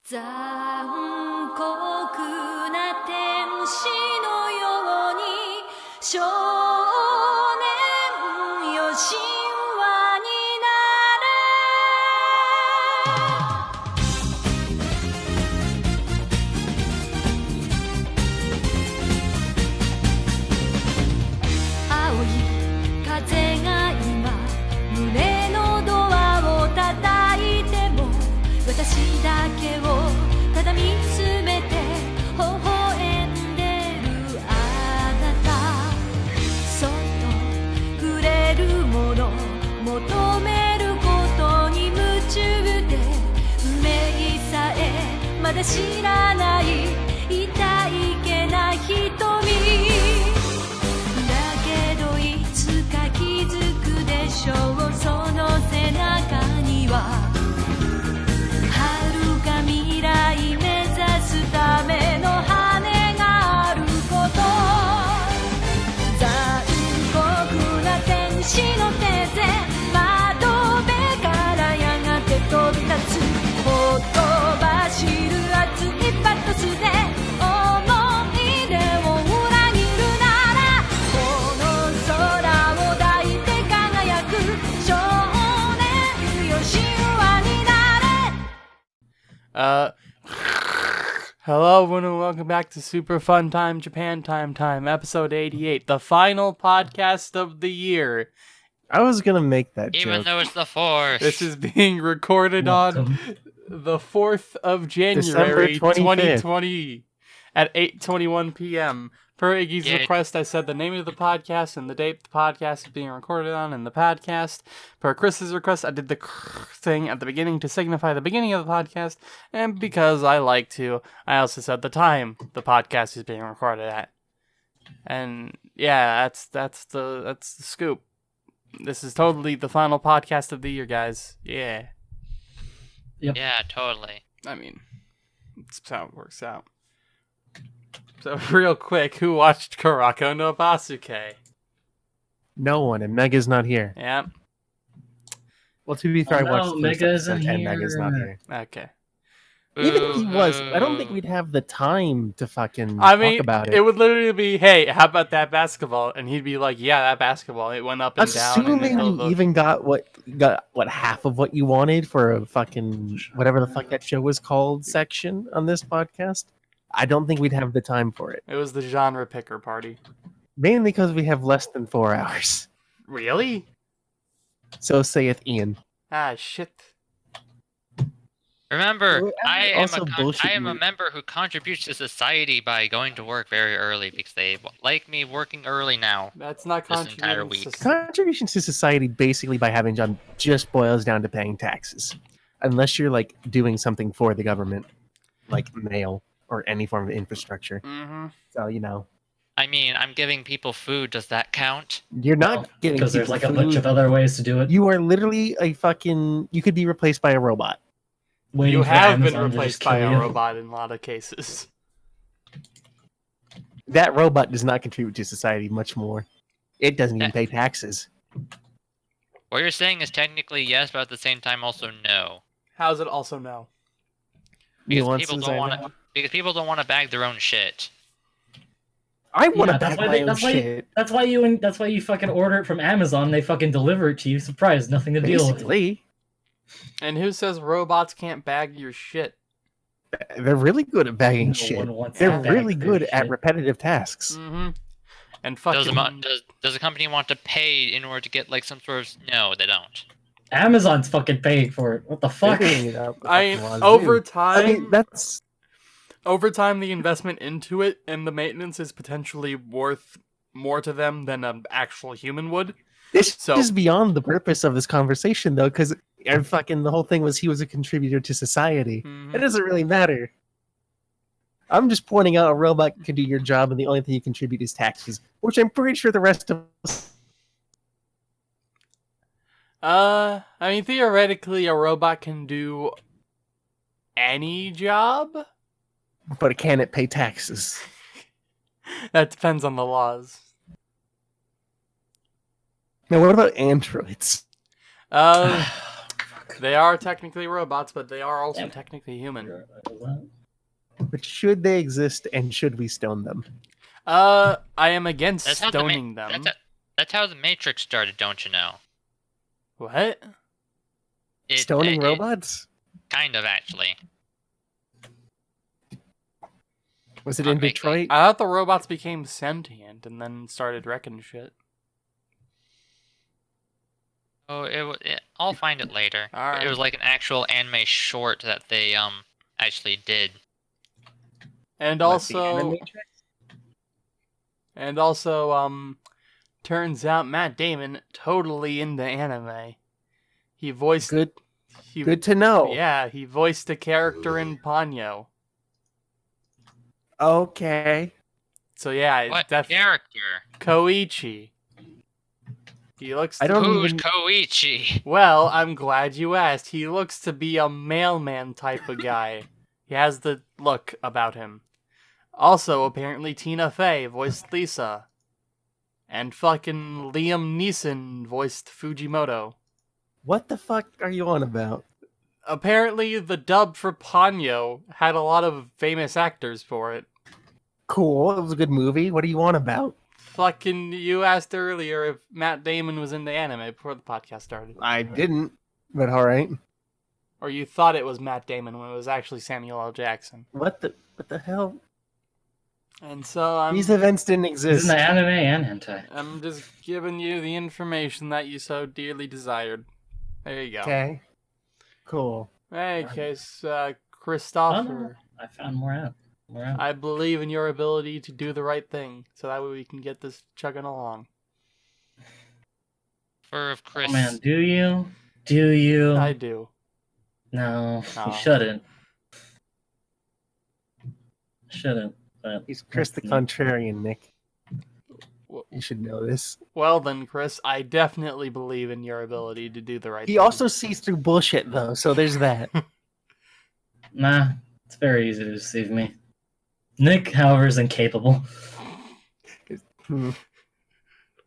残酷な天使のように少年よ神話になれ青い風が今胸のドアを叩いても私だけをただ見つめて微笑んでるあなたそっと触れるもの求めることに夢中で運命さえまだ知らない痛いけな瞳だけどいつか気づくでしょうその背中には未来目指すための羽があること残酷な天使の手で窓辺からやがて飛び立つほとばしる熱いパトスで思い出を裏切るならこの空を抱いて輝く少年よ神話になれHello everyone and welcome back to Super Fun Time Japan Time, episode 88, the final podcast of the year. I was gonna make that joke. Even though it's the 4th. This is being recorded on the 4th of January, December 25th. 2020 at 8:21 p.m. Per Iggy's request, I said the name of the podcast and the date the podcast is being recorded on in the podcast. Per Chris's request, I did the thing at the beginning to signify the beginning of the podcast. And because I like to, I also said the time the podcast is being recorded at. And yeah, that's the scoop. This is totally the final podcast of the year, guys. Yeah. Yep. Yeah, totally. I mean, that's how it works out. So, real quick, who watched Kuroko no Basuke? No one, and Mega's not here. Yeah. Well, to be fair, I watched the first Mega isn't episode, and here. Mega's not here. Okay. Even if he was, I don't think we'd have the time to fucking I mean, talk about it. It would literally be, hey, how about that basketball? And he'd be like, yeah, that basketball. It went up and down. Assuming you even got what half of what you wanted for a fucking whatever the fuck that show was called section on this podcast, I don't think we'd have the time for it. It was the genre picker party. Mainly because we have less than 4 hours. Really? So saith Ian. Ah, shit. Remember, Well, I also am bullshit a you. member who contributes to society by going to work very early because they like me working early now. That's not This entire contributing. week. Contributions to society basically by having job just boils down to paying taxes. Unless you're like doing something for the government, like mail or any form of infrastructure. Mm-hmm. So, you know. I mean, I'm giving people food. Does that count? You're not getting because there's people like a bunch food. of other ways to do it. You are literally a fucking... You could be replaced by a robot. Waiting You for have been Amazon to replaced just by kill a you. robot in a lot of cases. That robot does not contribute to society much more. It doesn't even pay taxes. What you're saying is technically yes, but at the same time also no. How's it also no? Because Nuances, people don't I want know. to. Because people don't want to bag their own shit. I want to Yeah, bag my own shit. that's why you fucking order it from Amazon. And they fucking deliver it to you. Surprise, nothing to deal with. Basically, And who says robots can't bag your shit? they're really good at bagging No shit. one wants They're to bag really their good at shit. repetitive tasks. Mm-hmm. And Does fucking... a company want to pay in order to get like some sort of? No, they don't. Amazon's fucking paying for it. What the fuck? Figuring it out, the I fucking mean, wazoo. over I time... mean, that's... Over time, the investment into it and the maintenance is potentially worth more to them than an actual human would. This So- is beyond the purpose of this conversation, though, because fucking the whole thing was he was a contributor to society. Mhm. It doesn't really matter. I'm just pointing out a robot can do your job, and the only thing you contribute is taxes, which I'm pretty sure the rest of us... I mean, theoretically, a robot can do any job? But can it pay taxes? That depends on the laws. Now, what about androids? Uh, They are technically robots, but they are also Damn. technically human. But should they exist, and should we stone them? I am against That's how stoning them. That's how the Matrix started, don't you know? What? Stoning robots? Kind of, actually. Was it Not in making- Detroit? I thought the robots became sentient and then started wrecking shit. Oh, I'll find it later. All right. It was like an actual anime short that they actually did. And What, the also, turns out Matt Damon totally into anime. He voiced Good to know. Yeah, he voiced a character in Ponyo. Okay. So yeah, What character? Koichi. He looks. I don't Who's even- Koichi? Well, I'm glad you asked. He looks to be a mailman type of guy. He has the look about him. Also, apparently Tina Fey voiced Lisa. And fucking Liam Neeson voiced Fujimoto. What the fuck are you on about? Apparently, the dub for Ponyo had a lot of famous actors for it. Cool. It was a good movie. What are you on about? Fucking, you asked earlier if Matt Damon was into anime before the podcast started. I didn't, but all right. Or you thought it was Matt Damon when it was actually Samuel L. Jackson. What the hell? And so These events didn't This exist. is an anime and hentai. I'm just giving you the information that you so dearly desired. There you go. Okay. Cool. Hey, case, Oh, Christopher. no. I found more out. I believe in your ability to do the right thing, so that way we can get this chugging along. Fur of Chris. Oh man, do you? Do you? I do. No, Oh. you shouldn't. Shouldn't. But He's Chris the that's me. Contrarian, Nick. Wh- You should know this. Well then, Chris, I definitely believe in your ability to do the right He thing. also sees through bullshit, though, so there's that. Nah, it's very easy to deceive me. Nick, however, is incapable. Hmm.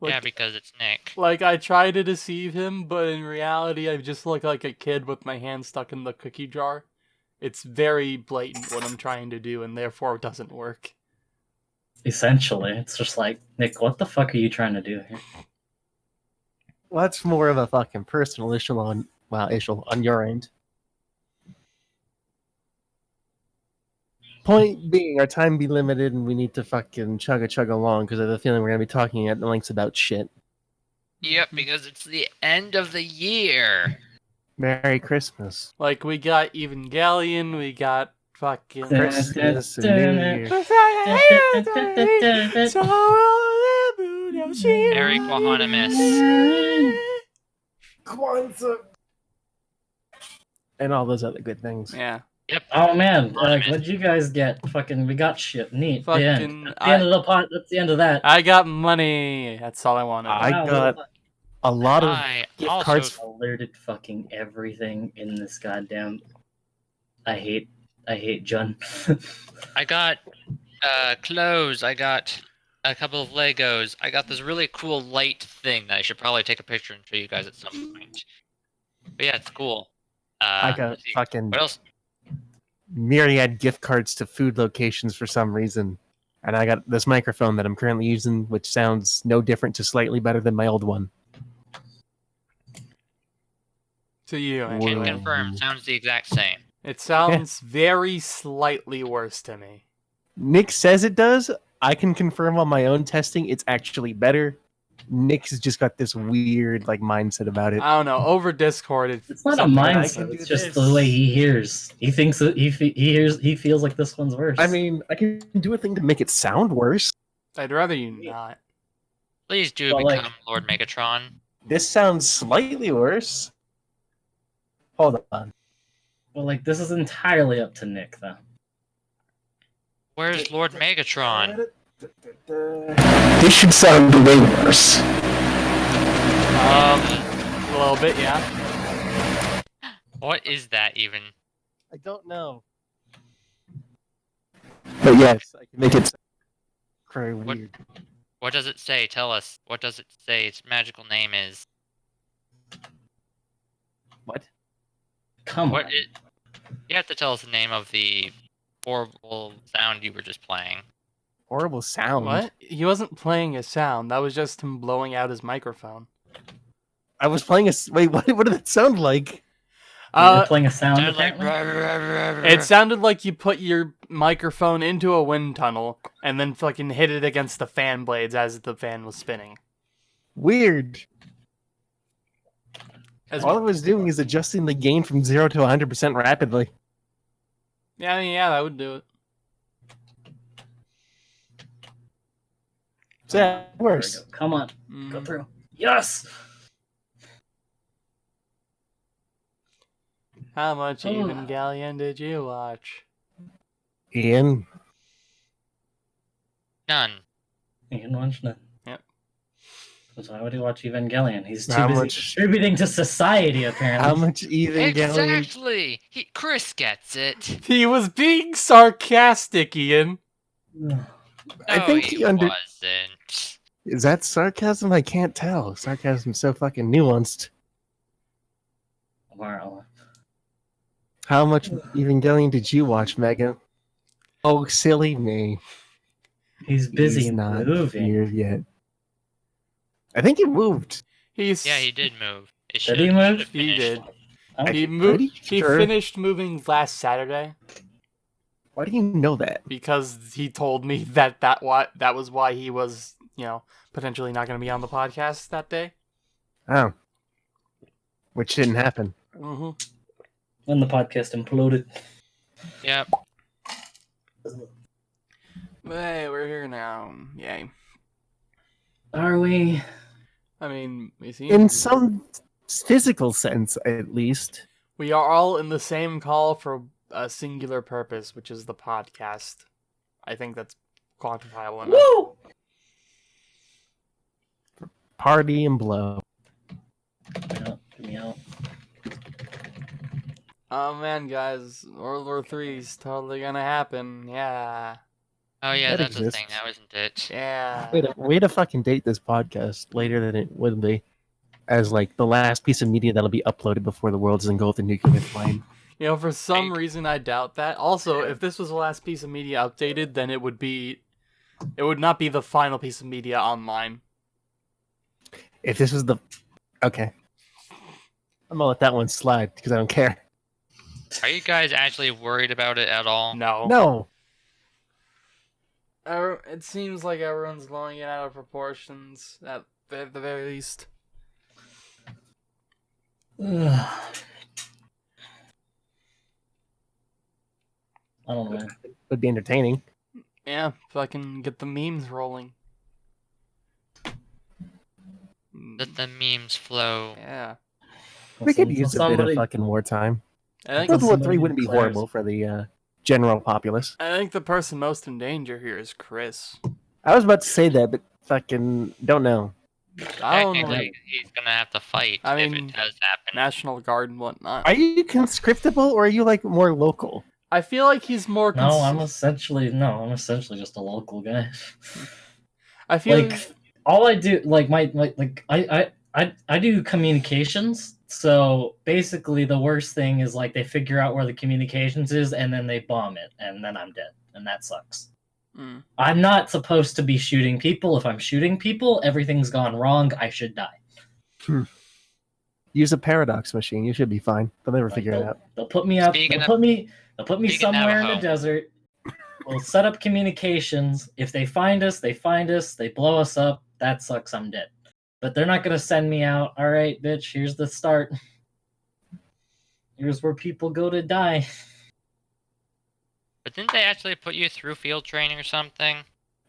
Like- Yeah, because it's Nick. Like, I try to deceive him, but in reality, I just look like a kid with my hand stuck in the cookie jar. It's very blatant what I'm trying to do, and therefore it doesn't work. Essentially, it's just like, Nick, what the fuck are you trying to do here? Well, that's more of a fucking personal issue on your end. Point being, our time be limited, and we need to fucking chug along because I have a feeling we're gonna be talking at length about shit. Yep, because it's the end of the year. Merry Christmas. Like, we got Evangelion, we got fucking... Christmas and New Year. Merry Quahanamis. Kwanzaa. And all those other good things. Yeah. Yep. Oh man, like, Quahanamis. what'd you guys get? Fucking, we got shit. Neat. The end. Fucking... That's the end of the pot. That's the end of that. I got money. That's all I wanted. I Wow, got a lot of I gift also cards. alerted fucking everything in this goddamn. I hate Jun. I got clothes. I got a couple of Legos. I got this really cool light thing that I should probably take a picture and show you guys at some point. But yeah, it's cool. I got let's see. fucking What else? myriad gift cards to food locations for some reason. And I got this microphone that I'm currently using, which sounds no different to slightly better than my old one. To you, Can Whoa. anyway. confirm. Sounds the exact same. It sounds very slightly worse to me. Nick says it does. I can confirm on my own testing it's actually better. Nick's just got this weird mindset about it. I don't know. Over Discord, It's not a something I mindset. can It's do just this. the way he hears. He thinks that he feels like this one's worse. I mean, I can do a thing to make it sound worse. I'd rather you not. Please do Well, like- become Lord Megatron. This sounds slightly worse. Hold on. well, like, this is entirely up to Nick, though. Where's Lord Megatron? This should sound way worse. A little bit, yeah. What is that even? I don't know. But yes, I can make it sound very What- weird. What does it say? Tell us. What does it say its magical name is? What? Come What on. you have to tell us the name of the horrible sound you were just playing. Horrible sound. What? He wasn't playing a sound. That was just him blowing out his microphone. I was playing a. Wait, what did that sound like? You're playing a sound, Sounded like apparently? It sounded like you put your microphone into a wind tunnel and then fucking hit it against the fan blades as the fan was spinning. Weird. As All I was doing is adjusting the gain from 0 to 100% rapidly. Yeah, I mean, yeah, that would do it. So yeah, it There we works. go. Come on. Mm. Go through. Yes! How much Oh. Evangelion did you watch? Ian, none. You can watch that. Yep. So why would he watch Evangelion? He's too How busy much- contributing to society, apparently. how much Evangelion? Exactly. Chris gets it. He was being sarcastic, Ian. I No, think he he under- wasn't. Is that sarcasm? I can't tell. Sarcasm's so fucking nuanced. Wow. How much Evangelion did you watch, Megan? Oh, silly me. He's busy He's not moving. here yet. I think he moved. He's Yeah, he did move. It Did he move? He did. I'm He I'm moved. pretty He sure. finished moving last Saturday Why do you know that? because he told me that was why he was, potentially not going to be on the podcast that day. Oh. Which didn't happen. Mm-hmm. when the podcast imploded. Yep. Hey, we're here now. Yay. Are we? I mean, we seem In some physical sense, at least. we are all in the same call for a singular purpose, which is the podcast. I think that's quantifiable enough. Woo! Party and blow. Get me out. Oh man, guys, World War III is totally gonna happen. Yeah, Oh yeah, That that's a thing exists. now, isn't it? yeah. Way to fucking date this podcast later than it would be. As like the last piece of media that'll be uploaded before the world's engulfed in nuclear flame. For some reason, I doubt that. Also, if this was the last piece of media updated, then it would not be the final piece of media online. If this was the... Okay. I'm gonna let that one slide, because I don't care. Are you guys actually worried about it at all? No. No! It seems like everyone's blowing it out of proportions, at the very least. I don't know. Would be entertaining. Yeah, fucking get the memes rolling. Let the memes flow. Yeah. We could Until use a bit somebody- of fucking wartime. I think World War somebody III wouldn't be declares- horrible for the general populace. the person most in danger here is Chris. I was about to say that, but fucking don't know. I don't know. Technically, he's gonna have to fight I if mean, it does happen. National Guard and whatnot. Are you conscriptable, or are you like more local? I feel like he's more. No, I'm essentially just a local guy. I feel Like all I do, like I do communications. So basically, the worst thing is like they figure out where the communications is, and then they bomb it, and then I'm dead, and that sucks. Mm. I'm not supposed to be shooting people. If I'm shooting people, everything's gone wrong. I should die. Use a paradox machine. You should be fine. They'll never figure it out. They'll put me up. Speaking They'll of- put me speaking somewhere in the Navajo. desert. We'll set up communications. If they find us, they blow us up. That sucks. I'm dead. But they're not gonna send me out. All right, bitch. Here's the start. Here's where people go to die. But didn't they actually put you through field training or something?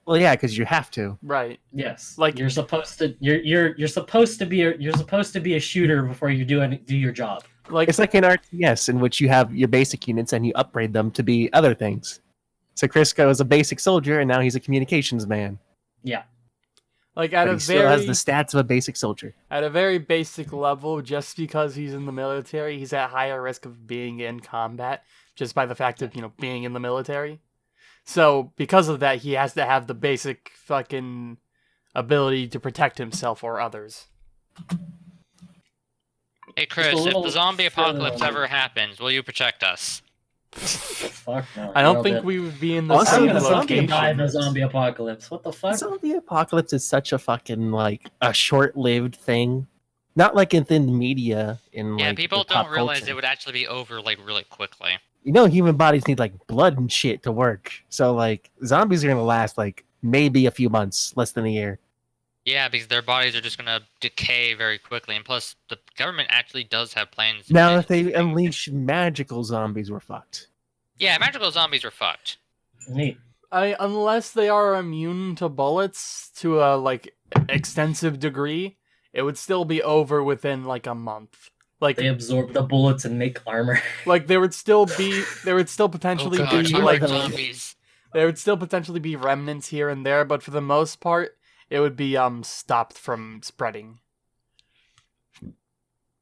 Well, yeah, because you have to. right. Yes. Like- you're supposed to. You're supposed to be. You're supposed to be a shooter before you do your job. Like It's like an RTS in which you have your basic units and you upgrade them to be other things. So Crisco is a basic soldier, and now he's a communications man. Yeah. at But a he still has very the stats of a basic soldier. at a very basic level, just because he's in the military, he's at higher risk of being in combat just by the fact of being in the military. So because of that, he has to have the basic fucking ability to protect himself or others. Hey Chris, if little the zombie further apocalypse on. ever happens, will you protect us? Fuck no. I don't we're think all dead. we would be in the Also, I'm same gonna the fucking die in the location. zombie apocalypse. What the fuck? Zombie apocalypse is such a fucking like a short-lived thing. Not like within the media in Yeah, like people the don't pop realize culture. it would actually be over like really quickly. You know, human bodies need like blood and shit to work. So like zombies are gonna last like maybe a few months, less than a year. Yeah, because their bodies are just gonna decay very quickly, and plus the government actually does have plans. Now, to if they make- unleash magical zombies, we're fucked. Yeah, magical zombies are fucked. Neat. Unless they are immune to bullets to a like extensive degree, it would still be over within like a month. Like They absorb the bullets and make armor. like there would still potentially Oh god, be God, like zombies. there would still potentially be remnants here and there, but for the most part, it would be stopped from spreading.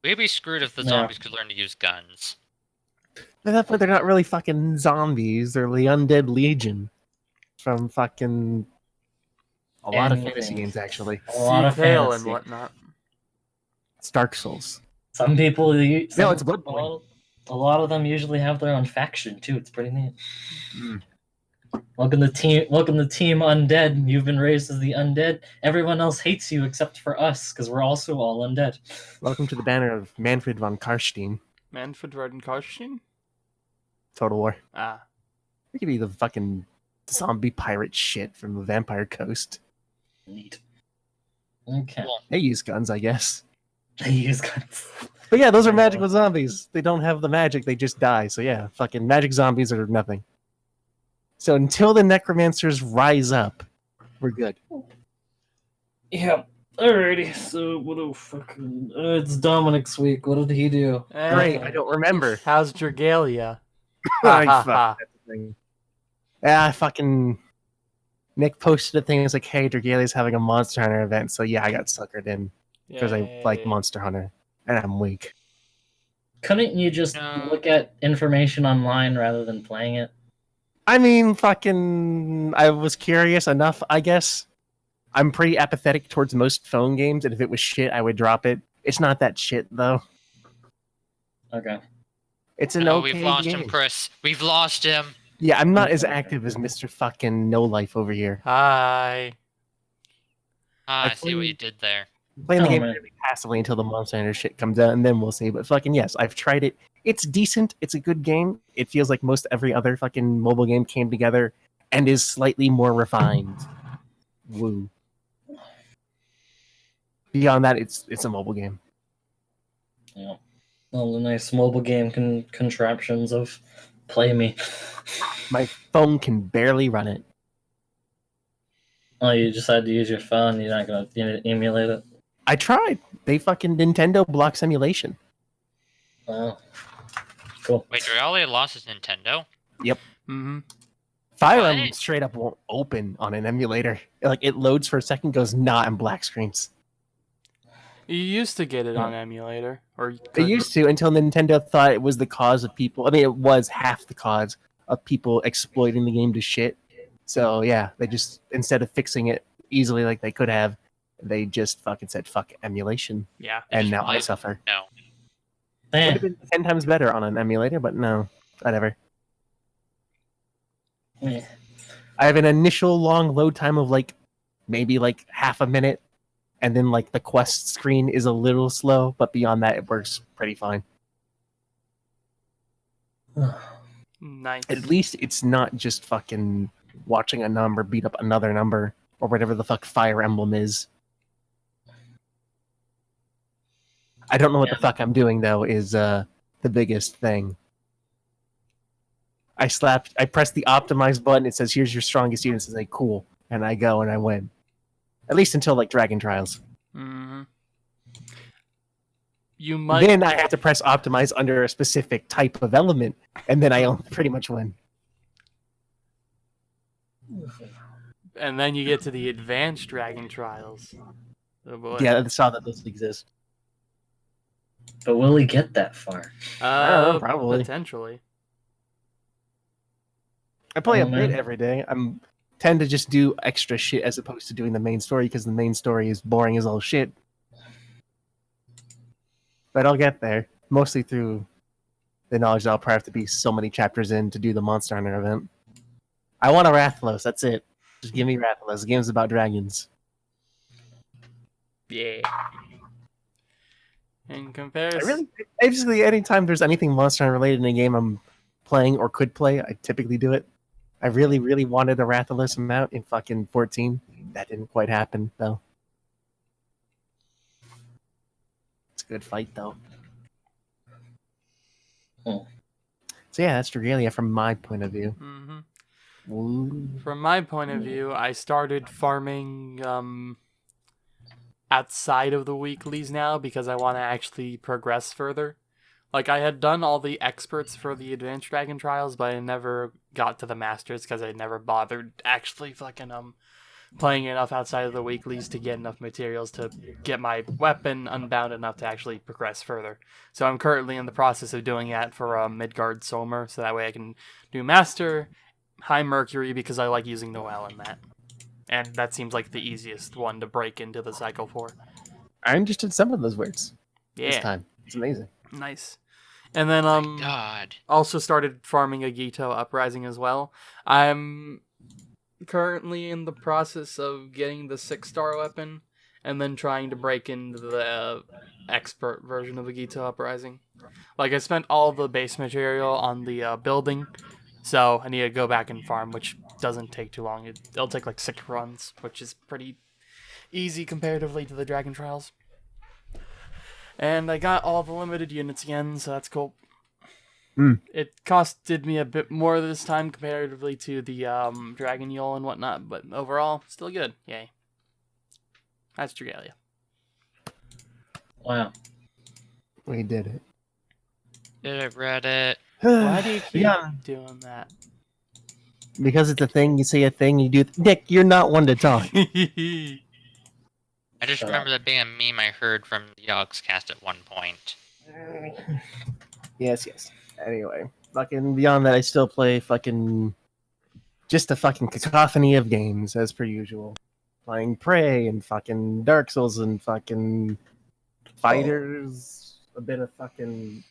We'd be screwed if the Yeah. zombies could learn to use guns. At that point, they're not really fucking zombies. They're the undead legion from fucking a lot of fantasy Anything. games, actually. A lot of Tail and fantasy. whatnot. It's Dark Souls. Some people, No, it's Bloodborne. A lot of them usually have their own faction too. It's pretty neat. Mm. Welcome to Team Undead. You've been raised as the undead. Everyone else hates you except for us, because we're also all undead. Welcome to the banner of Manfred von Karstein. Manfred Karstein? Total War. Ah. We could be the fucking zombie pirate shit from the Vampire Coast. Neat. Okay. Cool. They use guns, I guess. They use guns. But yeah, those are magical zombies. They don't have the magic, they just die. So yeah, fucking magic zombies are nothing. So until the necromancers rise up, we're good. Yeah. Alrighty. So what the fucking? It's Dominic's week. What did he do? Great, I don't remember. How's Dragalia? I Ha, ha, fuck that thing. Yeah, fucking Nick posted a thing. It's like, hey, Dragalia's having a Monster Hunter event. So yeah, I got suckered in because I like Yay. Monster Hunter and I'm weak. Couldn't you just No. look at information online rather than playing it? I mean, fucking, I was curious enough, I guess. I'm pretty apathetic towards most phone games, and if it was shit, I would drop it. It's not that shit, though. Okay. It's an Oh, okay we've lost game. him, Chris. We've lost him. Yeah, I'm not as active as Mr. fucking No Life over here. Hi. Ah, I I see what you played- did there. Playing the Oh, game man. really passively until the Monster Hunter shit comes out, and then we'll see. But fucking yes, I've tried it. It's decent. It's a good game. It feels like most every other fucking mobile game came together and is slightly more refined. Woo. Beyond that, it's a mobile game. Yeah. All the nice mobile game contraptions of Play Me. My phone can barely run it. Oh, you just had to use your phone. You're not gonna emulate it. I tried. They fucking Nintendo blocks emulation. Oh, cool. Wait, Dragalia lost his Nintendo? Mm-hmm. Fire What? Emblem straight up won't open on an emulator. Like it loads for a second, goes nah, and black screens. You used to get it on emulator, or you They could- used to until Nintendo thought it was the cause of people. I mean, it was half the cause of people exploiting the game to shit. So yeah, they just instead of fixing it easily like they could have, they just fucking said fuck emulation, Yeah. They and just now I like- suffer. No. Would Eh, have been 10 times better on an emulator, but no, whatever. eh. I have an initial long load time of like maybe like half a minute, and then like the quest screen is a little slow, but beyond that, it works pretty fine. Nice. At least it's not just fucking watching a number beat up another number or whatever the fuck Fire Emblem is. I don't know what the Yeah. fuck I'm doing though is the biggest thing. I press the optimize button, it says here's your strongest units, and I say cool, and I go and I win. At least until like Dragon Trials. Mm-hmm. You might. Then I have to press optimize under a specific type of element, and then I pretty much win. And then you get to the advanced Dragon Trials. Oh boy. Yeah, I saw that those exist. But will he get that far? I don't know, probably. Potentially. I play Oh, a bit man. every day. I'm tend to just do extra shit as opposed to doing the main story because the main story is boring as all shit. but I'll get there. Mostly through the knowledge that I'll probably have to be so many chapters in to do the Monster Hunter event. I want a Rathalos, that's it. Just give me Rathalos. The game's about dragons. Yeah. In I comparison, basically anytime there's anything Monster Hunter related in a game I'm playing or could play, I typically do it. I really, really wanted a Rathalos mount in fucking 14. That didn't quite happen, though. It's a good fight, though. Oh. So yeah, that's Dragalia from my point of view. mhm. Ooh. From my point of view, I started farming outside of the weeklies now because I want to actually progress further. Like, I had done all the experts for the Advanced Dragon Trials, but I never got to the Masters because I never bothered actually fucking playing enough outside of the weeklies to get enough materials to get my weapon unbound enough to actually progress further. So I'm currently in the process of doing that for Midgard Somer, so that way I can do Master, High Mercury, because I like using Noel in that. And that seems like the easiest one to break into the cycle for. I understood some of those words this Yeah, time. It's amazing. nice. And then God. also started farming a Gito Uprising as well. I'm currently in the process of getting the 6-star weapon and then trying to break into the expert version of the Gito Uprising. Like, I spent all the base material on the building, so I need to go back and farm, which doesn't take too long. It'll take like 6 runs, which is pretty easy comparatively to the Dragon Trials. And I got all the limited units again, so that's cool. It costed me a bit more this time comparatively to the Dragon Yule and whatnot, but overall, still good. Yay. That's Dragalia. Wow. We did it. Did it, Reddit? Why do you keep Yeah, doing that? because it's a thing. You say a thing, you do. Nick, you're not one to talk. I just Shut remember that being a meme I heard from the Yogscast at one point. Yes. Anyway, fucking beyond that, I still play fucking just a fucking cacophony of games as per usual. Playing Prey and fucking Dark Souls and fucking Fighters, a bit of fucking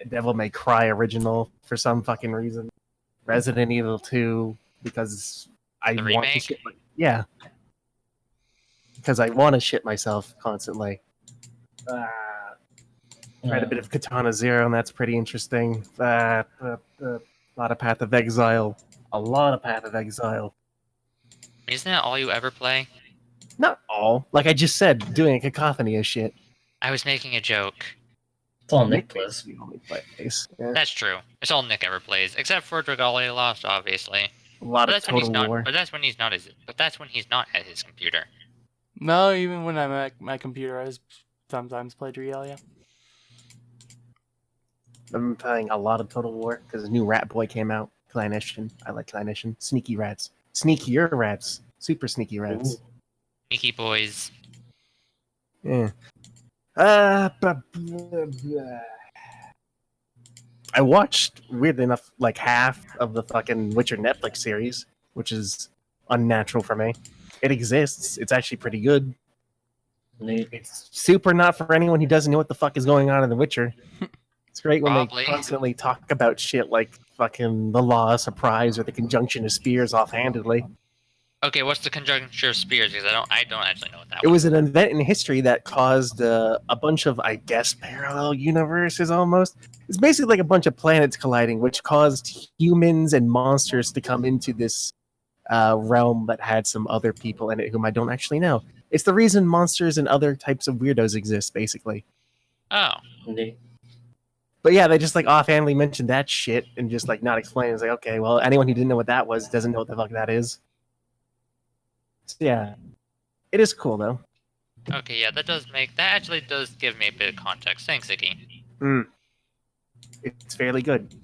Devil May Cry original for some fucking reason. Resident Evil 2 because I The want to remake? shit. Yeah, because I want to shit myself constantly. Read a bit of Katana Zero, and that's pretty interesting. A lot of Path of Exile. A lot of Path of Exile. Isn't that all you ever play? Not all. Like I just said, doing a cacophony of shit. I was making a joke. It's all Nick plays. basically only plays. Yeah. That's true. It's all Nick ever plays, except for Dragalia Lost, obviously. A lot But of that's when he's Total not. War. But that's when he's not. But that's when he's not at his computer. No, even when I'm at my computer, I sometimes play Dragalia. I'm playing a lot of Total War because a new Rat Boy came out. Clanation. I like Clanation. Sneaky rats. Sneakier rats. Super sneaky rats. Ooh. Sneaky boys. Yeah. I watched, weirdly enough, like half of the fucking Witcher Netflix series, which is unnatural for me. It exists. It's actually pretty good. Neat. It's super not for anyone who doesn't know what the fuck is going on in The Witcher. It's great when Probably. they constantly talk about shit like fucking the law of surprise or the conjunction of spears offhandedly. Okay, what's the conjunction of spears? Because I don't actually know what that It was. was an event in history that caused a bunch of, I guess, parallel universes almost. It's basically like a bunch of planets colliding, which caused humans and monsters to come into this realm that had some other people in it whom I don't actually know. It's the reason monsters and other types of weirdos exist, basically. Oh, Neat. But yeah, they just like offhandedly mentioned that shit and just like not explain. It's like, okay, well, anyone who didn't know what that was doesn't know what the fuck that is. So, yeah, it is cool though. okay, yeah, that actually does give me a bit of context. Thanks, Icky. It's fairly good,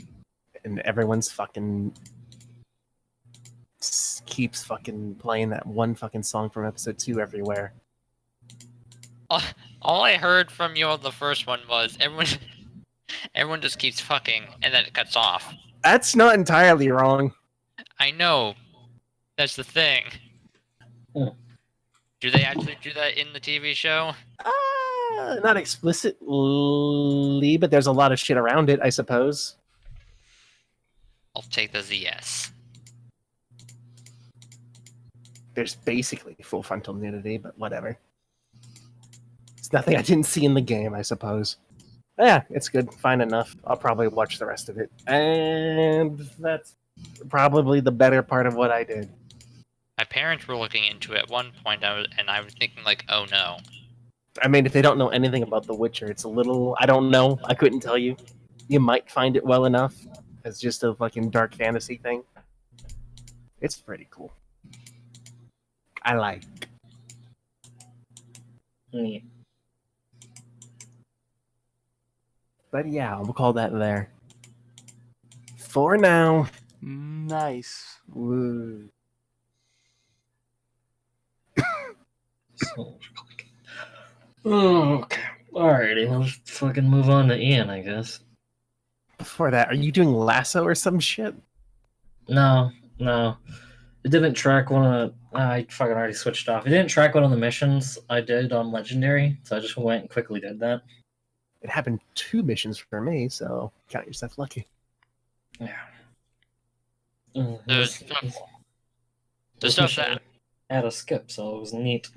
and everyone's fucking keeps fucking playing that one fucking song from episode 2 everywhere. All I heard from you on the first one was everyone just keeps fucking, and then it cuts off. That's not entirely wrong. I know. That's the thing. Do they actually do that in the TV show? Not explicitly, but there's a lot of shit around it, I suppose. I'll take the yes. There's basically full frontal nudity, but whatever. It's nothing I didn't see in the game, I suppose. Yeah, it's good. Fine enough. I'll probably watch the rest of it. And that's probably the better part of what I did. My parents were looking into it at one point, and I was thinking, like, oh no. I mean, if they don't know anything about The Witcher, it's a little... I don't know. I couldn't tell you. You might find it well enough. It's just a fucking dark fantasy thing. It's pretty cool. I like. Neat. But yeah, we'll call that there. For now. Nice. Woo. So, okay. Alrighty, let's fucking move on to Ian, I guess. Before that, are you doing lasso or some shit? No. It didn't track one of I fucking already switched off. It didn't track one of the missions I did on Legendary, so I just went and quickly did that. It happened 2 missions for me, so count yourself lucky. Yeah. The stuff that had a skip, so it was neat.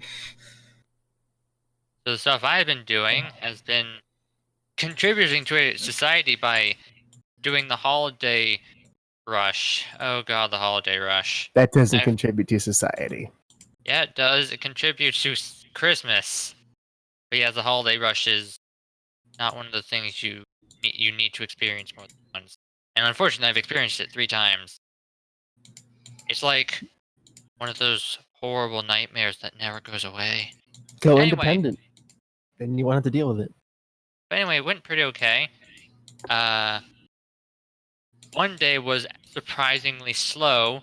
So the stuff I've been doing has been contributing to a society by doing the holiday rush. Oh god, the holiday rush. That doesn't contribute to society. Yeah, it does. It contributes to Christmas. But yeah, the holiday rush is not one of the things you need to experience more than once. And unfortunately, I've experienced it 3 times. It's like one of those horrible nightmares that never goes away. Go Anyway. independent. Then you won't have to deal with it. But anyway, it went pretty okay. One day was surprisingly slow,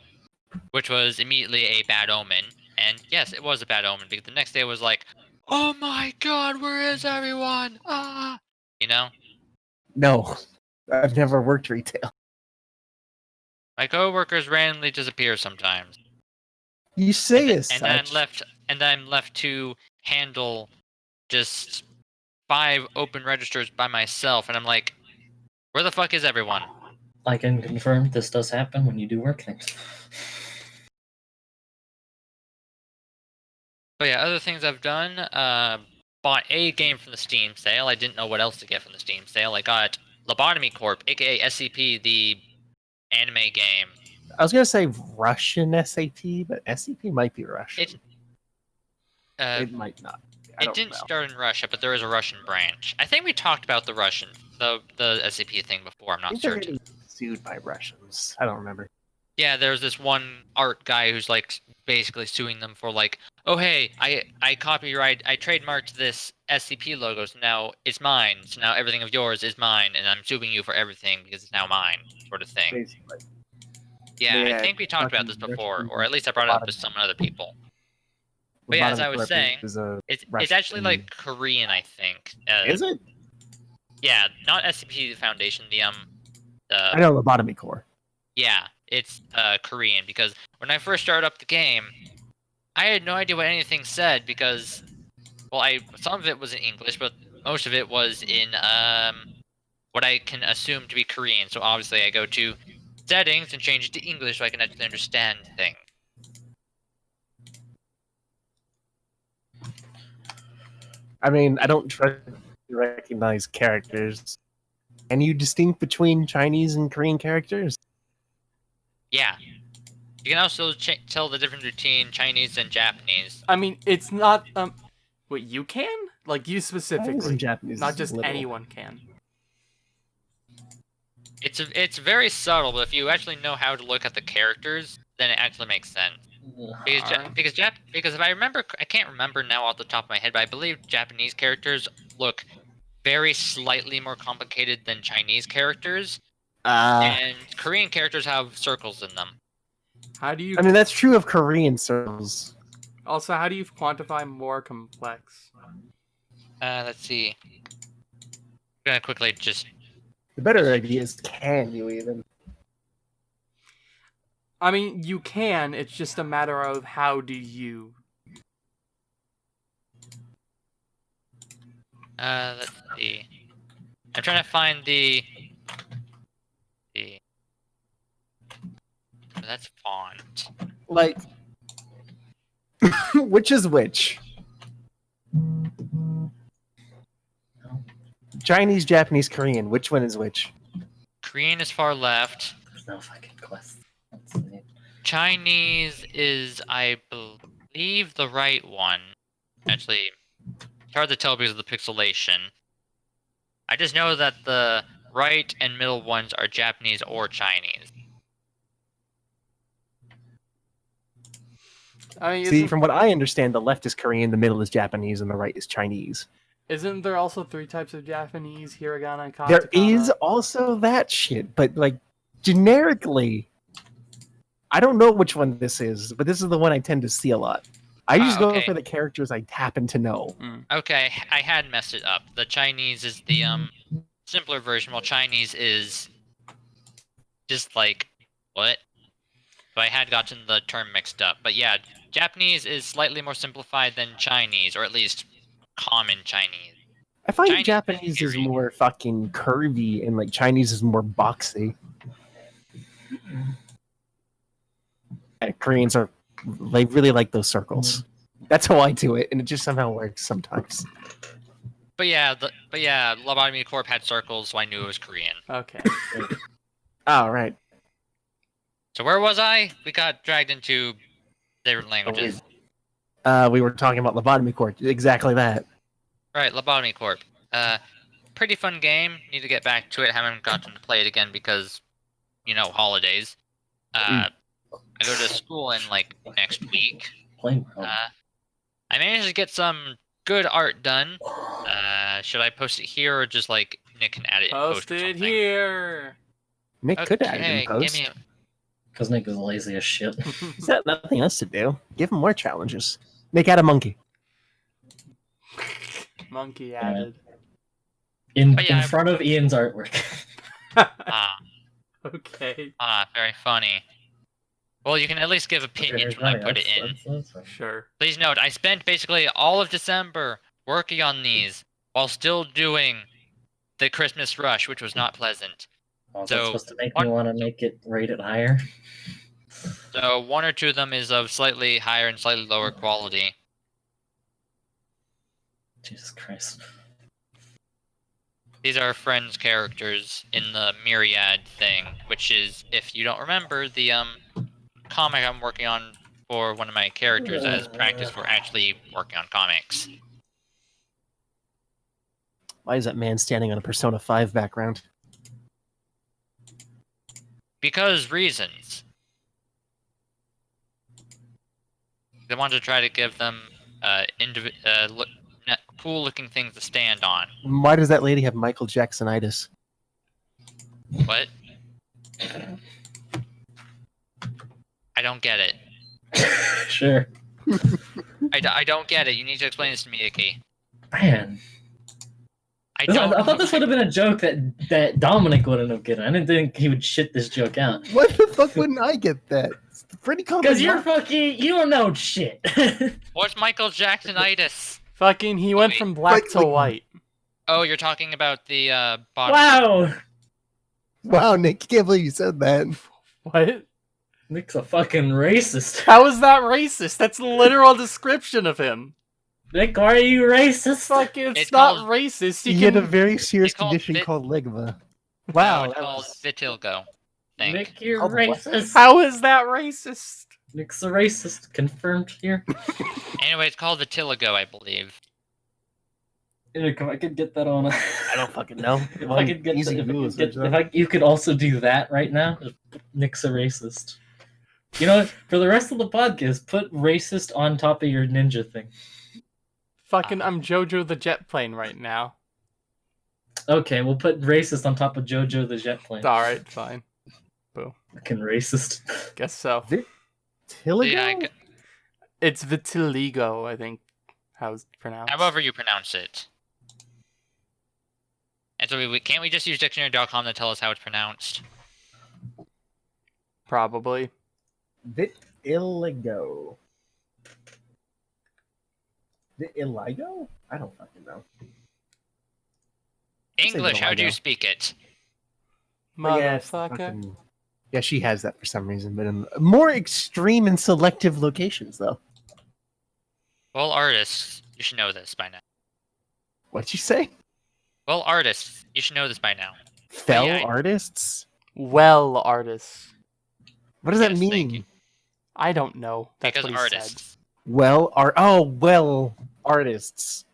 which was immediately a bad omen. And yes, it was a bad omen, because the next day was like, oh my god, where is everyone? Ah! You know? No. I've never worked retail. My coworkers randomly disappear sometimes. You say and, as and such. then I'm left to handle just 5 open registers by myself, and I'm like, where the fuck is everyone? I can confirm this does happen when you do work things. But yeah, other things I've done, bought a game from the Steam sale. I didn't know what else to get from the Steam sale. I got Lobotomy Corp, aka SCP, the anime game. I was going to say Russian SAP, but SCP might be Russian. It might not. It didn't start in Russia, but there is a Russian branch. I think we talked about the Russian, the SCP thing before. I'm not certain. Sued by Russians. I don't remember. Yeah, there's this one art guy who's like basically suing them for like, oh hey, I trademarked this SCP logo, so now it's mine. So now everything of yours is mine, and I'm suing you for everything because it's now mine, sort of thing. Basically. Yeah, I think we talked about this before, or at least I brought it up with some other people. But yeah, as I was saying, it's actually like Korean, I think. Is it? Yeah, not SCP Foundation. I know Lobotomy Corps. Yeah, it's Korean, because when I first started up the game, I had no idea what anything said, because, well, some of it was in English, but most of it was in what I can assume to be Korean. So obviously I go to settings and change it to English so I can actually understand things. I mean, I don't try to recognize characters. Can you distinguish between Chinese and Korean characters? Yeah. You can also tell the difference between Chinese and Japanese. I mean, it's not, wait, you can? Like, you specifically. and Japanese not just little. anyone can. It's very subtle, but if you actually know how to look at the characters, then it actually makes sense. Because if I remember, I can't remember now off the top of my head, but I believe Japanese characters look very slightly more complicated than Chinese characters, and Korean characters have circles in them. How do you? I mean, that's true of Korean circles. Also, how do you quantify more complex? Let's see. I'm gonna quickly just. The better idea is, can you even? I mean, you can. It's just a matter of how do you. Let's see. I'm trying to find the. That's font. Like, which is which? Chinese, Japanese, Korean. Which one is which? Korean is far left. There's no fucking quest. That's neat. Chinese is, I believe, the right one. Actually, it's hard to tell because of the pixelation. I just know that the right and middle ones are Japanese or Chinese. I mean, See, from what I understand, the left is Korean, the middle is Japanese, and the right is Chinese. isn't there also 3 types of Japanese? Hiragana and katakana? There is also that shit, but like generically, I don't know which one this is, but this is the one I tend to see a lot. I just go okay. for the characters I happen to know. Okay, I had messed it up. The Chinese is the simpler version, while Chinese is just like what? So I had gotten the term mixed up. But yeah, Japanese is slightly more simplified than Chinese, or at least common Chinese. I find Chinese Japanese is very- more fucking curvy, and like Chinese is more boxy. And Koreans are, they really like those circles. That's how I do it, and it just somehow works sometimes. But yeah, Lobotomy Corp had circles, so I knew it was Korean. Okay. Oh, right. So where was I? We got dragged into different languages. We were talking about Lobotomy Corp. Exactly that. Right, Lobotomy Corp. Pretty fun game. Need to get back to it. Haven't gotten to play it again because, holidays. I go to school in like next week. Plain I managed to get some good art done. Should I post it here or just like Nick can add it in post Post or it something? here. Nick could add it in post. Give me Because Nick is lazy as shit. He's got nothing else to do. Give him more challenges. Nick, add a monkey. Monkey added. In Oh, yeah, front of Ian's artwork. Okay. Very funny. Well, you can at least give opinions when I put it in. That's fine. Sure. Please note, I spent basically all of December working on these while still doing the Christmas rush, which was not pleasant. Oh, So, that's supposed to make me want to make it rated higher. So one or two of them is of slightly higher and slightly lower quality. Jesus Christ. These are friends' characters in the Myriad thing, which is, if you don't remember, the comic I'm working on for one of my characters as practice for actually working on comics. Why is that man standing on a Persona 5 background? Because reasons. They wanted to try to give them cool-looking things to stand on. Why does that lady have Michael Jacksonitis? What? I don't get it. Sure. I don't get it. You need to explain this to me, Icky. Man. I don't. I thought this would have been a joke that Dominic wouldn't have gotten. I didn't think he would shit this joke out. What the fuck wouldn't I get that? It's pretty common. Because you're fucking... You don't know shit. What's Michael Jacksonitis? Fucking, he went Wait. from black to Like- white. Oh, you're talking about the bottom. Wow. Wow, Nick, can't believe you said that. What? Nick's a fucking racist. How is that racist? That's a literal description of him. Nick, why are you racist? Fucking, it's It's not called- racist. He You had a can... very serious It's called condition fit- called ligma. No, Wow, it's that called was... vitiligo. Thing. Nick, you're Called what? racist. How is that racist? Nick's a racist. Confirmed here. Anyway, it's called vitiligo, I believe. Nick, if I could get that on a... I don't fucking know. If I could get, Easy if I Google could get search, if I, you could also do that right now. Nick's a racist. You know what? For the rest of the podcast, put racist on top of your ninja thing. Fucking, I'm Jojo the jet plane right now. Okay, we'll put racist on top of Jojo the jet plane. Alright, fine. Fucking racist. Guess so. Vitiligo? Yeah, It's vitiligo, I think. How it's pronounced. however you pronounce it. And so can't we just use dictionary.com to tell us how it's pronounced? Probably. Vitiligo. Vitiligo? I don't fucking know. English, how do you speak it? But yeah, it's Motherfucker. fucking- yeah, she has that for some reason, but in more extreme and selective locations, though. Well, artists, you should know this by now. What'd you say? Well, artists, you should know this by now. Fell yeah, artists? Well, artists. What does that Yes, thank you. mean? I don't know. That's Because what he said. artists. Well, artists.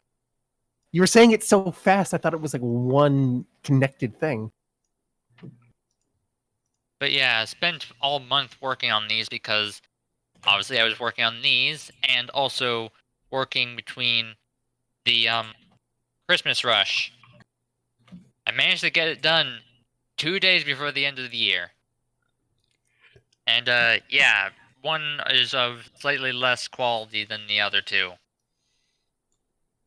You were saying it so fast, I thought it was like one connected thing. But yeah, I spent all month working on these because obviously I was working on these and also working between the Christmas rush. I managed to get it done 2 days before the end of the year. And yeah, one is of slightly less quality than the other two.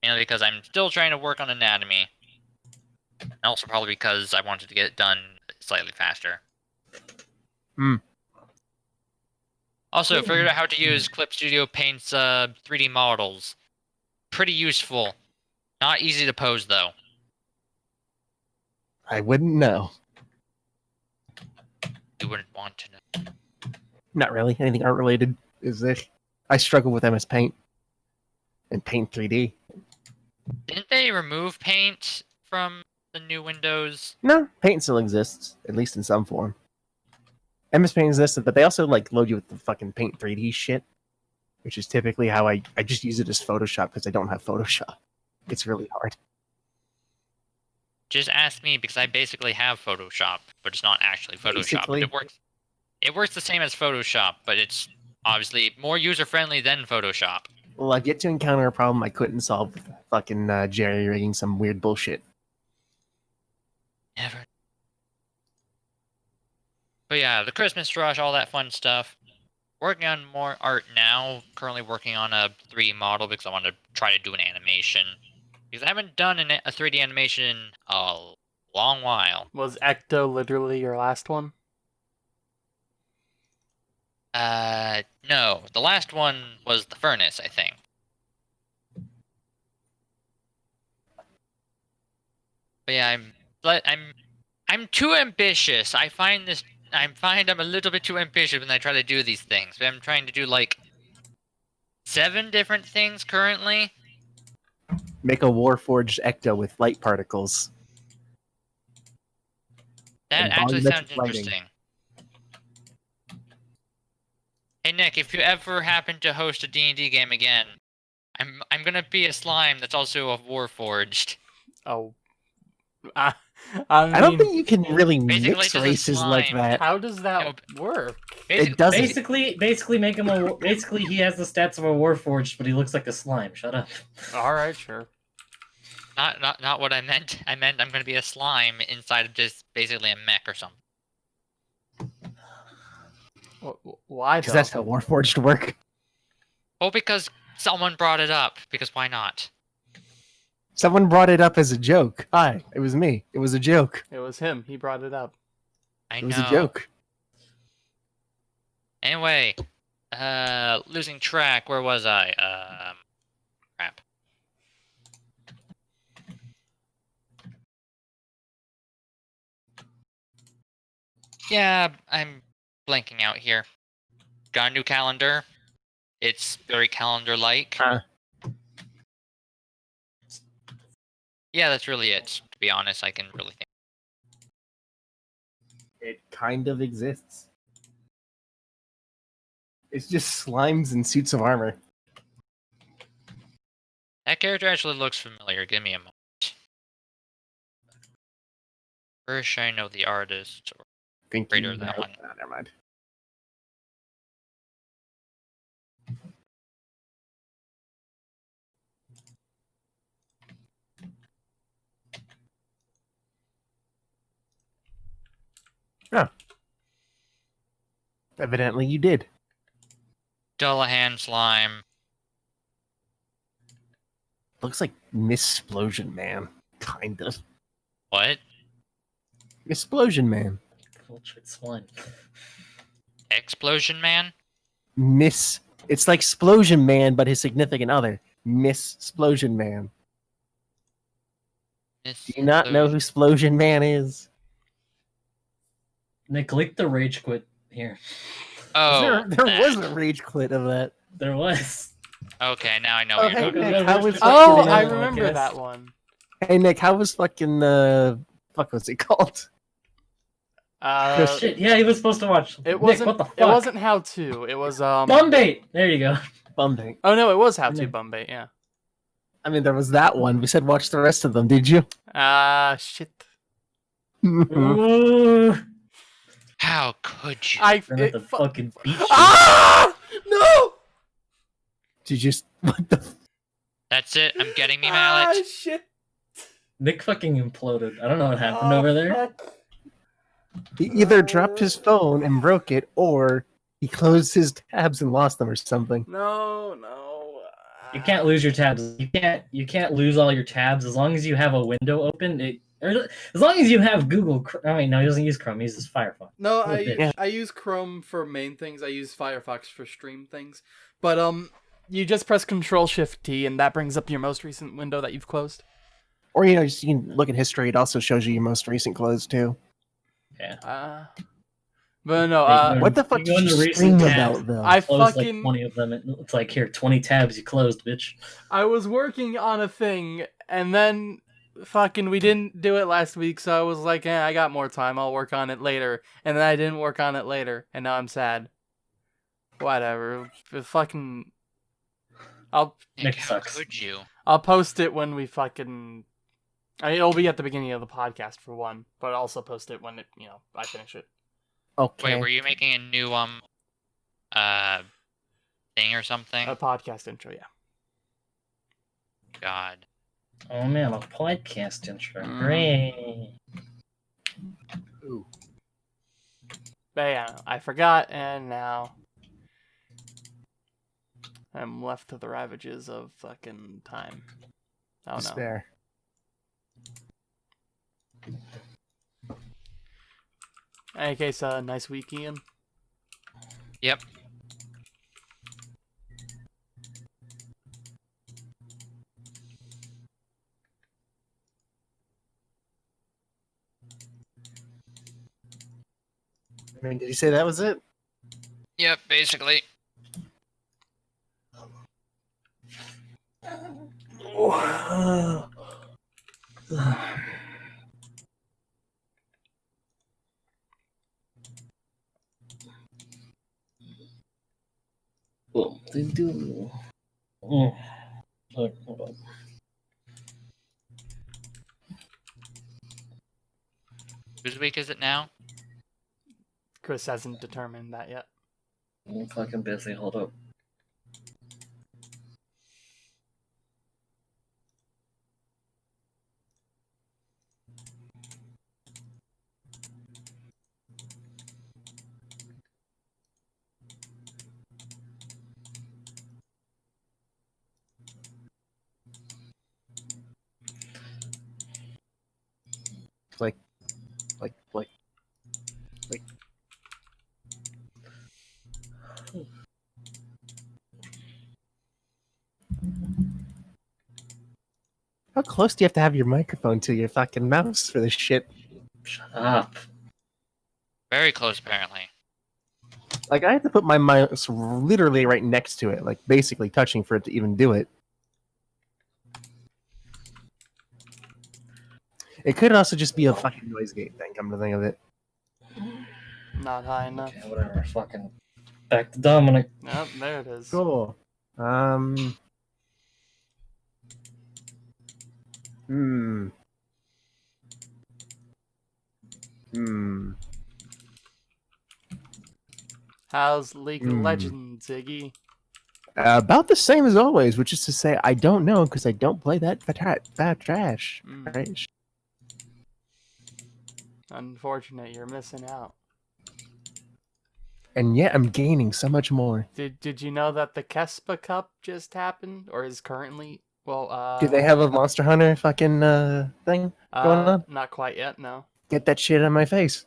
Mainly because I'm still trying to work on anatomy. And also probably because I wanted to get it done slightly faster. Also, figured out how to use Clip Studio Paint's 3D models. Pretty useful. Not easy to pose, though. I wouldn't know. You wouldn't want to know. Not really. Anything art related is this. I struggle with MS Paint and Paint 3D. Didn't they remove Paint from the new Windows? No, Paint still exists, at least in some form. MS Paint exists, but they also like load you with the fucking Paint 3D shit, which is typically how I just use it as Photoshop because I don't have Photoshop. It's really hard. Just ask me because I basically have Photoshop, but it's not actually Photoshop. Basically. It works the same as Photoshop, but it's obviously more user-friendly than Photoshop. Well, I've yet to encounter a problem I couldn't solve with fucking jerry-rigging some weird bullshit. Never. But yeah, the Christmas rush, all that fun stuff. Working on more art now. Currently working on a 3D model because I want to try to do an animation. Because I haven't done a 3D animation in a long while. Was Ecto literally your last one? No. The last one was the furnace, I think. But yeah, I'm too ambitious. I find I'm a little bit too ambitious when I try to do these things. I'm trying to do like 7 different things currently. Make a Warforged Ecto with light particles. That And actually volumetric sounds lighting. interesting. Hey Nick, if you ever happen to host a D&D game again, I'm gonna be a slime that's also a Warforged. Oh. I mean, I don't think you can really Basically, mix just a races like slime. that. how does that work? It doesn't. Basically, make him a. Basically, he has the stats of a Warforged, but he looks like a slime. Shut up. All right, sure. Not what I meant. I meant I'm gonna be a slime inside of just basically a mech or something. Why? Because that's how Warforged work. Well, because someone brought it up. Because why not? Someone brought it up as a joke. Hi, it was me. It was a joke. It was him. He brought it up. I It know. was a joke. Anyway, losing track. Where was I? Crap. Yeah, I'm blanking out here. Got a new calendar. It's very calendar-like. Huh. Yeah, that's really it. To be honest, I can really think. It kind of exists. It's just slimes and suits of armor. That character actually looks familiar. Give me a moment. First, I know the artist. Or Think Greater you than know- one. Oh, never mind. Oh. Evidently you did. Dullahan slime. Looks like Missplosion Man. Kind of. What? Missplosion Man. Cultured slime. Explosion Man? It's like Splosion Man, but his significant other. Missplosion Man. Do you not know who Splosion Man is? Nick, click the rage quit here. Oh, there was a rage quit of that. There was. Okay, now I know Oh, what you're hey, talking Nick, about. how was Oh, fucking, I remember that one. Hey, Nick, how was fucking, fuck, what's it called? Shit, yeah, he was supposed to watch. It Nick, wasn't. what the fuck? It wasn't How To. It was Bumbait! There you go. Bumbait. Oh no, it was How To Bumbait. Yeah. I mean, there was that one. We said watch the rest of them. Did you? Shit. Ooh. How could you? The fucking beach. No! Did you just what the? That's it. I'm getting me mallet. Shit. Nick fucking imploded. I don't know what happened over there. Fuck. He either dropped his phone and broke it, or he closed his tabs and lost them, or something. No. You can't lose your tabs. You can't lose all your tabs as long as you have a window open. As long as you have Google. I mean, no, he doesn't use Chrome. He uses Firefox. No, What a bitch. I use Chrome for main things. I use Firefox for stream things. But you just press Control-Shift-T, and that brings up your most recent window that you've closed. Or you can look at history. It also shows you your most recent close too. Yeah. But no. What the fuck did you stream about though? I Closed fucking like 20 of them. It's like here, 20 tabs you closed, bitch. I was working on a thing, and then fucking we didn't do it last week, so I was like, I got more time. I'll work on it later. And then I didn't work on it later, and now I'm sad. Whatever. Fucking. Nick How sucks. could you? I'll post it when we fucking. It'll be at the beginning of the podcast for one, but I'll also post it when I finish it. Okay. Wait, were you making a new thing or something? A podcast intro, yeah. God. Oh man, a podcast intro. Mm. Great. Ooh. But yeah, I forgot, and now I'm left to the ravages of fucking time. Oh no. Despair. In any case, nice week, Ian. Yep. I mean, did you say that was it? Yep, basically. Well, they do. Oh. Hold on. Whose week is it now? Chris hasn't determined that yet. I'm fucking busy. Hold up. Like. How close do you have to have your microphone to your fucking mouse for this shit? Shut up. Very close, apparently. Like, I had to put my mouse literally right next to it, like basically touching for it to even do it. It could also just be a fucking noise gate thing, come to think of it. Not high enough. Okay, whatever. Fucking back to Dominic. Nope, there it is. Cool. How's League of Legends, Iggy? About the same as always, which is to say, I don't know because I don't play that trash. Right? Unfortunate, you're missing out. And yet I'm gaining so much more. Did you know that the Kespa Cup just happened, or is currently? Well, Do they have a Monster Hunter fucking thing going on? Not quite yet, no. Get that shit on my face.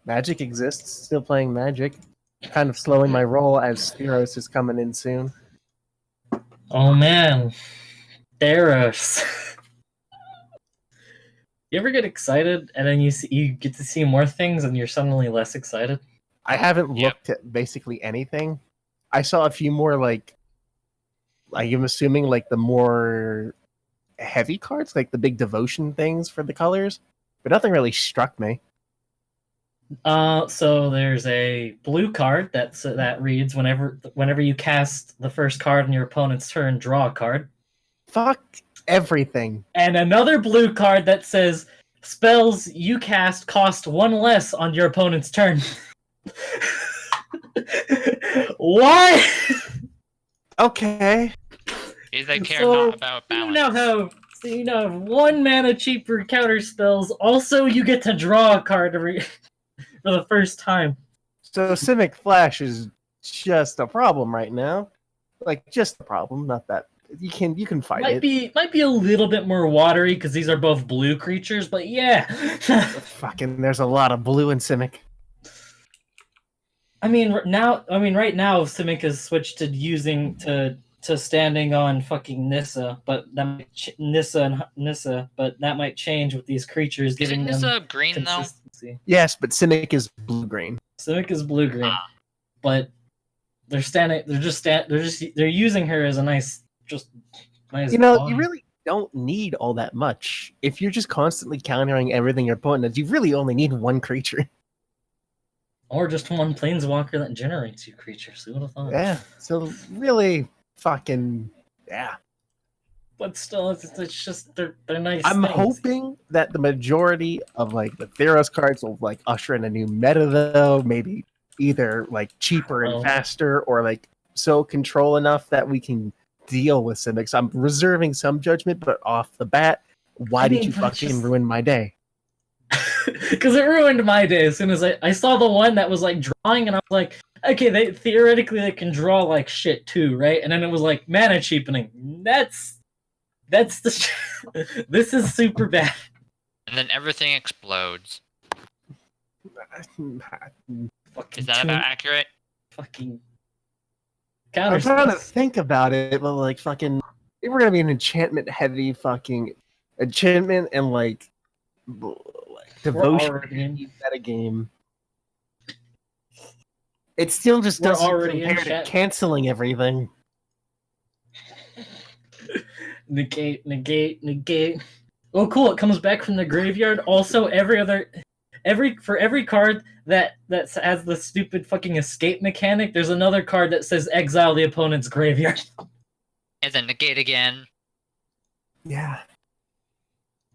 Magic exists. Still playing Magic. Kind of slowing my roll as Spiros is coming in soon. Oh man, Theros. You ever get excited and then you get to see more things and you're suddenly less excited? I haven't Yep. looked at basically anything. I saw a few more like I'm assuming like the more heavy cards, like the big devotion things for the colors, but nothing really struck me. So there's a blue card that reads whenever you cast the first card on your opponent's turn, draw a card. Fuck everything. And another blue card that says spells you cast cost 1 less on your opponent's turn. Why? Okay. They care So, not about balance. You now have 1 mana cheaper counter spells. Also, you get to draw a card for the first time. So Simic Flash is just a problem right now. Like just a problem, not that you can fight it. Might be a little bit more watery because these are both blue creatures, but yeah. Fucking there's a lot of blue in Simic. right now Simic has switched to standing on fucking Nissa, but that might Nissa, but that might change with these creatures giving Isn't them this green though? consistency. Yes, but Simic is blue green. Simic is blue green, Ah. but they're using her as a nice. You know, you really don't need all that much. If you're just constantly countering everything your opponent does, you really only need 1 creature. Or just 1 planeswalker that generates 2 creatures. Who would have thought? Yeah. So really fucking yeah. But still, it's just they're nice. I'm things. hoping that the majority of like the Theros cards will like usher in a new meta though, maybe either like cheaper and faster or like so control enough that we can deal with Simics. I'm reserving some judgment, but off the bat, why did you fucking ruin my day? Because it ruined my day as soon as I saw the one that was like drawing, and I was like, okay, they can draw like shit too, right? And then it was like mana cheapening. That's the this is super bad. And then everything explodes. Fucking Is that about accurate? fucking I'm counter trying to spells. think about it, but like fucking, if we're gonna be an enchantment heavy fucking enchantment and like devotion already meta game, it still just We're doesn't already compare to enchant- canceling everything. negate. Oh, cool! It comes back from the graveyard. Also, for every card that has the stupid fucking escape mechanic, there's another card that says exile the opponent's graveyard. And then negate again. Yeah.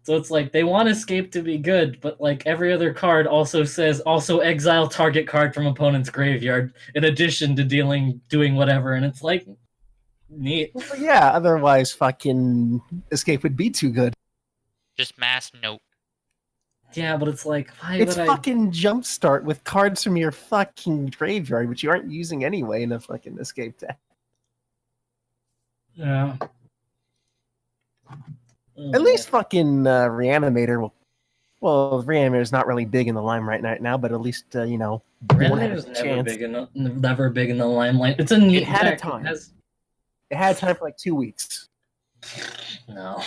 So it's like they want escape to be good, but like every other card also says also exile target card from opponent's graveyard in addition to doing whatever, and it's like neat. Well, yeah, otherwise fucking escape would be too good. Just mass note. Yeah, but it's like why It's would I? fucking jumpstart with cards from your fucking graveyard, which you aren't using anyway in a fucking escape deck. Yeah. At least fucking Reanimator will. Well, Reanimator's not really big in the limelight right now, but at least you know, won't have Reanimator's a never chance. big in the limelight. It's a neat It had a deck. time. It It had time for like 2 weeks. no.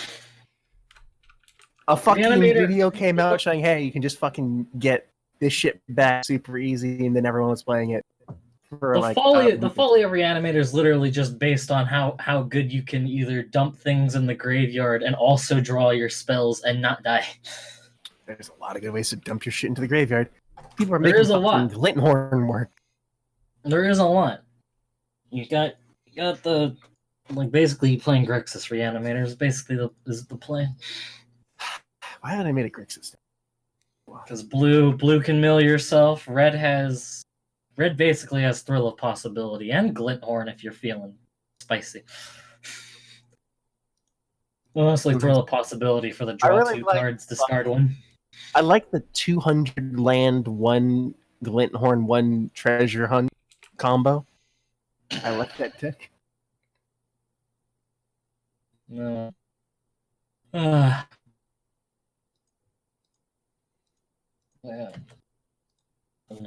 A fucking Reanimator- video came out saying, "Hey, you can just fucking get this shit back super easy," and then everyone was playing it. For The like, folly of Reanimator is literally just based on how good you can either dump things in the graveyard and also draw your spells and not die. There's a lot of good ways to dump your shit into the graveyard. People are There making is a lot. fucking Glinthorn work. There is a lot. You got the like basically playing Grixis Reanimator is basically the play. Why haven't I made a Grixis? Because blue can mill yourself. Red basically has Thrill of Possibility and Glinthorn if you're feeling spicy. Mostly Thrill of Possibility for the draw really 2 like- cards, discard 1. I like the 200 land, 1 Glinthorn, 1 treasure hunt combo. I like that deck. No. Yeah.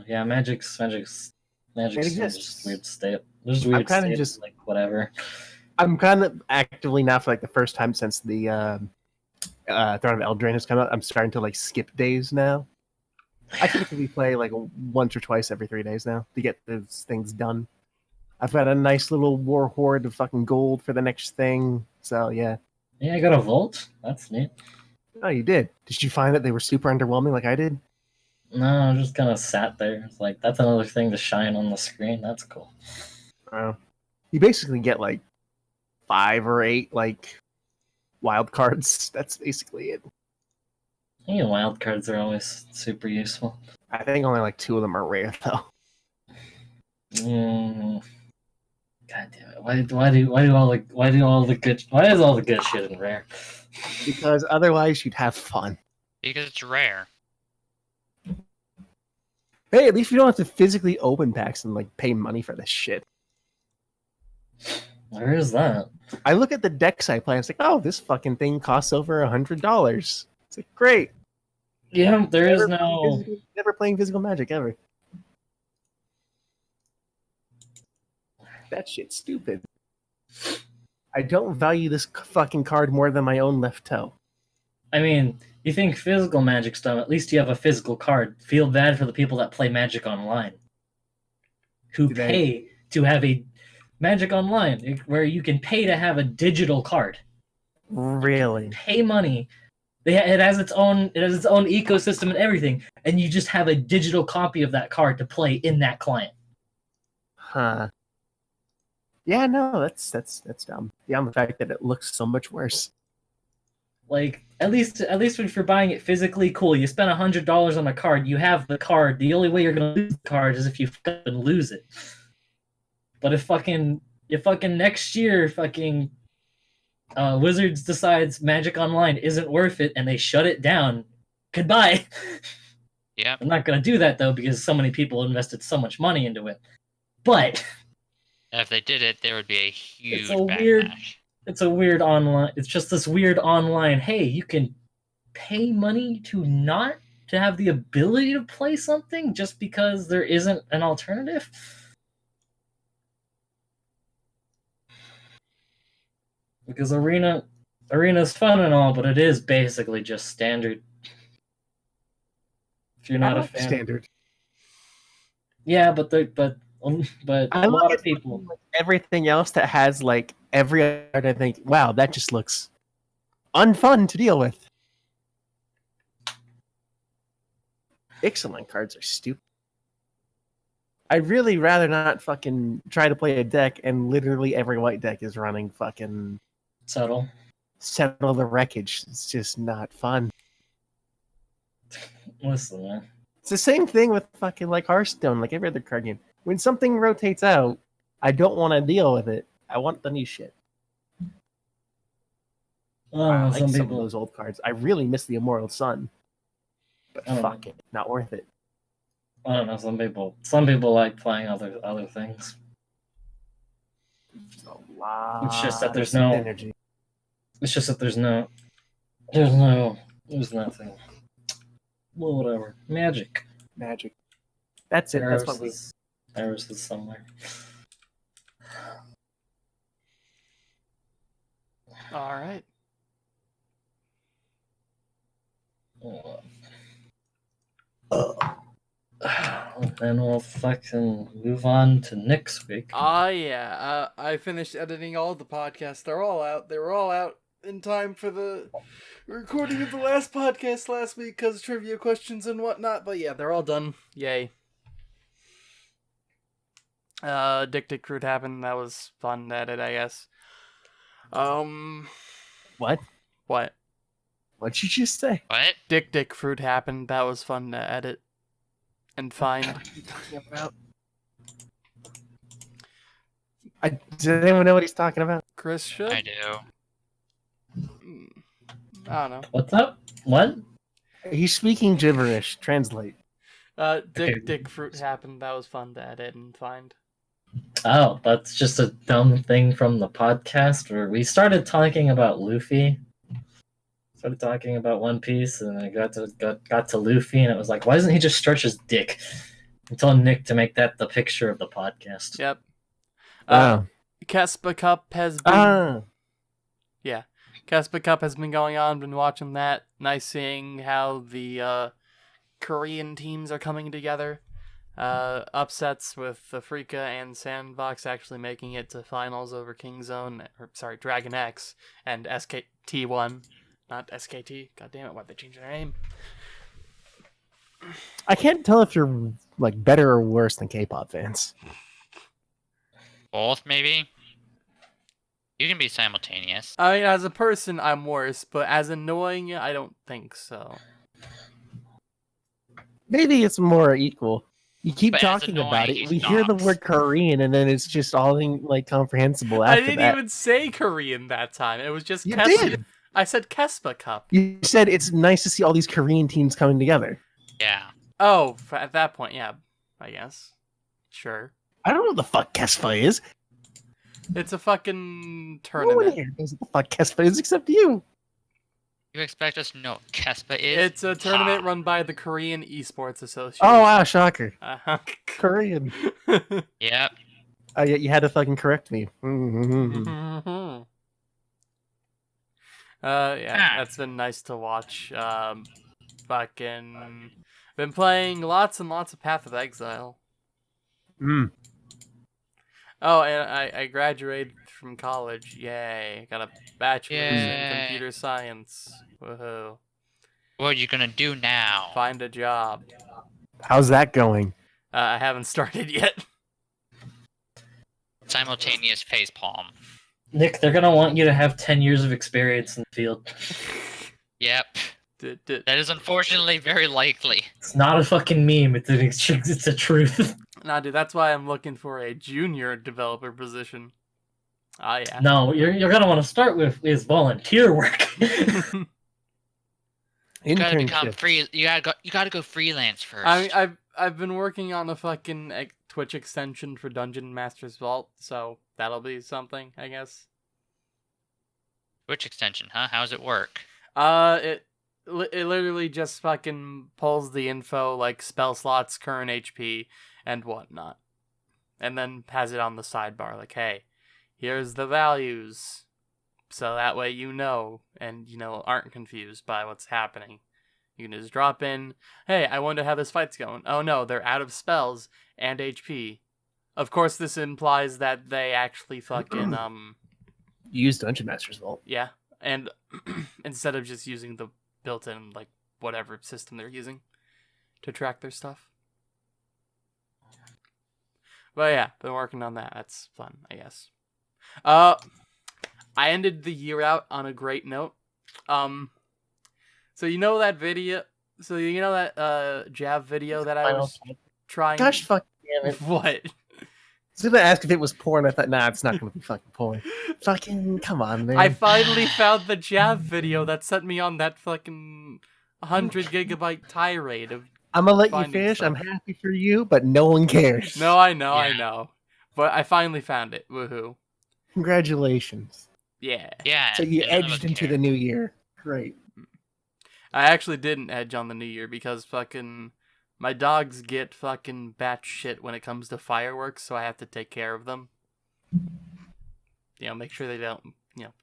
Yeah, Magic's It just exists. weird state. There's weird kinda state, just- like whatever. I'm kind of actively now for like the first time since the Throne of Eldraine has come out. I'm starting to like skip days now. I typically play like once or twice every 3 days now to get those things done. I've got a nice little war horde of fucking gold for the next thing. So yeah. Yeah, I got a vault. That's neat. Oh, you did? Did you find that they were super underwhelming like I did? No, I just kind of sat there. It's like, that's another thing to shine on the screen. That's cool. You basically get like 5 or 8 like wild cards. That's basically it. Yeah, wild cards are always super useful. I think only like 2 of them are rare though. God damn it! Why is all the good shit in rare? Because otherwise you'd have fun. Because it's rare. Hey, at least you don't have to physically open packs and like pay money for this shit. Where is that? I look at the decks I play, and it's like, oh, this fucking thing costs over $100. It's like, great. Yeah, there is no. Never playing physical Magic ever. That shit's stupid. I don't value this fucking card more than my own left toe. I mean, you think physical Magic's dumb? At least you have a physical card. Feel bad for the people that play Magic Online, who pay to have a Magic Online, where you can pay to have a digital card. Really? Pay money. It has its own ecosystem and everything, and you just have a digital copy of that card to play in that client. Huh. Yeah, no, that's dumb. Beyond the fact that it looks so much worse. Like, at least if you're buying it physically, cool. You spend $100 on a card, you have the card. The only way you're gonna lose the card is if you fucking lose it. But if next year Wizards decides Magic Online isn't worth it and they shut it down, goodbye. Yeah. I'm not gonna do that though because so many people invested so much money into it. But if they did it, there would be a huge backlash. It's a weird online. It's just this weird online. Hey, you can pay money to have the ability to play something just because there isn't an alternative. Because arena's fun and all, but it is basically just standard. If you're not a fan, standard. Yeah, but a lot of people. Everything else that has like every card, I think, wow, that just looks unfun to deal with. Excellent cards are stupid. I'd really rather not fucking try to play a deck, and literally every white deck is running fucking Settle the Wreckage. It's just not fun. Listen, man. It's the same thing with fucking like Hearthstone, like every other card game. When something rotates out, I don't want to deal with it. I want the new shit. I like some of those old cards. I really miss the Immortal Sun. But fuck it, not worth it. I don't know. Some people like playing other things. It's just that there's no energy. It's just that there's nothing. Well, whatever. Magic. That's it. That's what we. Eris is somewhere. All right. Then we'll fucking move on to next week. Yeah. I finished editing all the podcasts. They're all out. They were all out in time for the recording of the last podcast last week because trivia questions and whatnot. But yeah, they're all done. Yay. Dick Fruit happened. That was fun to edit, I guess. What? What'd you just say? What? Dick Fruit happened. That was fun to edit and find. Does anyone know what he's talking about? Chris should. I do. I don't know. What's up? What? He's speaking gibberish. Translate. Dick Fruit happened. That was fun to edit and find. Oh, that's just a dumb thing from the podcast where we started talking about Luffy. Started talking about One Piece, and I got to Luffy, and it was like, why doesn't he just stretch his dick? I told Nick to make that the picture of the podcast. Yep. Wow. Kespa Cup has been... Ah, Yeah. Kespa Cup has been going on. Been watching that. Nice seeing how the Korean teams are coming together. Upsets with Afrika and Sandbox actually making it to finals over Kingzone, Dragon X and SKT1, not SKT. God damn it, why'd they change their name? I can't tell if you're like better or worse than K-pop fans. Both, maybe? You can be simultaneous. I mean, as a person, I'm worse, but as annoying, I don't think so. Maybe it's more equal. You keep But as talking about annoying, it. he's We hear the not. word Korean, and then it's just all like comprehensible I after didn't that. even say Korean that time. It was just You Kespa. did. I said Kespa Cup. You said it's nice to see all these Korean teams coming together. Yeah. Oh, at that point, yeah, I guess. Sure. I don't know what the fuck Kespa is. It's a fucking No one tournament. here knows what the fuck Kespa is except you. You expect us to know what Kespa is? It's a tournament Ha. run by the Korean Esports Association. Oh wow, shocker. Uh-huh. Korean. Yep. Oh yeah, you had to fucking correct me. Yeah, that's been nice to watch. Fucking been playing lots and lots of Path of Exile. Mm. Oh, and I graduated from college. Yay! Got a bachelor's in Yay. computer science. Woohoo! What are you gonna do now? Find a job. How's that going? I haven't started yet. Simultaneous facepalm. Nick, they're gonna want you to have 10 years of experience in the field. Yep. That is unfortunately very likely. It's not a fucking meme. It's a truth. Nah, dude, that's why I'm looking for a junior developer position. Ah, yeah. No, you're gonna want to start with is volunteer work. You gotta become Internship. free. You gotta go freelance first. I mean, I've been working on a fucking Twitch extension for Dungeon Master's Vault, so that'll be something, I guess. Twitch extension, huh? How does it work? It literally just fucking pulls the info like spell slots, current HP, and whatnot, and then has it on the sidebar like, hey, here's the values, so that way you know, and aren't confused by what's happening. You can just drop in, hey, I wonder how this fight's going. Oh no, they're out of spells and HP. Of course, this implies that they actually fucking Use Dungeon Master's Vault. yeah, and instead of just using the built-in like whatever system they're using to track their stuff. But yeah, been working on that. That's fun, I guess. I ended the year out on a great note. So you know that video? So you know that Jav video that I was trying? Gosh, fuck damn it! What? I was gonna ask if it was porn. I thought, nah, it's not gonna be fucking porn. Fucking come on, man. I finally found the Jav video that sent me on that fucking 100 gigabyte tirade of. I'm gonna let you finding finish. stuff. I'm happy for you, but no one cares. No, I know, I Yeah. know, but I finally found it. Woohoo! Congratulations. Yeah. Yeah. So you none of us edged into care. the new year. Great. I actually didn't edge on the new year because fucking my dogs get fucking batshit when it comes to fireworks, so I have to take care of them. Make sure they don't,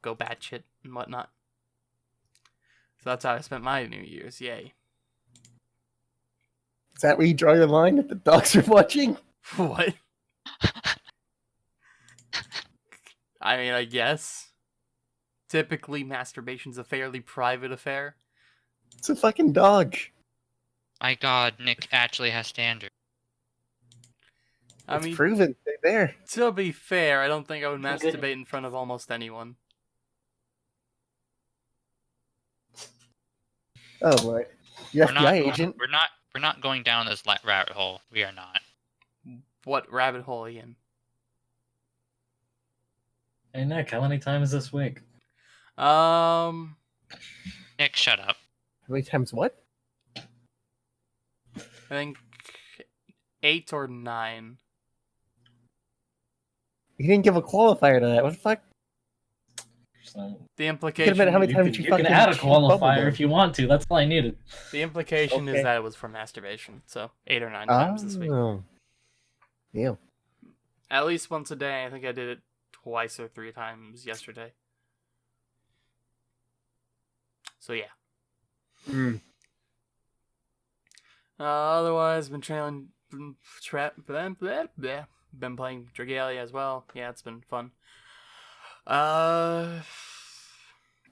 go batshit and whatnot. So that's how I spent my New Year's. Yay. Is that where you draw your line if the dogs are watching? What? I mean, I guess. Typically, masturbation's a fairly private affair. It's a fucking dog. My God, Nick actually has standards. I It's mean, proven. They're there. to be fair, I don't think I would Good. masturbate in front of almost anyone. Oh boy. Your FBI agent. We're not going down this rabbit hole. We are not. What rabbit hole, Ian? Hey Nick, how many times this week? Nick, shut up. How many times what? I think 8 or 9. You didn't give a qualifier to that. What the fuck? So, The Could've implication, been how many you times can, you you can fucking add a cheat bubble qualifier gum? if you want to. That's all I needed. the implication Okay. is that it was for masturbation. So 8 or 9 times this week. Oh. Yeah. At least once a day. I think I did it twice or 3 times yesterday. So yeah. Otherwise, been been playing Dragalia as well. Yeah, it's been fun. I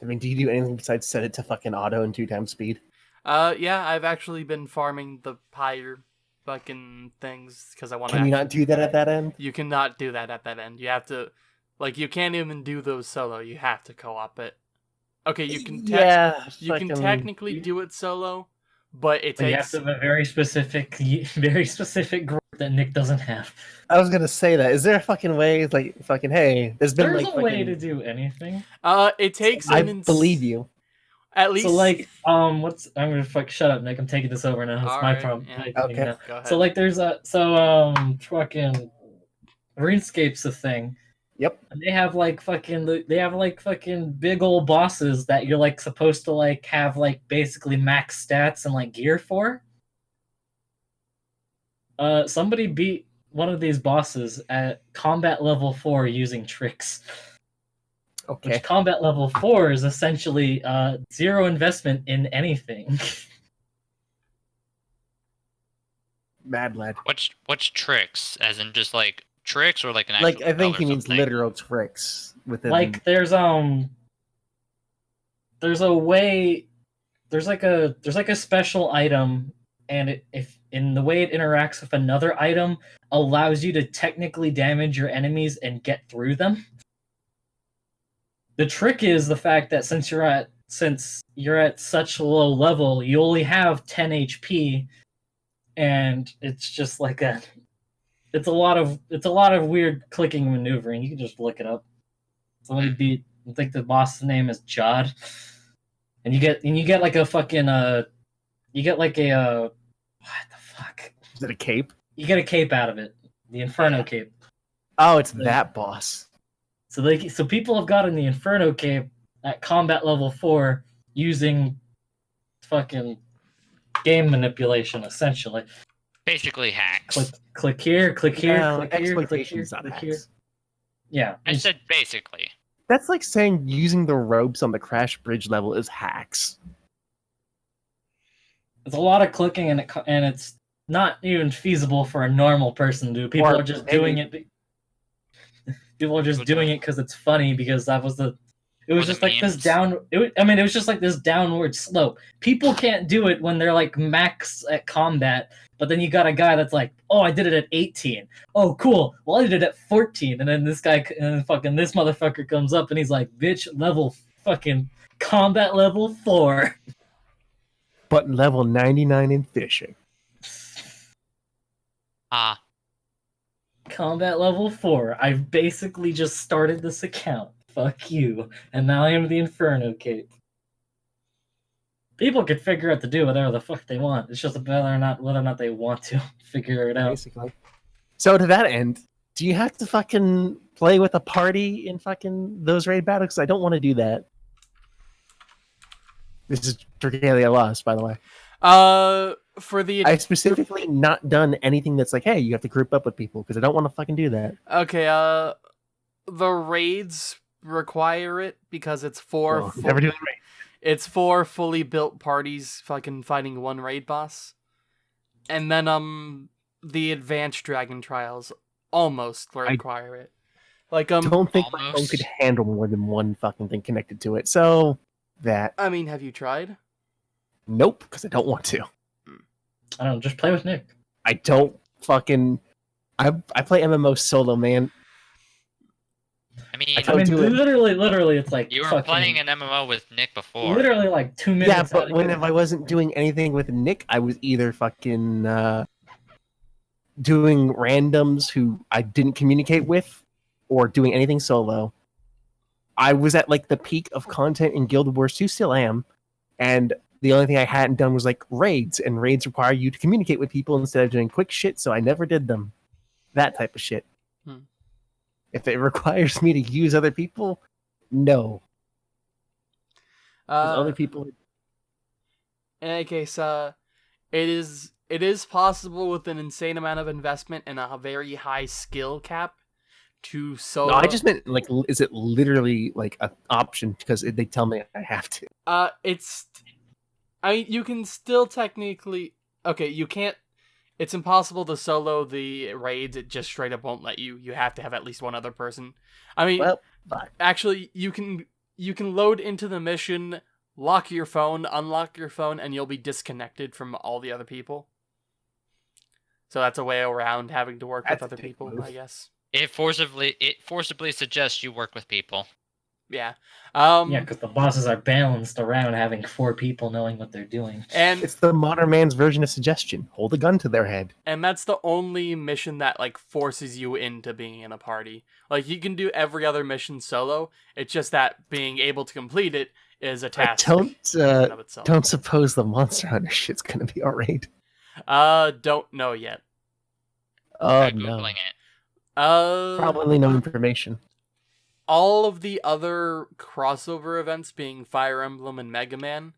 mean, do you do anything besides set it to fucking auto and 2 times speed? Yeah, I've actually been farming the pyre fucking things because I want to. Can you not do that at that end? You cannot do that at that end. You have to, like, you can't even do those solo. You have to co-op it. Okay, you can. You can technically do it solo, but it But you have takes. to have a very specific group that Nick doesn't have. I was gonna say that. Is there a fucking way, like, fucking, hey, there's been There's like a way fucking... to do anything. It takes. I believe you. At least. So like, I'm gonna shut up, Nick. I'm taking this over now. It's my Alright, problem. yeah. Okay. Go ahead. So like, there's fucking RuneScape's a thing. Yep. And they have like fucking big old bosses that you're like supposed to like have like basically max stats and like gear for. Somebody beat one of these bosses at combat level 4 using tricks. Okay. Which combat level 4 is essentially 0 investment in anything. Mad lad. What's tricks? As in just like tricks or like an actual Like, I think spell he or means something? literal tricks within. Like there's a way, there's like a special item, and if in the way it interacts with another item allows you to technically damage your enemies and get through them. The trick is the fact that since you're at such a low level, you only have 10 HP, and it's just like it's a lot of weird clicking and maneuvering. You can just look it up. Somebody beat, I think the boss's name is Jod, and you get like a fucking what the fuck? Is it a cape? You get a cape out of it, the Inferno cape. Oh, it's that boss. So people have gotten the Inferno cape at combat level 4 using fucking game manipulation, essentially. Basically hacks. Click here, click here, No, click here, click here, exploitation's not click hacks. here. Yeah, I said basically. That's like saying using the ropes on the Crash Bridge level is hacks. it's a lot of clicking, and it's not even feasible for a normal person to do. People Or are just maybe- doing it. People are just doing it because it's funny, because that was the. It was Or the just like this memes. it was just like this downward slope. People can't do it when they're like max at combat, but then you got a guy that's like, oh, I did it at 18. Oh, cool. Well, I did it at 14. And then this motherfucker comes up and he's like, bitch, fucking combat level 4. But level 99 in fishing. Combat level 4. I've basically just started this account. Fuck you. And now I am the Inferno cape. People can figure out to do whatever the fuck they want. It's just whether or not they want to figure it out. Basically. So to that end, do you have to fucking play with a party in fucking those raid battles? Because I don't want to do that. This is Dragalia Lost, by the way. For the I specifically not done anything that's like, hey, you have to group up with people, because I don't want to fucking do that. okay, the raids require it because it's Well, never doing raid. It's 4 fully built parties fucking fighting one raid boss. And then the advanced dragon trials almost require it. Like Don't think my phone almost. could handle more than one fucking thing connected to it. So that I mean, have you tried? nope, because I don't want to. I don't know, just play with Nick. I don't fucking. I play MMO solo, man. I mean, I I Don't mean, do it. literally, it's like you were fucking, playing an MMO with Nick before. literally like 2 minutes. Yeah, but out of when it. if I wasn't doing anything with Nick, I was either fucking doing randoms who I didn't communicate with, or doing anything solo. I was at like the peak of content in Guild Wars 2, still am, and the only thing I hadn't done was like raids, and raids require you to communicate with people instead of doing quick shit, so I never did them. That type of shit. If it requires me to use other people, no. 'Cause other people. In any case, it is possible with an insane amount of investment and a very high skill cap to solo. No, I just meant like, is it literally like an option because they tell me I have to? You can still technically. Okay, you can't. It's impossible to solo the raids. It just straight up won't let you. You have to have at least one other person. I mean, Well, fine. actually, you can load into the mission, lock your phone, unlock your phone, and you'll be disconnected from all the other people. So that's a way around having to work with other people, I guess. It forcibly suggests you work with people. Yeah. Yeah, because the bosses are balanced around having 4 people knowing what they're doing. And It's the modern man's version of suggestion. Hold a gun to their head. And that's the only mission that like forces you into being in a party. Like you can do every other mission solo. It's just that being able to complete it is a task. I in and of itself. don't suppose the Monster Hunter shit's gonna be a raid. Don't know yet. Oh Googling no. it. Probably no information. All of the other crossover events, being Fire Emblem and Mega Man,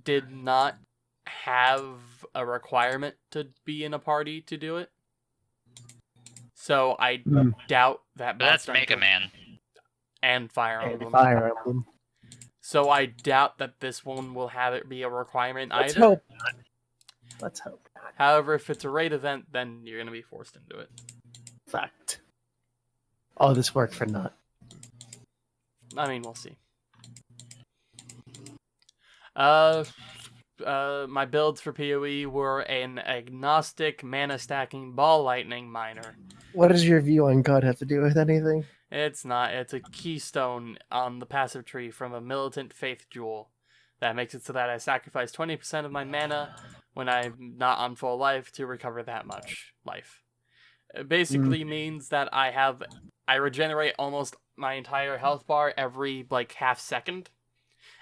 did not have a requirement to be in a party to do it. So I doubt that. But that's Mega Man and Fire And Emblem. Fire Emblem. So I doubt that this one will have it be a requirement Let's either. hope not. Let's hope not. However, if it's a raid event, then you're gonna be forced into it. Fact. All this work for naught. I mean, we'll see. My builds for PoE were an agnostic mana stacking ball lightning miner. What does your view on God have to do with anything? It's not. It's a keystone on the passive tree from a militant faith jewel. That makes it so that I sacrifice 20% of my mana when I'm not on full life to recover that much life. It basically means that I regenerate almost my entire health bar every like half second,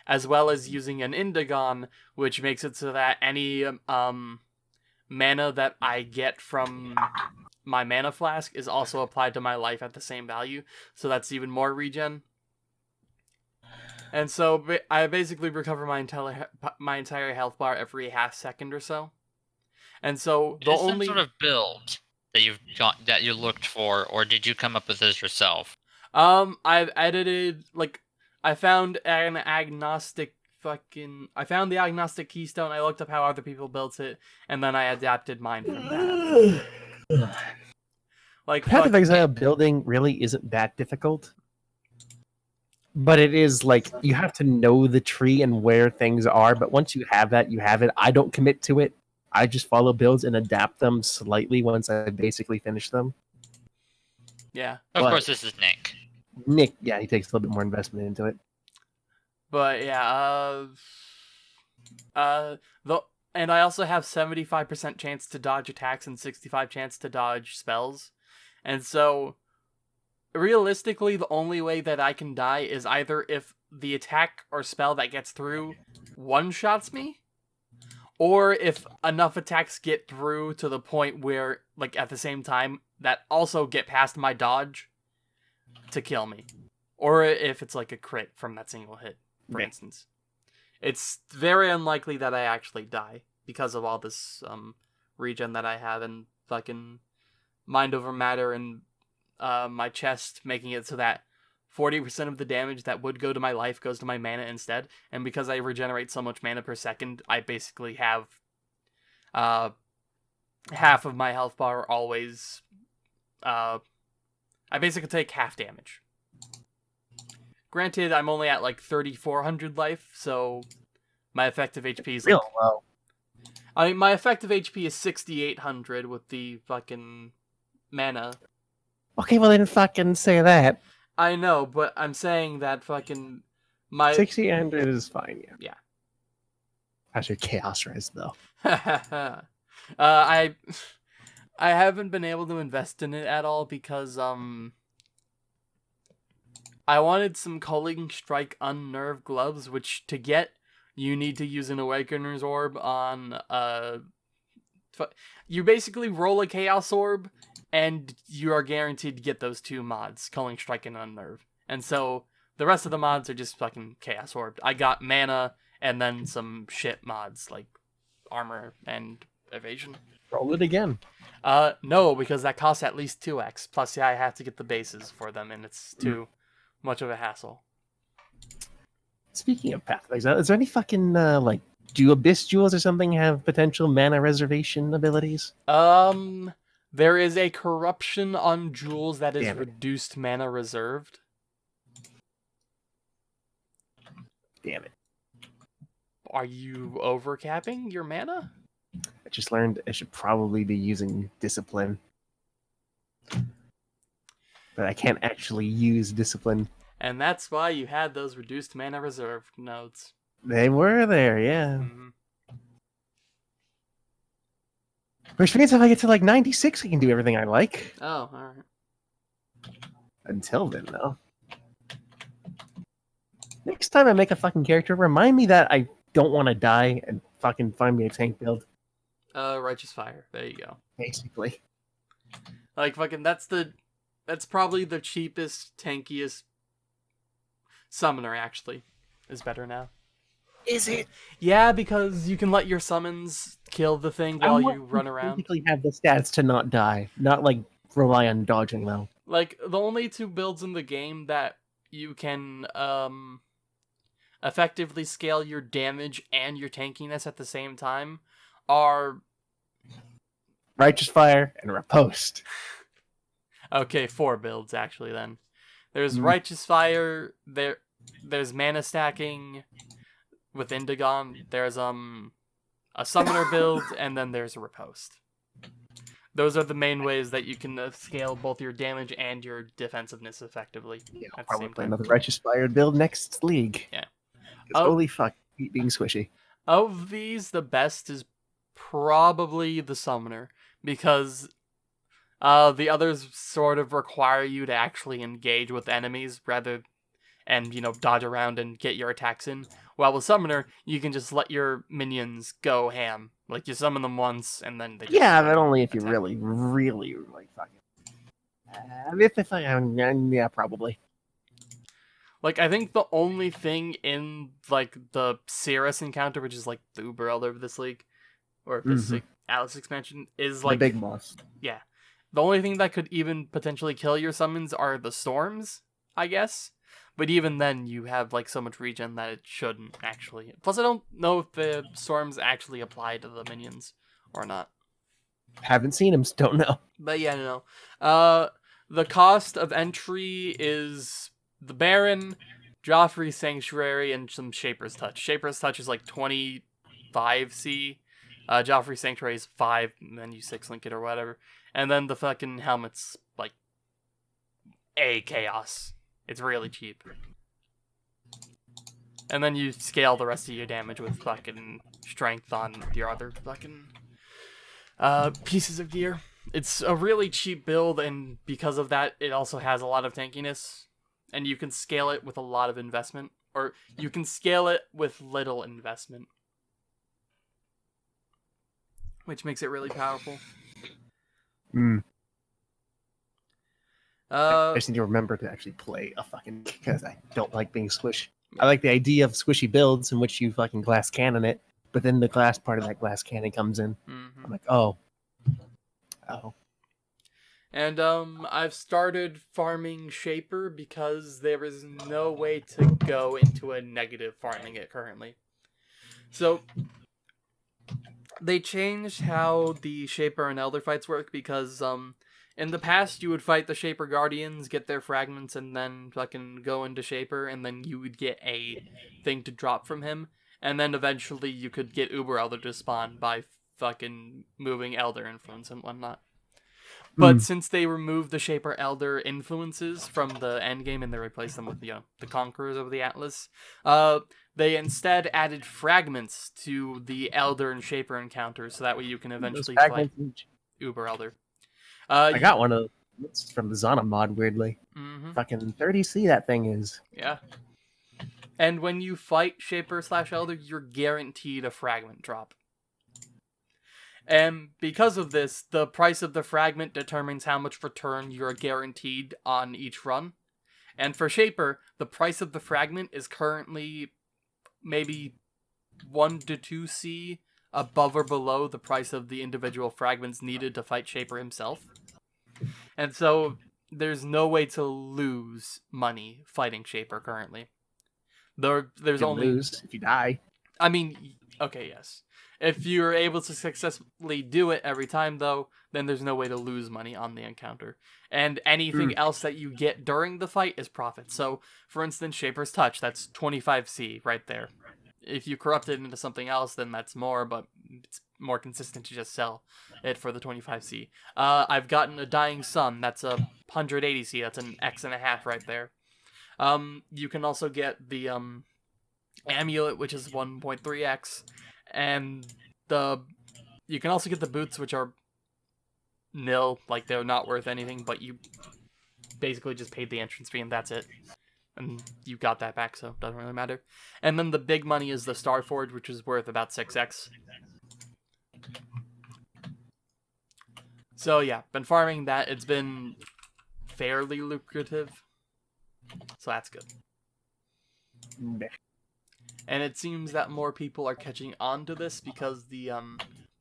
as well as using an Indigon, which makes it so that any mana that I get from my mana flask is also applied to my life at the same value, so that's even more regen. And so I basically recover my entire health bar every half second or so. And so the Is only some sort of build that you looked for, or did you come up with this yourself? I've edited, like, I found the agnostic keystone. I looked up how other people built it, and then I adapted mine from that. Like, Path of Exile building really isn't that difficult. But it is like, you have to know the tree and where things are, but once you have that, you have it. I don't commit to it. I just follow builds and adapt them slightly once I basically finish them. Yeah. Of course, this is Nick. Nick, yeah, he takes a little bit more investment into it. But yeah, and I also have 75% chance to dodge attacks and 65% chance to dodge spells. And so realistically, the only way that I can die is either if the attack or spell that gets through one-shots me, or if enough attacks get through to the point where, like, at the same time, that also get past my dodge to kill me. Or if it's, like, a crit from that single hit, for instance. It's very unlikely that I actually die because of all this regen that I have and fucking mind over matter and my chest, making it so that 40% of the damage that would go to my life goes to my mana instead. And because I regenerate so much mana per second, I basically have half of my health bar always... I basically take half damage. Granted, I'm only at like 3,400 life, so my effective HP is real low. I mean, my effective HP is 6,800 with the fucking mana. Okay, well, they didn't fucking say that. I know, but I'm saying that fucking my 6,800 is fine, yeah. Yeah. How's your chaos res, though? I haven't been able to invest in it at all because I wanted some Culling Strike Unnerved gloves, which to get you need to use an Awakener's Orb on you basically roll a Chaos Orb and you are guaranteed to get those two mods, Culling Strike and Unnerve. And so the rest of the mods are just fucking Chaos Orbed. I got mana and then some shit mods like armor and evasion. Roll it again. No, because that costs at least 2x. Plus, yeah, I have to get the bases for them, and it's too much of a hassle. Speaking of pathways, is there any fucking like do abyss jewels or something have potential mana reservation abilities? There is a corruption on jewels that is Damn it. reduced mana reserved. Damn it. Are you overcapping your mana? I just learned I should probably be using discipline. But I can't actually use discipline. And that's why you had those reduced mana reserved nodes. They were there, yeah. Mm-hmm. Which means if I get to like 96, I can do everything I like. Oh, alright. Until then, though. Next time I make a fucking character, remind me that I don't want to die and fucking find me a tank build. Righteous Fire. There you go. Basically. Like, fucking, that's probably the cheapest, tankiest summoner, actually. Is better now. Is it? Yeah, because you can let your summons kill the thing while you run around. Basically have the stats to not die. Not, like, rely on dodging, though. Like, the only two builds in the game that you can, effectively scale your damage and your tankiness at the same time are... Righteous Fire and Riposte. Okay, 4 builds, actually, then. There's Righteous Fire, there's mana stacking with Indigon, there's, a summoner build, and then there's a Riposte. Those are the main ways that you can scale both your damage and your defensiveness effectively. Yeah, at the probably same play time. another Righteous Fire build next league. Yeah. Holy fuck, keep being squishy. Of these, the best is probably the summoner, because the others sort of require you to actually engage with enemies and, dodge around and get your attacks in. While with summoner, you can just let your minions go ham. Like, you summon them once, and then they just But only if you attack. really, really, like, fucking... yeah, probably. Like, I think the only thing in, like, the Cirrus encounter, which is, like, the Uber Elder of this league, or the Atlas expansion, is, like... the big boss. Yeah. The only thing that could even potentially kill your summons are the storms, I guess. But even then, you have, like, so much regen that it shouldn't, actually. Plus, I don't know if the storms actually apply to the minions or not. Haven't seen him, so don't know. But yeah, no. The cost of entry is the Baron, Joffrey's Sanctuary, and some Shaper's Touch. Shaper's Touch is like 25C. Joffrey's Sanctuary is 5, and then you 6-link it or whatever. And then the fucking helmet's like A Chaos. It's really cheap. And then you scale the rest of your damage with fucking strength on your other fucking pieces of gear. It's a really cheap build, and because of that, it also has a lot of tankiness. And you can scale it with a lot of investment. Or you can scale it with little investment. Which makes it really powerful. I just need to remember to actually play a fucking... because I don't like being squished. I like the idea of squishy builds in which you fucking glass cannon it, but then the glass part of that glass cannon comes in. Mm-hmm. I'm like, oh. And I've started farming Shaper because there is no way to go into a negative farming it currently. So they changed how the Shaper and Elder fights work because in the past you would fight the Shaper Guardians, get their fragments, and then fucking go into Shaper, and then you would get a thing to drop from him, and then eventually you could get Uber Elder to spawn by fucking moving Elder influence and whatnot. But since they removed the Shaper Elder influences from the endgame and they replaced them with, the Conquerors of the Atlas, they instead added fragments to the Elder and Shaper encounters, so that way you can eventually fight Uber Elder. I got one of it's from the Zana mod, weirdly. Mm-hmm. Fucking 30C that thing is. Yeah. And when you fight Shaper/Elder, you're guaranteed a fragment drop. And because of this, the price of the fragment determines how much return you're guaranteed on each run. And for Shaper, the price of the fragment is currently maybe 1 to 2C above or below the price of the individual fragments needed to fight Shaper himself. And so there's no way to lose money fighting Shaper currently. There's You only lose if you die. I mean, okay, yes. If you're able to successfully do it every time, though, then there's no way to lose money on the encounter. And anything else that you get during the fight is profit. So, for instance, Shaper's Touch, that's 25C right there. If you corrupt it into something else, then that's more, but it's more consistent to just sell it for the 25C. I've gotten a Dying Sun, that's a 180C, that's an X and a half right there. You can also get the Amulet, which is 1.3x, and you can also get the boots, which are nil, like they're not worth anything, but you basically just paid the entrance fee and that's it. And you got that back, so it doesn't really matter. And then the big money is the Starforge, which is worth about 6x. So yeah, been farming that. It's been fairly lucrative, so that's good. And it seems that more people are catching on to this because the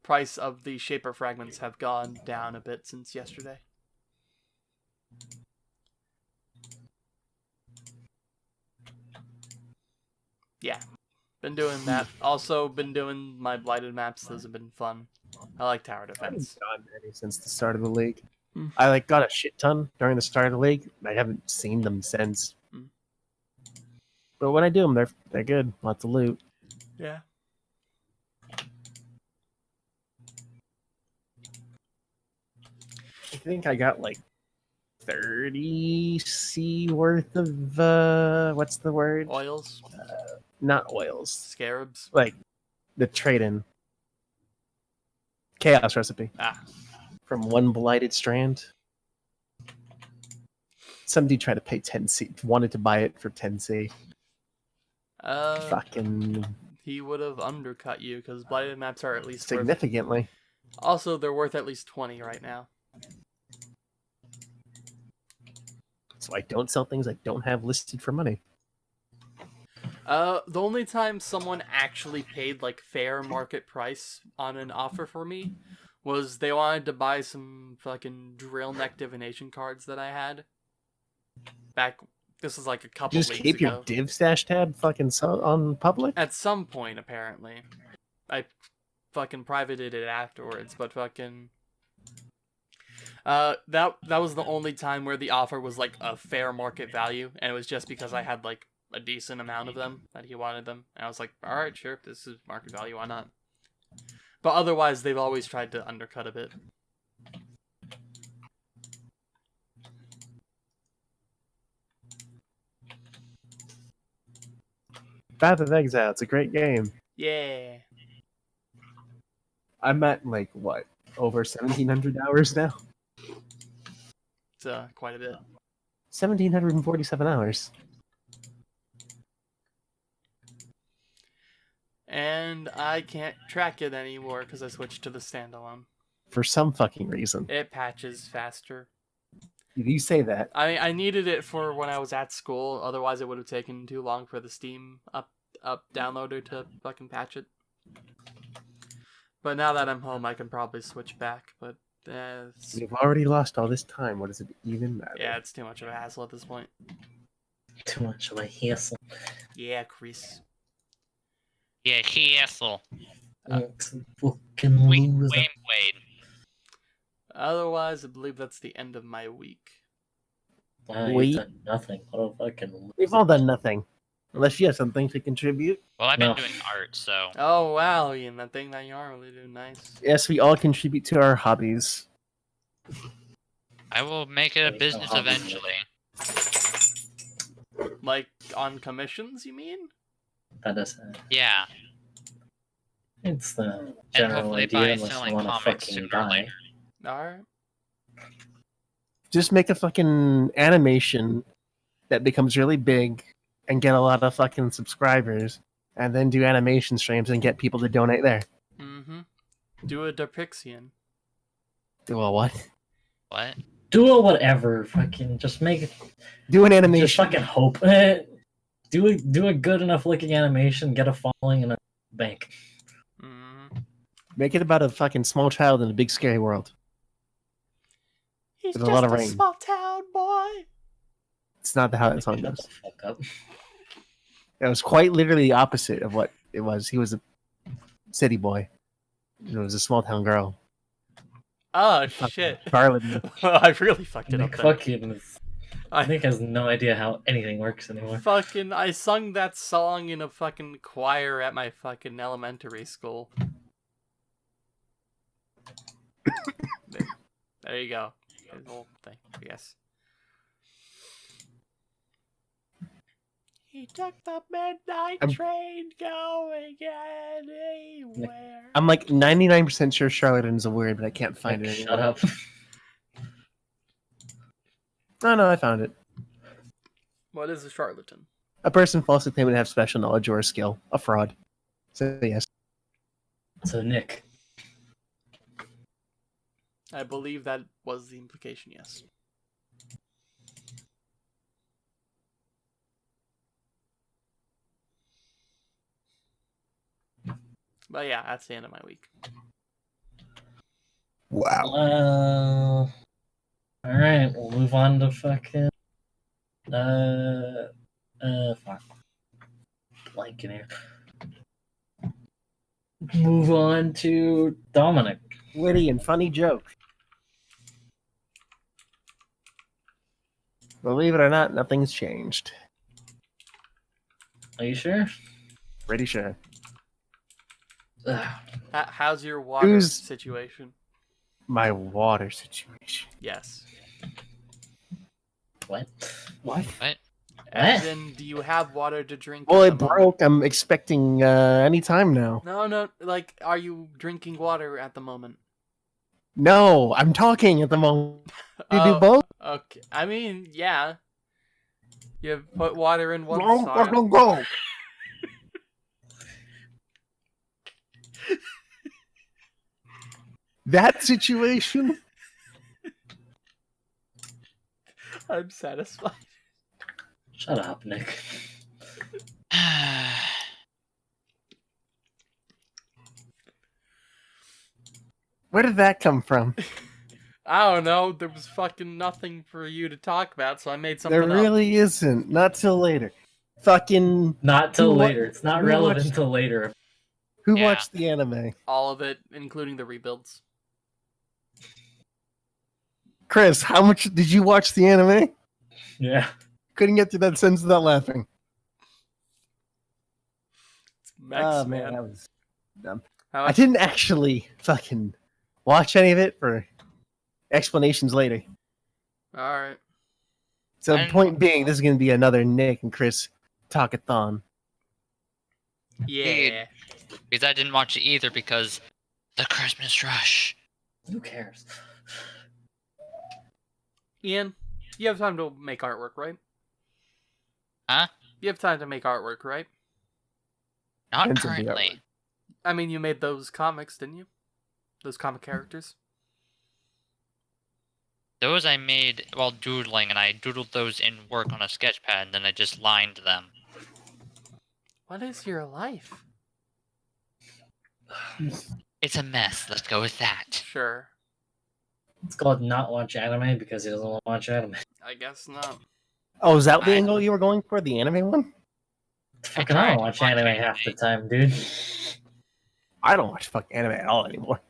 price of the Shaper fragments have gone down a bit since yesterday. Yeah, been doing that. Also been doing my blighted maps. Those have been fun. I like tower defense. I've done any since the start of the league. Hmm. I got a shit ton during the start of the league. I haven't seen them since. But when I do them, they're good. Lots of loot. Yeah. I think I got like 30C worth of what's the word? Oils, Not oils. scarabs. Like the trade-in. Chaos recipe. From one blighted strand. Somebody tried to pay 10C. Wanted to buy it for 10C. Fucking He would have undercut you because blighted maps are at least significantly. Also, they're worth at least 20 right now. So I don't sell things I don't have listed for money. The only time someone actually paid like fair market price on an offer for me was they wanted to buy some fucking drill neck divination cards that I had. This was like a couple Just weeks keep ago. your div stash tab fucking on public? At some point, apparently. I fucking privated it afterwards, but fucking... that was the only time where the offer was like a fair market value, and it was just because I had like a decent amount of them that he wanted them, and I was like, alright, sure, if this is market value, why not? But otherwise, they've always tried to undercut a bit. Path of Exile, it's a great game. Yeah. I'm at like what? Over 1,700 hours now? It's quite a bit. 1,747 hours. And I can't track it anymore because I switched to the standalone. For some fucking reason. It patches faster. You say that. I needed it for when I was at school, otherwise it would have taken too long for the Steam up downloader to fucking patch it. But now that I'm home, I can probably switch back, but We've already lost all this time. What does it even matter? yeah, it's too much of a hassle at this point. Too much of a hassle. Yeah, Chris. Yeah, hassle. It's a fucking loser. Wade. Otherwise, I believe that's the end of my week. You've done nothing. What a fucking loser. We've all done nothing. Unless you have something to contribute. Well, I've been No. doing art, so Oh, wow, Ian, that thing that you are really doing nice. Yes, we all contribute to our hobbies. I will make it a business eventually. Like, on commissions, you mean? That is Yeah, it's the and general hopefully idea by unless you selling want to comics fucking sooner or die. later. Alright. Just make a fucking animation that becomes really big and get a lot of fucking subscribers, and then do animation streams and get people to donate there. Mm-hmm. Do a Depixian. Do a what? What? Do it whatever. Fucking just make it. Do an Just animation. fucking hope. Do a good enough looking animation, get a following, and a bank. Mm-hmm. Make it about a fucking small child in a big scary world. He's There's just a lot of a rain. small town boy. It's not how that song Shut goes. the fuck up. It was quite literally the opposite of what it was. He was a city boy. It was a small town girl. Oh Fuck. shit! Charlotte. I really fucked it Nick up. Then. fucking. I Nick has no idea how anything works anymore. fucking I sung that song in a fucking choir at my fucking elementary school. There you go. There's the whole thing, I guess. He took the midnight train going anywhere. I'm like 99% sure charlatan is a word, but I can't find Nick, it shut anymore. up. No, I found it. What is a charlatan? A person falsely claiming to have special knowledge or a skill. A fraud. So, yes. So Nick, I believe that was the implication, yes. But yeah, that's the end of my week. Wow. all right, we'll move on to fucking. Fuck. Blanking here. Move on to Dominic. Witty and funny joke. Believe it or not, nothing's changed. Are you sure? Pretty sure. Ugh. How's your water Who's- situation? My water situation. Yes. What? What? As in, do you have water to drink? Well, at it the moment? broke. I'm expecting any time now. No, like, are you drinking water at the moment? No, I'm talking at the moment. You do Oh, both? Okay, I mean, yeah. You put water in one Go, side. fucking go. That situation? I'm satisfied. Shut up, Nick. Where did that come from? I don't know. There was fucking nothing for you to talk about, so I made something There up. really isn't. Not till later. Fucking. Not till Who wa- later. It's not who relevant watched- till later. Who Yeah. watched the anime? All of it, including the rebuilds. Chris, how much did you watch the anime? Yeah. Couldn't get through that sentence without laughing. It's Mex, man. that was dumb. How I much- didn't actually fucking watch any of it for explanations later. All right. So, And- point being, this is going to be another Nick and Chris talkathon. Yeah. Because I didn't watch it either because the Christmas rush. Who cares? Ian, you have time to make artwork, right? Huh? You have time to make artwork, right? Not Depends on the currently. I mean, you made those comics, didn't you? Those comic characters. Those I made while doodling, and I doodled those in work on a sketch pad, and then I just lined them. What is your life? It's a mess. Let's go with that. Sure. It's called not watch anime because he doesn't want to watch anime. I guess not. Oh, is that the I- angle you were going for? The anime one? Fucking I don't watch anime half the time, dude. I don't watch fucking anime at all anymore.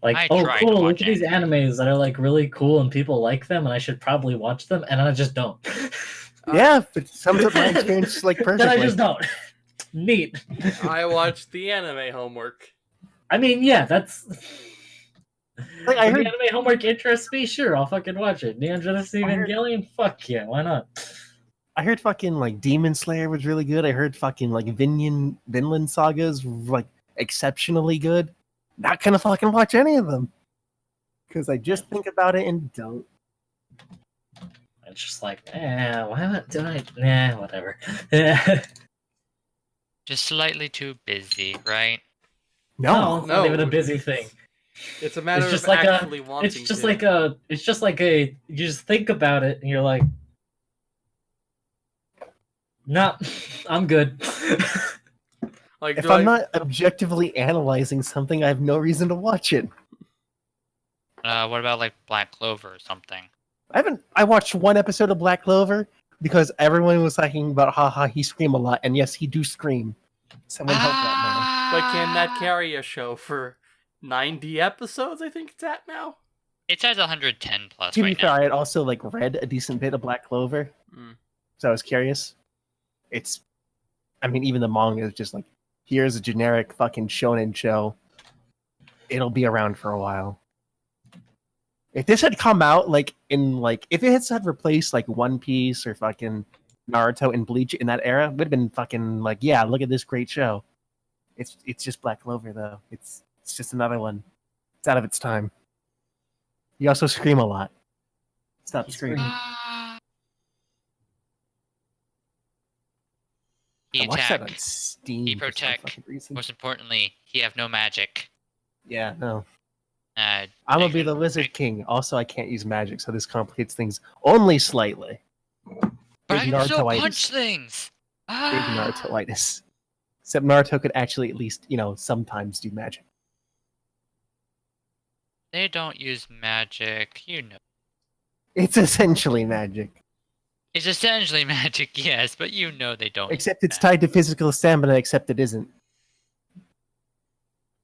Like, I oh tried to cool, look watch at these animes that are like really cool and people like them and I should probably watch them and I just don't. Yeah, but sums up my experience like Then I perfectly. just don't. Neat. I watched the anime homework. I mean, yeah, that's Like, I if heard- the anime homework interests me, sure, I'll fucking watch it. Neon Genesis Evangelion? Fuck yeah, why not? I heard fucking like Demon Slayer was really good. I heard fucking like Vinland Sagas like exceptionally good. Not gonna fucking watch any of them because I just think about it and don't. It's just like, why not do I? Nah, whatever. Just slightly too busy, right? No, It's not even a busy thing. It's a matter It's just of like actually wanting It's just to. like you just think about it and you're like, no, I'm good. Like, If I'm not objectively analyzing something, I have no reason to watch it. What about like Black Clover or something? I watched one episode of Black Clover because everyone was talking about haha he scream a lot, and yes, he do scream. Someone help that But can that carry a show for 90 episodes? I think it's at now. It's at 110 man. plus To be right fair, now. I had also like read a decent bit of Black Clover, so I was curious. I mean, even the manga is just like, here's a generic fucking shonen show. It'll be around for a while. If this had come out if it had replaced like One Piece or fucking Naruto and Bleach in that era, would have been fucking like, yeah, look at this great show. It's just Black Clover though. It's just another one. It's out of its time. You also scream a lot. Stop screaming. He I watched that on attack. Steam. He for some protect. fucking reason. Most importantly, he have no magic. Yeah, no. I'm I'm gonna be the Lizard King. Also, I can't use magic, so this complicates things only slightly. But Big I can still Naruto-itis. punch things. Big Naruto-itis. Except Naruto could actually at least, sometimes do magic. They don't use magic, you know. It's essentially magic. It's essentially magic, yes, but you know they don't. Except it's tied to physical stamina, except it isn't.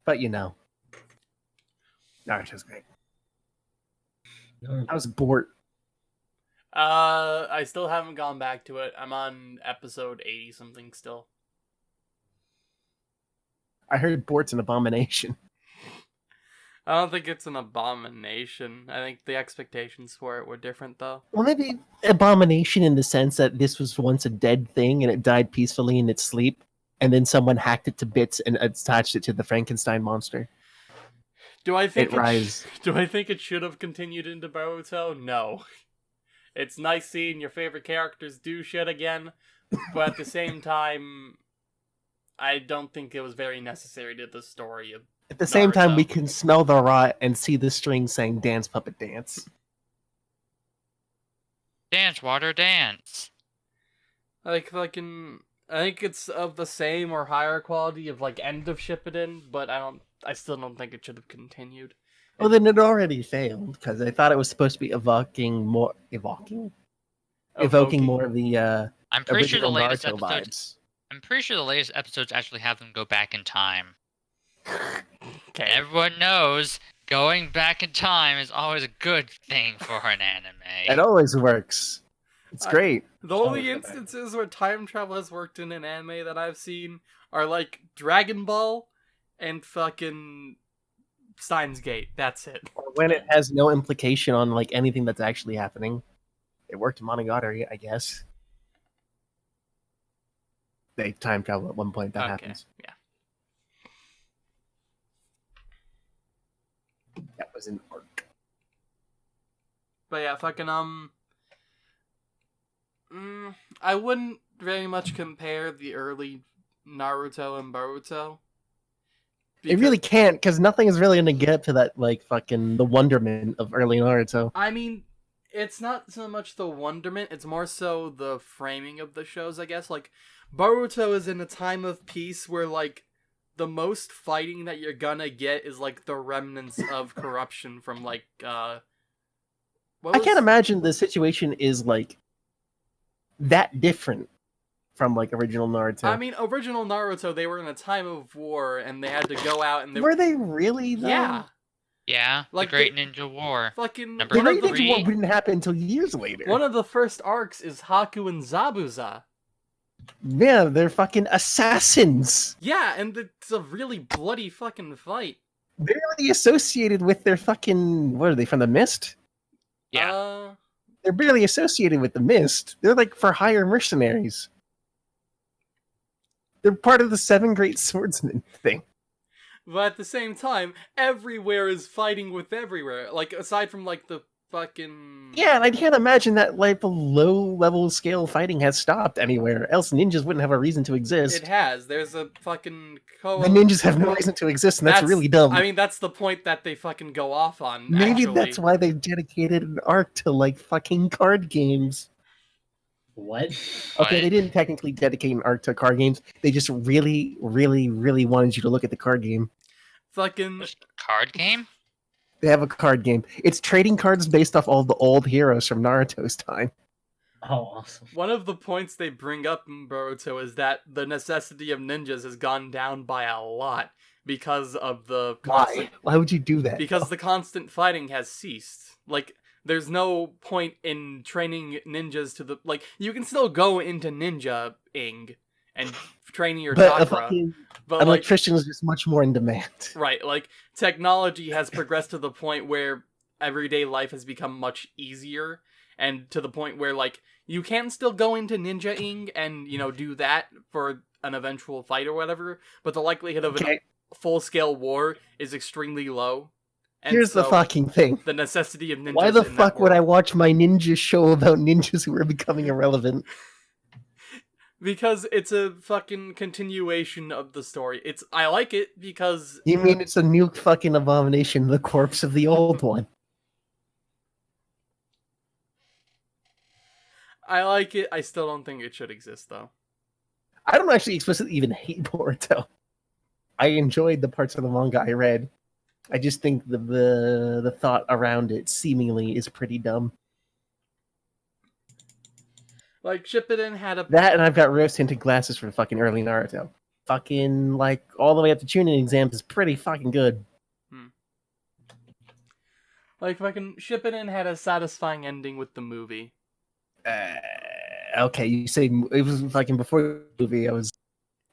But Naruto's great. I was bored. I still haven't gone back to it. I'm on episode 80 something still. I heard Bort's an abomination. I don't think it's an abomination. I think the expectations for it were different, though. Well, maybe abomination in the sense that this was once a dead thing and it died peacefully in its sleep, and then someone hacked it to bits and attached it to the Frankenstein monster. Do I think Do I think it should have continued into Boruto? No. It's nice seeing your favorite characters do shit again, but at the same time, I don't think it was very necessary to the story of At the same time, Naruto. we can smell the rot and see the string saying "Dance, Puppet, Dance." Dance, water, dance. I think it's of the same or higher quality of End of Shippuden, but I still don't think it should have continued. Well, then it already failed because I thought it was supposed to be evoking more of the I'm pretty sure the original latest Naruto episodes. vibes. I'm pretty sure the latest episodes actually have them go back in time. Okay. Everyone knows going back in time is always a good thing for an anime. It always works. It's great. The only instances where time travel has worked in an anime that I've seen are Dragon Ball and fucking Steins Gate. That's it. When it has no implication on anything that's actually happening. It worked in Monogatari, I guess. They time travel at one point. That happens. Yeah. That was an arc. But yeah, fucking I wouldn't very much compare the early Naruto and Boruto. It really can't, because nothing is really going to get up to that, the wonderment of early Naruto. I mean, it's not so much the wonderment, it's more so the framing of the shows, I guess. Boruto is in a time of peace where, the most fighting that you're gonna get is, the remnants of corruption from, I can't imagine the situation is, that different from, original Naruto. I mean, original Naruto, they were in a time of war, and they had to go out and... Were they really, though? Yeah. Yeah, the Great Ninja War. Fucking... Number The Great 3. Ninja War didn't happen until years later. One of the first arcs is Haku and Zabuza. Yeah, they're fucking assassins. Yeah, and it's a really bloody fucking fight. They're really associated with their fucking... What are they, from the Mist? Yeah. They're barely associated with the Mist. They're for hire mercenaries. They're part of the 7 Great Swordsmen thing. But at the same time, everywhere is fighting with everywhere. Aside from, the fucking... Yeah, and I can't imagine that, the low-level scale fighting has stopped anywhere. Else ninjas wouldn't have a reason to exist. It has. There's a fucking... The ninjas have no reason to exist, and that's really dumb. I mean, that's the point that they fucking go off on, Maybe actually. that's why they dedicated an arc to, fucking card games. What? Okay, they didn't technically dedicate an arc to card games. They just really, really, really wanted you to look at the card game. Fucking Card game? They have a card game. It's trading cards based off all the old heroes from Naruto's time. Oh, awesome. one of the points they bring up in Boruto is that the necessity of ninjas has gone down by a lot because of the constant, Why would you do that? because the constant fighting has ceased. Like, there's no point in training ninjas to the like. You can still go into ninja-ing and train your chakra, but like electrician is just much more in demand. right, like technology has progressed to the point where everyday life has become much easier, and to the point where like you can still go into ninja-ing and do that for an eventual fight or whatever, but the likelihood of a full-scale war is extremely low. And Here's the fucking thing. The necessity of ninjas. Why the fuck would I watch my ninja show about ninjas who are becoming irrelevant? Because it's a fucking continuation of the story. I like it because... You mean it's a new fucking abomination, the corpse of the old one? I like it. I still don't think it should exist, though. I don't actually explicitly even hate Boruto. I enjoyed the parts of the manga I read. I just think the thought around it seemingly is pretty dumb. Like, Shippuden had a... That, and I've got rose-tinted glasses for fucking early Naruto. Fucking, like, all the way up to tuning exams is pretty fucking good. Like, fucking Shippuden had a satisfying ending with the movie. Okay, you say it was fucking before the movie. I was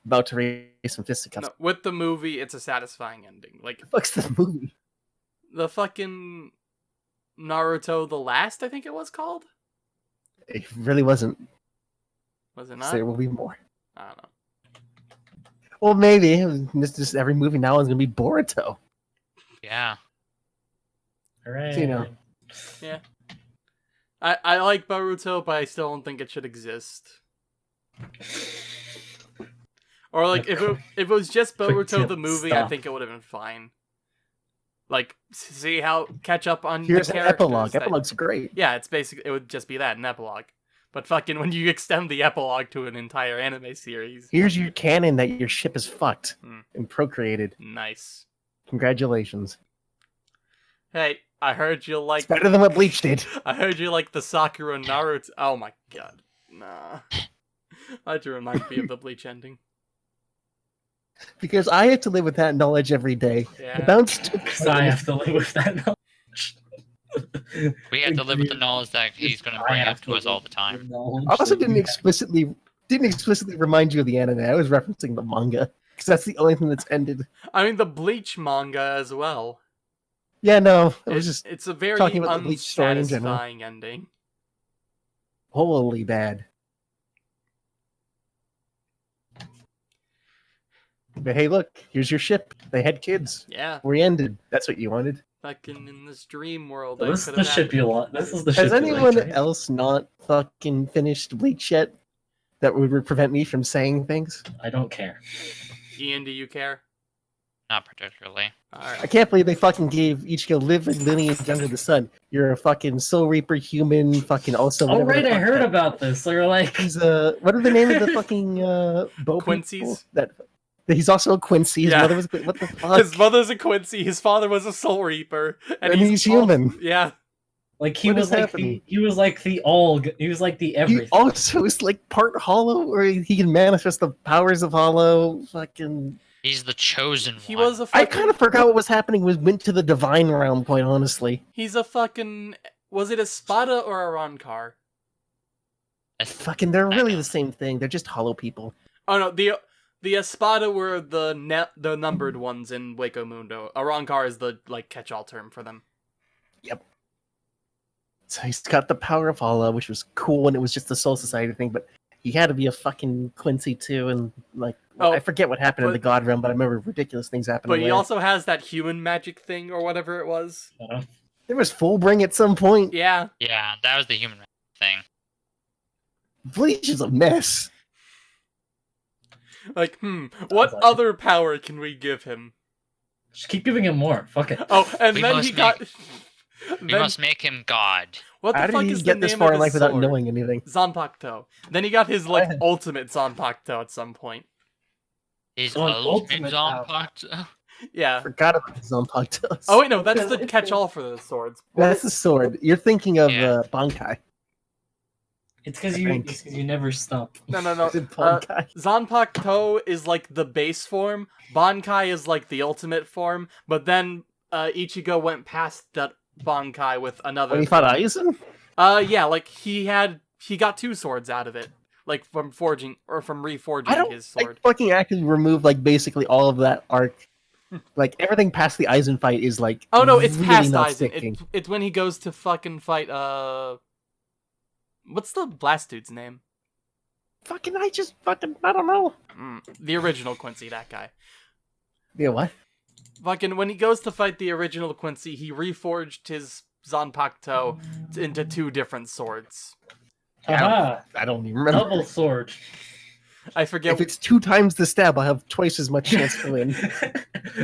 about to raise some fisticuffs. No, with the movie, it's a satisfying ending. Like, What the fuck's the movie? The fucking Naruto The Last, I think it was called? It really wasn't. Was it not? There will be more. I don't know. Well, maybe. This just every movie now is gonna be Boruto. Yeah. Hooray. You know. Yeah. I like Boruto, but I still don't think it should exist. Or like if it was just Boruto the movie, I think it would have been fine. Like, see how catch up on Here's the an characters. epilogue. Epilogue's great. Yeah, it's basically it would just be that, an epilogue. But fucking when you extend the epilogue to an entire anime series. Here's your canon that your ship is fucked and procreated. Nice. Congratulations. Congratulations. Hey, I heard you like... It's better than what Bleach did. I heard you like the Sakura Naruto... Oh my god. Nah. Why'd you remind me of the Bleach ending? Because I have to live with that knowledge every day. Yeah. The bounce Because I have to live with that knowledge. We have to live with the knowledge that he's going to bring up to us all the time. I also didn't explicitly remind you of the anime. I was referencing the manga because that's the only thing that's ended. I mean, the Bleach manga as well. Yeah, no, I was just It's a very talking about the Bleach story in general. unsatisfying ending. Holy bad. But hey, look, here's your ship. They had kids. Yeah. We ended. That's what you wanted. Fucking in this dream world. This is the ship you want. This is the ship Has you anyone like, right? else not fucking finished Bleach yet? That would prevent me from saying things? I don't care. Ian, do you care? Not particularly. I Alright. can't believe they fucking gave Ichigo live a lineage under the sun. You're a fucking Soul Reaper human, fucking also. Oh, whatever right, the I fuck heard that- about this. They're like... He's what are the name of the fucking bow Quincy's? people? That he's also a Quincy. His Yeah. mother was what the fuck? His mother's a Quincy, his father was a Soul Reaper. And he's human. Yeah. Like he What was is like happening? he was like the all. He was like the He everything. also is like part hollow, or he can manifest the powers of hollow. Fucking. He's the chosen He one. was a I fucking... kind of forgot what was happening. Went to the divine realm. Quite honestly, He's a fucking... Was it a Spada or a Ronkar? fucking. They're really the same thing. They're just hollow people. Oh no, the Espada were the numbered ones in Waco Mundo. A Ronkar is the like catch-all term for them. Yep. So he's got the power of hollow, which was cool when it was just the Soul Society thing, but he had to be a fucking Quincy too, and like Oh, I forget what happened in but- the God Realm, but I remember ridiculous things happening. But he there. also has that human magic thing or whatever it was. There was Fullbring at some point. Yeah. Yeah, that was the human thing. Bleach is a mess. Like, what like other power can we give him? Just keep giving him more. Fuck it. Oh, and We then must he got... We must make him God. What the How fuck did he is get the this name far of in his life without sword? knowing anything? Zanpakuto. Then he got his ultimate Zanpakuto at some point. His Oh, an ultimate ultimate Zanpakuto. Yeah. Forgot about the Zanpakutos. Oh wait, no, that's the It's- catch-all for the swords. That's the sword. You're thinking of Yeah. Bankai. It's because I you, think. it's 'cause you never stop. No. Is it Bankai? Zanpakuto is like the base form. Bankai is like the ultimate form. But then Ichigo went past that Bankai with another. When he fought Aizen? Yeah, like he got 2 swords out of it, like from forging or from reforging his sword. I fucking actually removed like basically all of that arc. Like everything past the Aizen fight is like. Oh no, it's really past not Aizen. sticking. It's when he goes to fucking fight. What's the blast dude's name? I don't know. The original Quincy, that guy. Yeah, what? Fucking when he goes to fight the original Quincy, he reforged his Zanpakuto into 2 different swords. Aha! I don't even remember. Double sword. I forget. If it's 2 times the stab, I'll have twice as much chance to win.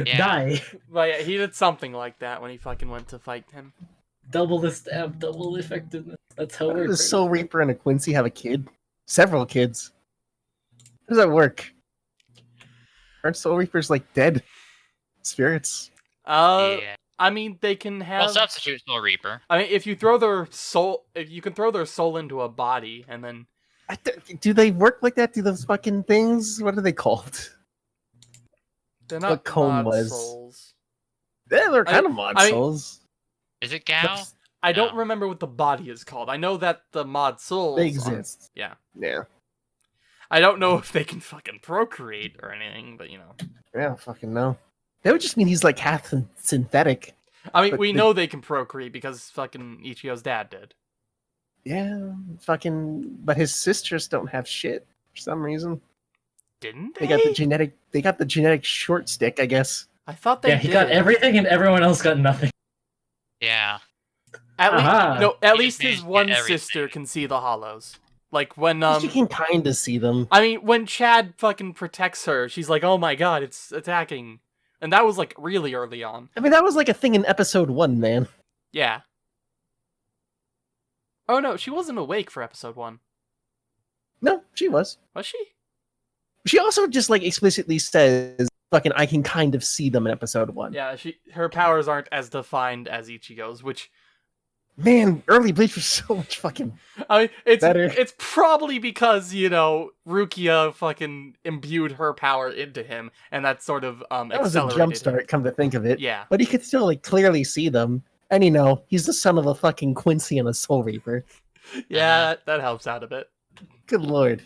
Yeah. Die. But yeah, he did something like that when he fucking went to fight him. Double the stab, double the effectiveness. That's how How it does works. a Soul Reaper and a Quincy have a kid? Several kids. How does that work? Aren't Soul Reapers like dead spirits? Yeah. I mean, they can Well, have. substitute Soul Reaper. I mean, if you throw their soul, if you can throw their soul into a body, and then Do they work like that? Do those fucking things? What are they called? they're not What Cone mod was. souls. Yeah, they're kind of mod I mean- souls. Is it Gao? I don't No. remember what the body is called. I know that the mod souls They are- exist. Yeah. Yeah. I don't know if they can fucking procreate or anything, but you know. Yeah, I don't fucking know. That would just mean he's like half synthetic. I mean, But we the- know they can procreate because fucking Ichigo's dad did. Yeah, fucking. But his sisters don't have shit for some reason. Didn't They they? got the genetic. They got the genetic short stick, I guess. I thought they Yeah, he got did. everything and everyone else got nothing. Yeah. At Aha. least, no, at He least just his managed to one get everything. sister can see the hollows. Like when You can kind of see them. I mean, when Chad fucking protects her, she's like, "Oh my god, it's attacking," and that was like really early on. I mean, that was like a thing in episode 1, man. Yeah. Oh no, she wasn't awake for episode 1, No, she was. was she? She also just like explicitly says, "Fucking, I can kind of see them" in episode 1. Yeah, her powers aren't as defined as Ichigo's, which Man, early Bleach was so much fucking. I mean, Better. it's probably because Rukia fucking imbued her power into him, and that sort of That was a accelerated jump him. start. Come to think of it. Yeah. But he could still like clearly see them, and he's the son of a fucking Quincy and a Soul Reaper. Yeah, that helps out a bit. Good lord.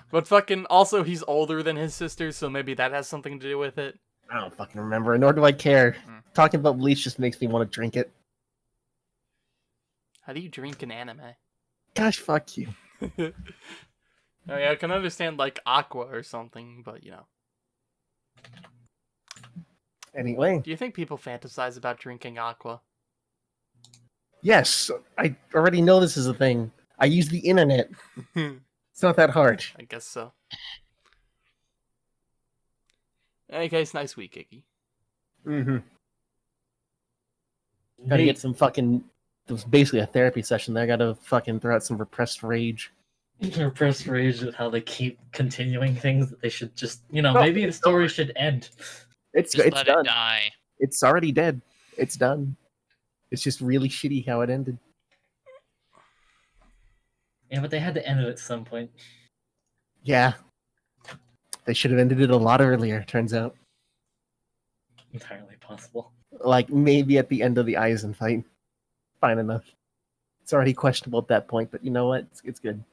But fucking also he's older than his sister, so maybe that has something to do with it. I don't fucking remember, nor do I care. Talking about Bleach just makes me want to drink it. How do you drink an anime? Gosh, fuck you. Oh yeah, I can understand like Aqua or something, but Anyway, do you think people fantasize about drinking Aqua? yes, I already know this is a thing. I use the internet. It's not that hard. I guess so. In any case, nice week, Iggy. Mm-hmm. Gotta get some fucking. It was basically a therapy session there. I gotta fucking throw out some repressed rage. Repressed rage with how they keep continuing things that they should just, maybe the story should end. It's Just it's let done. it die. It's already dead. It's done. It's just really shitty how it ended. Yeah, but they had to end it at some point. Yeah. They should have ended it a lot earlier, turns out. Entirely possible. Like, maybe at the end of the Aizen fight. Fine enough. It's already questionable at that point, but you know what? It's good.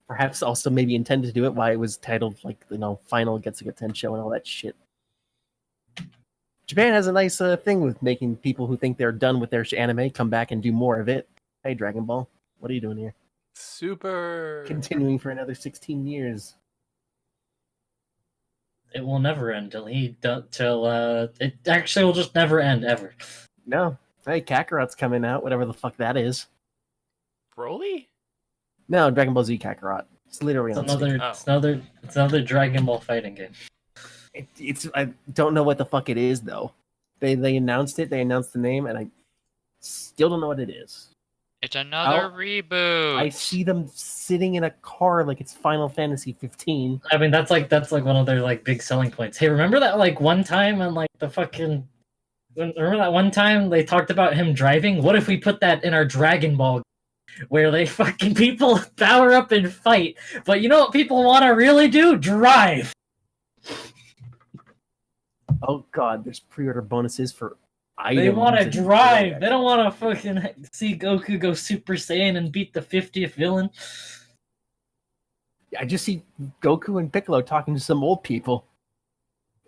Perhaps also maybe intended to do it, why it was titled, Final Getsuga Tensho and all that shit. Japan has a nice thing with making people who think they're done with their anime come back and do more of it. Hey, Dragon Ball, what are you doing here? Super. Continuing for another 16 years. It will never end till it actually will just never end ever. No. Hey, Kakarot's coming out, whatever the fuck that is. Broly? No, Dragon Ball Z Kakarot. It's literally It's on Steam. another Dragon Ball fighting game. I don't know what the fuck it is, though. They announced it. They announced the name, and I still don't know what it is. It's another reboot. I see them sitting in a car like it's Final Fantasy 15. I mean, that's like one of their like big selling points. Hey, remember that like one time on like the fucking remember that one time they talked about him driving? What if we put that in our Dragon Ball where they fucking people power up and fight, but you know what people want to really do? Drive. Oh god, there's pre-order bonuses for items. They want to drive. They don't want to fucking see Goku go Super Saiyan and beat the 50th villain. I just see Goku and Piccolo talking to some old people.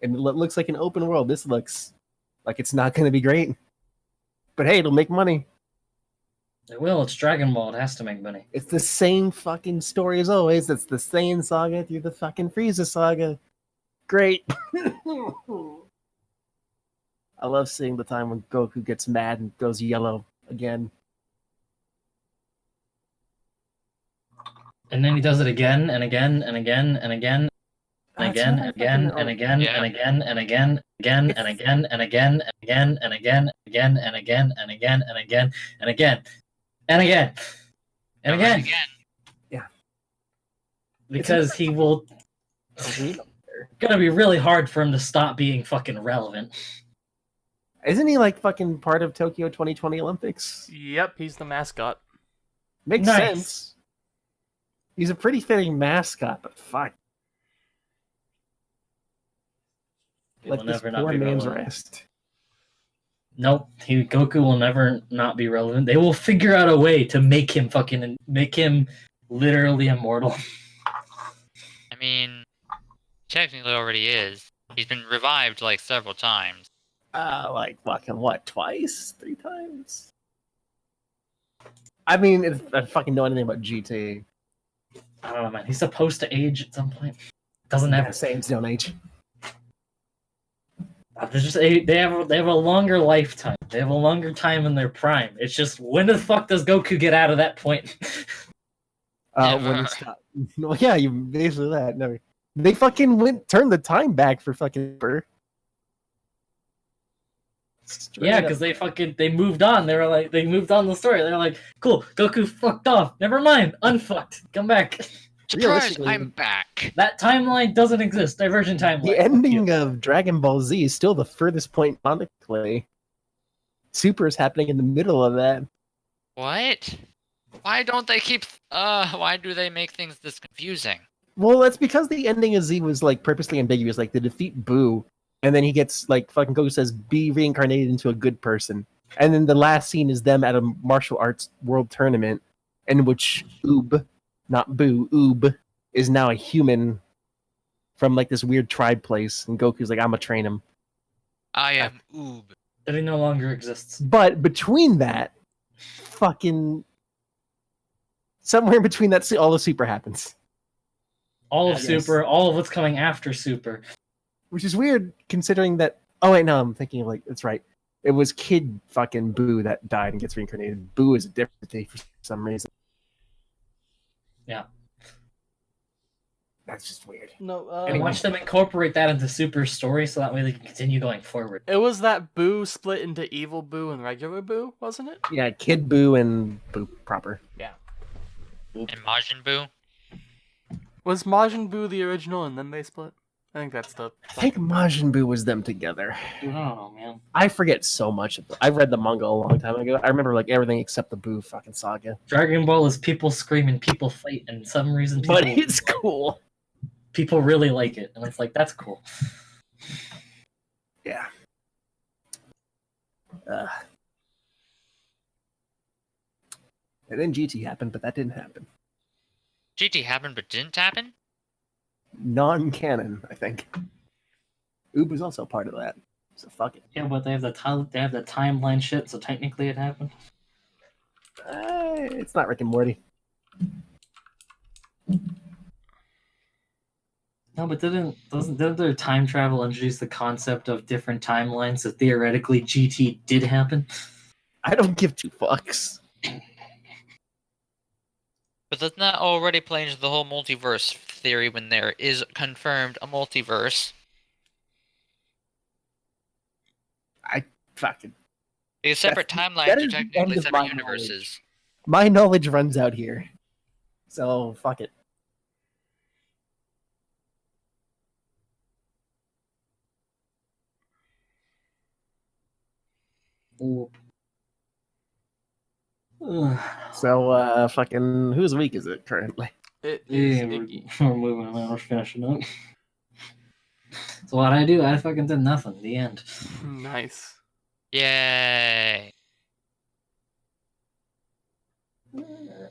And it looks like an open world. This looks like it's not going to be great. But hey, it'll make money. It will. It's Dragon Ball. It has to make money. It's the same fucking story as always. It's the Saiyan saga through the fucking Frieza saga. Great. I love seeing the time when Goku gets mad and goes yellow again. And then he does it again and again and again and again and again and again and again and again and again again and again and again and again and again again and again and again and again and again and again and again. Yeah. Because he will. It's gonna be really hard for him to stop being fucking relevant. Isn't he like fucking part of Tokyo 2020 Olympics? Yep, he's the mascot. Makes Nice. sense. He's a pretty fitting mascot, but fuck. He Like will this never not poor be man's relevant. rest. Nope, Goku will never not be relevant. They will figure out a way to make him literally immortal. I mean, technically already is. He's been revived like several times. Like fucking what? Twice? 3 times? I mean, if I fucking know anything about GT. I don't know, man. He's supposed to age at some point. Doesn't Yeah, ever. Saiyans don't age. They have a longer lifetime. They have a longer time in their prime. It's just when the fuck does Goku get out of that point? When it stopped. No, yeah, you basically that. Never. They fucking turned the time back for fucking Burr. Yeah, because they moved on. They moved on the story. They're like, cool, Goku fucked off. Never mind, unfucked. Come back. Surprise! I'm back. That timeline doesn't exist. Divergent timeline. The ending of Dragon Ball Z is still the furthest point canonically. Super is happening in the middle of that. What? Why don't they keep? Why do they make things this confusing? Well, that's because the ending of Z was like purposely ambiguous. Like they defeat Boo, and then he gets like fucking Goku says, "Be reincarnated into a good person." And then the last scene is them at a martial arts world tournament, in which Oob, not Boo, Oob, is now a human from like this weird tribe place, and Goku's like, "I'm gonna train him." I am Oob. That he no longer exists. But between that, fucking somewhere in between that, all the Super happens. All of Yes. Super, all of what's coming after Super. Which is weird considering that. Oh wait, no, I'm thinking like that's right. It was Kid fucking Boo that died and gets reincarnated. Boo is a different thing for some reason. Yeah. That's just weird. No, And watch them incorporate that into Super's story so that way they can continue going forward. it was that Boo split into Evil Boo and regular Boo, wasn't it? Yeah, Kid Boo and Boo proper. Yeah. And Majin Buu. Was Majin Buu the original and then they split? I think that's the. I think Majin Buu was them together. I don't know, man. I forget so much of it. I read the manga a long time ago. I remember like everything except the Boo fucking saga. Dragon Ball is people scream and people fight, and some reason people, But it's cool. people really like it, and it's like that's cool. Yeah. And then GT happened, but that didn't happen. GT happened but didn't happen? Non-canon, I think. Oob was also part of that. So fuck it. Yeah, but they have the timeline shit, so technically it happened. It's not Rick and Morty. No, but didn't their time travel introduce the concept of different timelines? So theoretically, GT did happen. I don't give 2 fucks. But doesn't that already play into the whole multiverse theory when there is confirmed a multiverse? I Fucking. These separate that timelines are is the end technically of separate my universes. My knowledge runs out here. So, fuck it. Ooh. So, fucking, whose week is it currently? It is Yeah, Iggy. we're moving on. We're finishing up. So what I do, I fucking did nothing. The end. Nice. Yay! Yeah.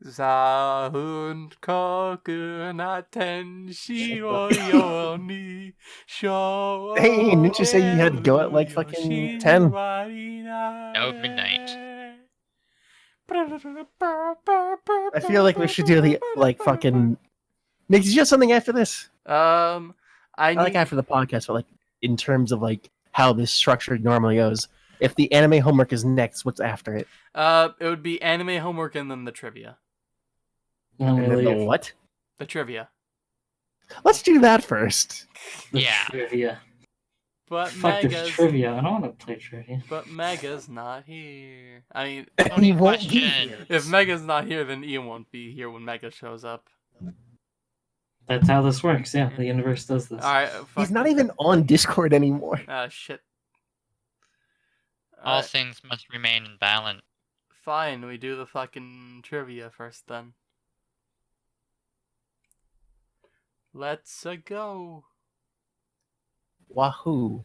Zahun koku na tenshi wo yo ni shou Hey, didn't you say you had to go at like fucking 10? No, midnight. I feel like we should do the, like, fucking... Nick, did you have something after this? I I like need after the podcast, but like, in terms of like, how this structure normally goes. If the anime homework is next, what's after it? it would be anime homework and then the trivia. And And then the what? The trivia. Let's do that first. The Yeah. trivia. But Fuck this Mega's trivia. I don't want to play trivia. But Mega's not here. I mean, He won't be question. here. if Mega's not here, then Ian won't be here when Mega shows up. That's how this works. Yeah, the universe does this. Alright, He's not even on Discord anymore. shit. All Alright, things must remain in balance. fine, we do the fucking trivia first then. Let's go. Wahoo!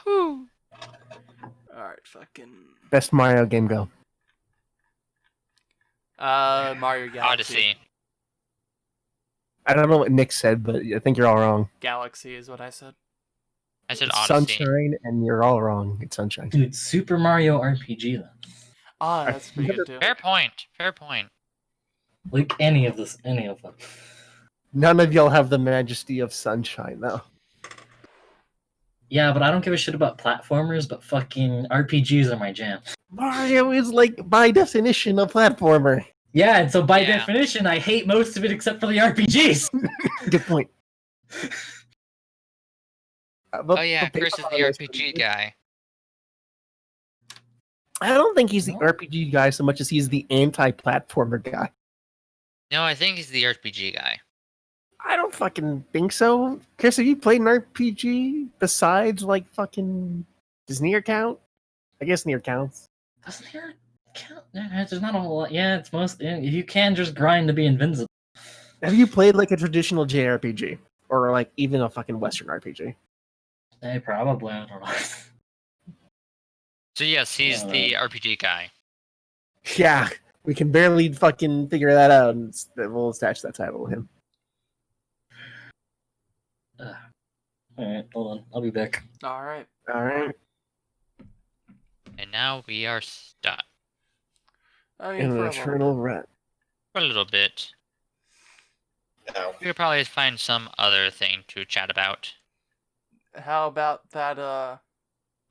Yahoo! Alright, fucking. Best Mario game go. Mario Galaxy. Odyssey. I don't know what Nick said, but I think you're all wrong. Galaxy is what I said. I said It's Odyssey. Sunshine, and you're all wrong. It's Sunshine. Dude, Super Mario RPG then. Ah, that's pretty good too. Fair point. Fair point. Like any of them. None of y'all have the majesty of Sunshine, though. Yeah, but I don't give a shit about platformers, but fucking RPGs are my jam. Mario is, like, by definition, a platformer. Yeah, and so by Yeah. definition, I hate most of it except for the RPGs. Good point. Oh yeah, Chris is the RPG guy. I don't think he's the No? RPG guy so much as he's the anti-platformer guy. No, I think he's the RPG guy. I don't fucking think so. Chris, have you played an RPG besides, like, fucking... Does Nier count? I guess Nier counts. Doesn't here count? Yeah, there's not a whole lot. Yeah, it's most. Yeah, you can just grind to be invincible. Have you played, like, a traditional JRPG? Or, like, even a fucking Western RPG? Probably. I don't know. So yes, he's the RPG guy. Yeah, we can barely fucking figure that out, and we'll attach that title to him. Alright, hold on. I'll be back. Alright. Alright. And now we are stuck I mean, In for an a little eternal rut. for a little bit. We could probably find some other thing to chat about. bit. How about that,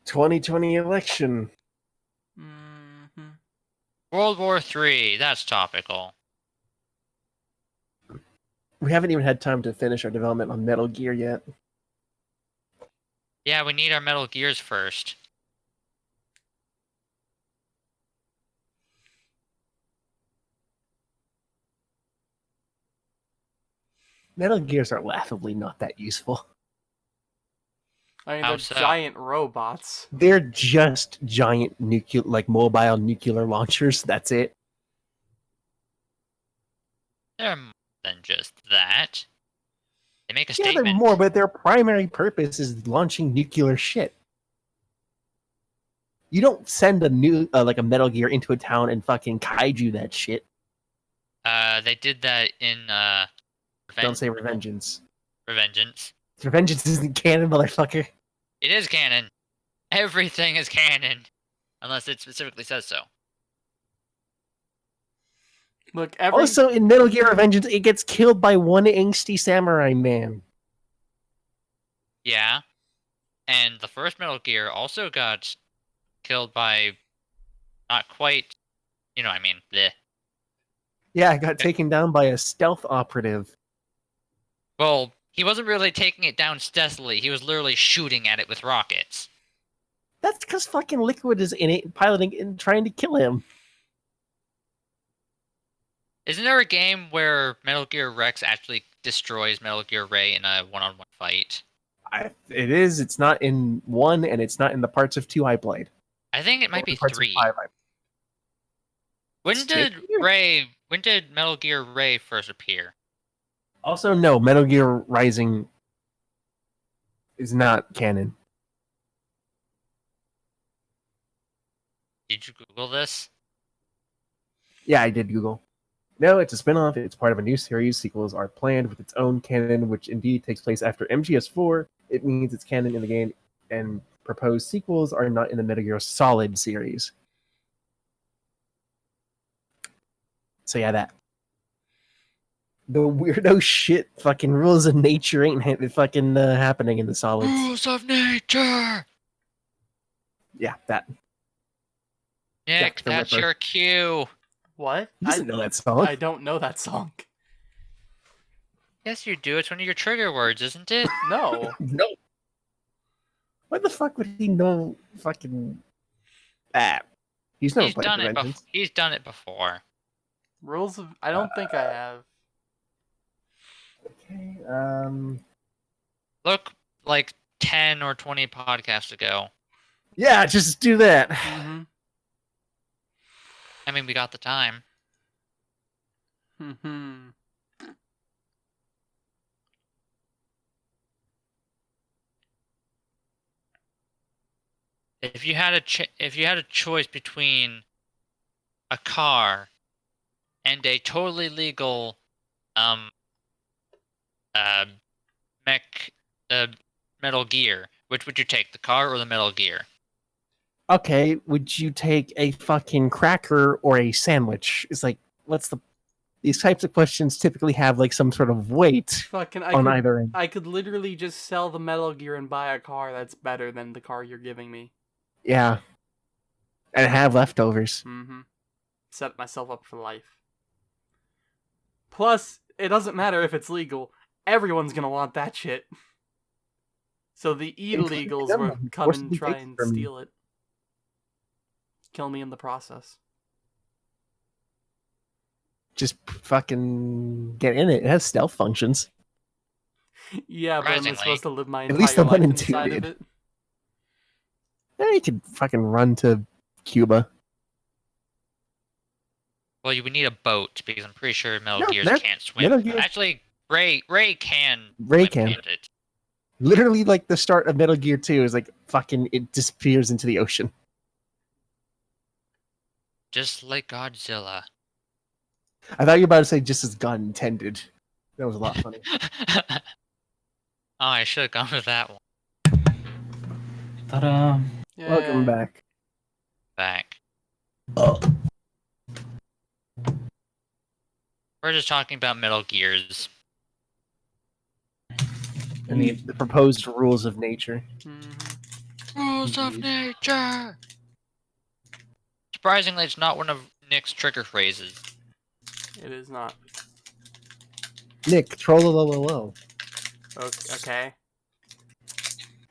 2020 election. World War III, that's topical. We haven't even had time to finish our development on Metal Gear yet. Yeah, we need our Metal Gears first. Metal Gears are laughably not that useful. I mean, How they're so? giant robots. They're just giant mobile nuclear launchers. That's it. They're more than just that. They make a Yeah, statement. they're more, but their primary purpose is launching nuclear shit. You don't send a like a Metal Gear into a town and fucking kaiju that shit. They did that in Don't say Revengeance. Revengeance. Revengeance isn't canon, motherfucker. It is canon. Everything is canon, unless it specifically says so. Look, every Also, in Metal Gear Revengeance, it gets killed by one angsty samurai man. Yeah, and the first Metal Gear also got killed by not quite. You know what I mean? Bleh. Yeah, I got taken down by a stealth operative. Well, He wasn't really taking it down stealthily. He was literally shooting at it with rockets. That's because fucking Liquid is in it, piloting and trying to kill him. Isn't there a game where Metal Gear Rex actually destroys Metal Gear Ray in a one-on-one fight? It is. It's not in 1, and it's not in the parts of 2 I played. I think it might be 3. 5, When did Metal Gear Ray first appear? Also, no, Metal Gear Rising is not canon. Did you Google this? Yeah, I did Google. No, it's a spin-off. It's part of a new series. Sequels are planned with its own canon, which indeed takes place after MGS4. It means it's canon in the game, and proposed sequels are not in the Metal Gear Solid series. So yeah, that. The weirdo shit fucking rules of nature ain't fucking happening in the Solids. Rules of nature! Yeah, that. Nick, Jack the that's Ripper. your cue. What? He doesn't know that song. I don't know that song. Yes, you do. It's one of your trigger words, isn't it? No. No. Why the fuck would he know fucking that? He's never played Dimensions. He's done it before. Rules of... I don't think I have. Okay, Look, like 10 or 20 podcasts ago. yeah, just do that. Mm-hmm. I mean, we got the time. Mm-hmm. If you had a choice between a car and a totally legal Metal Gear, which would you take, the car or the Metal Gear? Okay, would you take a fucking cracker or a sandwich? It's like, these types of questions typically have like some sort of weight Fucking, on either end. I could literally just sell the Metal Gear and buy a car that's better than the car you're giving me. Yeah. And have leftovers. Mm-hmm. Set myself up for life. Plus, it doesn't matter if it's legal. Everyone's gonna want that shit. So the illegals will come and try and steal it. Kill me in the process. Just fucking get in it. It has stealth functions. Yeah, but I'm Surprisingly. supposed to live my At least entire the one life in two inside of did. it. Yeah, you could fucking run to Cuba. Well, you would need a boat because I'm pretty sure Metal No, Gears that- can't swim. Metal Gear- Actually, Ray can. Ray swim can. handed. Literally, like, the start of Metal Gear 2 is like fucking, it disappears into the ocean. Just like Godzilla. I thought you were about to say just as God intended. That was a lot funny. Oh, I should have gone with that one. Ta-da! Welcome Yay. back. Back. Oh. We're just talking about Metal Gears. And the The proposed rules of nature. Mhm. Rules of nature! Surprisingly, it's not one of Nick's trigger phrases. It is not. Nick, troll. Okay.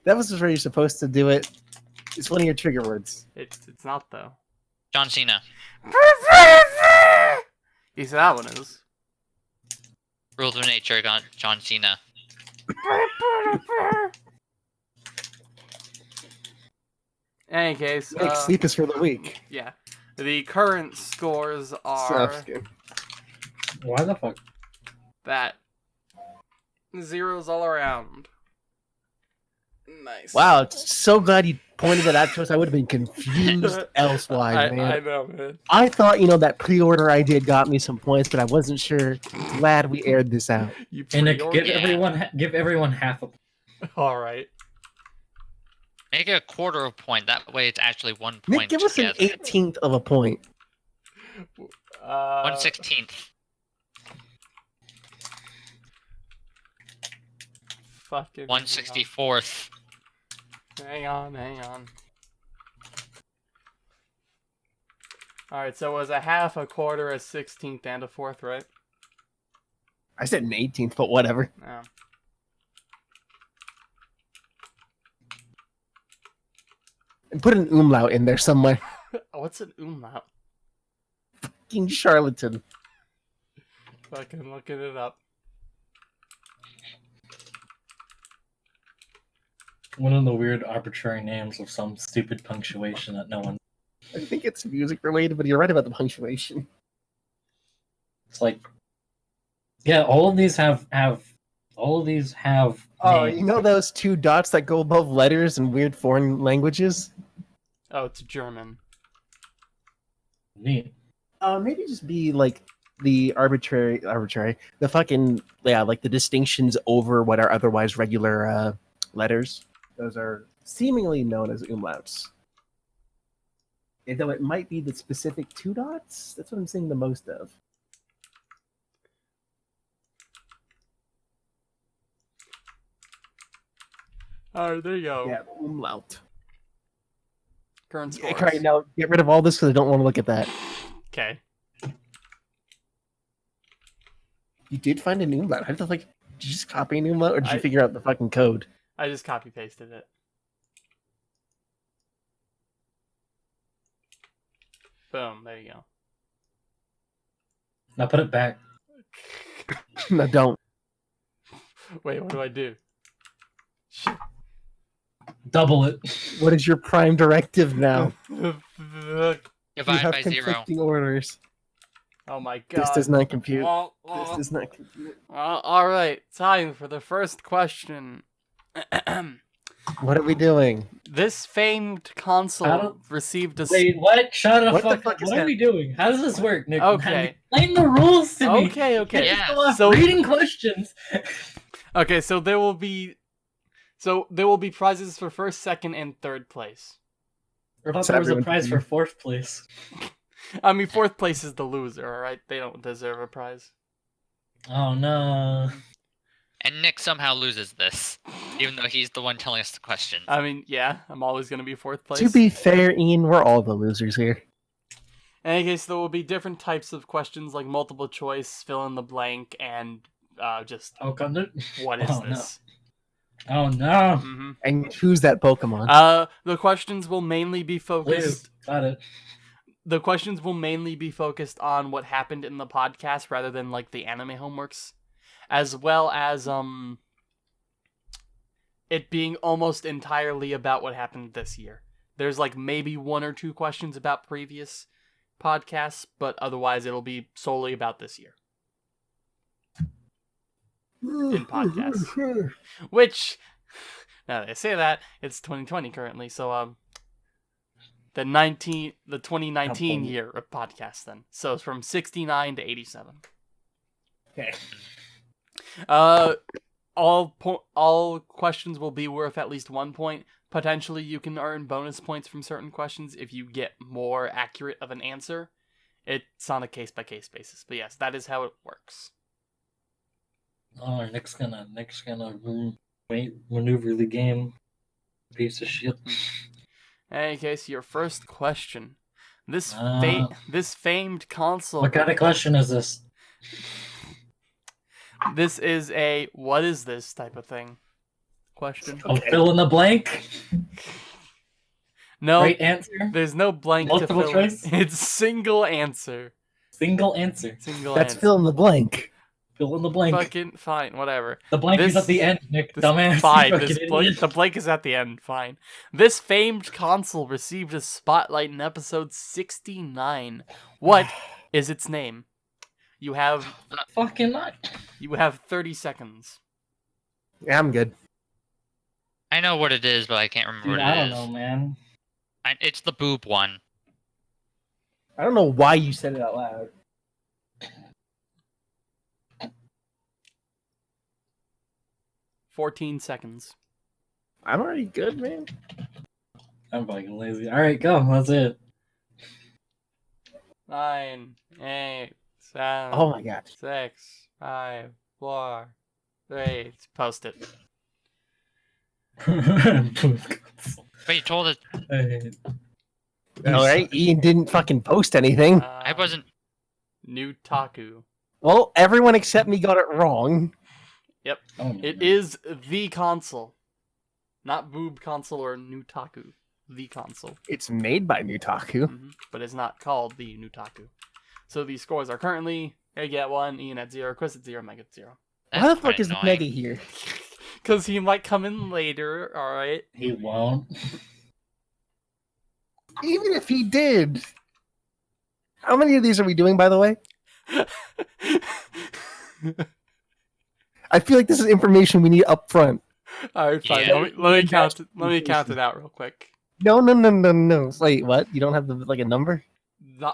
That was where you're supposed to do it. It's one of your trigger words. It's not, though. John Cena. Yes, that one is. Rules of nature, John Cena. In any case, Nick, sleep is for the week. yeah. The current scores are Sounds good. why the fuck? that zeros all around. Nice. Wow, so glad you pointed that out to us. I would have been confused elsewise, I man. know, man. I thought, that pre-order I did got me some points, but I wasn't sure. Glad we aired this out. You And Nick, pre-ordered? give everyone half a. All right. Make it a quarter of a point. That way it's actually 1 point Nick, give us an together. 18th of a point. 1/16th. Fucking 1/64th. Hang on. Alright, so it was a half, a quarter, a 16th, and a fourth, right? I said an 18th, but whatever. Yeah. And put an umlaut in there somewhere. What's an umlaut? Fucking charlatan. Fucking looking it up. One of the weird arbitrary names of some stupid punctuation that no one. I think it's music related, but you're right about the punctuation. It's like, yeah, all of these have. Oh, names. You know those two dots that go above letters in weird foreign languages? Oh, it's German. Neat. Maybe just be like the arbitrary, the fucking, like the distinctions over what are otherwise regular letters. Those are seemingly known as umlauts. And though it might be the specific two dots, that's what I'm seeing the most of. Alright, there you go. Yeah, umlaut. Current scores. Right now, get rid of all this because I don't want to look at that. Okay. You did find an umlaut. Did you just copy an umlaut, or did you figure out the fucking code? I just copy pasted it. Boom, there you go. Now put it back. No, don't. Wait, what do I do? Shit. Double it. What is your prime directive now? Divide You have by 0. conflicting orders. Oh my god. This does not compute. Oh, This oh. does not compute. Alright, time for the first question. What are we doing? This famed console received a... Wait, what? Shut the What the fuck fuck up. is What are we doing? How does this work, Nick? Okay. Explain the rules to me. Okay, okay. Get Yeah. off So- reading questions. Okay, so there will be prizes for first, second, and third place. I thought So there was a everyone prize can- for fourth place. I mean, fourth place is the loser, alright? They don't deserve a prize. Oh no. And Nick somehow loses this, even though he's the one telling us the question. I mean, yeah, I'm always going to be fourth place. To be fair, Ian, we're all the losers here. In any case, there will be different types of questions like multiple choice, fill in the blank, and just Oh, got it? what is Oh, no. this? Oh no. hmm And who's that Pokemon? The questions will mainly be focused. Got it. The questions will mainly be focused on what happened in the podcast rather than like the anime homeworks, as well as it being almost entirely about what happened this year. There's like maybe one or two questions about previous podcasts, but otherwise it'll be solely about this year in podcasts. Which, now that I say that, it's 2020 currently, so the 2019 year of podcasts then. So it's from 69 to 87. Okay. All questions will be worth at least 1 point. Potentially, you can earn bonus points from certain questions if you get more accurate of an answer. It's on a case-by-case basis. But yes, that is how it works. Oh, Nick's gonna maneuver the game. Piece of shit. In any case, your first question. This famed console... What kind of question is this? This is a what is this type of thing question. Oh, fill in the blank. No, Right answer. there's no blank Multiple to fill in. choice? It's single answer. Single answer. Single That's answer. fill in the blank. Fill in the blank. Fucking fine, whatever. The blank is This- at the end, Nick. This, Dumbass. fine, You this fucking blank, idiot. the blank is at the end, fine. This famed console received a spotlight in episode 69. What is its name? You have Fucking not. 30 seconds. Yeah, I'm good. I know what it is, but I can't remember Dude, what I it don't is. know, man. It's the boob one. I don't know why you said it out loud. $14 seconds. I'm already good, man. I'm fucking lazy. All right, go. That's it. 9, 8, 7, Oh my god. 6, 5, 4, 3. Post it. But you told us All right, Ian didn't fucking post anything. I wasn't. New Taku. Well, everyone except me got it wrong. Oh, It is the console. Not Boob console or Nutaku. the console. It's made by Nutaku. But it's not called the Nutaku. So these scores are currently I get 1, Ian at 0, Chris at 0, Meg at 0. Why the fuck is Mega here? Because he might come in later, alright? He won't. Even if he did. How many of these are we doing, by the way? I feel like this is information we need up front. Alright, fine. Yeah. Let me count it out real quick. No. Wait, what? You don't have a number?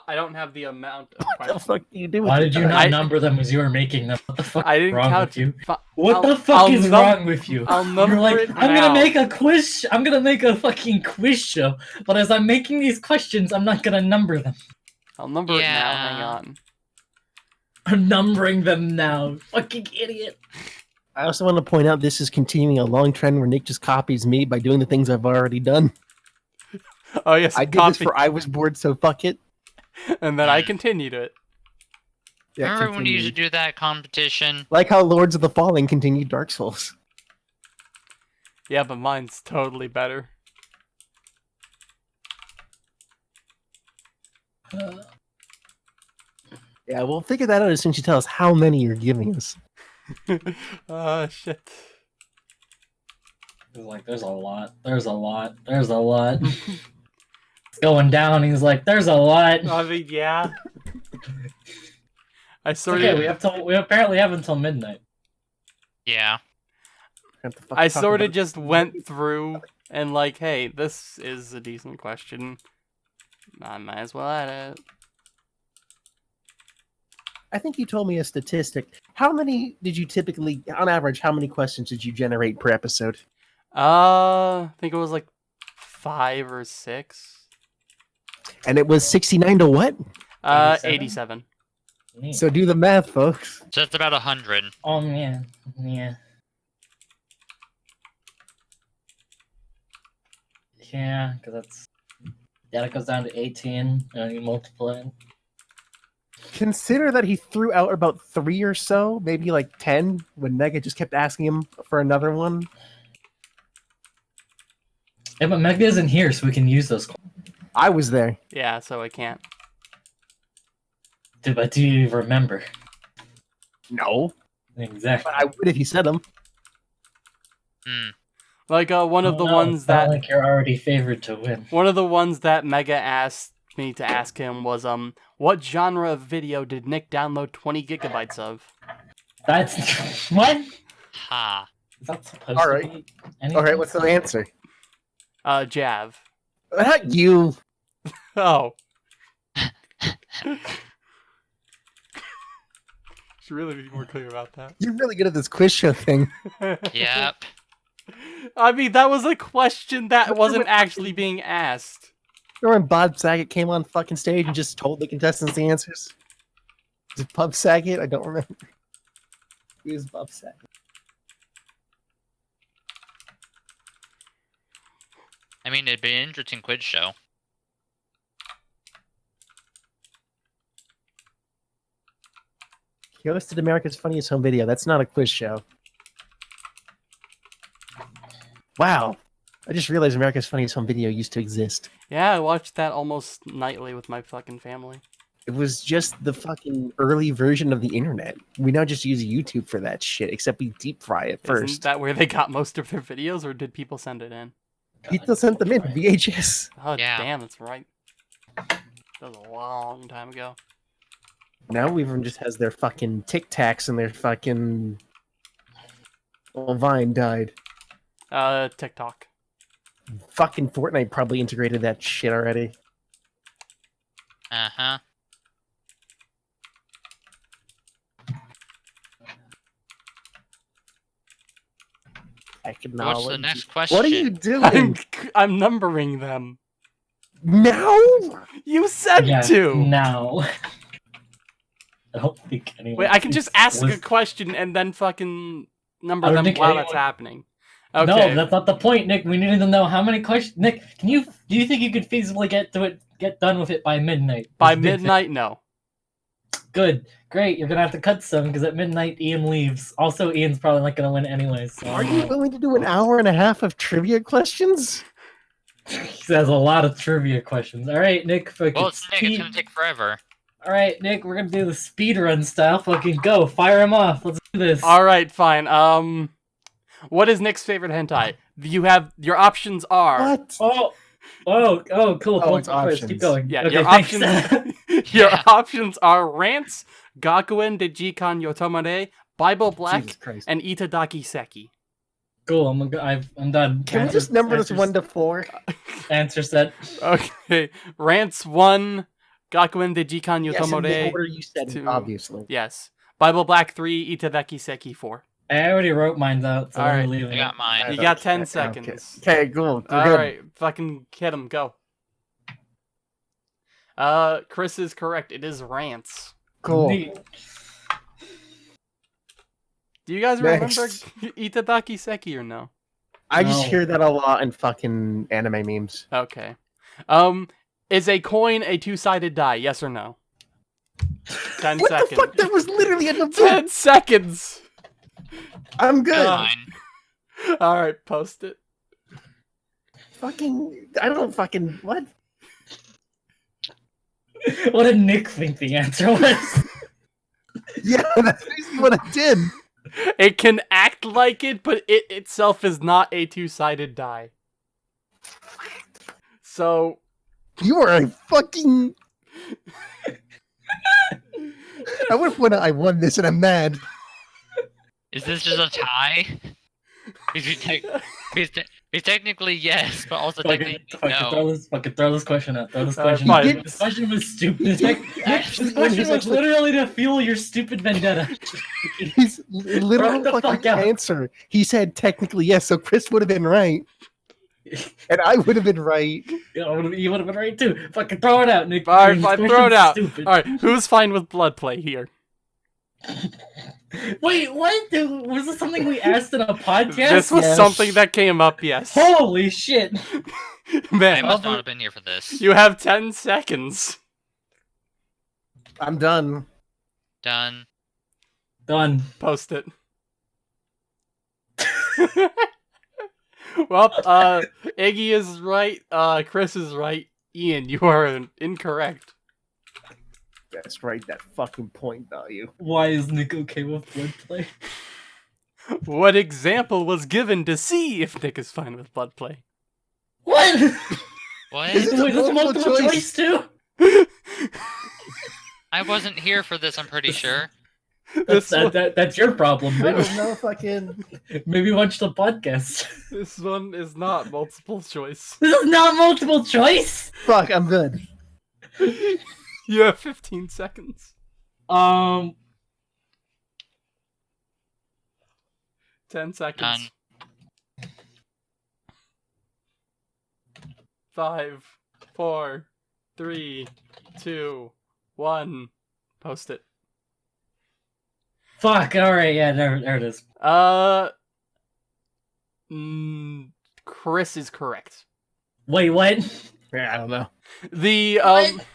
I don't have the amount of What the fuck do you do with Why did you time? not number them as you were making them? What the fuck I is didn't wrong count with you? What What the fuck is wrong with you? I'll number You're like, it I'm now. gonna make a quiz. I'm gonna make a fucking quiz show. But as I'm making these questions, I'm not gonna number them. I'll number it now. Hang on. I'm numbering them now. Fucking idiot. I also want to point out this is continuing a long trend where Nick just copies me by doing the things I've already done. Oh yes, I did this for I Was Bored, so fuck it. and then I continued it. Yeah, Remember when you used to continue. do that competition? Like how Lords of the Fallen continued Dark Souls. Yeah, but mine's totally better. Yeah, we'll figure that out as soon as you tell us how many you're giving us. Shit. He's like, there's a lot. There's a lot. There's a lot. It's going down. He's like, there's a lot. I mean, yeah. I sort Okay, of. we apparently have until midnight. Yeah. What the fuck I talking sort of about? just went through and like, hey, this is a decent question. I might as well add it. I think you told me a statistic. How many did you typically, on average, how many questions did you generate per episode? I think it was like 5 or 6. And it was 69 to what? 87. Neat. So do the math, folks. So that's about 100. Oh man, yeah. Yeah, because that's... Yeah, it goes down to 18, and you multiply it. Consider that he threw out about 3 or so, maybe like 10, when Mega just kept asking him for another one. Yeah, but Mega isn't here, so we can use those. I was there. Yeah, so I can't. But do you remember? No. Exactly. But I would if he said them. Hmm. Like one of the No, ones it's not that like you're already favored to win. one of the ones that Mega asked me to ask him was what genre of video did Nick download 20 gigabytes of? That's what? Ha. Is that supposed Alright. to be anything? Alright, what's the answer? Jav. Not you. Oh. Should really be more clear about that. You're really good at this quiz show thing. Yep. I mean, that was a question that wasn't actually being asked. Remember when Bob Saget came on fucking stage and just told the contestants the answers? Was it Bob Saget? I don't remember. Who is Bob Saget? I mean, it'd be an interesting quiz show. He hosted America's Funniest Home Video. That's not a quiz show. Wow. I just realized America's Funniest Home Video used to exist. Yeah, I watched that almost nightly with my fucking family. It was just the fucking early version of the internet. We now just use YouTube for that shit, except we deep fry it Isn't first. that where they got most of their videos, or did people send it in? People sent them in VHS. Oh, Yeah. damn, that's right. That was a long time ago. Now everyone just has their fucking Tic Tacs and their fucking... Well, Vine died. TikTok. Fucking Fortnite probably integrated that shit already. Uh-huh. Technology. What's the next question? What are you doing? I'm numbering them. Now? You said Yeah, to. now. I don't think anyone... Wait, I can just ask a listen- question and then fucking number I don't them think while anyone- that's happening. Okay. No, that's not the point, Nick. We need to know how many questions... Nick, do you think you could feasibly get done with it by midnight? By This big thing. midnight, no. Good. Great. You're going to have to cut some, because at midnight, Ian leaves. Also, Ian's probably not going to win anyways. So, Are you willing to do an hour and a half of trivia questions? He has a lot of trivia questions. All right, Nick. Well, it's Nick. It's gonna take forever. All right, Nick. We're gonna do the speedrun style. Fucking go. Fire him off. Let's do this. All right, fine. What is Nick's favorite hentai? You have your options are What? Oh, cool. Oh, it's Multiple choice. options. Keep going. Yeah, Okay, your thanks. options. Your options are Rants, Gakuen de Jikan Yotomare, Bible Black, Jesus Christ. and Itadaki Seki. Cool. I'm done. Can we just number this 1 to 4? Answer set. Okay, Rants 1, Gakuen de Jikan Yes, in the Yotomare. order you said, two. obviously. Yes. Bible Black 3, Itadaki Seki 4. I already wrote mine out, so All I'm right. leaving. I got mine. You got 10 Okay, seconds. Okay, cool. We're All good. right, fucking hit him. Go. Chris is correct. It is Rants. Cool. Neat. Do you guys Next. remember Itadaki Seki or no? I just No. hear that a lot in fucking anime memes. Okay. Is a coin a two-sided die? Yes or no? 10 What seconds. the fuck? That was literally in the book. 10 seconds. I'm good. Mine. All right, post it. Fucking, I don't fucking, what? What did Nick think the answer was? Yeah, that's basically what I did. It can act like it, but it itself is not a two-sided die. So, You are a fucking... I would point out I won this and I'm mad. Is this just a tie? He's technically yes, but also technically no. Fucking throw this question out. Throw this Uh, question fine. out. This question was stupid. This question He's was actually- literally to fuel your stupid vendetta. He's literal the fucking fuck out. answer. He said technically yes, so Chris would have been right. And I would have been right. You would have been right too. Fucking throw it out, Nick. all right, This fine, question's throw it out. Stupid. All right, who's fine with blood play here? Wait, what? Was this something we asked in a podcast? This was Yes. something that came up, yes. Holy shit! I Man, must not have been here for this. you have 10 seconds. I'm done. Done. Done. Post it. Well, Iggy is right, Chris is right, Ian, you are incorrect. That's right, that fucking point value. Why is Nick okay with blood play? What example was given to see if Nick is fine with blood play? What? What? Is it- Wait, that's multiple multiple choice? choice too? I wasn't here for this, I'm pretty sure. This That's your problem. I Maybe, don't know if I can... maybe watch the podcast. this one is not multiple choice. This is not multiple choice. Fuck, I'm good. You have 15 seconds. 10 10 seconds. Done. 5, 4, 3, 2, 1. Post it. Fuck. All right. Yeah. There it is. Chris is correct. Wait. What? Yeah, I don't know. The What?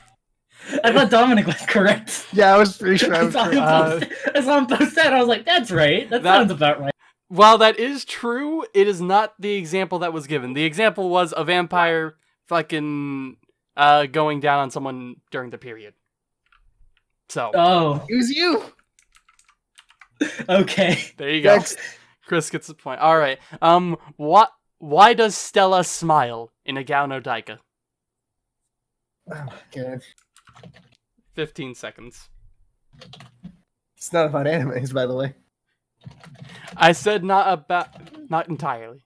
I thought Dominic was correct. Yeah, I was pretty sure I I was saw correct. him post that. I was like, "That's right. That sounds about right." while that is true, it is not the example that was given. The example was a vampire fucking going down on someone during the period. So Oh. It was you. Okay. there you go. Next. Chris gets the point. All right. Why does Stella smile in a Gao no Daika? Oh, God. 15 seconds. It's not about animes, by the way. I said not entirely.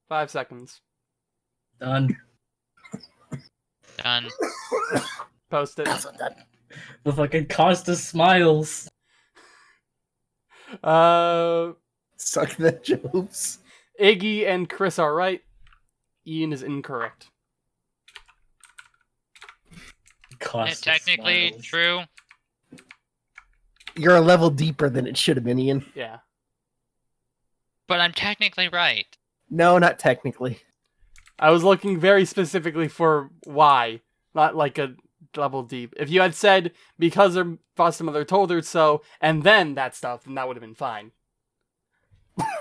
5 seconds. Done. Done. Post it. The fucking Costa smiles. Suck the jokes. Iggy and Chris are right. Ian is incorrect. Costa Technically smiles. true. You're a level deeper than it should have been, Ian. Yeah. But I'm technically right. No, not technically. I was looking very specifically for why, not like a level deep. If you had said because her foster mother told her so, and then that stuff, then that would have been fine.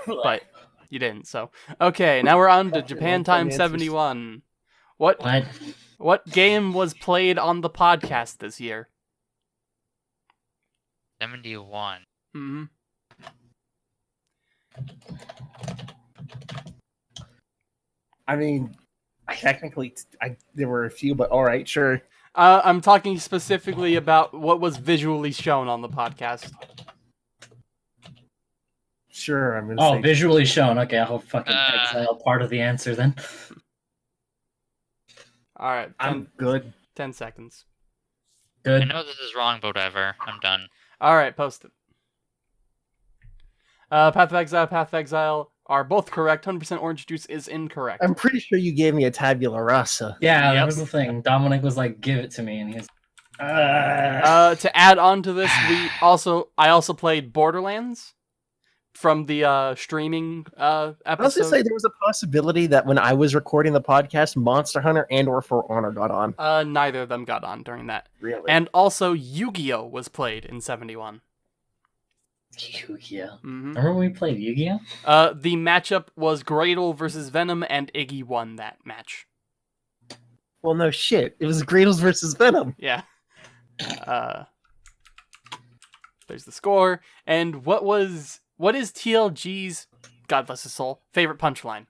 But You didn't. So okay, now we're on to Fucking Japan no Time fun answers. 71. What game was played on the podcast this year? 71. Mm-hmm. I mean, there were a few, but all right, sure. I'm talking specifically about what was visually shown on the podcast. Sure, I'm gonna say. Visually shown. Okay, I'll fucking exile part of the answer then. All right, I'm good. 10 seconds. I Good. know this is wrong, but whatever. I'm done. All right, post it. Path of Exile are both correct. 100% orange juice is incorrect. I'm pretty sure you gave me a tabula rasa. Yeah, Yep. that was the thing. Dominic was like, "Give it to me," and he's. To add on to this, I also played Borderlands from the streaming I was episode. gonna say there was a possibility that when I was recording the podcast, Monster Hunter and or For Honor got on. Neither of them got on during that. Really? And also Yu-Gi-Oh was played in 71. Yu-Gi-Oh. Mm-hmm. Remember when we played Yu-Gi-Oh? The matchup was Gradle versus Venom, and Iggy won that match. Well, no shit. It was Gradles versus Venom. Yeah. There's the score. And what is TLG's, God bless his soul, favorite punchline?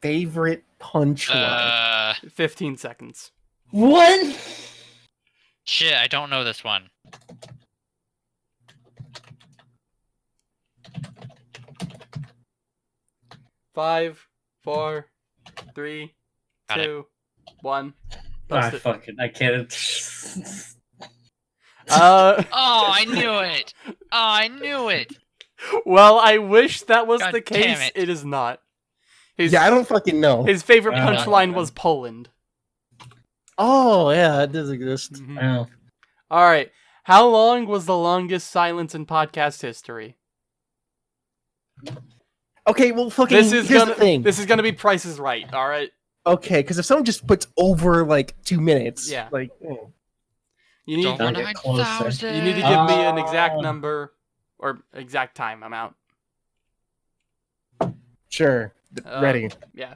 Favorite punchline. 15 seconds. What? Shit, I don't know this one. Five, 4, 3, Got it. 2, 1. I can't. Oh, I knew it! Oh, I knew it! Well, I wish that was God the case. damn it. It is not. Yeah, I don't fucking know. His favorite I don't punchline know. was Poland. Oh, yeah, that does exist. Mhm. Oh. All right. How long was the longest silence in podcast history? Okay, well, fucking, This is here's gonna the thing. This is gonna be Price is Right. All right. Okay, because if someone just puts over, like, 2 minutes, Yeah. like, You need Don't get closer. you need to give me an Oh. exact number or exact time amount. sure, ready. Yeah.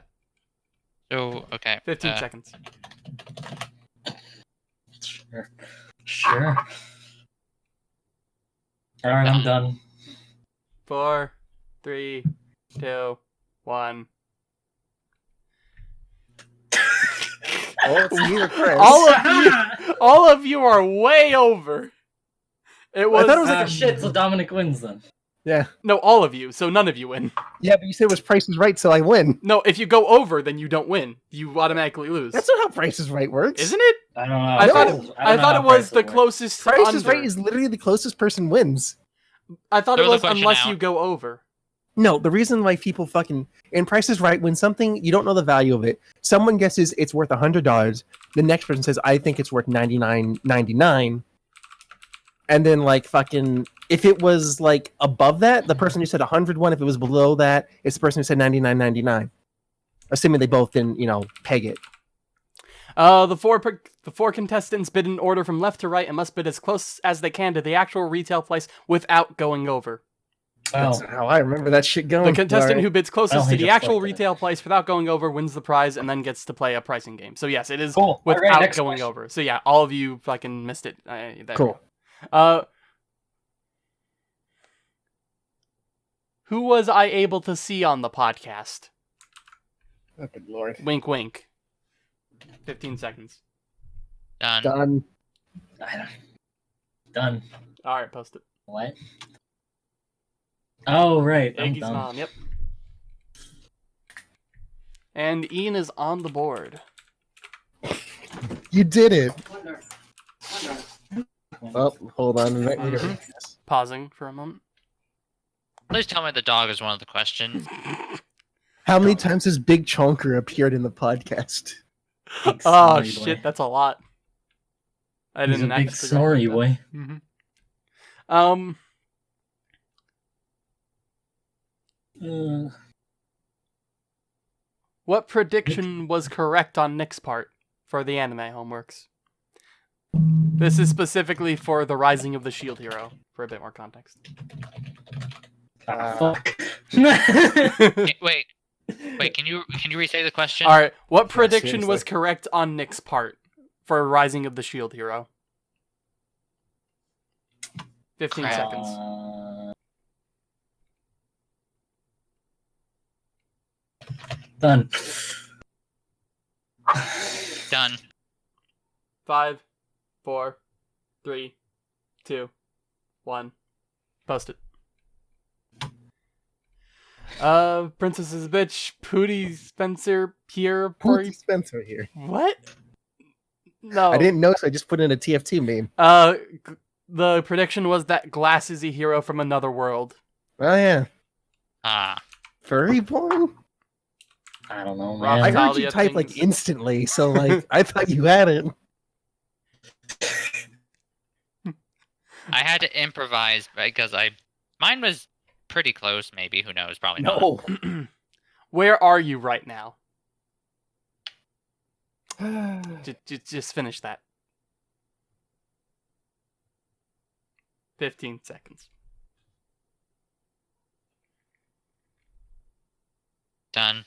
So, okay. 15 seconds. Sure. Sure. All right, I'm done. 4, 3, 2, 1. Oh, it's you, Chris. All of you are way over. It was, I thought it was like Shit, so Dominic wins then. Yeah. no, all of you, so none of you win. Yeah, but you said it was Price is Right, so I win. No, if you go over, then you don't win. You automatically lose. That's not how Price is Right works. Isn't it? I don't know. I thought it was the closest to Price under. is Right is literally the closest person wins. I thought it Throw the was question unless out. you go over. No, the reason why people fucking in Price is Right, when something you don't know the value of it, someone guesses it's worth $100. The next person says, "I think it's worth $99.99," and then like fucking, if it was like above that, the person who said 101. If it was below that, it's the person who said $99.99. Assuming they both didn't, peg it. The four contestants bid in order from left to right and must bid as close as they can to the actual retail price without going over. That's how I remember that shit going. The contestant Alright. who bids closest he to the just actual fucked it. retail price without going over wins the prize and then gets to play a pricing game. So yes, it is Cool. without Alright, next going question. over. So yeah, all of you fucking missed it. There we Cool. go. Who was I able to see on the podcast? Oh, good lord. Wink, wink. 15 seconds. Done. Done. Done. All right, post it. What? Oh, right. I'm Iggy's done. mom. Yep. And Ian is on the board. You did it. Oh, hold on. Pausing for a moment. Please tell me the dog is one of the questions. How many times has Big Chonker appeared in the podcast? Big Oh snorry shit, boy. that's a lot. I He's a didn't big actually snorry boy. Mm-hmm. What prediction was correct on Nick's part for the anime homeworks? This is specifically for the Rising of the Shield Hero, for a bit more context. Fuck. Wait. Can you re-say the question? All right. What prediction seriously. was correct on Nick's part for Rising of the Shield Hero? 15 Crap. seconds. Done. Done. 5, 4, 3, 2, 1. Post it. Princess is a bitch. Pootie Spencer Pierre Pooty Spencer here. What? No. I didn't know, so I just put in a TFT meme. The prediction was that Glass is a hero from another world. Oh yeah, Ah. furry porn. I don't know, Rob, man. I heard Talia you type like things. instantly, so like I thought you had it. I had to improvise because mine was pretty close. Maybe, who knows? Probably not. No. Where are you right now? Just finish that. 15 seconds. Done.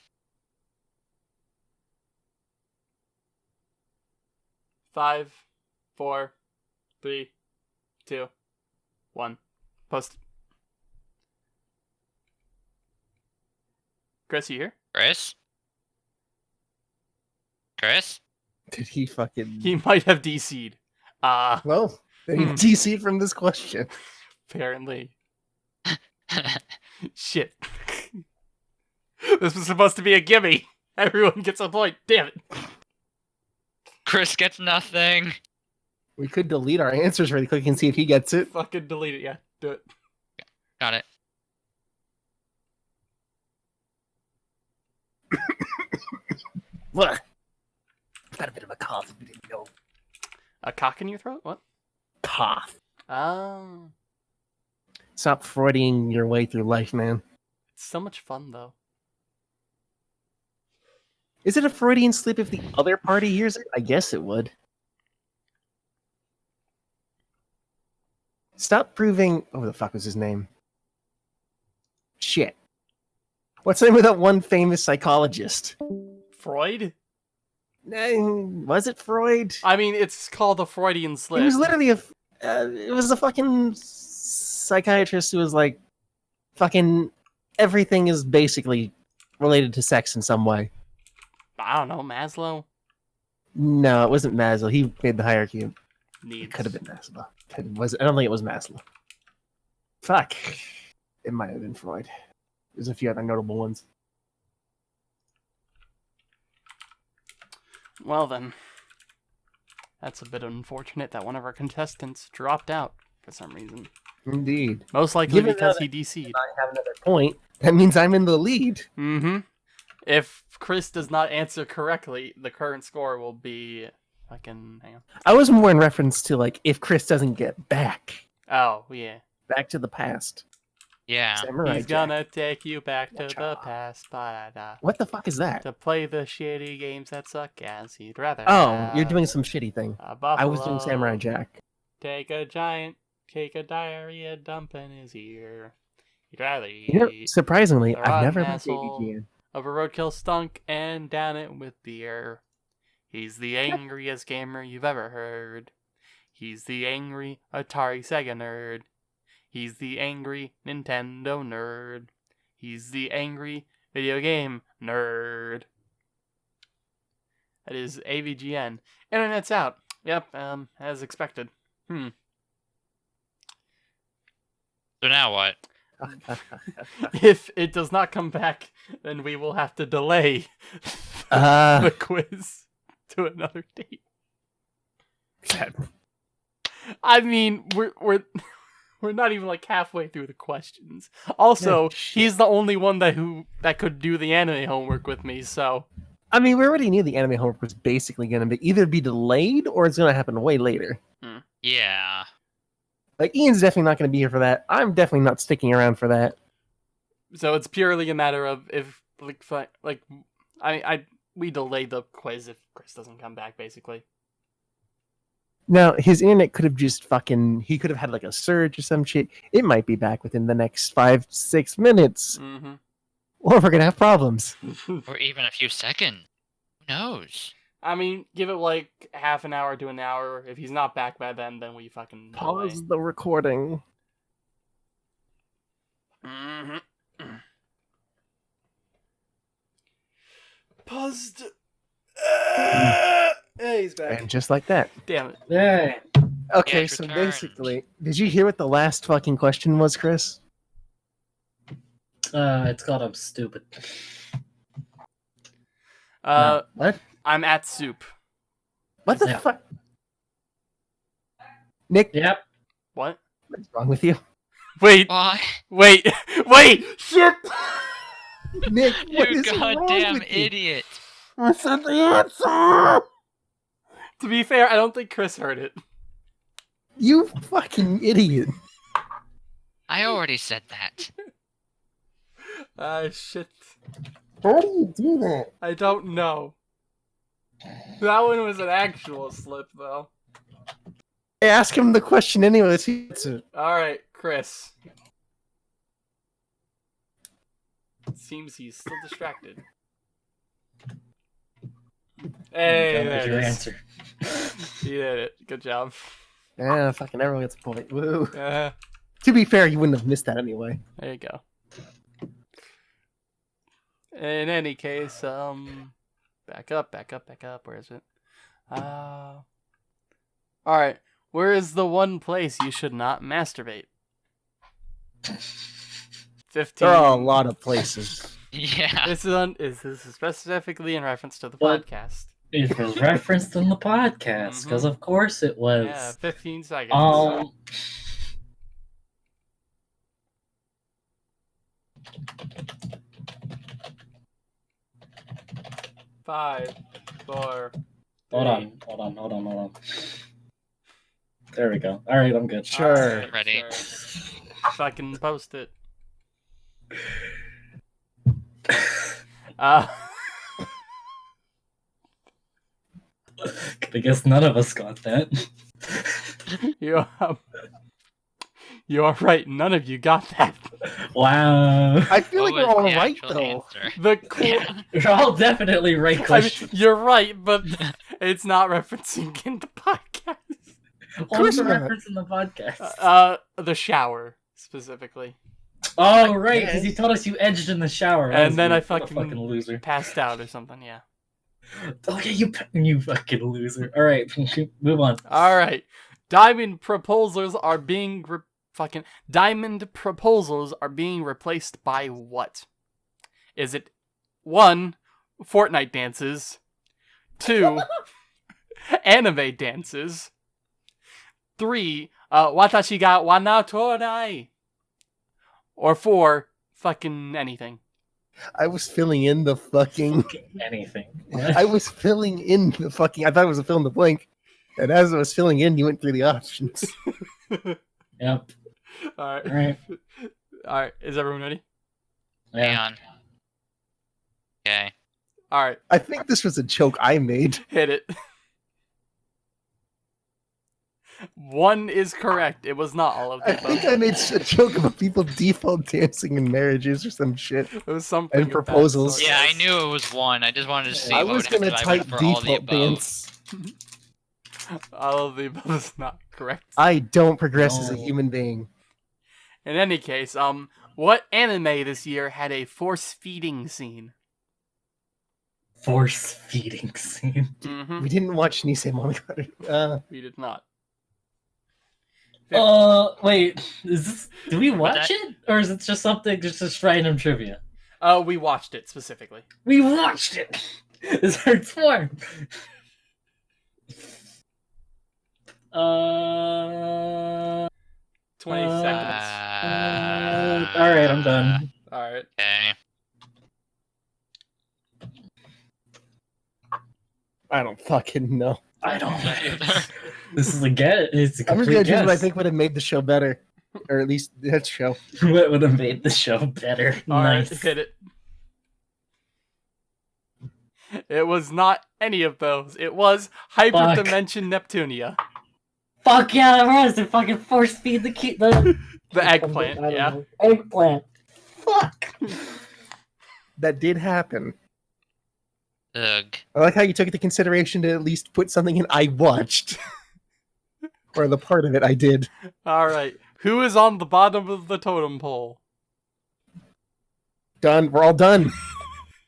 5, 4, 3, 2, 1. Post. Chris, you here? Chris. Chris. Did he fucking? He might have DC'd. Well, then he DC'd from this question. Apparently. Shit. This was supposed to be a gimme. Everyone gets a point. Damn it. Chris gets nothing. We could delete our answers really quick and see if he gets it. Fucking delete it. Yeah, do it. Got it. What? I've got a bit of a cough. If you didn't know. A cock in your throat? What? Cough. Um, Stop Freudian your way through life, man. it's so much fun though. Is it a Freudian slip if the other party hears it? I guess it would. Stop proving. Oh, the fuck was his name? Shit. What's the name of that one famous psychologist? Freud? Was it Freud? I mean, it's called a Freudian slip. It was literally a. It was a fucking psychiatrist who was like, fucking everything is basically related to sex in some way. I don't know, Maslow? No, it wasn't Maslow. He made the hierarchy. It Needs. could have been Maslow. It was. I don't think it was Maslow. Fuck. It might have been Freud. There's a few other notable ones. Well then. That's a bit unfortunate that one of our contestants dropped out for some reason. Indeed. Most likely Given because that he DC'd. I have another point. That means I'm in the lead. Mm-hmm. If Chris does not answer correctly, the current score will be fucking... Hang on. I was more in reference to like if Chris doesn't get back Oh, yeah. to the past. Yeah. Samurai He's Jack. gonna take you back to the Gotcha. past, ba-da-da. What the fuck is that? To play the shitty games that suck as he'd rather Oh, you're have doing some shitty thing. a I was doing buffalo Samurai Jack. Take a diarrhea dump in his ear. He'd rather You know, eat surprisingly, a I've rotten never met asshole AVGN. of a roadkill stunk and down it with beer. He's the angriest gamer you've ever heard. He's the angry Atari Sega nerd. He's the angry Nintendo nerd. He's the angry video game nerd. That is AVGN. Internet's out. Yep, as expected. So now what? If it does not come back, then we will have to delay Uh, the quiz to another date. I mean, we're not even like halfway through the questions. Also, No, he's the only one that could do the anime homework with me. So I mean, we already knew the anime homework was basically going to either be delayed or it's going to happen way later. Yeah. Like, Ian's definitely not going to be here for that. I'm definitely not sticking around for that. it's purely a matter of if we delay the quiz if Chris doesn't come back, basically. Now, his internet could have just he could have had like a surge or some shit. It might be back within the next 5-6 minutes. Mm-hmm. Or we're going to have problems. Or even a few seconds. Who knows? I mean, give it like half an hour to an hour. If he's not back by then we fucking no way. Pause the recording. Mm-hmm. Paused. Hey, he's back. And just like that. Damn it. Yay. Okay, it's so returned. basically, did you hear what the last fucking question was, Chris? It's called I'm stupid. What? I'm at soup. What the Yeah. fuck? Nick, Yep. What? what's wrong with you? Wait, Why? wait, shit! Nick, what You is wrong goddamn with you? idiot. I said the answer! To be fair, I don't think Chris heard it. You fucking idiot. I already said that. Shit. How do you do that? I don't know. That one was an actual slip, though. Hey, ask him the question anyway. Let's see. Alright, Chris. Seems he's still distracted. Hey, That was there your it is. answer. You did it. Good job. Yeah, fucking everyone gets a point. Woo. Uh, To be fair, you wouldn't have missed that anyway. there you go. In any case, back up. Where is it? Alright. Where is the one place you should not masturbate? 15. There are a lot of places. Yeah. This is specifically in reference to the What? podcast. It was referenced in the podcast, because of course it was. Yeah, 15 seconds. Five, 4. Hold on. There we go. Alright, I'm good. Sure. Alright, Ready. sure. Fucking post it. I guess none of us got that. You are right. None of you got that. Wow. I feel like What we're was all the right actual though. answer? The cool. Yeah. You're all definitely right I mean, questions. you're right, but it's not referencing in the podcast. What's the not. reference in the podcast? The shower specifically. Oh, right, because you told us you edged in the shower. That And was then weird. I What a fucking loser. Passed out or something. Yeah. Okay, you fucking loser. All right, move on. All right. Diamond proposals are being replaced by what? Is it 1, Fortnite dances, 2, anime dances, 3, watashi ga wa natonai, or 4, fucking anything? I was filling in the fucking. Anything. I was filling in the fucking. I thought it was a fill in the blank, and as I was filling in, you went through the options. Yep. All right. All right. All right. Is everyone ready? Hang Yeah. on. Okay. All right. I think this was a joke I made. Hit it. 1 is correct. It was not all of I them. think I made a joke about people default dancing in marriages or some shit. It was something. And of that proposals. sort. Yeah, I knew it was 1. I just wanted to see I what was would happen gonna if I went type for all the default above. dance. All of the above is not correct. I don't progress as a No. human being. In any case, what anime this year had a force feeding scene? Force feeding scene. Mm-hmm. We didn't watch Nisei Monogatari. We did not. Wait. Do we watch that- it, or is it just something just random trivia? We watched it specifically. We watched it. This hurts more. 20 seconds. All right, I'm done. All right. Okay. I don't fucking know. I don't know. This is a get. It's a I'm just complete gonna choose what I guess. think would have made the show better, or at least that show. What would have made the show better? All right. Nice. Hit it. It was not any of those. It was Hyperdimension Neptunia. Fuck yeah, it was. They fucking force feed the The eggplant, I don't yeah. know. Eggplant. Fuck. That did happen. Ugh. I like how you took into consideration to at least put something in I watched. Or the part of it I did. Alright. Who is on the bottom of the totem pole? Done. We're all done.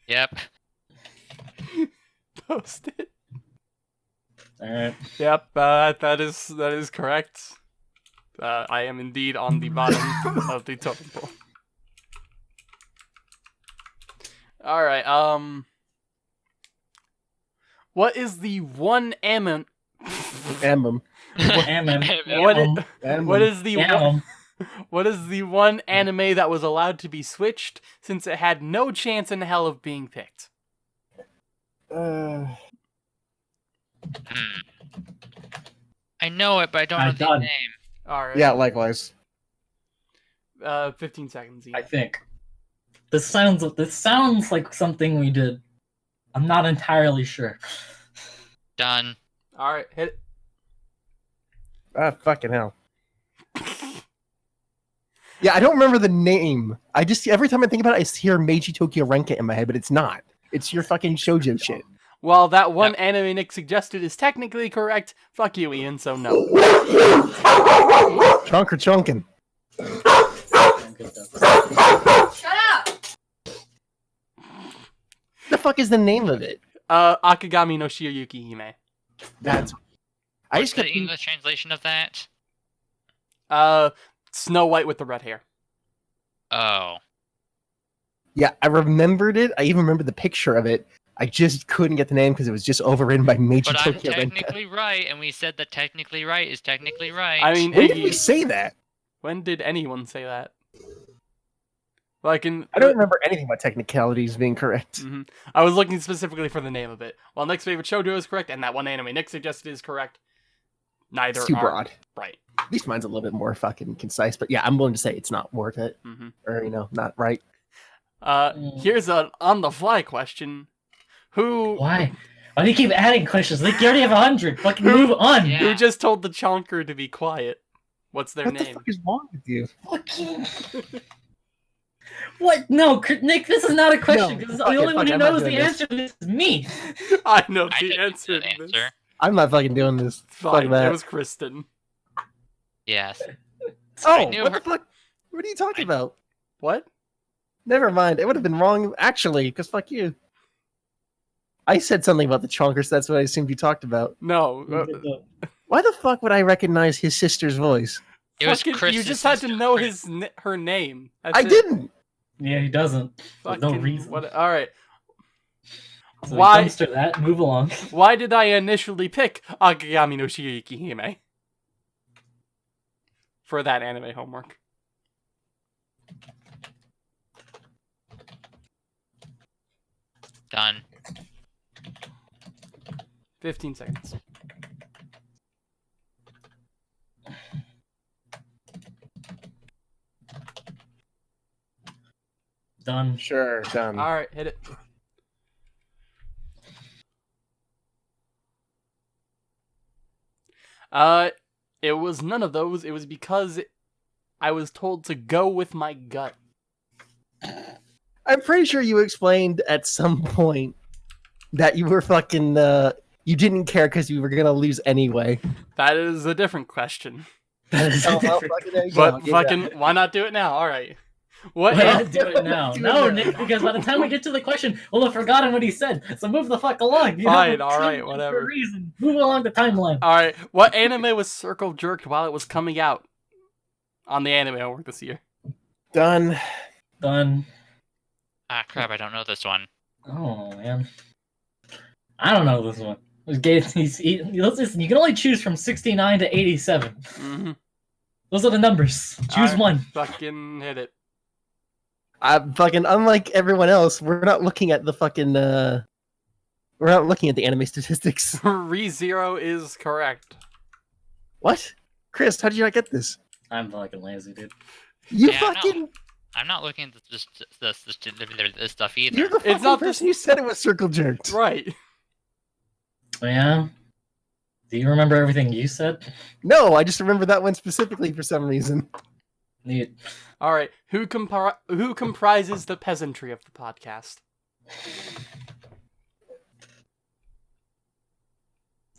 Yep. Post it. Alright. Yep, that is correct. I am indeed on the bottom of the totem pole. Alright, what is the one Amum. what is the one anime that was allowed to be switched since it had no chance in hell of being picked? I know it, but I don't know the name. Alright. Yeah, likewise. 15 seconds. I think. This sounds like something we did. I'm not entirely sure. Done. Alright, hit it. Ah, fucking hell. Yeah, I don't remember the name. I just, every time I think about it, I hear Meiji Tokyo Renka in my head, but it's not. It's your fucking shoujo shit. Well, that one anime Nick suggested is technically correct. Fuck you, Ian, so no. Chunk or chunkin'. Shut up! The fuck is the name of it? Akagami no Shirayuki Hime. That's... I just What's got the English translation of that? Snow White with the red hair. Oh. Yeah, I remembered it. I even remember the picture of it. I just couldn't get the name because it was just overridden by Meiji But I'm Tokyo Renka. technically right, and we said that technically right is technically right. I mean, When did we Iggy, say that? when did anyone say that? Like in... I don't remember anything about technicalities being correct. Mhm. I was looking specifically for the name of it. While Nick's favorite shoujo is correct, and that one anime Nick suggested is correct, neither It's too are broad. right. At least mine's a little bit more fucking concise, but yeah, I'm willing to say it's not worth it. Mm-hmm. Or, not right. Here's an on-the-fly question. Who Why? Why do you keep adding questions? Like, you already have 100. Fucking move on. Yeah. who just told the chonker to be quiet? What's their What the name? fuck is wrong with you? Fucking... What? No, Nick, this is not a question, because fuck the it, only one fuck it, who I'm not knows the doing this. answer to this is me. I know I the didn't answer know to the this. answer. I'm not fucking doing this. Fine, Fuck that. it was Kristen. Yes. Oh, knew what her- the fuck? What are you talking about? What? Never mind. It would have been wrong, actually, because fuck you. I said something about the chonkers. That's what I assumed you talked about. No. Why the fuck would I recognize his sister's voice? It was fucking- Chris. You just had to know her name. That's I it. didn't. Yeah, he doesn't. For no Fucking reason. What? All right. So Why- dumpster that. Move along. Why did I initially pick Akagami no Shirayuki Hime for that anime homework? Done. 15 seconds. Done. Sure, done. All right, hit it. It was none of those. It was because I was told to go with my gut. I'm pretty sure you explained at some point that you were fucking, you didn't care because you were gonna lose anyway. That is a different question. That is a different... fucking there you But go. Get fucking, that. why not do it now? All right. What? Why not do it now? Do it No, now. Nick, because by the time we get to the question, we'll have forgotten what he said. So move the fuck along. You Fine, have a all right, timeline whatever. For a reason. Move along the timeline. All right. What anime was circle jerked while it was coming out on the anime homework this year? Done. Done. Ah, crap! I don't know this one. Oh man, I don't know this one. Listen, you can only choose from 69 to 87. Mm-hmm. Those are the numbers. Choose Alright. one. Fucking hit it. I'm fucking, unlike everyone else, we're not looking at the fucking, we're not looking at the anime statistics. ReZero is correct. What? Chris, how did you not get this? I'm fucking lazy, dude. You Yeah, I know. fucking, I'm not looking at this stuff either. you're the It's fucking not the- person who said it was circle jerked. Right. Yeah. Do you remember everything you said? No, I just remember that one specifically for some reason. Neat. All right. Who comprises the peasantry of the podcast?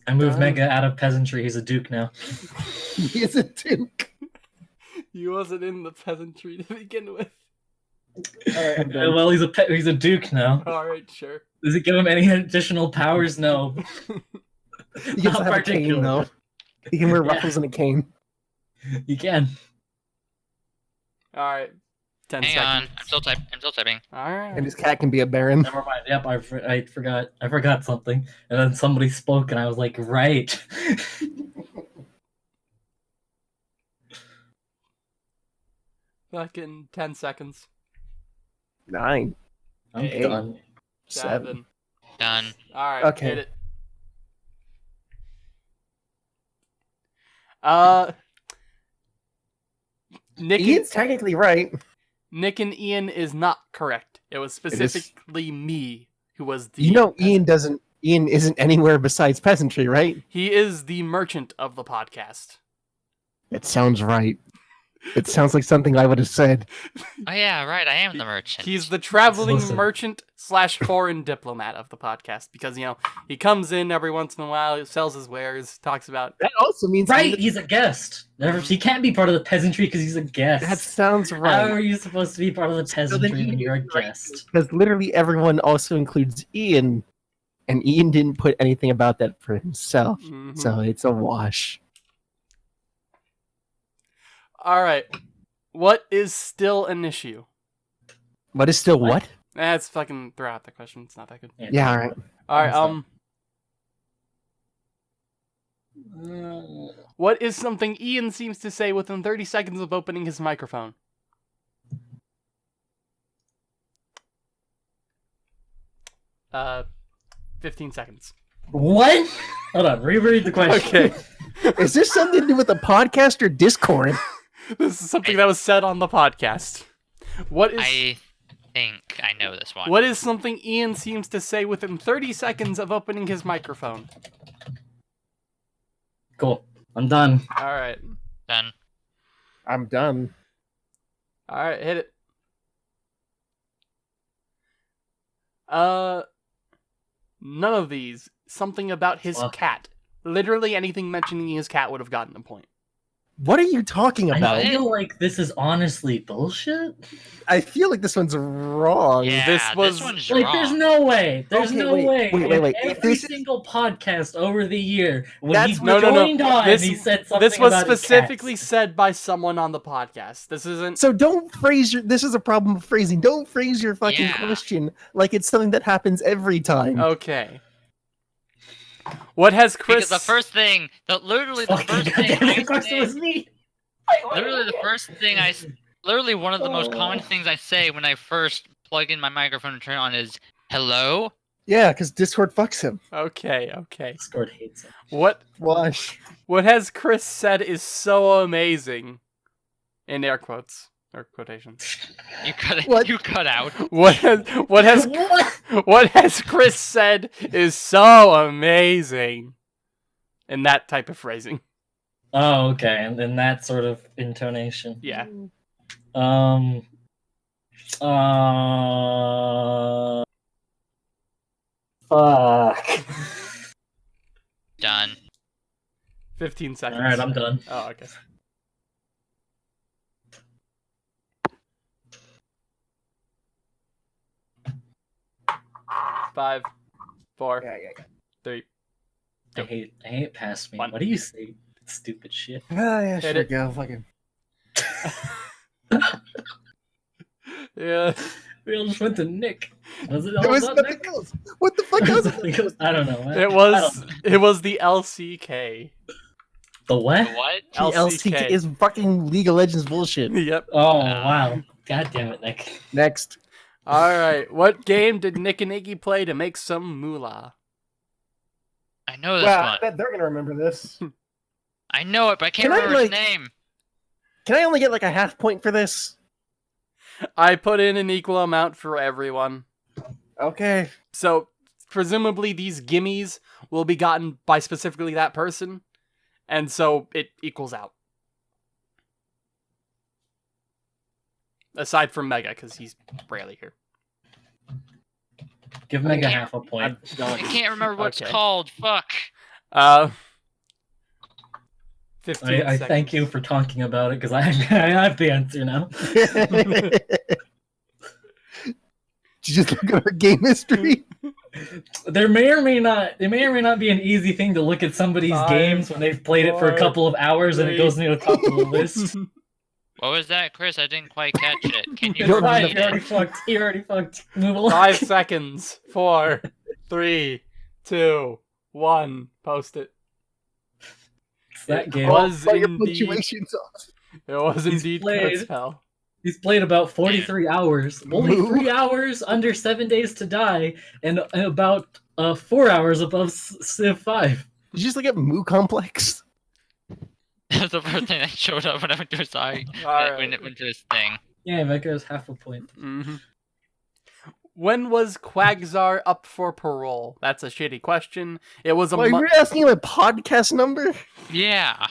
I moved Mega out of peasantry. He's a duke now. He is a duke. He wasn't in the peasantry to begin with. All right, Well, he's a duke now. All right, sure. Does it give him any additional powers? No. he gets to have a cane, though. He can wear ruffles and a cane. You can. All right. 10 Hang seconds. on, I'm still typing. All right. And his cat can be a baron. Never mind. Yep, I forgot something, and then somebody spoke, and I was like, right. Fucking 10 seconds. 9. I'm Eight. done. 7. Done. All right. Okay. Hit it. Nick Ian's technically right. Nick and Ian is not correct. It was specifically me who was the. You know, Ian isn't anywhere besides peasantry, right? He is the merchant of the podcast. It sounds right. It sounds like something I would have said. Oh yeah, right. I am the merchant. He's the traveling Listen. merchant / foreign diplomat of the podcast because, you know, he comes in every once in a while, he sells his wares, talks about. That also means Right, he's a guest. He can't be part of the peasantry because he's a guest. That sounds How right. are you supposed to be part of the peasantry when you're a Ian is right. guest? Because literally everyone also includes Ian, and Ian didn't put anything about that for himself, Mhm. so it's a wash. All right. What is still an issue? What is still what? That's fucking throw out the question. It's not that good. Yeah, all right. All right. Uh, What is something Ian seems to say within 30 seconds of opening his microphone? Uh, 15 seconds. What? Hold on, reread the question. Okay. Is this something to do with the podcast or Discord? This is something that was said on the podcast. What is I think I know this one. what is something Ian seems to say within 30 seconds of opening his microphone? Cool. I'm done. All right. Done. I'm done. All right, hit it. None of these. Something about his Fuck. cat. Literally anything mentioning his cat would have gotten a point. What are you talking about? I feel like this is honestly bullshit. I feel like this one's wrong. Yeah, this this, was- one's Like, wrong. there's no way. There's Okay, no way. wait. In If every this is- single podcast over the year, when That's- he No. joined on, This- he said something This was about his specifically cats. said by someone on the podcast. This isn't. So don't phrase your. This is a problem of phrasing. Don't phrase your fucking Yeah. question like it's something that happens every time. Okay. What has Chris? Because the first thing, literally the Fucking first thing goddamn it, I of course it was say, me. literally the first thing literally one of the most common Oh. things I say when I first plug in my microphone and turn it on is hello. Yeah, because Discord fucks him. Okay. Discord hates it. What Wash. has Chris said is so amazing? In air quotes or quotations. You cut What? You cut out. What has What? what has Chris said is so amazing? In that type of phrasing. Oh, okay, and in that sort of intonation. Yeah. Fuck. Done. 15 seconds. All right, I'm done. Oh, okay. Five, four, Yeah. 3. I hate past me. One. What do you say? Stupid shit. Yeah, Hit sure, it. go. Fucking. Yeah. We all just went to Nick. Was it It all was about something Nick? else. What the fuck else? I don't know. It was the LCK. The what? What? LCK is fucking League of Legends bullshit. Yep. Oh wow! God damn it, Nick. Next. All right. What game did Nick and Iggy play to make some moolah? I know this Wow, I one. bet they're gonna remember this. I know it, but I can't Can I, remember his like- name. Can I only get like a half point for this? I put in an equal amount for everyone. Okay. So presumably these gimmies will be gotten by specifically that person, and so it equals out. Aside from Mega, because he's rarely here. Give Mega half a point. I can't remember what it's Okay. called. Fuck. 15 I thank you for talking about it because I have the answer now. Did you just look at our game history? There may or may not be an easy thing to look at somebody's 5, games when they've played it for a 4, couple of hours and it 3. goes near the top of the list. What was that, Chris? I didn't quite catch it. Can you It's fine, repeat he already it? fucked. He already fucked. Move along. 5 seconds. 4, 3, 2, 1. Post it. It's that game. Was But your indeed. punctuation's off. It was He's indeed played. Kurzfell. He's played about 43 hours. Only Moo. 3 hours under 7 Days to Die, and about 4 hours above Civ 5. Did you just look at Moo Complex? That's the first thing that showed up when I went to his site. Alright. When it went to his thing. Yeah, that goes half a point. Mm-hmm. When was Quagsar up for parole? That's a shitty question. It was a Why, month. you're asking my podcast number? Yeah.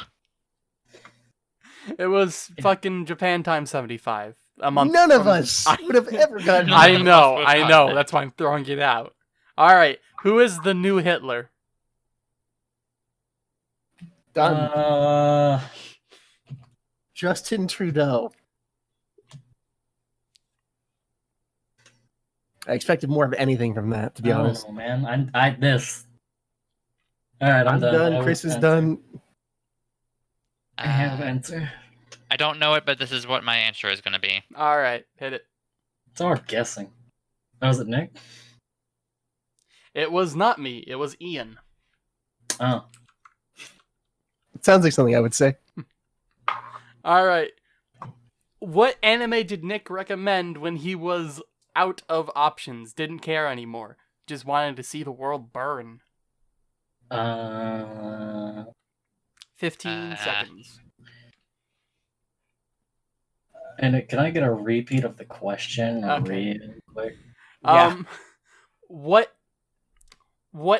It was fucking Japan times 75. A month. None of from- us would have ever gotten I None of know, us would I have know. it. That's why I'm throwing it out. All right, who is the new Hitler? done. Justin Trudeau. I expected more of anything from that, to be honest. Oh man, I this. All right, I'm done. I Chris will is answer. done. I have an answer. I don't know it, but this is what my answer is going to be. All right, hit it. It's all guessing. Oh, was it Nick? It was not me. It was Ian. Oh, It sounds like something I would say. All right. What anime did Nick recommend when he was out of options? Didn't care anymore. Just wanted to see the world burn. 15 seconds. and can I get a repeat of the question? Okay. Real quick. What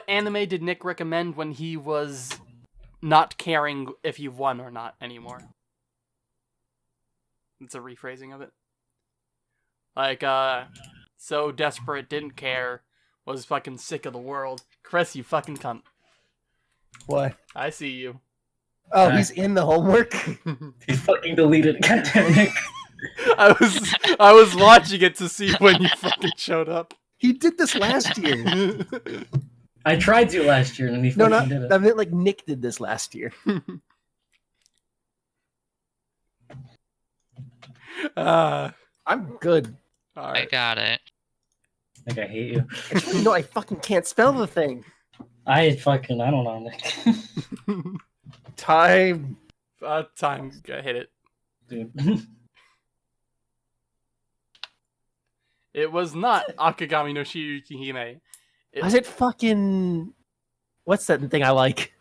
anime did Nick recommend when he was not caring if you've won or not anymore? It's a rephrasing of it. Like, so desperate, didn't care, was fucking sick of the world. Chris, you fucking cunt. What? I see you. Oh, he's in the homework? He fucking deleted it. Goddamn Nick. I was watching it to see when you fucking showed up. He did this last year. I tried to last year and he No, fucking did it. I meant like Nick did this last year. I'm good. All I right. got it. Like I hate you. No, I fucking can't spell the thing. I don't know, Nick. Time. Time. Hit it. Dude. It was not Akagami no Shirukihime. Was it fucking... What's that thing I like?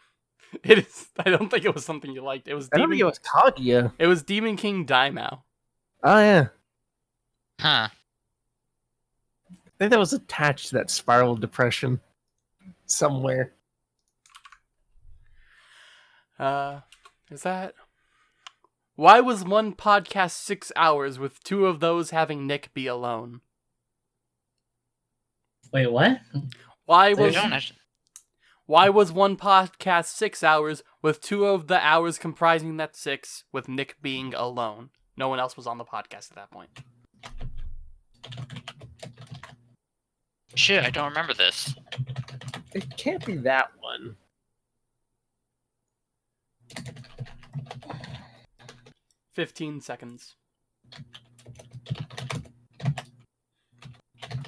It is. I don't think it was something you liked. It was I don't think it was Kaguya. It was Demon King Daimao. Oh, yeah. Huh. I think that was attached to that spiral depression somewhere. Is that? Why was one podcast 6 hours with 2 of those having Nick be alone? Wait, what? Why We was don't actually... Why was one podcast 6 hours with 2 of the hours comprising that 6 with Nick being alone? No one else was on the podcast at that point. Shit, I don't remember this. It can't be that one. $15 seconds.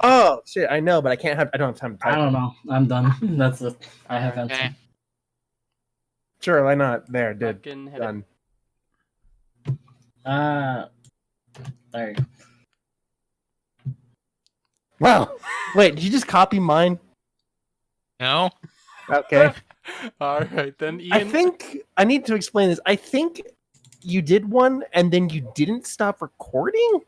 Oh, shit, I know, but I don't have time to I type. don't know. I'm done. That's it. I have Okay. answered. Sure, why not? There, did. Fucking hit it. Done. There you go. Wow. Wait, did you just copy mine? No? Okay. All right, then Ian. I think I need to explain this. I think you did one and then you didn't stop recording?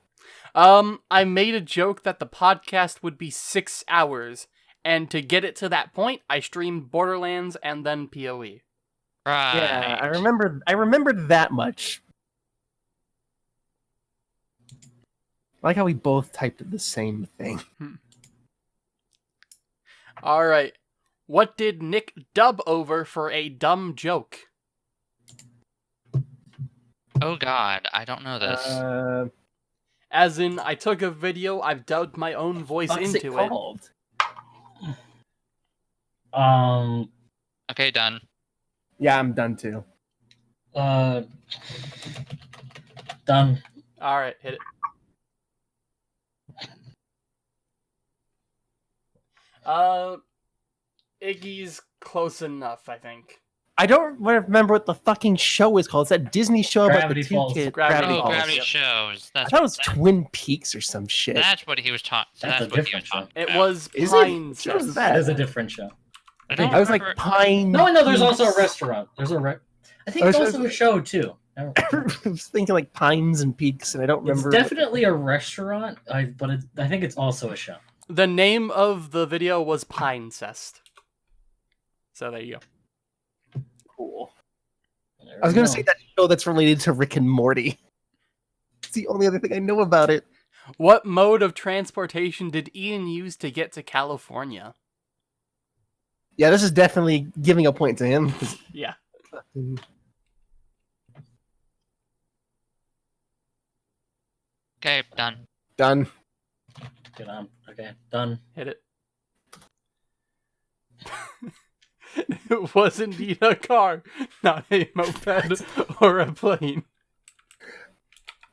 I made a joke that the podcast would be 6 hours, And to get it to that point, I streamed Borderlands and then PoE. Right. Yeah, I remembered that much. I like how we both typed the same thing. All right. What did Nick dub over for a dumb joke? Oh God, I don't know this. As in, I took a video, I've dubbed my own voice What's into it it. called? Okay, done. Yeah, I'm done too. Done. All right, hit it. Iggy's close enough, I think. I don't remember what the fucking show is called. It's that Disney show about Gravity the two Falls. kids. Gravity Oh, Falls. Gravity Yep. shows. I That's thought it was Twin Peaks or some shit. That's what he was talking. That's a That's what he was different show. talking. It about. was Is it? Pine What show is Cest. that? That is a different show. I was like remember- Pine. No, there's Peaks. also a restaurant. There's a I think it's also a show too. I was thinking like Pines and Peaks, and I don't It's remember. definitely a restaurant, but I think it's also a show. The name of the video was Pine Cest. So there you go. Cool. There I was we gonna go. say that show that's related to Rick and Morty. It's the only other thing I know about it. What mode of transportation did Ian use to get to California? Yeah, this is definitely giving a point to him. Yeah. Okay, done. Done. Get on. Okay, done. Hit it. It was indeed a car, not a moped or a plane.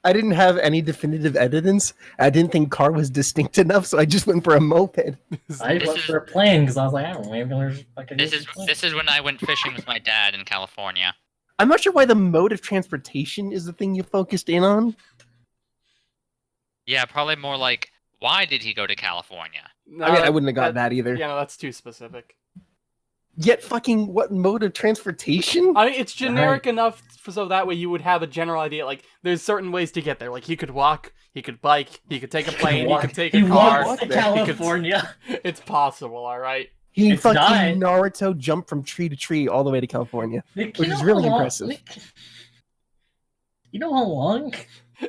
I didn't have any definitive evidence. I didn't think car was distinct enough, so I just went for a moped. I This went is- for a plane because I was like, I don't know, maybe there's fucking. This is when I went fishing with my dad in California. I'm not sure why the mode of transportation is the thing you focused in on. Yeah, probably more like, why did he go to California? No, I mean, I wouldn't have got that either. Yeah, no, that's too specific. Yet fucking what mode of transportation? I mean, it's generic enough so that way you would have a general idea. Like, there's certain ways to get there. Like, he could walk, he could bike, he could take a plane, he could take a He car. walks to He could- California. It's possible, all right. He It's fucking died. Naruto jumped from tree to tree all the way to California. Nick, Which you is know really how long- impressive. Nick, you know how long?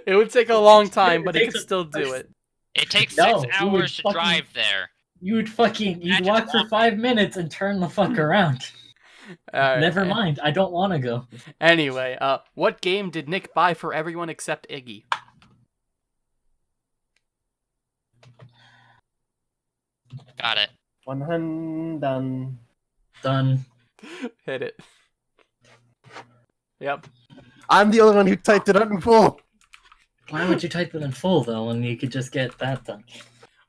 It would take a long time, It but he takes could a- still do it. It takes No, 6 you would hours to fucking- drive there. You'd Imagine walk for walking. 5 minutes and turn the fuck around. All right. Never mind. I don't want to go. Anyway, what game did Nick buy for everyone except Iggy? Got it. 100 done. Done. Hit it. Yep. I'm the only one who typed it out in full. Why would you type it in full though when you could just get that done?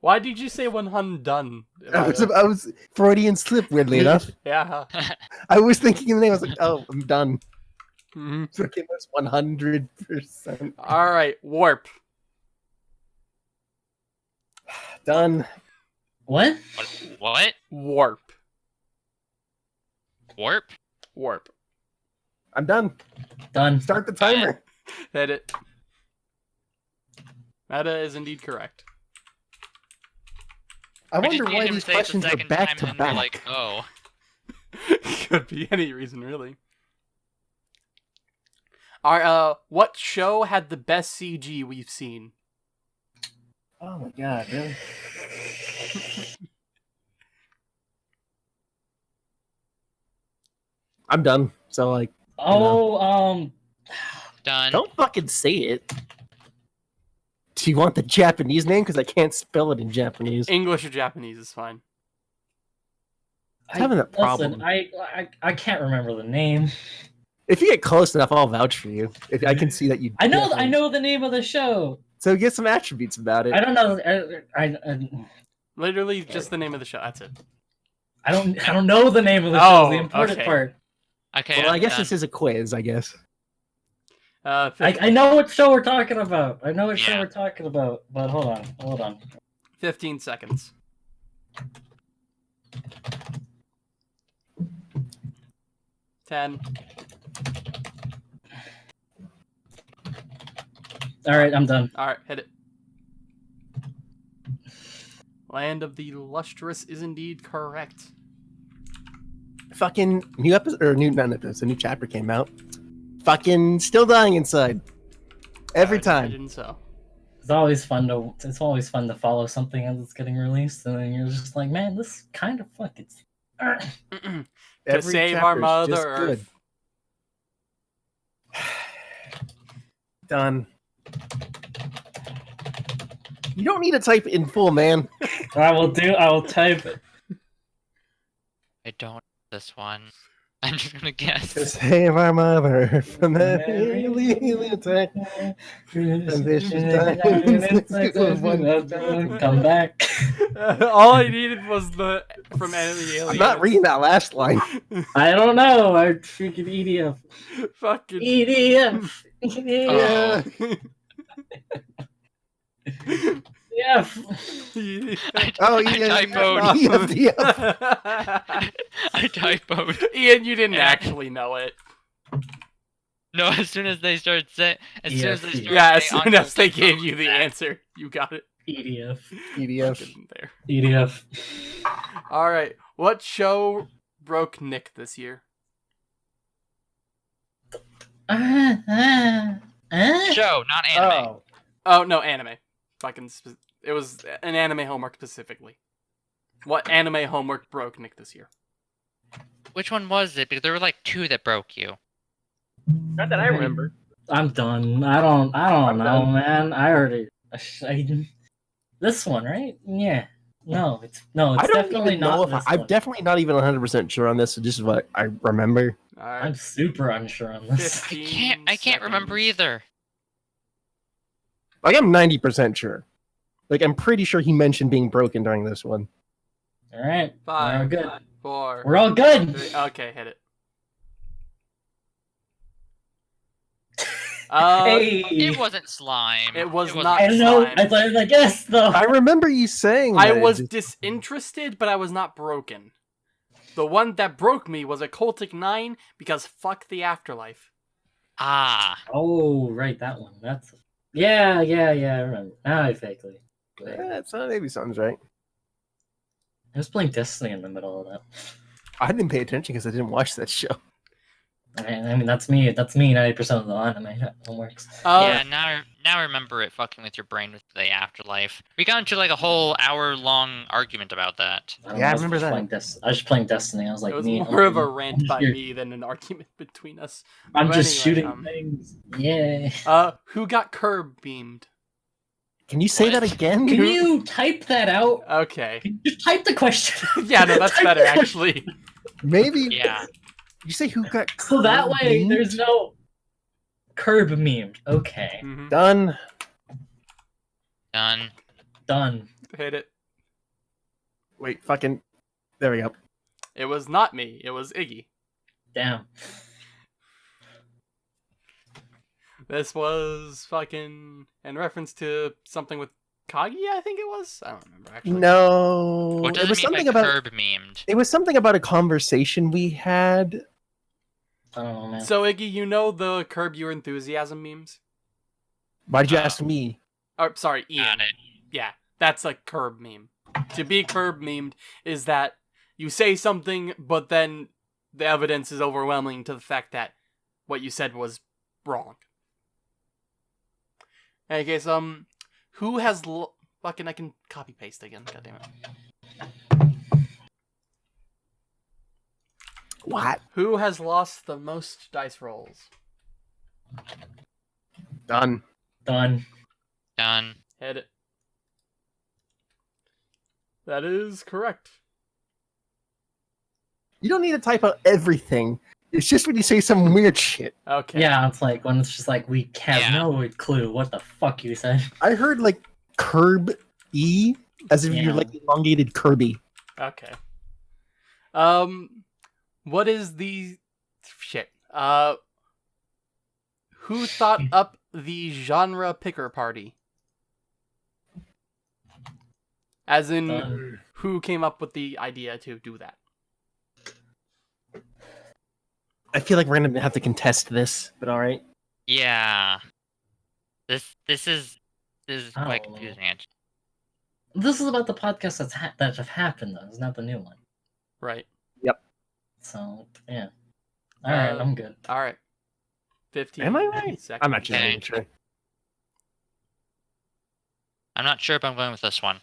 Why did you say 100 done? I was Freudian slip, weirdly enough. Yeah. I was thinking in the name, I was like, oh, I'm done. Mhm. So it was 100%. All right, warp. Done. What? What? Warp. Warp? Warp. I'm done. Done. Start the timer. Hit it. Meta is indeed correct. I Or wonder did you why him these say it the questions are second back time to and then we're back. like, oh. Could be any reason, really. Alright, what show had the best CG we've seen? Oh my god, really? I'm done. So like, Oh, Done. don't fucking say it. Do you want the Japanese name? Because I can't spell it in Japanese. English or Japanese is fine. having that problem. Listen, I can't remember the name. If you get close enough, I'll vouch for you. If I can see that you. I definitely- know the name of the show. So get some attributes about it. I don't know. Literally just the name of the show. That's it. I don't know the name of the Oh, show. The important okay. part. Okay, Well, I I'm guess done. this is a quiz. I guess. I know what show we're talking about. I know what show Yeah. we're talking about. But hold on. 15 seconds. Ten. All right, I'm done. Alright, hit it. Land of the Lustrous is indeed correct. Fucking new episode or not episode, a new chapter came out. Fucking still dying inside. Every I'd time. imagine so. It's always fun to follow something as it's getting released, and then you're just like, man, this kind of fucking. To Every save our chapter's just Mother Earth. Done. You don't need to type in full, man. I will type it. I don't this one. I'm just gonna guess. To save our mother from the alien attack. Come back. All I needed was the from enemy aliens. I'm not reading that last line. I don't know. I freaking EDF. Fucking EDF. Yeah. Yeah. Oh, I yeah. typoed. Yeah. I typoed. Ian, you didn't Yeah. actually know it. No, as soon as they started saying, as soon as they started Yeah, as saying soon as they Uncle gave you the that. answer, you got it. EDF. EDF. Fucking there. EDF. All right, what show broke Nick this year? Show, not anime. Oh no, anime. It was an anime homework specifically. What anime homework broke Nick this year? Which one was it? Because there were like two that broke you. Not that I remember. I'm done. I don't know, done. man. I already. This one, right? Yeah. No, it's I don't definitely even know not if this I'm one. definitely not even 100% sure on this. So just what I remember. All right, I'm super unsure on this. 15 I can't remember seconds. either. Like I'm 90% sure. Like I'm pretty sure he mentioned being broken during this one. All right. We're all 5, good. 4. We're all good. 3. Okay, hit it. Hey. It wasn't slime. It was wasn't not I don't know. slime. I thought I guess though. I remember you saying I that it was just- disinterested, but I was not broken. The one that broke me was Occultic 9 because fuck the afterlife. Ah. Oh, right, that one. That's yeah. I remember. Now I vaguely. Yeah, it's maybe something's right. I was playing Destiny in the middle of that. I didn't pay attention because I didn't watch that show. I mean, that's me. That's me. 90% of the anime homeworks. Yeah, now I remember it fucking with your brain with the afterlife. We got into like a whole hour-long argument about that. I don't Yeah, I know, was remember just that. playing I was just playing Destiny. I was like, It was me. more of a I'm rant by here. me than an argument between us. I'm But just anyway, shooting things. Yay. Who got curb beamed? Can you say What? that again? Can you type that out? Okay. Can you just type the question? Yeah, no, that's Type better the question. actually. Maybe. Yeah. You say who got So that way, curb there's no curb memed. Okay, Mhm. done. Done. done. Hit it. Wait, fucking. There we go. It was not me. It was Iggy. Damn. This was fucking in reference to something with Kagi, I think it was. I don't remember actually. No. What does it was it mean something by about. curb memed? It was something about a conversation we had. I don't know, man. So Iggy, you know the Curb Your Enthusiasm memes? Why'd you ask me? Or sorry, Ian. Got it. Yeah, that's a curb meme. To be curb memed is that you say something, but then the evidence is overwhelming to the fact that what you said was wrong. In any case, who has fucking I can copy paste again. God damn it. What? Who has lost the most dice rolls? Done. Done. Done. Hit it. That is correct. You don't need to type out everything. It's just when you say some weird shit. Okay. Yeah, it's like when it's just like we have Yeah. no clue what the fuck you said. I heard like curb E as if Yeah. you're like elongated Kirby. Okay. What is the shit? Who thought up the genre picker party? As in, Done. who came up with the idea to do that? I feel like we're gonna have to contest this, but all right. Yeah. This is I quite don't know. confusing. This is about the podcast that have happened, though. It's not the new one. Right. So, yeah. All right, I'm good. All right. 15 Am I right? seconds. I'm not Okay. sure. I'm not sure if I'm going with this one.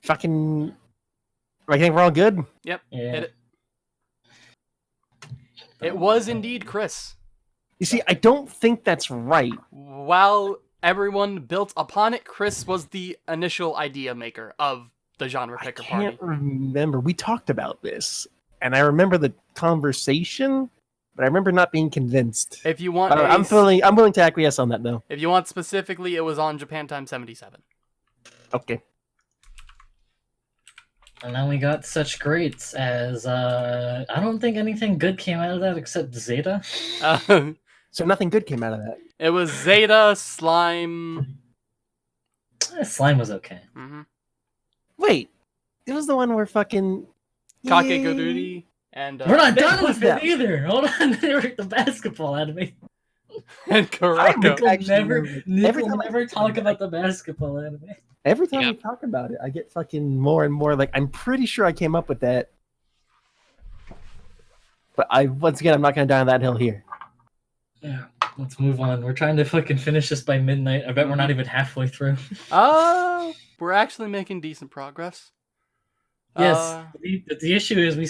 Fucking. I think we're all good. Yep. Yeah. Hit it. It was indeed Chris. You see, I don't think that's right. While everyone built upon it, Chris was the initial idea maker of the genre I picker party. can't remember. We talked about this, and I remember the conversation, but I remember not being convinced. If you want, I'm willing to acquiesce on that, though. If you want specifically, it was on Japan Time 77. Okay. And then we got such greats as I don't think anything good came out of that except Zeta. So nothing good came out of that. It was Zeta, Slime. Slime was okay. Mm-hmm. Wait, it was the one where fucking Kakegururi and We're not that done was with it that. either. Hold on, they were the basketball anime. and Kuroko. Nick will Actually, every time I never think talk about it, about the basketball anime. Every time Yep. we talk about it, I get fucking more and more like, I'm pretty sure I came up with that. But once again, I'm not going to die on that hill here. Yeah, let's move on. We're trying to fucking finish this by midnight. I bet we're not even halfway through. We're actually making decent progress. Yes, the issue is we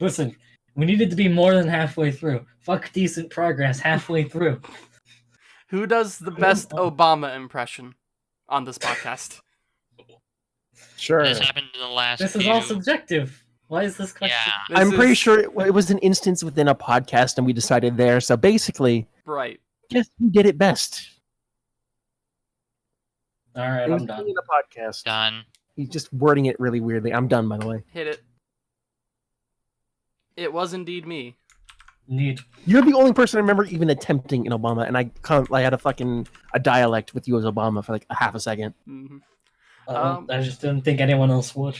listen. We needed to be more than halfway through. Fuck decent progress halfway through. Who does the best Obama impression on this podcast? Sure. This happened in the last This is few... all subjective. Why is this question? Yeah. I'm pretty sure it was an instance within a podcast and we decided there. So basically, Right. guess who did it best? All right, It was I'm done. in the podcast. Done. He's just wording it really weirdly. I'm done, by the way. Hit it. It was indeed me. Need. You're the only person I remember even attempting in Obama, and I had a dialect with you as Obama for like a half a second. Mm-hmm. I just didn't think anyone else would.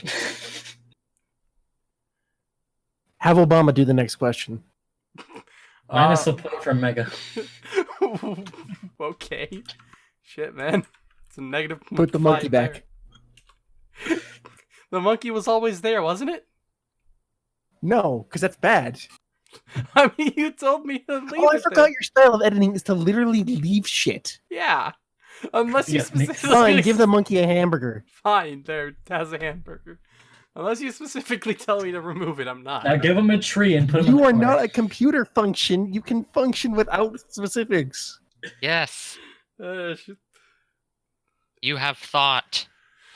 Have Obama do the next question. Minus a point for Mega. Okay. Shit, man. It's a negative. Put the monkey 5 back. there. The monkey was always there, wasn't it? No, because that's bad. I mean, you told me to leave Oh, I it forgot there. your style of editing is to literally leave shit. Yeah. Unless you Yeah, Nick. specifically... Fine, give the monkey a hamburger. Fine, there, it has a hamburger. Unless you specifically tell me to remove it, I'm not. Now give him a tree and put him. You in are the corner. not a computer function. You can function without specifics. Yes. Shit. You have thought.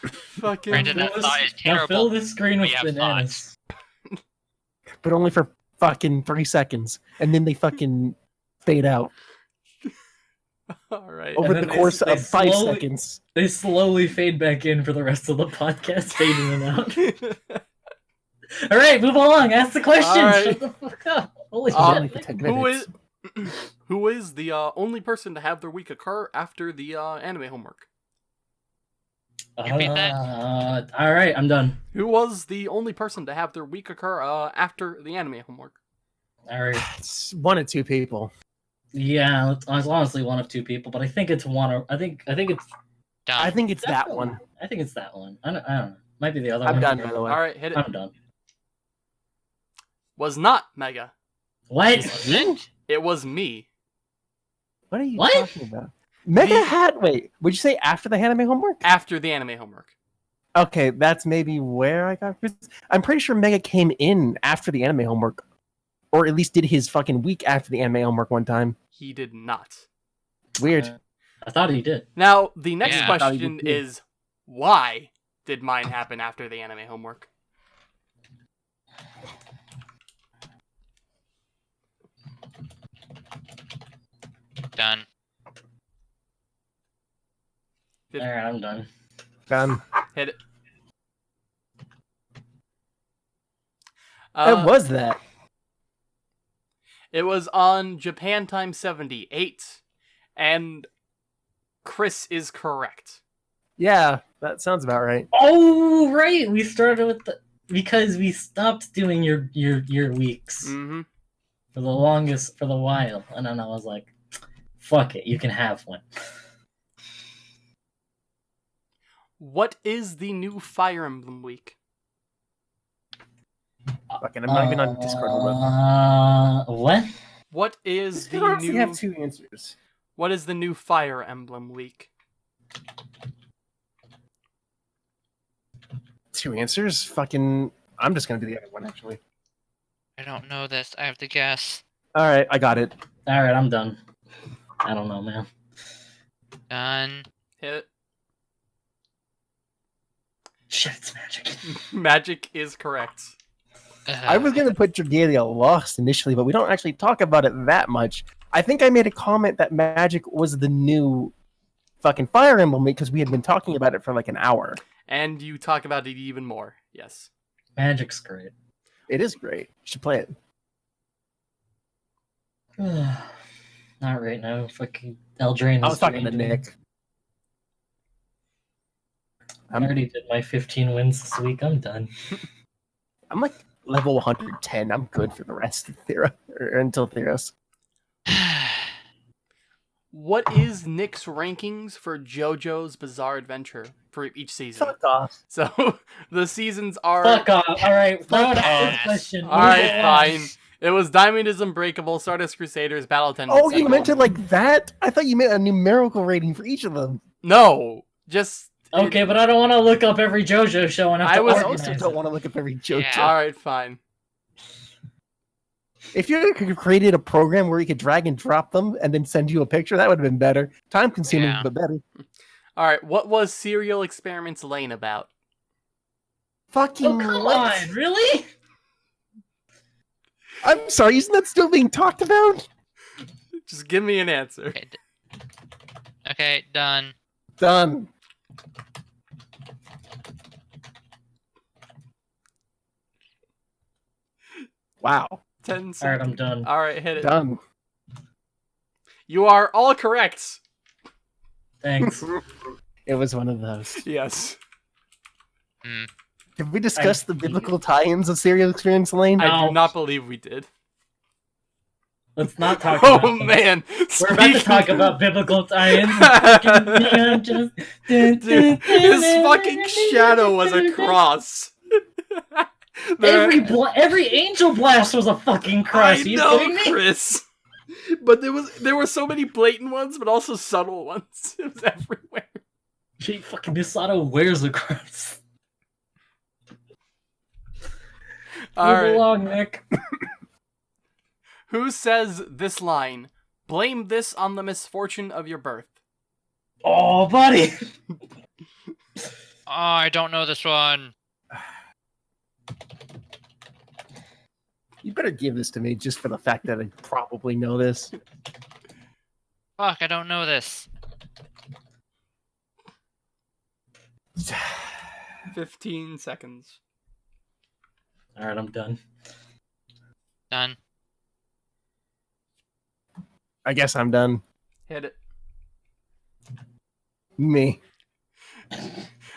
Fucking... Brandon, that thought is Now terrible. fill this screen with We have bananas. But only for fucking 3 seconds. And then they fucking fade out Alright. over then the they- course they of 5 slowly- seconds. They slowly fade back in for the rest of the podcast, fading in and out. All right, move along. Ask the question. All right. Shut the fuck up. Holy only shit. for 10 Who minutes. is... Who is the only person to have their week occur after the anime homework? Repeat that? All right, I'm done. Who was the only person to have their week occur after the anime homework? All right. It's 1 or 2 people. Yeah, it's honestly one of 2 people, but I think it's one. I think it's Done. I think it's that one. I think it's that one. I don't know. Might be the other I'm one. done, by the way. Alright, hit it. I'm done. Was not Mega. What? What? It was me. What are you What? talking about? Mega The- had... Wait, would you say after the anime homework? After the anime homework. Okay, that's maybe where I got... I'm pretty sure Mega came in after the anime homework. Or at least did his fucking week after the anime homework one time. He did not. Weird. I thought he did. Now, the next Yeah. I thought he question did too. is, why did mine happen after the anime homework? Done. Did- All right, I'm done. Done. Hit it. It was that. It was on Japan Time 78, and Chris is correct. Yeah, that sounds about right. Oh, right. We started with because we stopped doing your weeks Mm-hmm. for the while, and then I was like, "Fuck it, you can have one." What is the new Fire Emblem week? Fucking, I'm not even on Discord. Hold up. What? What is I the honestly new? have two answers. What is the new Fire Emblem week? Two answers? Fucking, I'm just gonna do the other one actually. I don't know this. I have to guess. All right, I got it. All right, I'm done. I don't know, man. Done. Hit it. Shit, it's magic. Magic is correct. I was gonna put Dragalia Lost initially, but we don't actually talk about it that much. I think I made a comment that Magic was the new fucking Fire Emblem because we had been talking about it for like an hour. And you talk about it even more. Yes. Magic's great. It is great. You should play it. Not right now. Fucking Eldraine. I is was talking to doing- Nick. I already did my 15 wins this week. I'm done. I'm like level 110. I'm good for the rest of Thera or until Theros. What is Nick's rankings for JoJo's Bizarre Adventure for each season? Fuck off. So the seasons are. Fuck off. All right. Throw it out off. this question. All right, Move on. fine. It was Diamond is Unbreakable, Stardust Crusaders, Battle Attendant. Oh, you meant it like that? I thought you meant a numerical rating for each of them. No, just. Okay, but I don't want to look up every JoJo show and have I to was I organize also it. don't want to look up every joke. Yeah. All right, fine. If you could created a program where you could drag and drop them and then send you a picture, that would have been better. Time consuming, Yeah. but better. All right, what was Serial Experiments Lane about? Fucking Oh, come what? on. Really? I'm sorry, isn't that still being talked about? Just give me an answer. Okay, done. Done. Wow. 10 All right, seconds. I'm done. All right, hit it. Done. You are all correct. Thanks. It was one of those. Yes. Did we discuss the biblical tie-ins of Serial Experience Lane? I No. do not believe we did. Let's not talk Oh, about that. man. We're about to talk about biblical tie-ins. And Dude, his fucking shadow was a cross. Every angel blast was a fucking cross. I Are you know, kidding me? Chris. But there were so many blatant ones, but also subtle ones. It was everywhere. Gee, fucking Misato wears a cross. All Move right. along, Nick. Who says this line? Blame this on the misfortune of your birth. Oh, buddy. Oh, I don't know this one. You better give this to me just for the fact that I probably know this. Fuck, I don't know this. 15 seconds. All right, I'm done. Done. I guess I'm done. Hit it. Me.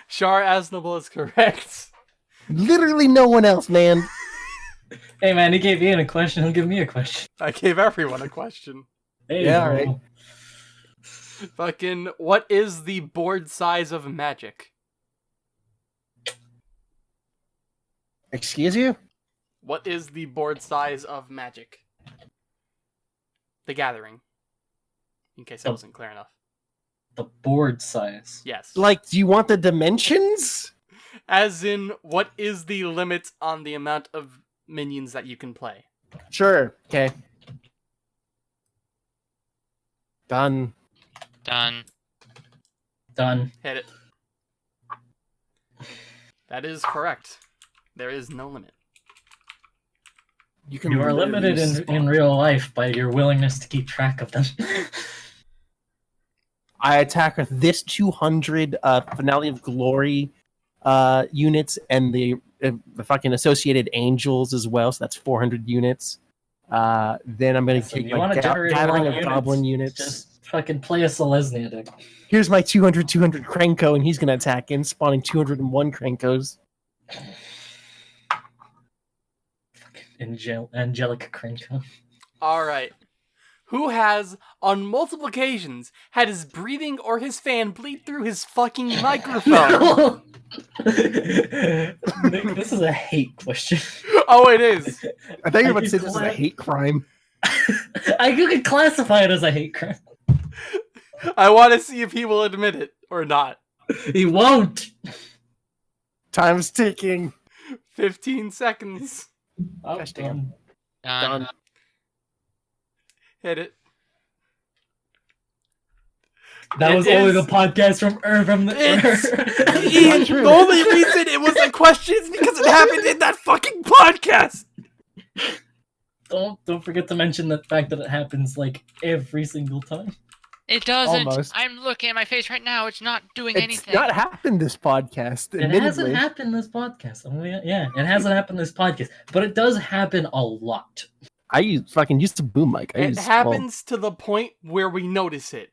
Shar Aznable is correct. Literally no one else, man. Hey, man, he gave Ian a question. He'll give me a question. I gave everyone a question. Hey, Yeah, bro. alright. Fucking, what is the board size of Magic? Excuse you? What is the board size of Magic? The Gathering. In case I wasn't clear enough. The board size. Yes. Like, do you want the dimensions? As in, what is the limit on the amount of minions that you can play? Sure. Okay. Done. Done. Done. Hit it. That is correct. There is no limit. You can You are literally limited in spawn. real life by your willingness to keep track of them. I attack with this 200 Finale of Glory units and the fucking associated angels as well. So that's 400 units. Then I'm going to So if take you my wanna generate gathering more of units, goblin units. Just fucking play a Selesnya deck. Here's my 200 Krenko, and he's going to attack in, spawning 201 Krenkos. Angelic Krenko. Alright. who has, on multiple occasions, had his breathing or his fan bleed through his fucking microphone? Nick, this is a hate question. Oh, it is. I thought you were about I to say could this is a hate crime. You could classify it as a hate crime. I want to see if he will admit it or not. He won't. Time's ticking. 15 seconds. Oh, Gosh damn. Done. Done. Hit it. That It was only is- the podcast from the. It's Ian. true. The only reason it was a question is because it happened in that fucking podcast. Don't forget to mention the fact that it happens like every single time. It doesn't. Almost. I'm looking at my face right now. It's not doing It's anything. not happened this podcast, It admittedly. hasn't happened this podcast. Yeah, it hasn't happened this podcast, but it does happen a lot. I used a boom mic. It happens to the point where we notice it.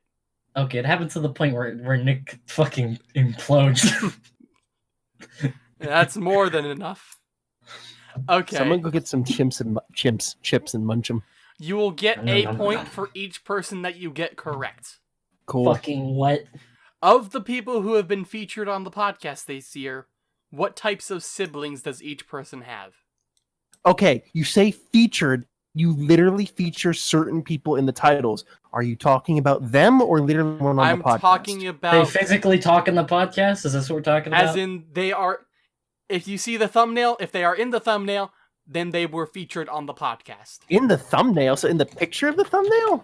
Okay, it happens to the point where Nick fucking implodes. That's more than enough. Okay. Someone go get some chips and munch them. You will get No, a no, no. point for each person that you get correct. Cool. Fucking what? Of the people who have been featured on the podcast this year, what types of siblings does each person have? Okay, you say featured. You literally feature certain people in the titles. Are you talking about them or literally one on I'm the podcast? talking They about physically talk in the podcast? Is this what we're talking about? as in they are. If you see the thumbnail, if they are in the thumbnail, then they were featured on the podcast. In the thumbnail, so in the picture of the thumbnail?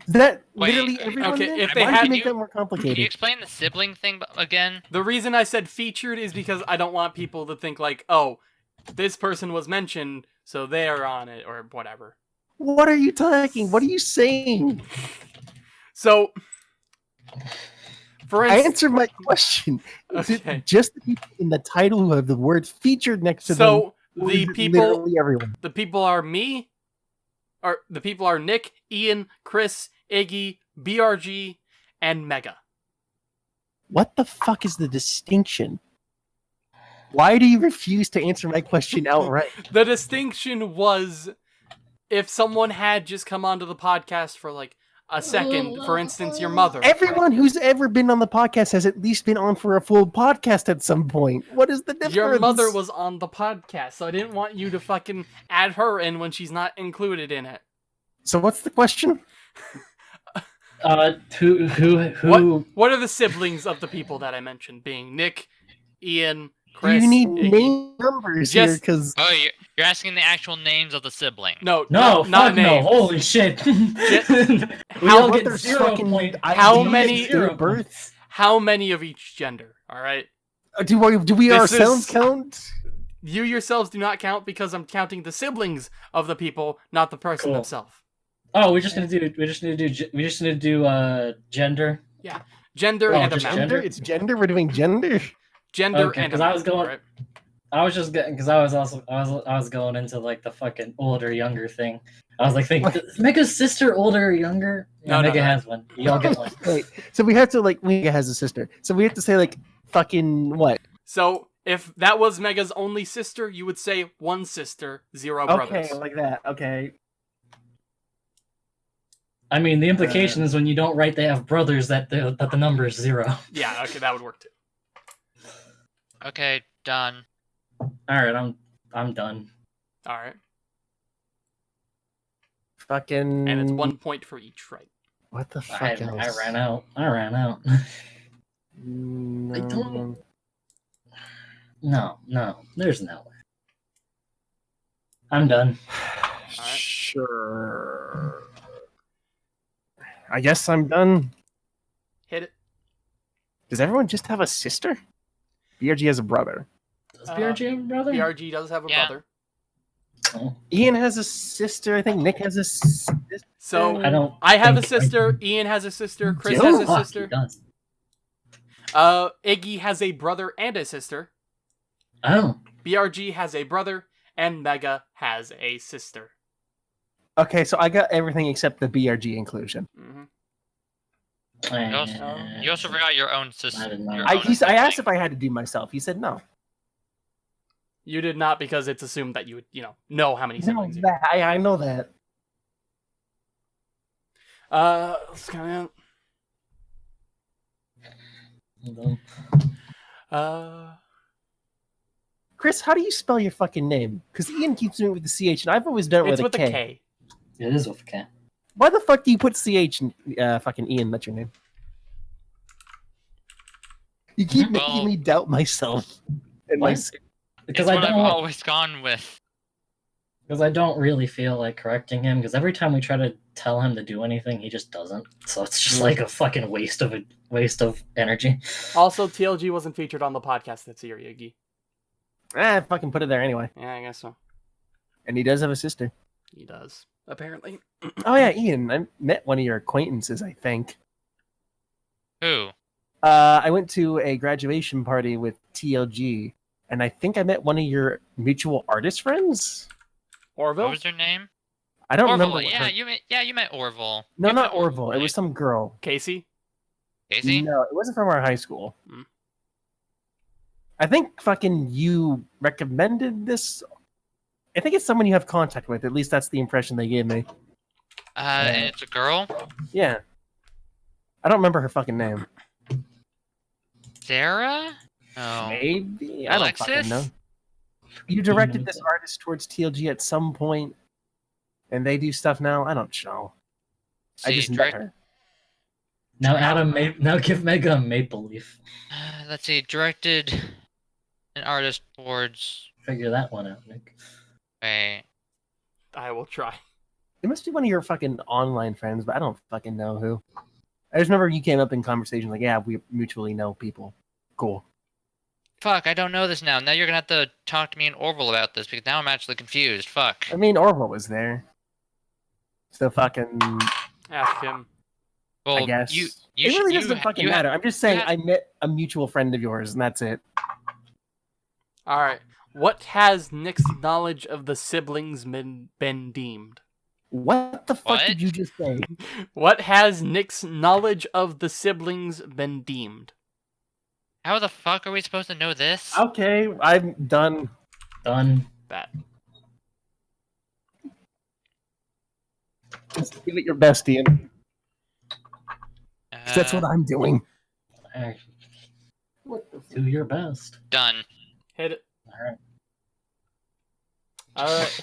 Is that Wait, literally everyone? okay, then? if Why they did had you make you- that more Can you complicated? explain the sibling thing again? The reason I said featured is because I don't want people to think like, oh, this person was mentioned, so they're on it or whatever. What are you talking? What are you saying? So, for I instance, answered my question. Is Okay. it just the people in the title who have the word featured next to them? so or the is it people, literally everyone. the people are me, or the people are Nick, Ian, Chris, Iggy, BRG, and Mega. What the fuck is the distinction? Why do you refuse to answer my question outright? The distinction was if someone had just come onto the podcast for like a second, for instance, your mother. Everyone who's ever been on the podcast has at least been on for a full podcast at some point. What is the difference? Your mother was on the podcast, so I didn't want you to fucking add her in when she's not included in it. So what's the question? Who? What are the siblings of the people that I mentioned? Being Nick, Ian, Chris. You need Iggy. name numbers here Just- because Oh, you're asking the actual names of the sibling. No, No, not fuck no! names. Holy shit! we How- all what get their 0 fucking point. How IDs, many- their births? How many of each gender? All right. Do we This ourselves is- count? You yourselves do not count because I'm counting the siblings of the people, not the person Cool. themselves. Oh, we just need to do gender. Gender Oh, and just amount. gender? It's gender. We're doing gender. Gender Okay, and 'cause I amount. was going- alright? I was just getting because I was going into like the fucking older younger thing. I was like, thinking, is Mega's sister older or younger? Yeah, No, no, Mega no. has one. Y'all get one. Wait, so we have to Mega has a sister. So we have to say fucking what? So if that was Mega's only sister, you would say one sister, 0 brothers. Okay, like that. Okay. I mean, the implication is when you don't write they have brothers that the number is 0. Yeah, okay, that would work too. Okay, done. All right, I'm done. All right, Fucking. and it's 1 point for each, right? What the fuck I else? ran out. I don't. No. There's no way. I'm done. Sure. I guess I'm done. Hit it. Does everyone just have a sister? BRG has a brother. Does BRG have a brother? BRG does have a Yeah. brother. Oh, Ian has a sister. I think Nick has a sister. So I don't. I have a think sister. Ian has a sister. Chris Joe? has a Fuck, he sister. does. Iggy has a brother and a sister. Oh, BRG has a brother, and Mega has a sister. Okay, so I got everything except the BRG inclusion. hmm You also forgot your own I sister. didn't know. your I own asked sibling. if I had to do myself. He said no. You did not because it's assumed that you would, know how many No, siblings. you have. I know that. Let's count No. out. Chris, how do you spell your fucking name? Because Ian keeps doing it with the CH, and I've always done it It's with with a a K. K. It is with a K. Why the fuck do you put CH in fucking Ian? That's your name. You keep making Well- me doubt myself. And What? myself. Because It's I what I've don't. always gone with. Because I don't really feel like correcting him. Because every time we try to tell him to do anything, he just doesn't. So it's just like a fucking waste of energy. Also, TLG wasn't featured on the podcast this year, Yiggy. Fucking put it there anyway. Yeah, I guess so. And he does have a sister. He does, apparently. Oh yeah, Ian, I met one of your acquaintances, I think. Who? I went to a graduation party with TLG, and I think I met one of your mutual artist friends. Orville? What was her name? I don't Orville. remember. Yeah, her... you met Orville. No, You not met Orville. It was some girl. Casey? Casey? No, it wasn't from our high school. Hmm. I think fucking you recommended this. I think it's someone you have contact with. At least that's the impression they gave me. And it's a girl? Yeah. I don't remember her fucking name. Sarah? No. Maybe? I don't Alexis? fucking know. You directed this artist towards TLG at some point, and they do stuff now? I don't know. I just met her. Now now give Mega a maple leaf. Let's see. Directed an artist towards... Figure that one out, Nick. Wait. I will try. It must be one of your fucking online friends, but I don't fucking know who. I just remember you came up in conversation like, yeah, we mutually know people. Cool. Fuck, I don't know this now. Now you're gonna have to talk to me and Orville about this, because now I'm actually confused. Fuck. I mean, Orville was there. So fucking... Ask him. Well, I guess. You it really you doesn't fucking you matter. I'm just saying had- I met a mutual friend of yours, and that's it. Alright. What has Nick's knowledge of the siblings been deemed? What the fuck What? did you just say? What has Nick's knowledge of the siblings been deemed? How the fuck are we supposed to know this? Okay, I'm done. Done. That. Just give it your best, Ian. 'Cause that's what I'm doing. Do your best. Done. Hit it. Alright. Alright.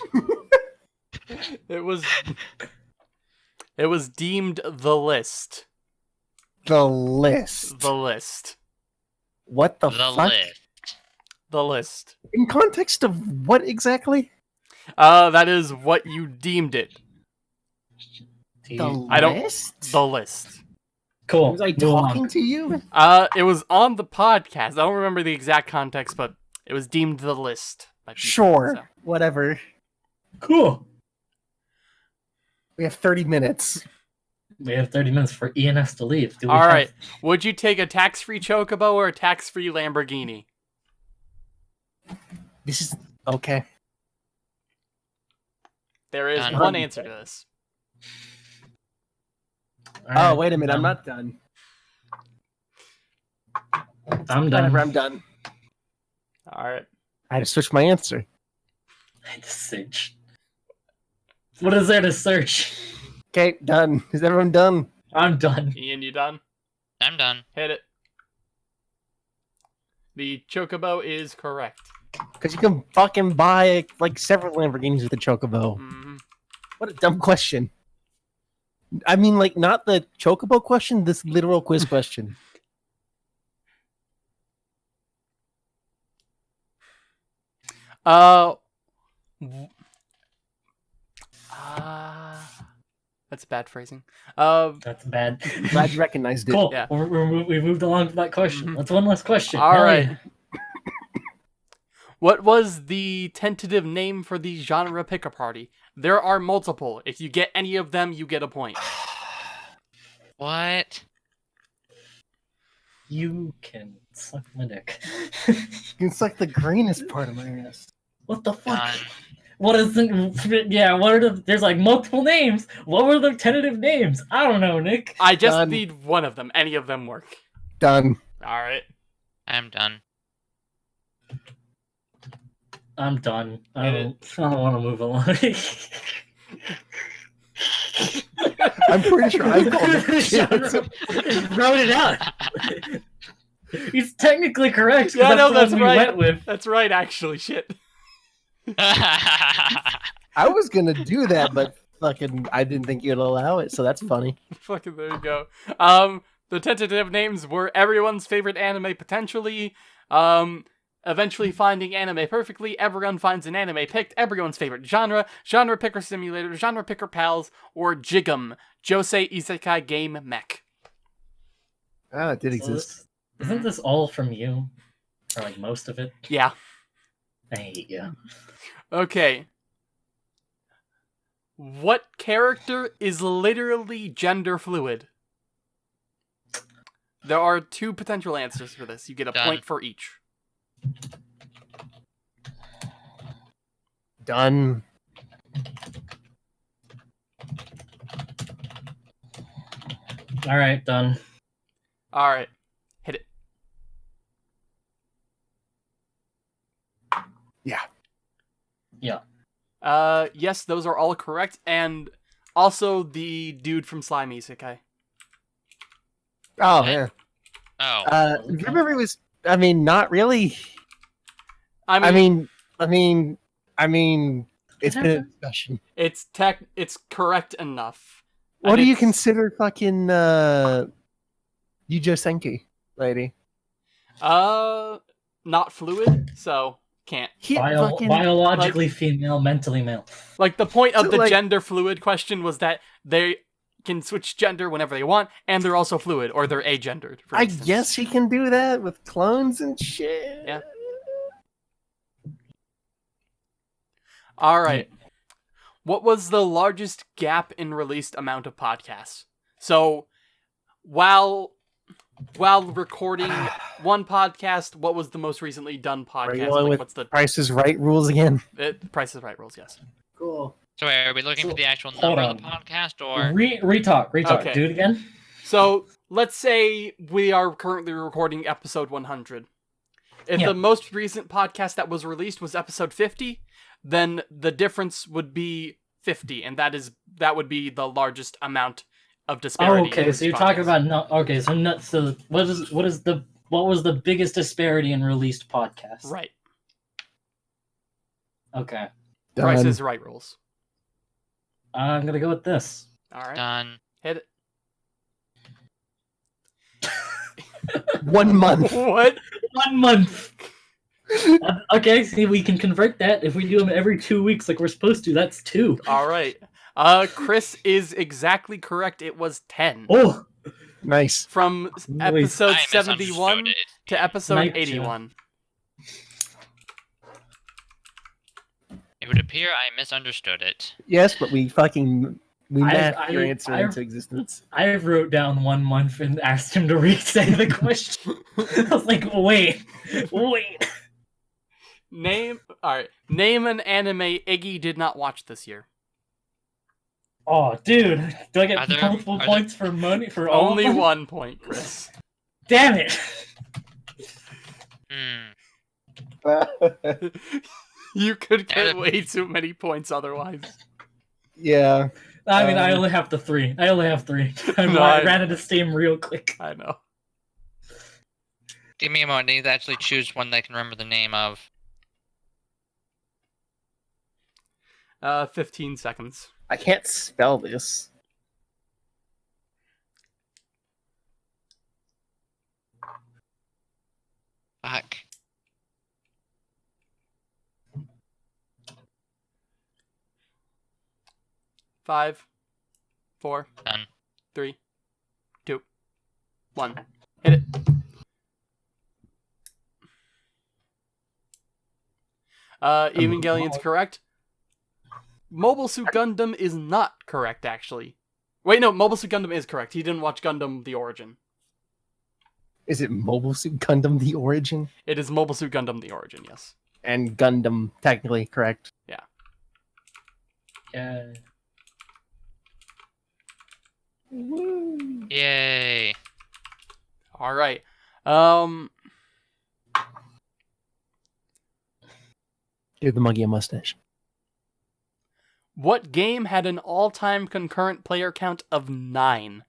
It was deemed the list. The list. The list. What the The fuck? list. The list. In context of what exactly? That is what you deemed it. The I don't- list? The list. Cool. Was I Move on. talking to you? It was on the podcast. I don't remember the exact context, but it was deemed the list. by people, Sure. so. Whatever. Cool. We have 30 minutes. We have 30 minutes for ENS to leave. Do we All have- right. Would you take a tax-free Chocobo or a tax-free Lamborghini? This is... Okay. There is Done. one answer to this. Alright, Oh, wait a minute. I'm done. not done. I'm done. Whenever I'm done. All right. I had to switch my answer. I had to search. What is there to search? Okay, done. Is everyone done? I'm done. Ian, you done? I'm done. Hit it. The Chocobo is correct. Because you can fucking buy like several Lamborghinis with a Chocobo. Mhm. What a dumb question. I mean, like, not the Chocobo question, this literal quiz question. W- That's bad phrasing. That's bad. Glad you recognized it. Cool. Yeah. We moved along to that question. Mhm. That's one last question. All Hell right. yeah. What was the tentative name for the genre pick-up party? There are multiple. If you get any of them, you get a point. What? You can suck my dick. It's like the greenest part of my ass. What the fuck? Done. What is the... Yeah, what are the... There's like multiple names. What were the tentative names? I don't know, Nick. I just Done. need one of them. Any of them work. Done. All right. I'm done. I'm done. I don't want to move along. I'm pretty sure I called it shit. Genre wrote it out. He's technically correct. 'Cause Yeah, no, that's that's the one we right. went with. That's right, actually. Shit. I was gonna do that, but fucking, I didn't think you'd allow it, so that's funny. Fucking there you go. The tentative names were everyone's favorite anime potentially. Eventually finding anime perfectly. Everyone finds an anime picked. Everyone's favorite genre. Genre picker simulator. Genre picker pals. Or Jigum. Josei Isekai Game Mech. Ah, it did So exist. isn't this all from you? Or like most of it? Yeah. I hate you. Okay. What character is literally gender fluid? There are 2 potential answers for this. You get a Done. point for each. Done. All right, done. All right. Hit it. Yeah. Yeah. Yes, those are all correct, and also the dude from Slime Isekai. Oh, yeah. Oh. Remember it was, I mean, not really. I mean, it's been a discussion. it's correct enough. What And do you it's- consider fucking, Yujo Senki, lady? Not fluid, so can't. He Biologically female, mentally male. Like, the point of So, the like- gender fluid question was that they can switch gender whenever they want, and they're also fluid, or they're agendered. For I instance. guess he can do that with clones and shit. Yeah. All right. What was the largest gap in released amount of podcasts? So, while recording one podcast, what was the most recently done Are you podcast? going Like, with what's the Price is Right rules again? Price is Right rules? Yes. Cool. So wait, are we looking So, for the actual hold number of the on. podcast, or Retalk. Okay. Do it again. So let's say we are currently recording episode 100. If Yeah. the most recent podcast that was released was episode 50, then the difference would be 50, and that would be the largest amount of Oh, disparity. okay. in So you're podcasts. talking about no. Okay. So not. So what was the biggest disparity in released podcasts? Right. Okay. Price Done. is Right rules. I'm gonna go with this. All right. done? Hit it. 1 month. What? 1 month. Okay. See, we can convert that if we do them every 2 weeks, like we're supposed to. That's 2. All right. Chris is exactly correct. It was 10. Oh. Nice. From Nice. episode I 71 misunderstood it. to episode Nice, yeah. 81. It would appear I misunderstood it. Yes, but we mapped your I- answer I- into existence. I wrote down 1 month and asked him to re-say the question. I was like, wait. Name an anime Iggy did not watch this year. Oh, dude. Do I get Are there- multiple are there- points for money for all Only of them? 1 point, Chris. Damn it. Hmm. You could get Damn it. way too many points otherwise. Yeah. I mean, I only have the 3. I No, I I- ran out of steam real quick. I know. Give me a moment. I need to actually choose one that I can remember the name of. 15 seconds. I can't spell this. Fuck. Five, 4, Done. 3, 2, 1. Hit it. Evangelion's correct. Mobile Suit Gundam is not correct, actually. Wait, no, Mobile Suit Gundam is correct. He didn't watch Gundam The Origin. Is it Mobile Suit Gundam The Origin? It is Mobile Suit Gundam The Origin, yes. And Gundam, technically correct. Yeah. Yay. All right. Give the monkey a mustache. What game had an all-time concurrent player count of 9?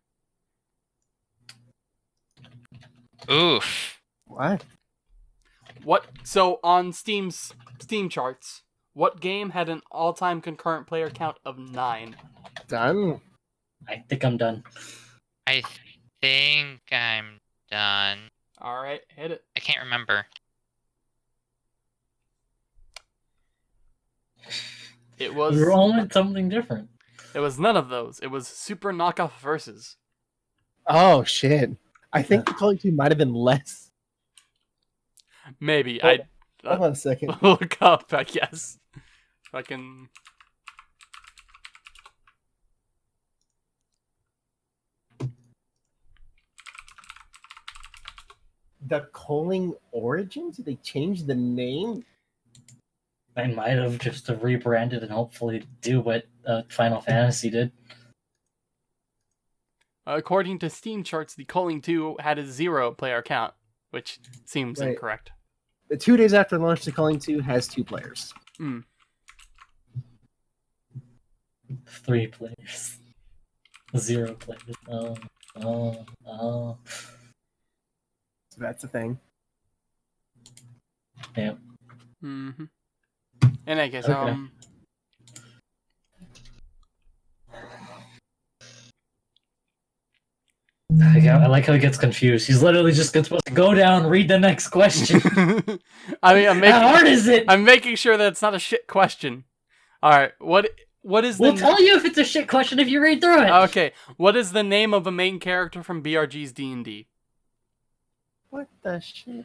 Oof. What? So on Steam charts, what game had an all-time concurrent player count of 9? Done. I think I'm done. I think I'm done. All right, hit it. I can't remember. It was. We were all in something different. It was none of those. It was Super Knockoff Versus. Oh shit! I think the Calling 2 might have been less. Maybe Hold on a second. look up. I guess. If I can. The Calling Origins? Did they change the name? I might have just rebranded and hopefully do what Final Fantasy did. According to Steam charts, the Calling 2 had a 0 player count, which seems Wait. incorrect. The 2 days after launch, the Calling 2 has 2 players. 3 players. 0 players. Oh. So that's the thing. Yeah. Mm-hmm. In that case, Okay. I like how he gets confused. He's literally just supposed to go down, read the next question. I mean, How hard is it? I'm making sure that it's not a shit question. All right, what is the? We'll tell you if it's a shit question if you read through it. Okay, what is the name of a main character from BRG's D&D? What the shit?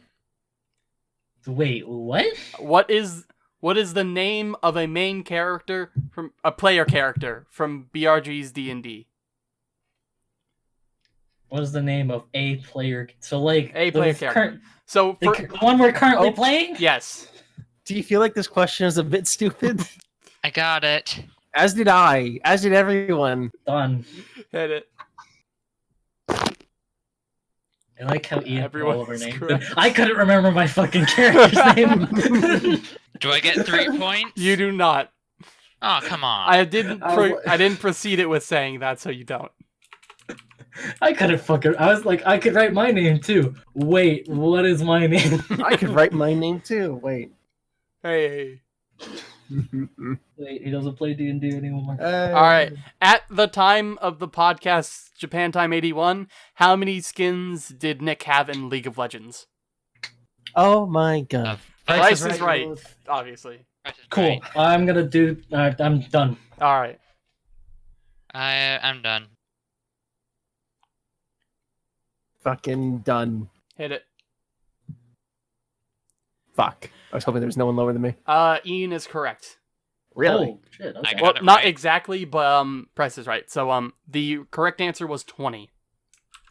Wait, what? What is the name of a main character from a player character from BRG's D&D? What is the name of a player? So like A player character. So The one we're currently playing? yes. Do you feel like this question is a bit stupid? I got it. As did I. As did everyone. Done. Hit it. I like how Ian put all of our Everyone's names. correct. I couldn't remember my fucking character's name. Do I get 3 points? You do not. Oh, come on. I didn't I didn't proceed it with saying that, so you don't. I couldn't fucking. I was like, I could write my name too. Wait, what is my name? I could write my name too. Wait. Hey. Wait, he doesn't play D&D anymore. All right. At the time of the podcast, Japan Time 81, how many skins did Nick have in League of Legends? Oh my god. Price is right, obviously. Cool. Right. I'm gonna do. I'm done. All right. I'm done. Fucking done. Hit it. Fuck. I was hoping there was no one lower than me. Ian is correct. Really? Oh, shit. I Okay. got Well, it not right. exactly, but Price is right. So the correct answer was 20.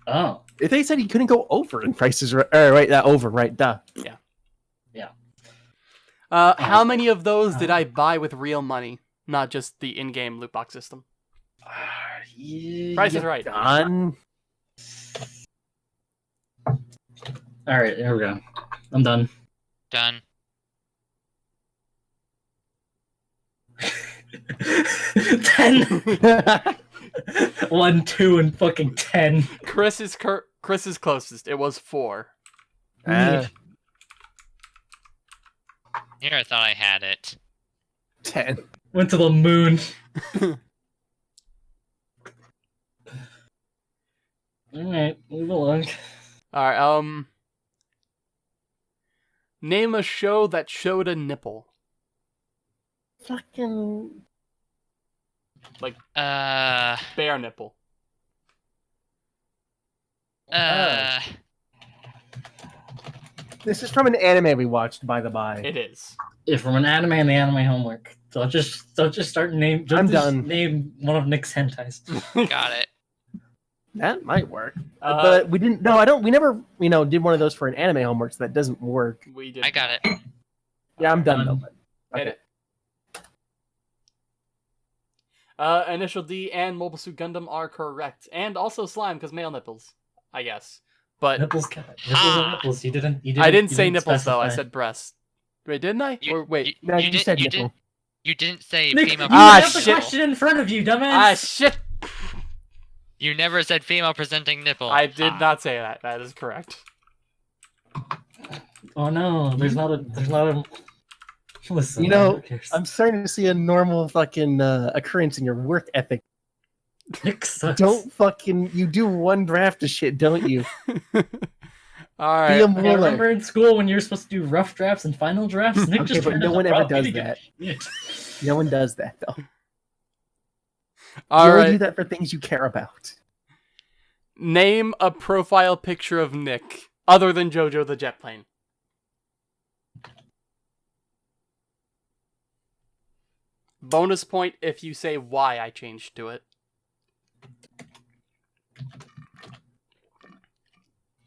Oh. If they said he couldn't go over in prices, right? That over, right? Duh. How many of those did I buy with real money, not just the in-game loot box system? Price is right. Done. All right, here we go. I'm done. Done. 10. 1, 2, and fucking 10. Chris is closest. It was 4. Ah, Here, I thought I had it. 10. Went to the moon. Alright, move along. All right. Name a show that showed a nipple. Fucking. Bare nipple. This is from an anime we watched, by the by. It is. Yeah, from an anime and the anime homework. So I'll just start name. I'm just done. Name one of Nick's hentais. Got it. That might work. Uh, But we didn't. No, I don't. We never, did one of those for an anime homework, so that doesn't work. We did. I got it. Yeah, I'm done Done. though. But, Hit okay. it. Initial D and Mobile Suit Gundam are correct, and also slime because male nipples, I guess. But Nipples, are nipples. You didn't. I didn't say nipples though. I specify. said breast. Wait, didn't I? You- Or wait, No, you did- said you nipple. did- You didn't say Nick, female. you Ah, have the shit. question in front of you, dumbass. Ah, shit! You never said female presenting nipple. I did not say that. That is correct. Oh no, there's not a. Listen, You know, who cares? I'm starting to see a normal fucking occurrence in your work ethic. Nick sucks. You do one draft of shit, don't you? All Be a right. Yeah, more remember in school when you were supposed to do rough drafts and final drafts? Nick Okay, just but turned no out one ever rough does meeting that. shit. No one does that, though. All you only do right. that for things you care about. Name a profile picture of Nick other than JoJo the jet plane. Bonus point if you say why I changed to it.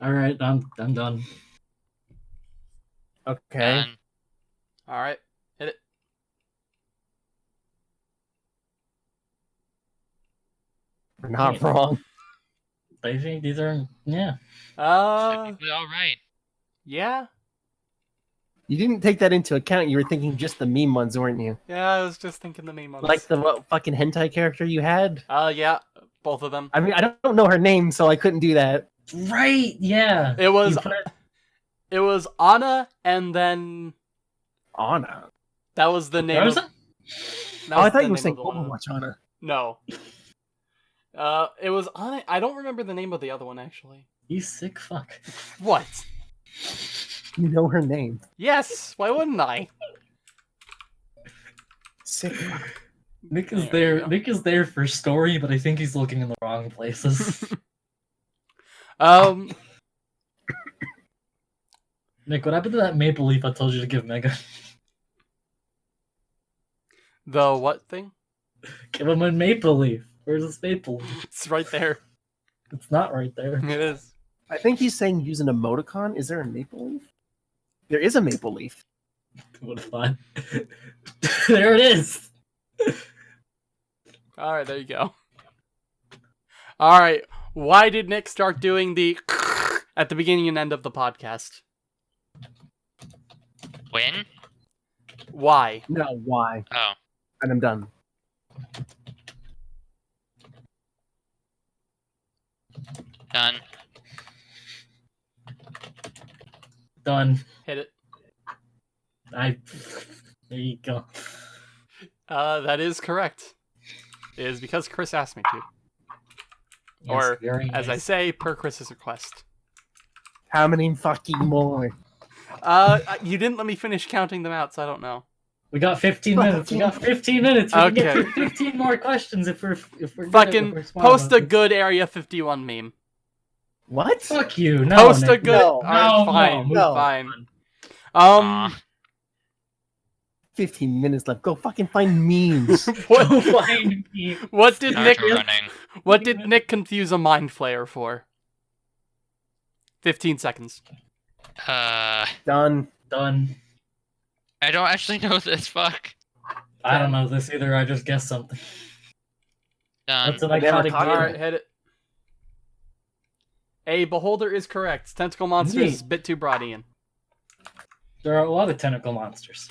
All right, I'm done. Okay. Done. All right. Hit it. We're not wrong. I think these are yeah. Technically all right. Yeah. You didn't take that into account. You were thinking just the meme ones, weren't you? Yeah, I was just thinking the meme ones. Like the what fucking hentai character you had? Yeah, both of them. I mean, I don't know her name, so I couldn't do that. Right, yeah. It was You put it- it was Anna, and then Anna. that was the name. Frozen? That Oh, I was thought the you were name saying of the one. Overwatch Anna. No. It was Anna. I don't remember the name of the other one actually. You sick fuck. What? You know her name. Yes. Why wouldn't I? Sick. Nick is There there. you go. Nick is there for story, but I think he's looking in the wrong places. Nick, what happened to that maple leaf I told you to give Mega? The what thing? Give him a maple leaf. Where's this maple leaf? It's right there. It's not right there. It is. I think he's saying use an emoticon. Is there a maple leaf? There is a maple leaf. What fun. There it is. All right, there you go. All right. Why did Nick start doing the at the beginning and end of the podcast? When? Why? No, why? Oh. And I'm done. Done. Done. Hit it. There you go. That is correct. It is because Chris asked me to. Yes, Or, very as I nice. say, per Chris's request. How many fucking more? You didn't let me finish counting them out, so I don't know. We got 15 minutes. We got 15 minutes. We can get Okay. through 15 more questions if we're good, if Fucking we're smart post about a this. good Area 51 meme. What? Fuck you. No. Post a Nick. good. No. Alright, fine. no. Fine. Aw. 15 minutes left. Go fucking find memes. Go What? find me. What did Nick? Naruto running. What did Nick confuse a mind flayer for? 15 seconds. Done. Done. I don't actually know this. Fuck. I don't know this either. I just guessed something. Done. What's an I never iconic caught game? Alright, hit it. A beholder is correct. Tentacle monster is a bit too broad, Ian. There are a lot of tentacle monsters.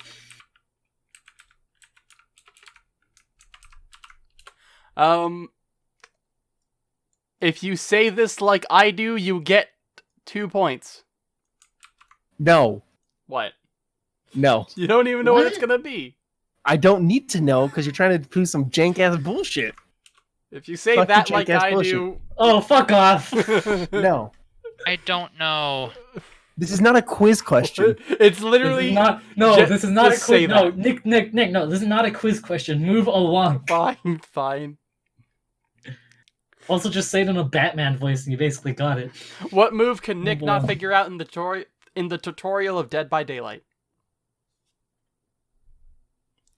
If you say this like I do, you get 2 points. No. What? No. You don't even know what What? it's gonna be. I don't need to know because you're trying to do some jank ass bullshit. If you say Fucking that like jank-ass I bullshit. Oh, fuck off! do, No. I don't know. This is not a quiz question. it's This literally is not. No, Ju- this is not a just say quiz. No, that. Nick. No, this is not a quiz question. Move along. fine, fine. Also, just say it in a Batman voice, and you basically got it. What move can Nick Move not along. figure out in the tutorial of Dead by Daylight?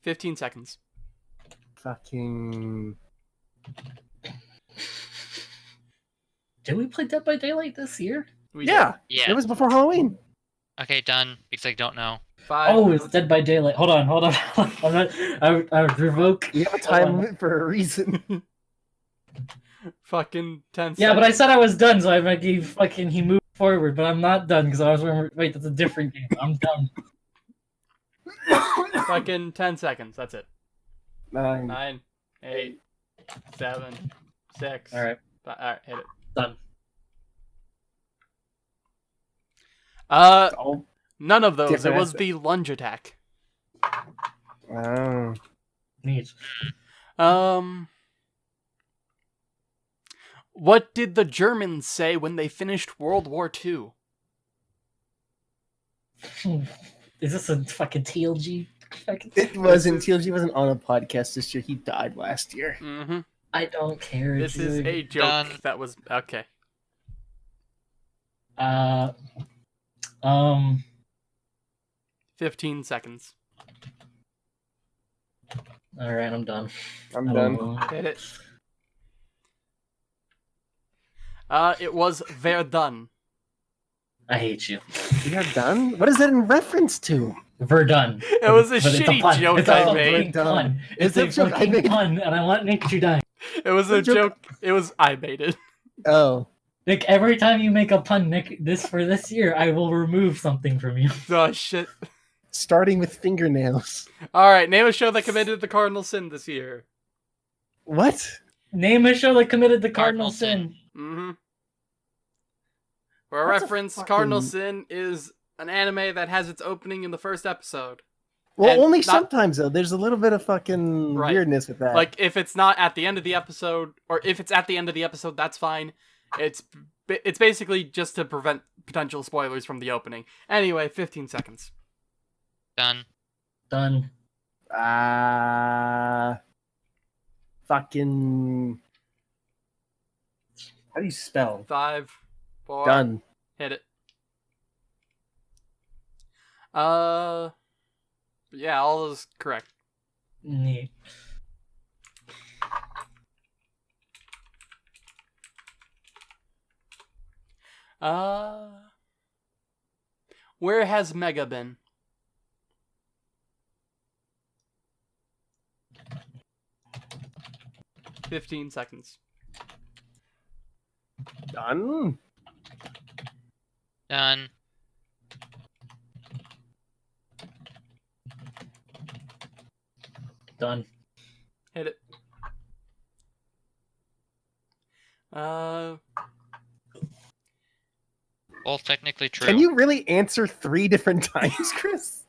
15 seconds. Fucking. Did we play Dead by Daylight this year? We Yeah. Yeah. It was before Halloween. Okay, done. Because I don't know. did. 5. Oh, it's Dead by Daylight. Hold on. I'm not. I revoke. We have a Hold time on. limit for a reason. Fucking 10 seconds. Yeah, but I said I was done, so I might give fucking he moved forward, but I'm not done because I was wait, that's a different game. I'm done. Fucking 10 seconds. That's it. 9. 9, 8, 7, 6. All right, All right, hit it. done. Oh. None of those. It Different was answer. the lunge attack. Oh. Neat. What did the Germans say when they finished World War II? Is this a fucking TLG? It wasn't. TLG wasn't on a podcast this year. He died last year. Mm-hmm. I don't care. This is dude. a joke Done. that was okay. 15 seconds. All right, I'm done. I'm I done. don't know. Hit it. It was Verdun. I hate you. You are done? What is that in reference to? Verdun. It was a But it's shitty pun. joke It's a I fucking made. pun. It's It's a a joke I fucking made. pun, and I want Nick to die. It was a joke. It was I made it. Oh. Nick, every time you make a pun, Nick, this year, I will remove something from you. Oh shit. Starting with fingernails. All right, name a show that committed the cardinal sin this year. What? Name a show that committed the cardinal Cardinal sin. sin. Mm-hmm. For a That's a reference, fucking- Cardinal Sin is an anime that has its opening in the first episode. Well, And only not- sometimes though. There's a little bit of fucking Right. weirdness with that. Like, if it's not at the end of the episode, or if it's at the end of the episode, that's fine. It's basically just to prevent potential spoilers from the opening. Anyway, 15 seconds. Done. Done. Fucking. How do you spell? 5, 4. Done. Hit it. Yeah, all is correct. Neat. Where has Mega been? "15 seconds. Done. Done. Done. Hit it. Both technically true. Can you really answer 3 different times, Chris?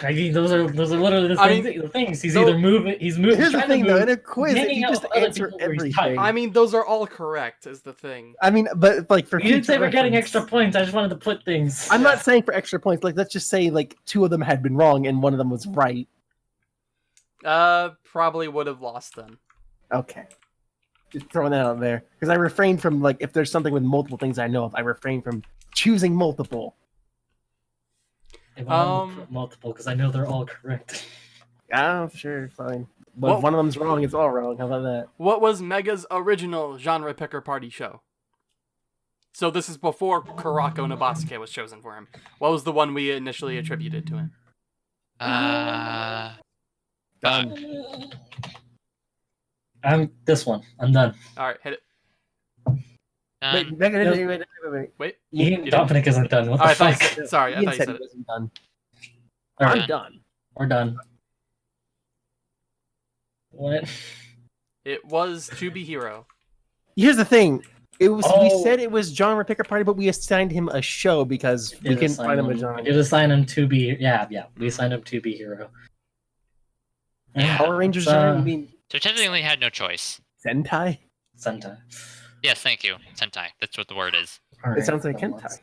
I mean, those are literally the, I the things. He's so- either moving. He's moving. Here's the trying to thing, though. move, In a quiz, if hanging you out just with other answer people where he's everything. I mean, those are all correct, is the thing. I mean, but like for You didn't say future we're getting reference- extra points. I just wanted to put things. I'm not saying for extra points. Like, let's just say like 2 of them had been wrong and 1 of them was right. Probably would have lost then. Okay. Just throwing that out there. Because I refrain from, like, if there's something with multiple things I know of, I refrain from choosing multiple. I wanted to put multiple because I know they're all correct. Ah, sure, fine. But Well- if one of them's wrong, it's all wrong. How about that? What was Mega's original genre picker party show? So this is before Kurako no Basuke was chosen for him. What was the one we initially attributed to him? Done. This one. I'm done. All right, hit it. Wait, Done. wait. Wait. Dominic isn't done. What Oh, the I thought fuck? you- sorry, I Ian thought you said said he it. wasn't done. All I'm right, done. we're done. What? It was To Be Hero. Here's the thing. It was we Oh. said it was genre picker party, but we assigned him a show because we couldn't find him a We genre. did assign him to be. Yeah. We assigned him to be hero. Yeah. Power Rangers So- genre? You mean So technically had no choice. Sentai? Sentai. Yes, thank you. Sentai. That's what the word is. All It right, sounds like that hentai. was-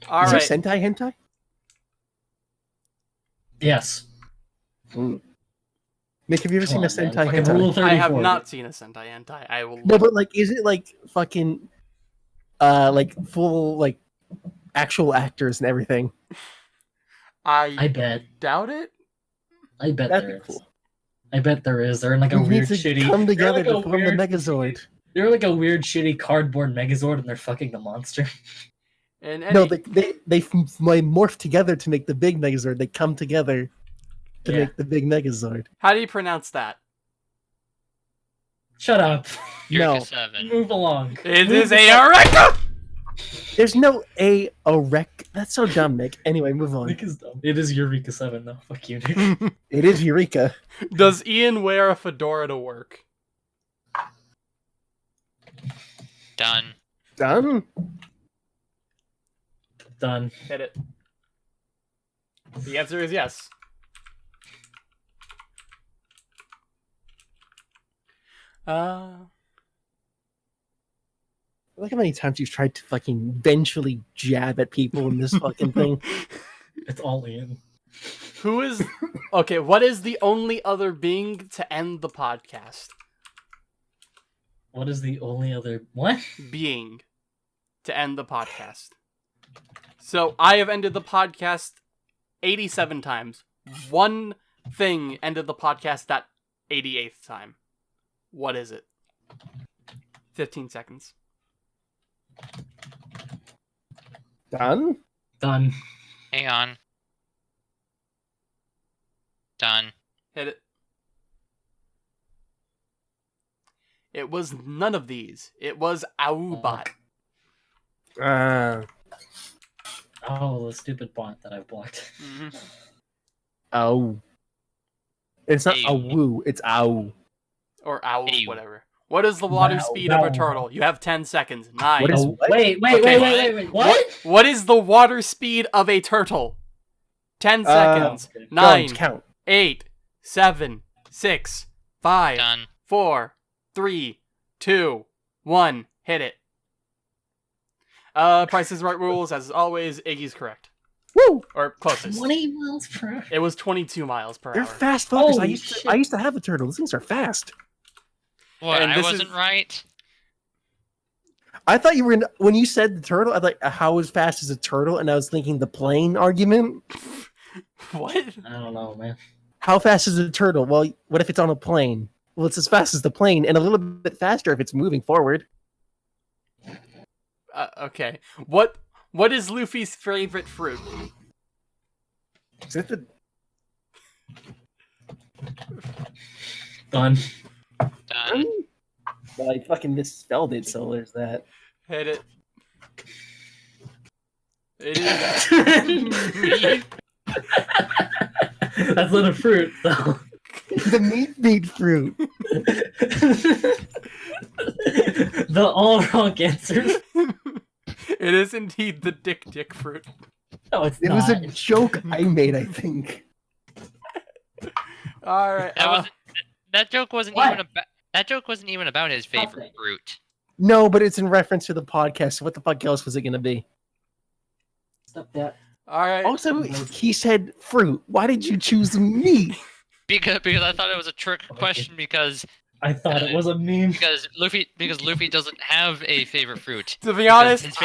All Is right. there Sentai hentai? Yes. Nick, have you ever Come seen a on, man. Sentai Fucking Rule hentai? 34. I have not seen a Sentai hentai. I will. No, but like, is it like fucking, like full like actual actors and everything? I bet. doubt it. I bet That'd there be is. cool. I bet there is. They're in like a We weird need to shitty. come they're together like to a form the weird- Megazord. They're like a weird shitty cardboard Megazord, and they're fucking the monster. And No, they morph together to make the big Megazord. They come together to Yeah. make the big Megazord. how do you pronounce that? Shut up. No. Eureka 7. Move along. It Move is the a fuck- Eureka! There's no a rec. That's so dumb, Nick. Anyway, move on. Nick is dumb. It is Eureka 7 though. Fuck you, Nick. It is Eureka. Does Ian wear a fedora to work? Done. Done. Done. Hit it. The answer is yes. Look how many times you've tried to fucking vengefully jab at people in this fucking thing. It's all in. Who is... Okay, what is the only other being to end the podcast? What is the only other what? Being to end the podcast. So, I have ended the podcast 87 times. One thing ended the podcast that 88th time. What is it? 15 seconds. Done. Done. Hang on. Done. Hit it. It was none of these. It was Aubot. Oh, the stupid bot that I blocked. Mm-hmm. Oh. It's not Ew. a woo, it's ow. Or ow, Ew. whatever. What is the water Wow, speed of a wow. turtle? You have 10 seconds. 9. What is- Oh, wait, Okay. what? What is the water speed of a turtle? 10 seconds. Okay. 9, Don't count. 8, 7, 6, 5, Done. 4, 3, 2, 1. Hit it. Price is Right rules. As always, Iggy's correct. Woo! Or closest. 20 miles per hour. It was 22 miles per They're hour. fast fuckers. Holy I shit. used to have a turtle. Those things are fast. What? And I this wasn't is- right. I thought you were when you said the turtle. I was like, how as fast as a turtle? And I was thinking the plane argument. What? I don't know, man. How fast is a turtle? Well, what if it's on a plane? Well, it's as fast as the plane, and a little bit faster if it's moving forward. Okay. What is Luffy's favorite fruit? Is it the Done. Done. Well, I fucking misspelled it, so there's that. Hit it. It is. That's not a fruit, though. The meat fruit. The all wrong answers. It is indeed the dick fruit. No, it's It not. was a joke I made, I think. All right. That joke wasn't What? even about. That joke wasn't even about his favorite Nothing. fruit. No, but it's in reference to the podcast. So what the fuck else was it gonna be? Stop that. All right. Also, he said fruit. Why did you choose meat? Because I thought it was a trick question because I thought it was a meme. Luffy doesn't have a favorite fruit. To be Because honest,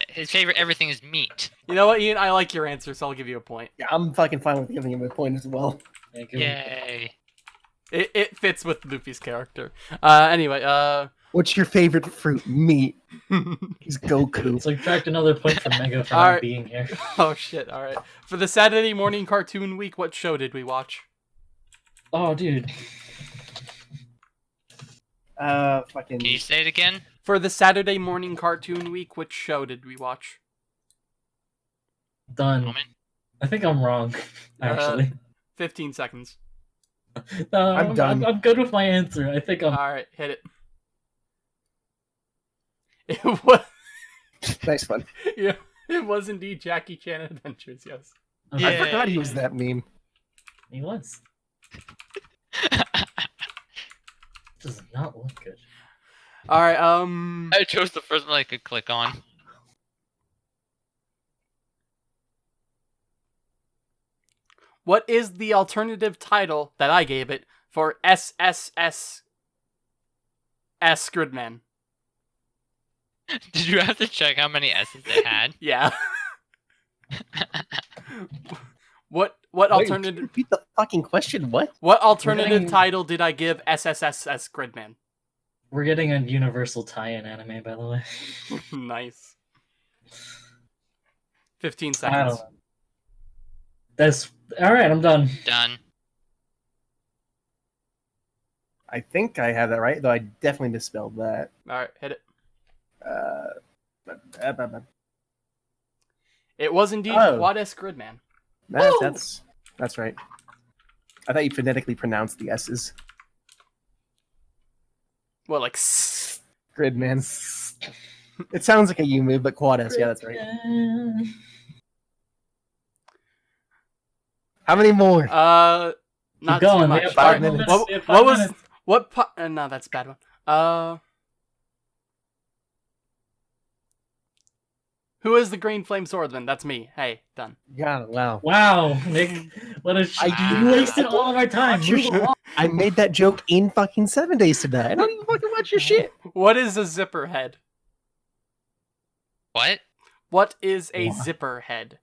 his favorite everything is meat. you know what, Ian? I like your answer, so I'll give you a point. Yeah, I'm fucking fine with giving him a point as well. Thank you. Yay! It fits with Luffy's character. Anyway, What's your favorite fruit? Meat. He's Goku. So subtract another point from Mega for All not right. being here. oh shit. All right. For the Saturday morning cartoon week, what show did we watch? Oh, dude. Fucking. Can you say it again? For the Saturday morning cartoon week, which show did we watch? Done. Moment. I think I'm wrong, actually. 15 seconds. No, I'm done. I'm good with my answer. I think I'm. All right, hit it. It was. Nice one. Yeah, it was indeed Jackie Chan Adventures. Yes. Okay. I forgot he was that meme. He was. Does not look good. All right. I chose the first one I could click on. What is the alternative title that I gave it for SSS Gridman? Did you have to check how many S's it had? Yeah. What Wait, can you alternative repeat the fucking question? What? alternative getting- title did I give SSS Gridman? We're getting a universal tie-in anime, by the way. Nice. 15 I don't seconds. know. That's all right. I'm done. Done. I think I have that right, though I definitely misspelled that. All right, hit it. It was indeed Oh. Quad-S Gridman. That's right. I thought you phonetically pronounced the S's. Well, like Gridman. It sounds like a U move, but quad S. Yeah, that's right. How many more? not Keep too going. We much. have Five 5 minutes. minutes. We have What 5 was minutes. no, that's a bad one. Who is the Green Flame Swordsman? That's me. Hey, done. Yeah, wow. Wow, Nick, what a you wasted all of our time. Watch your Move along. I made that joke in fucking 7 days today. I don't even fucking watch your shit. What is a zipper head? What? What is a What? zipper head?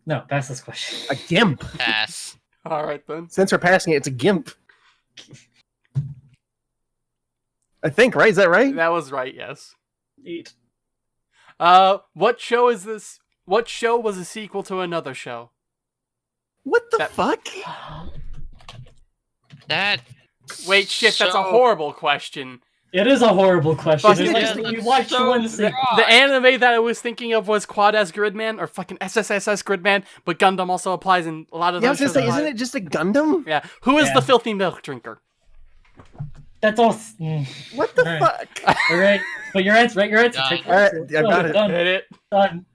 No, pass this question. A gimp. Pass. All right then. Since we're passing it, it's a gimp. I think, right? Is that right? That was right. Yes. Eat. What show is this? What show was a sequel to another show? What the That- fuck? That. Wait, shit, that's a so- horrible question. It is a horrible question. Fucking- It's like we watched one sequel. The anime that I was thinking of was Quad-S Gridman or fucking SSSS Gridman, but Gundam also applies in a lot of Yeah, I those was gonna shows. say, isn't it just a Gundam? Yeah. Who is Yeah. the filthy milk drinker? That's all. What the Alright. fuck? All right, but your answer, right? Your answer. Done. Take All right, it. I got it. Done. Hit it. Done.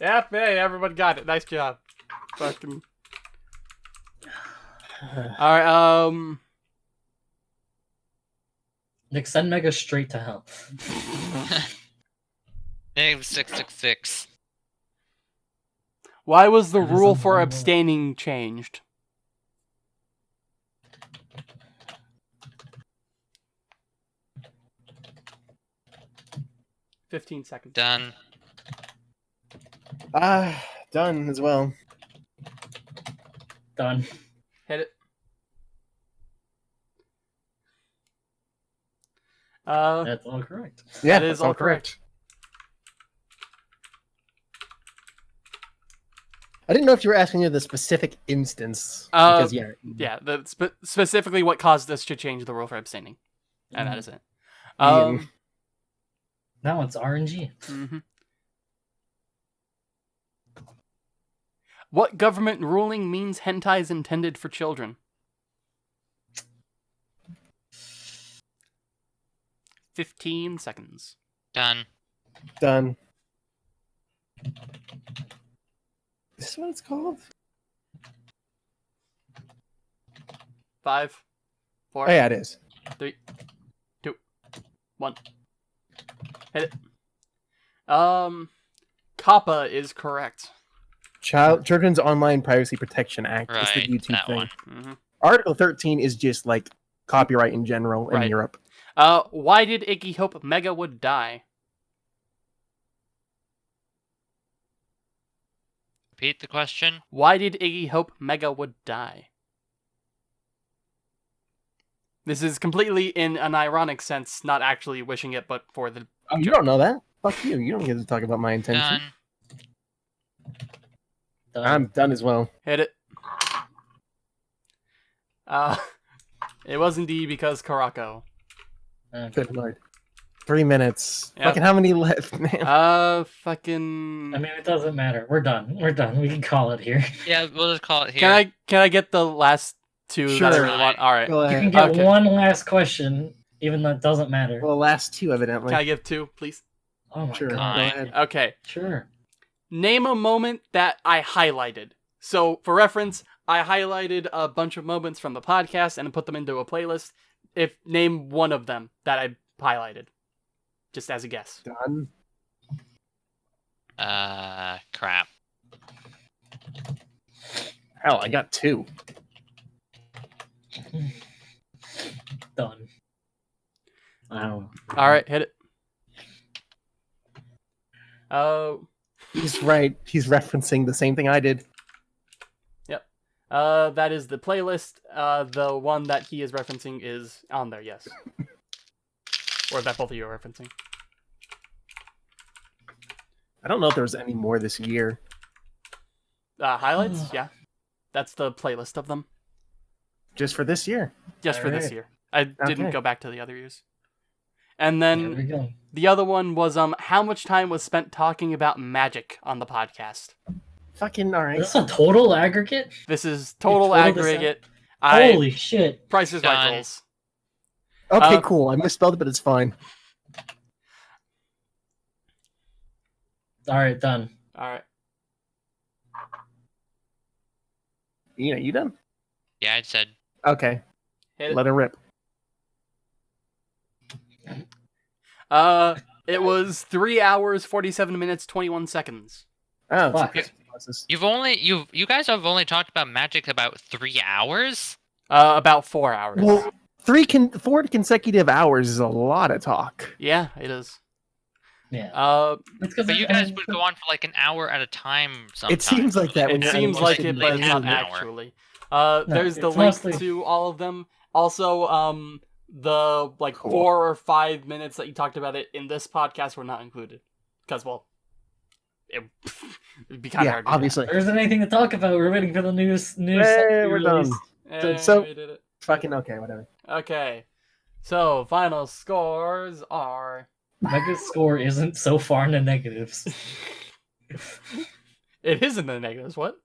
Yeah, hey, everyone got it. Nice job. Fucking. Alright, Nick, send Mega straight to hell. Name 666. why was the That is rule for unbelievable. abstaining changed? $15. Done. Done as well. Done. Hit it. That's all correct. Yeah, That is that's all correct. I didn't know if you were asking you the specific instance. Uh, Because, yeah. Yeah, specifically what caused us to change the rule for abstaining. And that is it. Ian. Now it's RNG. Mhm. What government ruling means hentai is intended for children? 15 seconds. Done. Done. Is this what it's called? 5, 4, Oh, yeah, it is. 3, 2, 1. Hit it. Kappa is correct. Children's Online Privacy Protection Act. It's the Right, YouTube that thing. one. hmm Article 13 is just like copyright in general in Right. Europe. Why did Iggy hope Mega would die? Repeat the question. Why did Iggy hope Mega would die? This is completely in an ironic sense, not actually wishing it, but for the... Oh, you don't know that? Fuck you. You don't get to talk about my intention. Done. Done. I'm done as well. Hit it. It was indeed because Karako. Good lord. 3 minutes. Yep. Fucking how many left, man? Fucking... I mean, it doesn't matter. We're done. We're done. We can call it here. Yeah, we'll just call it here. Can I get the last two that I Sure. really want? All right. Go You ahead. can get Okay. one last question, even though it doesn't matter. Well, last two, evidently. Can I give two, please? Oh my Sure. Go god. ahead. Okay. Sure. Name a moment that I highlighted. So, for reference, I highlighted a bunch of moments from the podcast and put them into a playlist. Name one of them that I highlighted, just as a guess. Done. Crap. Hell, I got two. Done. I don't know. All right, hit it. Oh, He's right. He's referencing the same thing I did. that is the playlist. The one that he is referencing is on there. Yes, or that both of you are referencing. I don't know if there was any more this year. Highlights, yeah. That's the playlist of them, Just for this year. just for this Alright. year. I didn't Okay. go back to the other years. And There we then go. the other one was how much time was spent talking about magic on the podcast. Fucking alright. Is this a total aggregate? This is total totaled this out? aggregate. Holy shit. Price is Right Done. rules. Okay, cool. I misspelled it, but it's fine. All right, done. All right. You done? Yeah, I said. Okay. Hit it. Let her rip. It was 3 hours, 47 minutes, 21 seconds. Oh, Fuck. You guys have only talked about magic about 3 hours? About 4 hours. Well, 4 consecutive hours is a lot of talk. Yeah, it is. Yeah. But you guys would go on for like an hour at a time sometimes. It seems like that. It seems like it, but like it's not half an hour. actually. There's the it's link mostly- to all of them. Also, the Cool. 4 or 5 minutes that you talked about it in this podcast were not included. Because, well, it'd be kind of Yeah, hard to do obviously. There isn't anything to talk about. We're waiting for the news. Hey, we're done. that. Eh, So- we did it. Fucking okay, whatever. Okay. So, final scores are... Mega's score isn't so far in the negatives. It is in the negatives, what?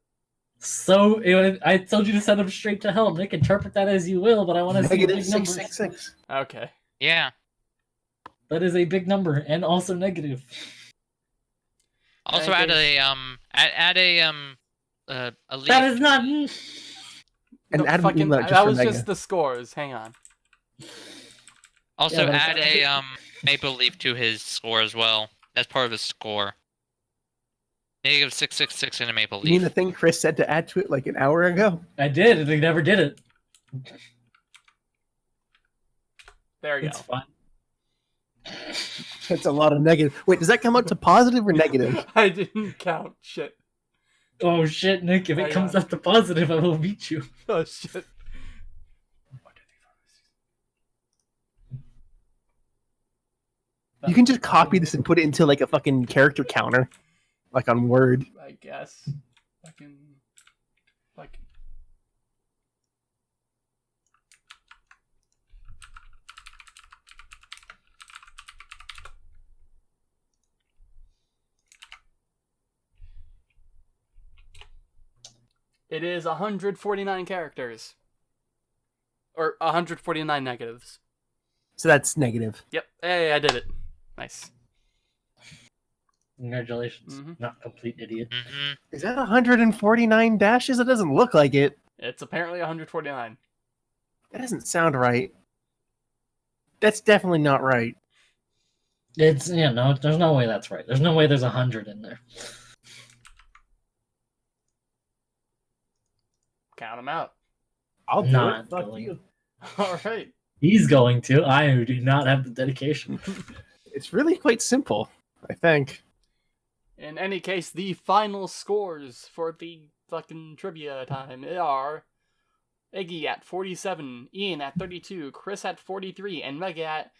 So I told you to send them straight to hell. Nick, interpret that as you will, but I want to see Negative big numbers. 666. Okay. Yeah. That is a big number and also negative. Also I add guess- a leaf. That is not. And No, add fucking, one just that for was Mega. just the scores. Hang on. Also Yeah, but add it's- a maple leaf to his score as well. That's part of his score. Negative 666 and a maple You mean leaf. the thing Chris said to add to it like an hour ago? I did, and they never did it. There you It's go. fine. That's a lot of negative. Wait, does that come out to positive or negative? I didn't count. Shit. Oh shit, Nick! If it Hang comes on. up to positive, I will beat you. Oh, shit. You can just copy this and put it into like a fucking character counter, like on Word. I guess. Fucking. It is 149 characters. Or 149 negatives. So that's negative. Yep. Hey, I did it. Nice. Congratulations, Mhm. not complete idiot. Mm-hmm. Is that 149 dashes? It doesn't look like it. It's apparently 149. That doesn't sound right. That's definitely not right. It's no. There's no way that's right. There's no way there's 100 in there. Count them out. I'll do Not it. Fuck going. you. All right. He's going to. I do not have the dedication. It's really quite simple, I think. In any case, the final scores for the fucking trivia time are Iggy at 47, Ian at 32, Chris at 43, and Meg at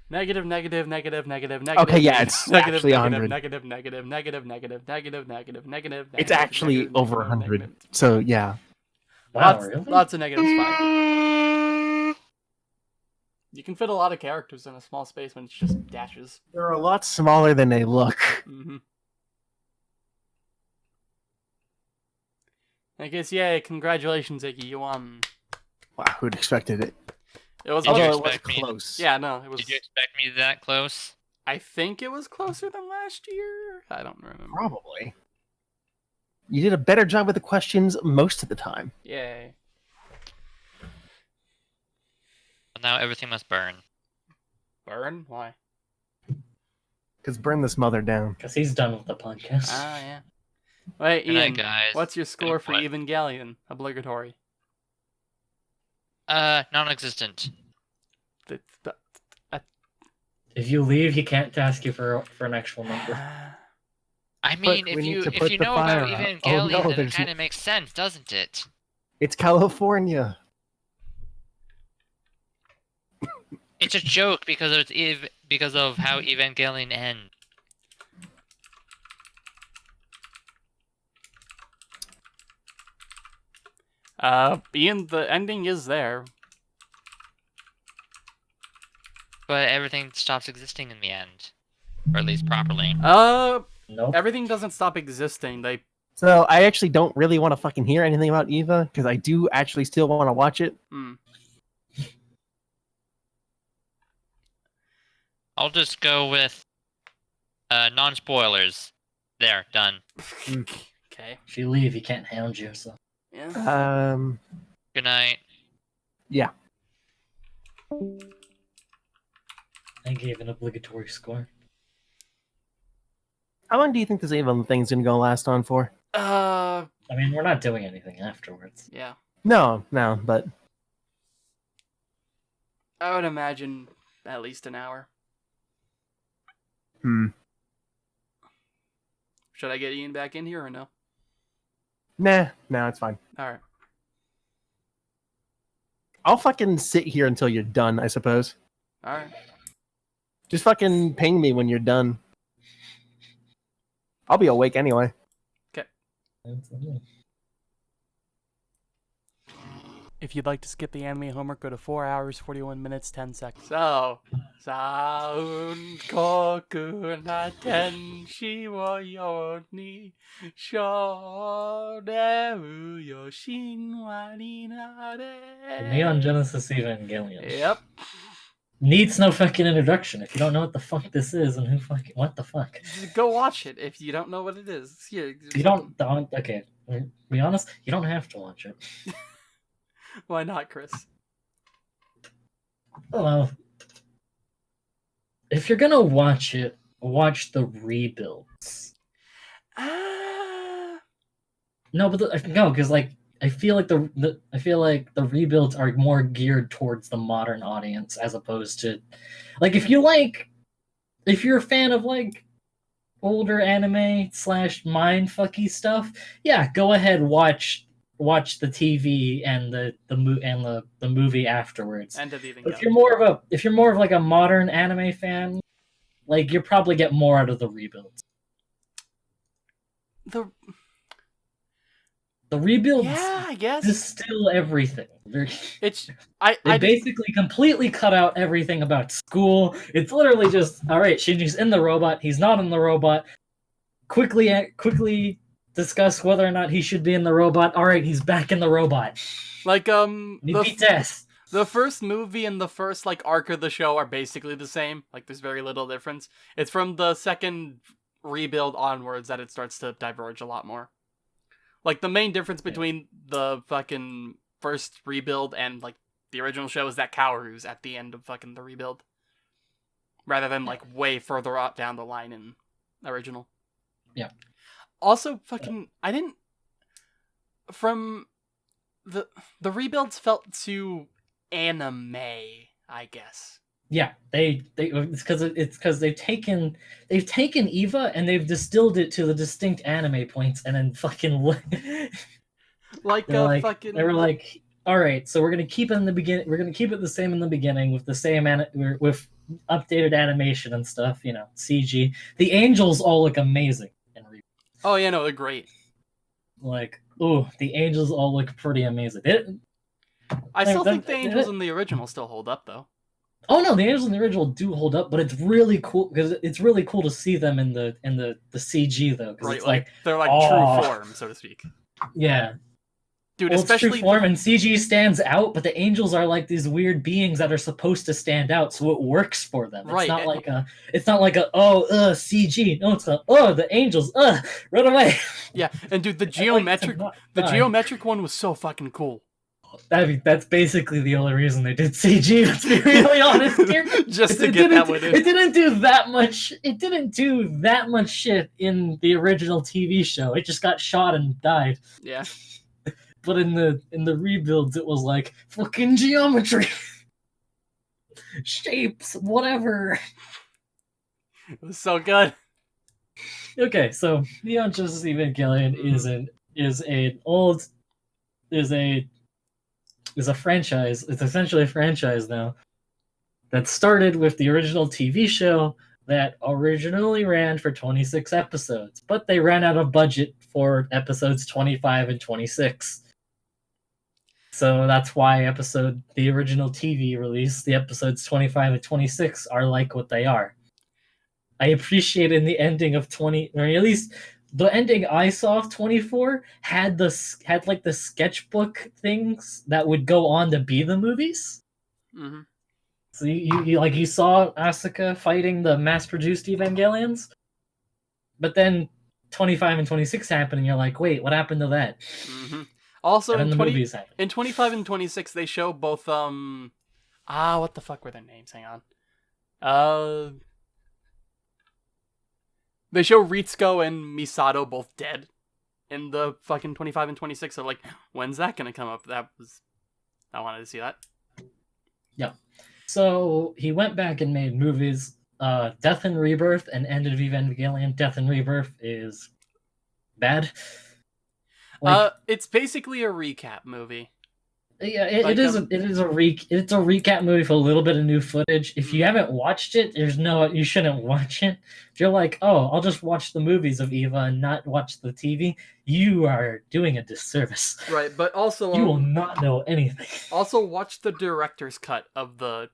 negative. Okay, yeah, it's actually 100. Negative. It's actually over 100. So, yeah. Wow, really? Lots of negatives. Fine. You can fit a lot of characters in a small space when it's just dashes. They're a lot smaller than they look. Mm-hmm. I guess, yay, congratulations, Iggy, you won. Wow, who'd expected it? It was Did you Although it was expect me- close. Yeah, no, it was. Did you expect me that close? I think it was closer than last year. I don't remember. Probably. You did a better job with the questions most of the time. Yay. But now everything must burn. Burn? Why? Because burn this mother down. Because he's done with the podcast. Ah, yeah. Wait, Good night, Ian, guys. what's your score for What? Evangelion? Obligatory. Non-existent. The- If you leave, he can't ask you for an actual number. I mean, we if need you to put the know about fire out. Evangelion, Oh, no, then it there's kind of makes sense, doesn't it? It's California. It's a joke because because of how Evangelion ends. Ian, the ending is there. But everything stops existing in the end, or at least properly. Nope. Everything doesn't stop existing. So I actually don't really want to fucking hear anything about Eva because I do actually still want to watch it. I'll just go with non-spoilers. There, done. Okay. If you leave, he can't hound you. So Yeah. Good night. Yeah. I gave an obligatory score. How long do you think this Eva thing's gonna go last on for? I mean, we're not doing anything afterwards. Yeah. No, but I would imagine at least an hour. Should I get Ian back in here or no? nah, it's fine. All right. I'll fucking sit here until you're done, I suppose. All right. Just fucking ping me when you're done. I'll be awake anyway. If you'd like to skip the anime homework, go to 4 hours, 41 minutes, 10 seconds. So, Saun koku na tenshi wo yo ni shoderu yo shinwa ni nare. Neon Genesis Evangelion. Yep. Needs no fucking introduction. If you don't know what the fuck this is and what the fuck. Just go watch it if you don't know what it is. Here, You don't okay. Be honest, you don't have to watch it. Why not, Chris? Well, if you're gonna watch it, watch the rebuilds. No, but no, because like I feel like the rebuilds are more geared towards the modern audience as opposed to like if you're a fan of like older anime / mindfucky stuff, yeah, go ahead watch the TV and the movie afterwards. End of even. But if you're more of like a modern anime fan, like you probably get more out of the rebuilds. The rebuilds, yeah, I guess, distill everything. They I basically completely cut out everything about school. It's literally just, all right, Shinji's in the robot. He's not in the robot. Quickly discuss whether or not he should be in the robot. All right, he's back in the robot. Like the first movie and the first like arc of the show are basically the same. Like there's very little difference. It's from the second rebuild onwards that it starts to diverge a lot more. Like the main difference between the fucking first rebuild and like the original show is that Kaoru's at the end of fucking the rebuild, rather than like way further up down the line in original. Yeah. Also, fucking, I didn't. From the rebuilds felt too anime, I guess. Yeah, it's because they've taken Eva and they've distilled it to the distinct anime points and then fucking like they were like, all right, so we're gonna keep it in the beginning. We're gonna keep it the same in the beginning with the same with updated animation and stuff. You know, CG. The angels all look amazing in rebuild. Oh yeah, no, they're great. Like, ooh, the angels all look pretty amazing. I still think the angels in the original still hold up though. Oh no, the angels in the original do hold up, but it's really cool because it's really cool to see them in the CG though. Right, it's like they're like true form, so to speak. Yeah, dude, well, especially it's true form and CG stands out, but the angels are like these weird beings that are supposed to stand out, so it works for them. It's right. not like CG. No, it's the angels. Run away. Yeah, and dude, the geometric one was so fucking cool. I mean, that's basically the only reason they did CG. Let's be really honest here. Just to get that one in. It didn't do that much. It didn't do that much shit in the original TV show. It just got shot and died. Yeah. But in the rebuilds, it was like fucking geometry, shapes, whatever. It was so good. Okay, so Neon Genesis Evangelion is a franchise. It's essentially a franchise now that started with the original TV show that originally ran for 26 episodes, but they ran out of budget for episodes 25 and 26. So that's why the original TV release, the episodes 25 and 26 are like what they are. I appreciated the ending of 20, or at least the ending I saw of 24 had like the sketchbook things that would go on to be the movies. Mm-hmm. So you saw Asuka fighting the mass-produced Evangelions, but then 25 and 26 happened, and you're like, wait, what happened to that? Mm-hmm. Also, in 25 and 26, they show both, what the fuck were their names? Hang on. They show Ritsuko and Misato both dead in the fucking 25 and 26, so, like, when's that gonna come up? I wanted to see that. Yeah. So, he went back and made movies, Death and Rebirth and End of Evangelion. Death and Rebirth is bad. It's basically a recap movie. Yeah, it's a recap movie with a little bit of new footage. If you haven't watched it, you shouldn't watch it. If you're like, oh, I'll just watch the movies of Eva and not watch the TV, you are doing a disservice. Right, but also you will not know anything. Also, watch the director's cut of the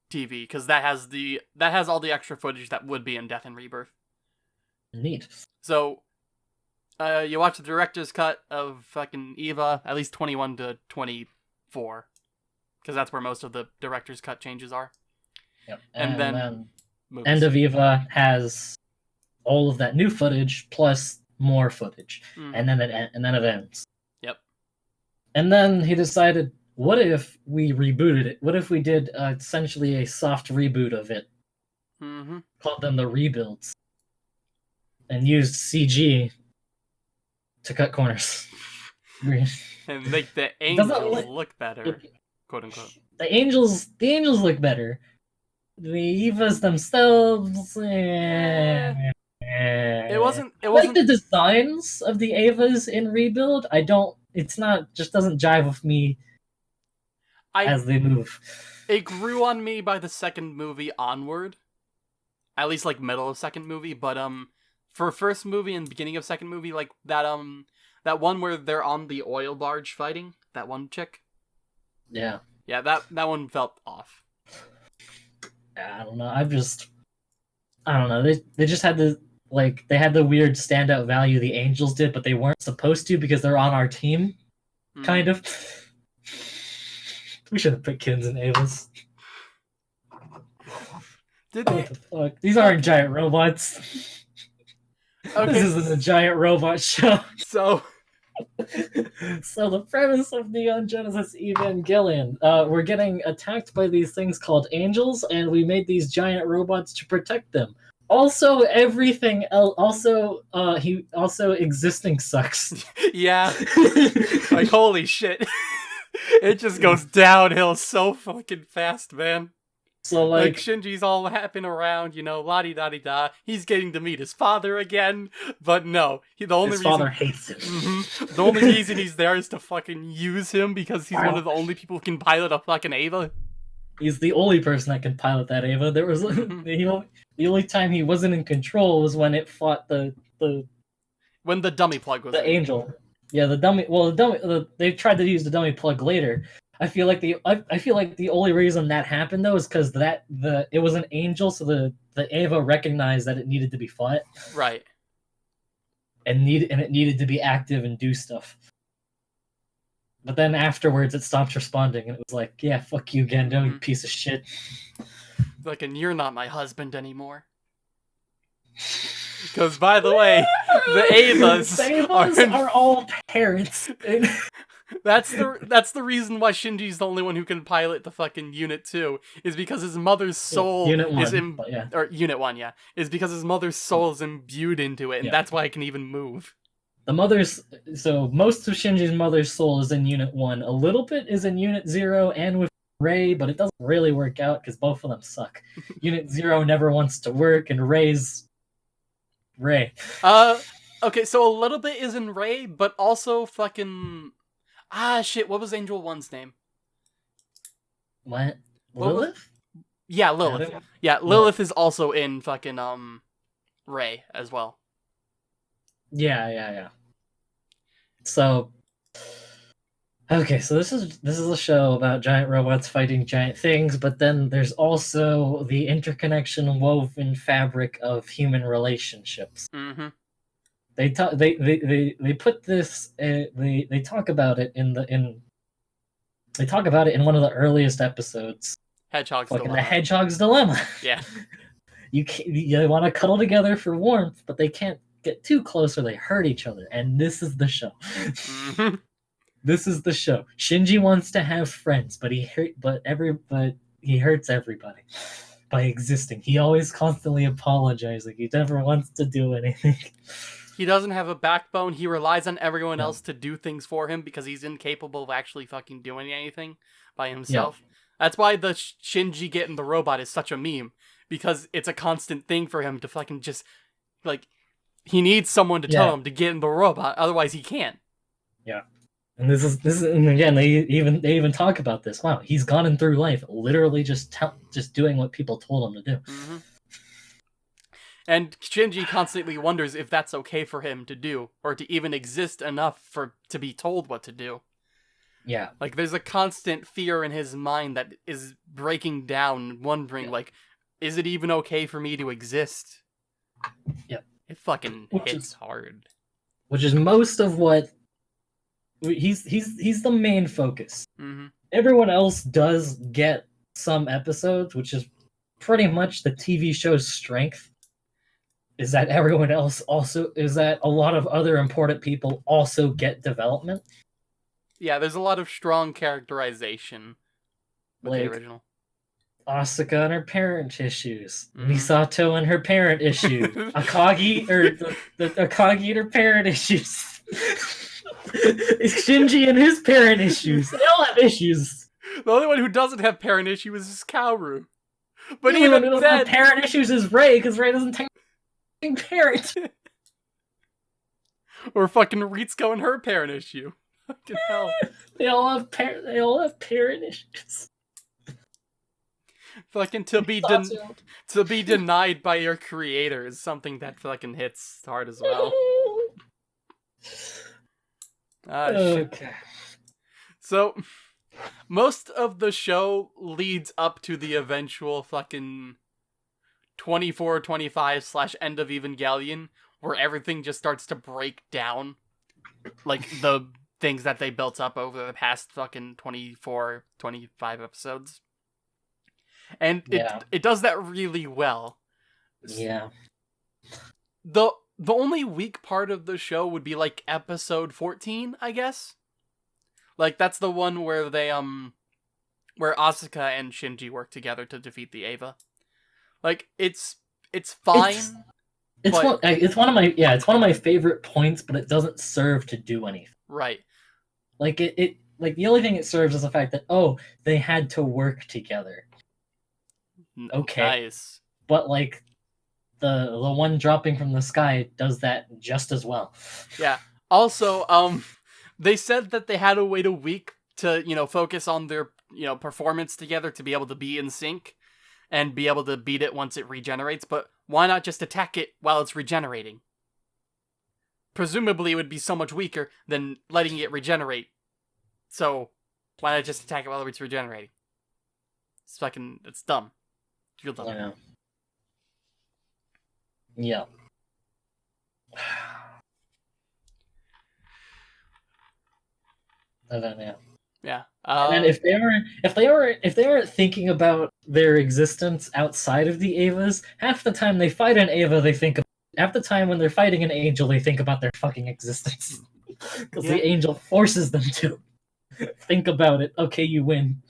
TV because that has all the extra footage that would be in Death and Rebirth. Neat. So. You watch the director's cut of fucking Eva, at least 21 to 24. Because that's where most of the director's cut changes are. Yep. And then End of Eva has all of that new footage plus more footage. And then it ends. Yep. And then he decided, what if we rebooted it? What if we did essentially a soft reboot of it? Mm-hmm. Called them the rebuilds. And used CG to cut corners. And make the angels look better, quote unquote. The angels look better. The Evas themselves, It wasn't like the designs of the Evas in Rebuild. Just doesn't jive with me as they move. It grew on me by the second movie onward. At least like middle of second movie, but for first movie and beginning of second movie, like that one where they're on the oil barge fighting, that one chick. Yeah. Yeah, that one felt off. I don't know. I don't know. They just had they had the weird standout value the Angels did, but they weren't supposed to because they're on our team, kind of. We should have put Kins and Avas. What the fuck? These aren't giant robots. Okay. This isn't a giant robot show. So the premise of Neon Genesis Evangelion, we're getting attacked by these things called angels, and we made these giant robots to protect them. Also, everything else. Also, existing sucks. Yeah. Like, holy shit. It just goes downhill so fucking fast, man. So, like Shinji's all happing around, la-di-da-di-da. He's getting to meet his father again, but no. His father hates him. Mm-hmm, the only reason he's there is to fucking use him because he's one of the only people who can pilot a fucking Ava. He's the only person that can pilot that Ava. There was the only time he wasn't in control was when it fought when the dummy plug was the angel. Yeah, the dummy. Well, they tried to use the dummy plug later. I feel like the only reason that happened though is because it was an angel, so the Ava recognized that it needed to be fought. Right. And it needed to be active and do stuff. But then afterwards, it stopped responding, and it was like, "Yeah, fuck you, Gendo, you piece of shit." Like, and you're not my husband anymore. Because, by the way, the Avas are all parents. That's the reason why Shinji's the only one who can pilot the fucking Unit 2, is because his mother's soul Unit 1, or Unit 1, yeah, is because his mother's soul is imbued into it, and that's why it can even move. So most of Shinji's mother's soul is in Unit 1. A little bit is in Unit 0 and with Rei, but it doesn't really work out because both of them suck. Unit 0 never wants to work, and Rei's Rei. Okay, so a little bit is in Rei, but also fucking... shit, what was Angel 1's name? What? Lilith? Yeah, Lilith. Yeah, Lilith is also in fucking, Rei as well. Yeah. So, Okay, so this is a show about giant robots fighting giant things, but then there's also the interconnection woven fabric of human relationships. Mm-hmm. They put this they talk about it they talk about it in one of the earliest episodes. Hedgehog's Fucking dilemma. the hedgehog's dilemma. Yeah. They want to cuddle together for warmth, but they can't get too close or they hurt each other. And this is the show. Mm-hmm. This is the show. Shinji wants to have friends, but he hurts everybody by existing. He always constantly apologizes. He never wants to do anything. He doesn't have a backbone. He relies on everyone else to do things for him because he's incapable of actually fucking doing anything by himself. That's why the Shinji getting the robot is such a meme, because it's a constant thing for him to fucking just, like, he needs someone to tell him to get in the robot, otherwise he can't. Yeah. And this is and again they even talk about this. Wow, he's gone through life literally just doing what people told him to do. Mm-hmm. And Shinji constantly wonders if that's okay for him to do, or to even exist enough to be told what to do. Yeah. Like, there's a constant fear in his mind that is breaking down, wondering, like, is it even okay for me to exist? Yep. It fucking hits hard. Which is most of what he's the main focus. Mm-hmm. Everyone else does get some episodes, which is pretty much the TV show's strength. Is that everyone else also is that a lot of other important people also get development. Yeah, there's a lot of strong characterization with the original. Asuka and her parent issues, Mm-hmm. Misato and her parent issues, Akagi or the Akagi and her parent issues, Shinji and his parent issues. They all have issues. The only one who doesn't have parent issues is Kaoru. But The even only one who doesn't then, have parent issues is Ray, because Ray doesn't take parent. or fucking Ritsuko and her parent issue. Fucking hell. They all have parent issues. Fucking to be denied by your creator is something that fucking hits hard as well. Okay. So, most of the show leads up to the eventual fucking 24-25 / end of Evangelion, where everything just starts to break down. Like, the things that they built up over the past fucking 24-25 episodes. And it does that really well. Yeah. The only weak part of the show would be like episode 14, I guess. Like, that's the one where they where Asuka and Shinji work together to defeat the Eva. Like, it's fine. It's one of my favorite points, but it doesn't serve to do anything. Right. Like it like the only thing it serves is the fact that they had to work together. Okay. Nice. But like the one dropping from the sky does that just as well. Yeah. Also, they said that they had to wait a week to, focus on their, performance together to be able to be in sync and be able to beat it once it regenerates, but why not just attack it while it's regenerating? Presumably it would be so much weaker than letting it regenerate. So, why not just attack it while it's regenerating? It's dumb. It's real dumb. Yeah. Yeah. I don't know. Yeah. And if they aren't thinking about their existence outside of the Evas, half the time they fight an Eva, half the time when they're fighting an angel, they think about their fucking existence. Because the angel forces them to. Think about it. Okay, you win.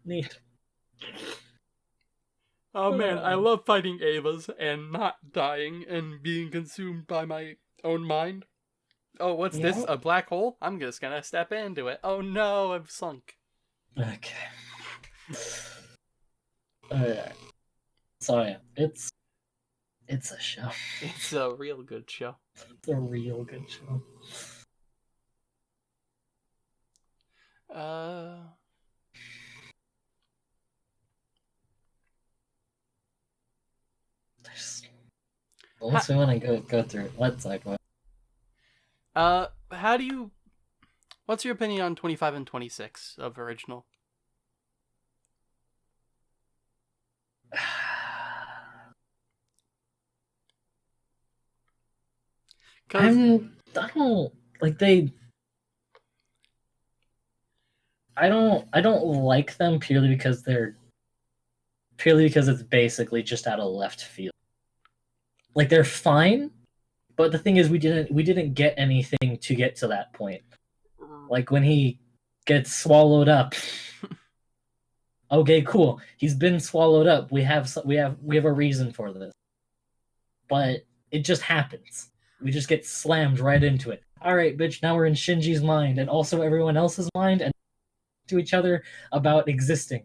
Neat. Oh man, I love fighting Evas and not dying and being consumed by my own mind. Oh, what's this? A black hole? I'm just gonna step into it. Oh no, I've sunk. Okay. Alright. So yeah, it's a show. It's a real good show. It's a real good show. Unless we want to go through it, let's talk about. How do you? What's your opinion on 25 and 26 of original? I don't like they. I don't like them purely because it's basically just out of left field. Like they're fine, but the thing is we didn't get anything to get to that point. Like when he gets swallowed up. Okay, cool. He's been swallowed up. We have a reason for this. But it just happens. We just get slammed right into it. All right, bitch, now we're in Shinji's mind and also everyone else's mind and to each other about existing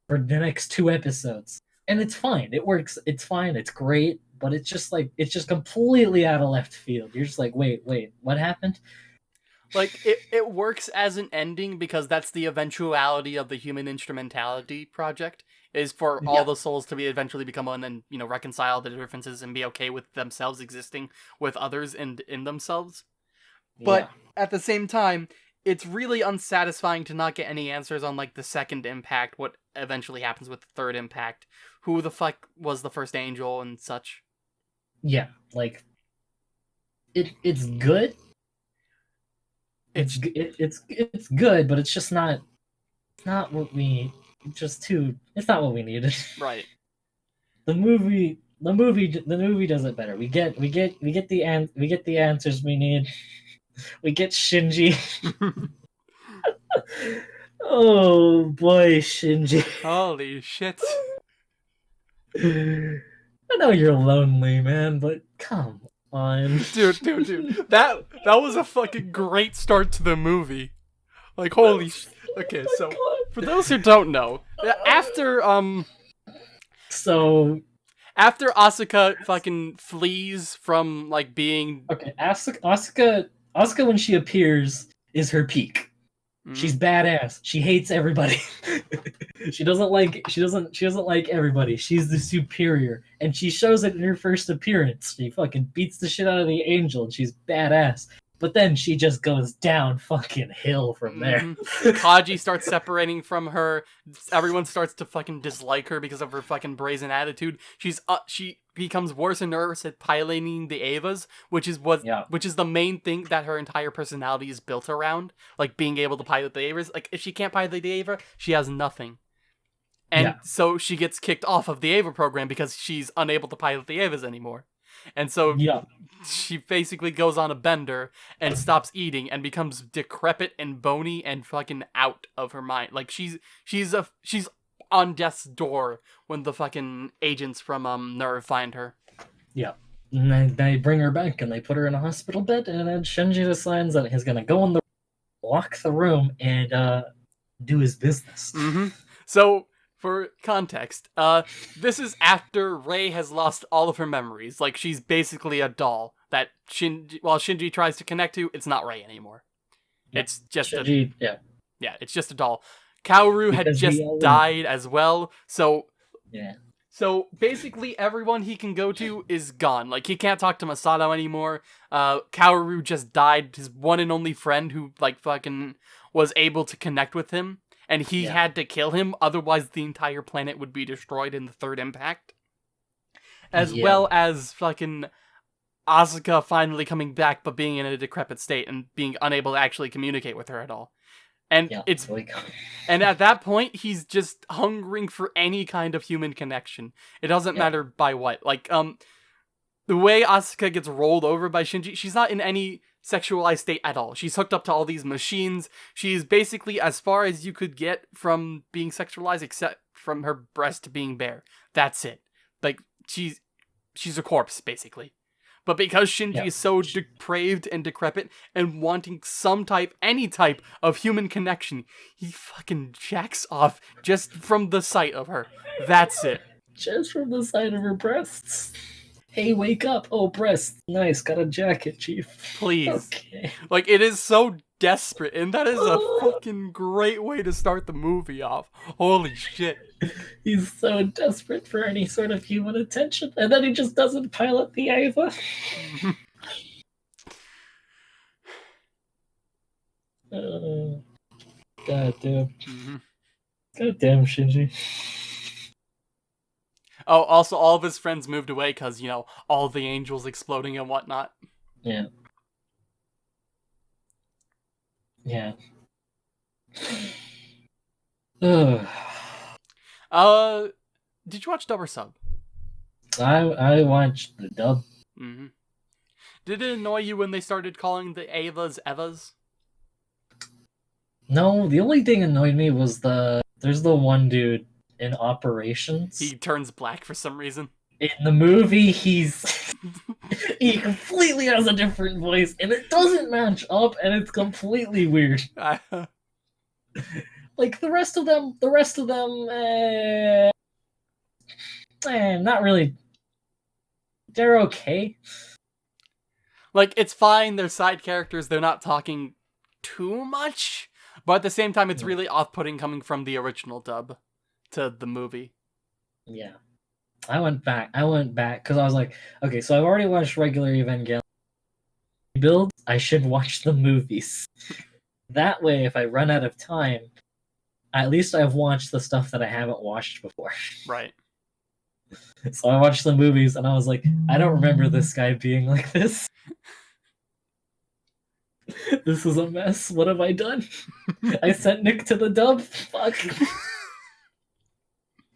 for the next 2 episodes. And it's fine. It works. It's fine. It's great, but it's just completely out of left field. You're just like, "Wait, what happened?" Like, it works as an ending because that's the eventuality of the Human Instrumentality project, is for all the souls to be eventually become one and, reconcile the differences and be okay with themselves existing with others and in themselves. But at the same time, it's really unsatisfying to not get any answers on, like, the second impact, what eventually happens with the third impact, who the fuck was the first angel and such. Yeah, like, it's good. It's good, but it's just not what we it's not what we needed. Right. The movie does it better. We get the answers we need. We get Shinji. Oh boy, Shinji. Holy shit. I know you're lonely, man, but come on. Dude. That was a fucking great start to the movie. Like, holy shit. Okay, so, for those who don't know, after Asuka fucking flees from, like, being... Okay, Asuka when she appears is her peak. Mm-hmm. She's badass. She hates everybody. She doesn't like everybody. She's the superior, and she shows it in her first appearance. She fucking beats the shit out of the angel, and she's badass. But then she just goes down fucking hill from there. Kaji starts separating from her. Everyone starts to fucking dislike her because of her fucking brazen attitude. She becomes worse and worse at piloting the Evas, which is the main thing that her entire personality is built around. Like, being able to pilot the Evas. Like, if she can't pilot the Eva, she has nothing. And so she gets kicked off of the Eva program because she's unable to pilot the Evas anymore. And so she basically goes on a bender and stops eating and becomes decrepit and bony and fucking out of her mind. Like, she's on death's door when the fucking agents from Nerve find her. Yeah. And then they bring her back and they put her in a hospital bed, and then Shinji decides that he's gonna go in the lock the room and do his business. Mm-hmm. So, for context, this is after Rei has lost all of her memories. Like, she's basically a doll that while Shinji tries to connect to, it's not Rei anymore. Yeah. It's just it's just a doll. Kaoru had just died as well, so So basically everyone he can go to is gone. Like, he can't talk to Masato anymore. Kaoru just died, his one and only friend who, like, fucking was able to connect with him. And he had to kill him, otherwise the entire planet would be destroyed in the third impact. As well as fucking Asuka finally coming back, but being in a decrepit state and being unable to actually communicate with her at all. And and at that point, he's just hungering for any kind of human connection. It doesn't matter by what. Like, the way Asuka gets rolled over by Shinji, she's not in any sexualized state at all. She's hooked up to all these machines. She's basically as far as you could get from being sexualized, except from her breast being bare. That's it. Like, she's a corpse, basically. But because Shinji is so depraved and decrepit and wanting any type of human connection, he fucking jacks off just from the sight of her. That's it. Just from the sight of her breasts. Hey, wake up. Oh, breasts. Nice. Got a jacket, Chief. Please. Okay. Like, it is so desperate, and that is a fucking great way to start the movie off. Holy shit. He's so desperate for any sort of human attention, and then he just doesn't pilot the Eva. God damn. Mm-hmm. God damn, Shinji. Oh, also, all of his friends moved away because, all the angels exploding and whatnot. Yeah. Yeah. Ugh. Did you watch dub or sub? I watched the dub. Mm-hmm. Did it annoy you when they started calling the Avas Evas? No, the only thing annoyed me was there's the one dude in operations. He turns black for some reason. In the movie, he completely has a different voice, and it doesn't match up, and it's completely weird. Like the rest of them, not really. They're okay. Like, it's fine, they're side characters, they're not talking too much, but at the same time, it's really off-putting coming from the original dub to the movie. Yeah. I went back because I was like, okay, so I've already watched regular Evangelion builds. I should watch the movies. That way, if I run out of time, at least I've watched the stuff that I haven't watched before. Right. So I watched the movies, and I was like, I don't remember this guy being like this. This is a mess. What have I done? I sent Nick to the dub? Fuck.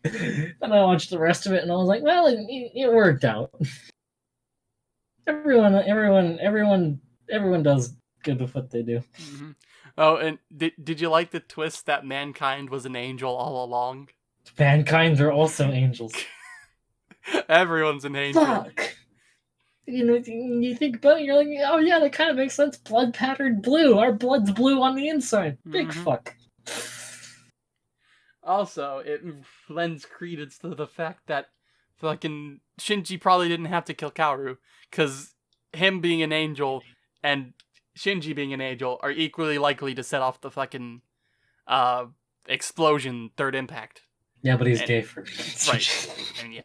And I watched the rest of it, and I was like, well, it worked out. Everyone does good with what they do. Mm-hmm. Oh, and did you like the twist that mankind was an angel all along? Mankind are also angels. Everyone's an angel. Fuck. You think about it, you're like, oh yeah, that kind of makes sense. Blood patterned blue. Our blood's blue on the inside. Big fuck. Also, it lends credence to the fact that fucking Shinji probably didn't have to kill Kaoru, because him being an angel and Shinji being an angel are equally likely to set off the fucking explosion, third impact. Yeah, but he's gay for right. And yeah.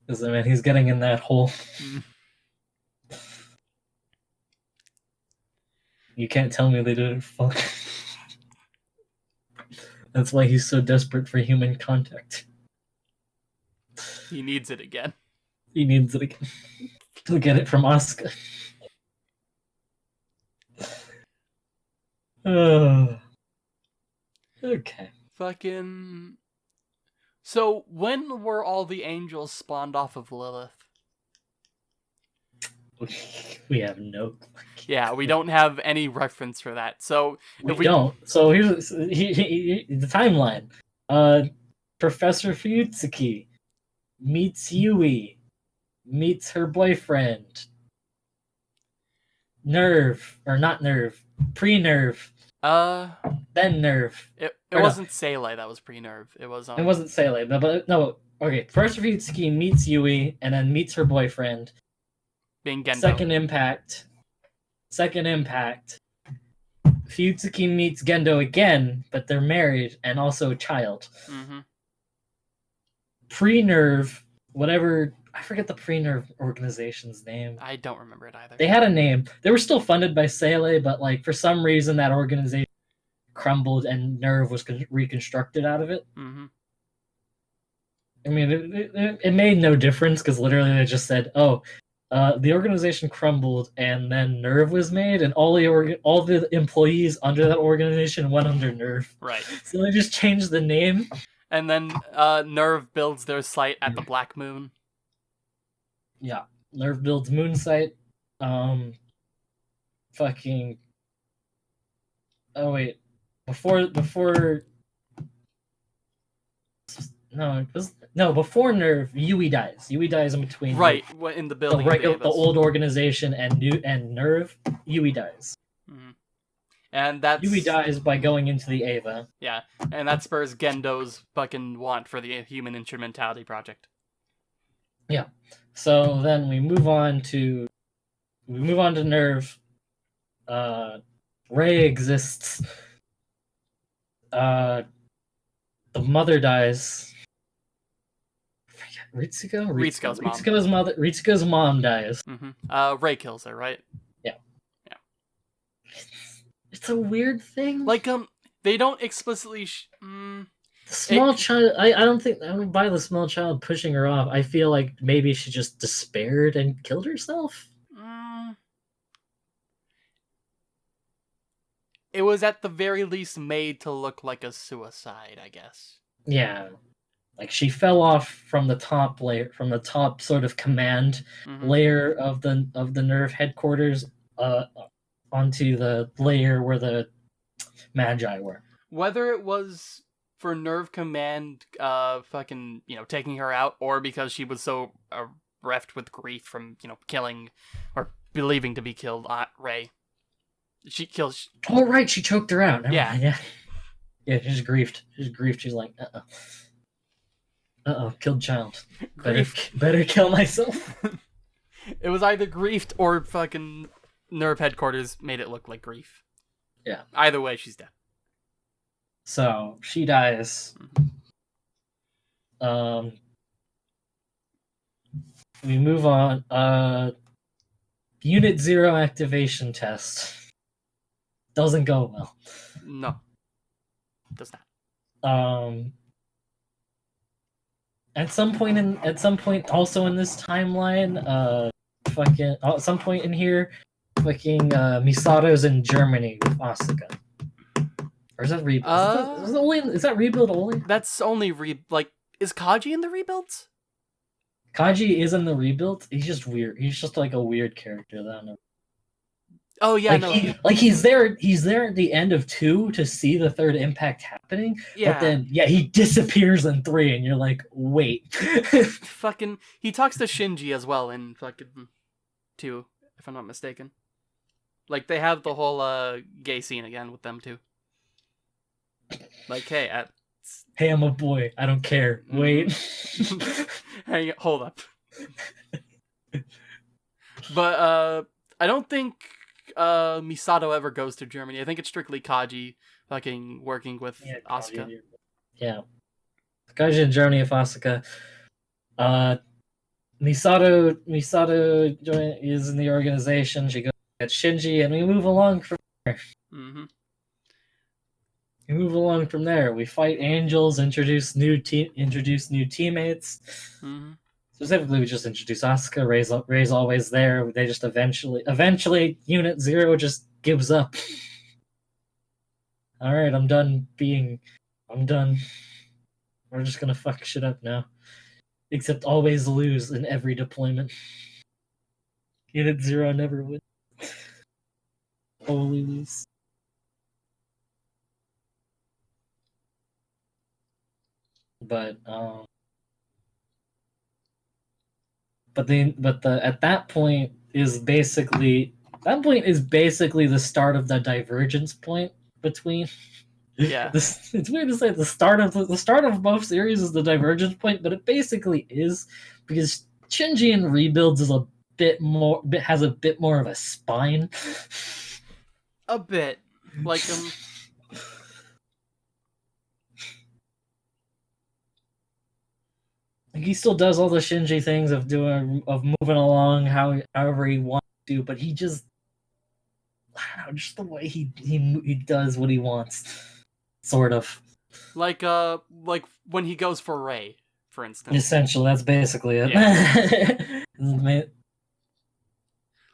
Listen, man, he's getting in that hole. You can't tell me they didn't fuck. That's why he's so desperate for human contact. He needs it again. He needs it again. He'll get it from Asuka. Okay. Fucking... So, when were all the angels spawned off of Lilith? We have no... Yeah, we don't have any reference for that. So we don't. So here's the timeline. Professor Fuyutsuki meets Yui, meets her boyfriend. Nerve, or not Nerve, pre-Nerve. Then Nerve. It wasn't Seele that was pre-Nerve. It was. It wasn't Seele, but no. Okay, Professor Fuyutsuki meets Yui and then meets her boyfriend. Being Gendo. Second impact. Fuyutsuki meets Gendo again, but they're married and also a child. Mm-hmm. Pre-Nerve, whatever, I forget the Pre-Nerve organization's name. I don't remember it either. They had a name. They were still funded by Seele, but like for some reason that organization crumbled and Nerve was reconstructed out of it. Mm-hmm. I mean, it made no difference because literally they just said, "Oh, the organization crumbled, and then Nerve was made, and all the employees under that organization went under Nerve." Right. So they just changed the name. And then Nerve builds their site at the Black Moon. Yeah, Nerve builds Moon site. Fucking. Oh wait, before. Before Nerve, Yui dies. Yui dies in between. Right, in the building. The old organization and Nerve. Yui dies. Mm-hmm. And that's Yui dies by going into the Ava. Yeah, and that spurs Gendo's fucking want for the Human Instrumentality Project. Yeah. So then we move on to Nerve. Ray exists. The mother dies. Ritsuko? Ritsuko's mom. Ritsuko's mom dies. Ray kills her, right? Yeah. It's a weird thing. Like, they don't explicitly. The small child. I don't buy the small child pushing her off. I feel like maybe she just despaired and killed herself. It was at the very least made to look like a suicide, I guess. Yeah. Like she fell off from the top layer, from the top sort of command layer of the nerve headquarters, onto the layer where the Magi were. Whether it was for Nerve Command, taking her out, or because she was so bereft with grief from, killing, or believing to be killed, Ray. She kills... Oh, right, she choked her out. Yeah. Yeah, she's griefed. She's like, killed child. Better kill myself. It was either griefed or fucking Nerve Headquarters made it look like grief. Yeah. Either way, she's dead. So, she dies. We move on. Unit 0 activation test. Doesn't go well. No. Does not. At some point also in this timeline, at some point in here, Misato's in Germany with Asuka. Or is that rebuild? Is that rebuild only? That's only is Kaji in the rebuilds? Kaji is in the rebuild. He's just weird. He's just like a weird character that I don't know. Oh yeah, he's there at the end of 2 to see the third impact happening. Yeah. But then he disappears in 3, and you're like, wait. Fucking, he talks to Shinji as well in fucking 2, if I'm not mistaken. Like they have the whole gay scene again with them too. Like, hey, I'm a boy. I don't care. Wait. Hold up. But I don't think Misato ever goes to Germany. I think it's strictly Kaji fucking working with Asuka. Yeah. Kaji in Germany with Asuka. Misato is in the organization. She goes at Shinji, and we move along from there. We move along from there. We fight angels, introduce new teammates. Specifically, we just introduce Asuka. Ray's always there. They just eventually, Unit 0 just gives up. All right, I'm done. We're just gonna fuck shit up now. Except always lose in every deployment. Unit 0 never wins. Only lose. But at that point is basically the start of the divergence point between. Yeah. It's weird to say the start of both series is the divergence point, but it basically is, because Shinji in Rebuilds has a bit more of a spine. A bit. Like he still does all the Shinji things of moving along however he wants to, but he just, I don't know, just the way he does what he wants, sort of. Like when he goes for Ray, for instance. Essentially, that's basically it. Yeah.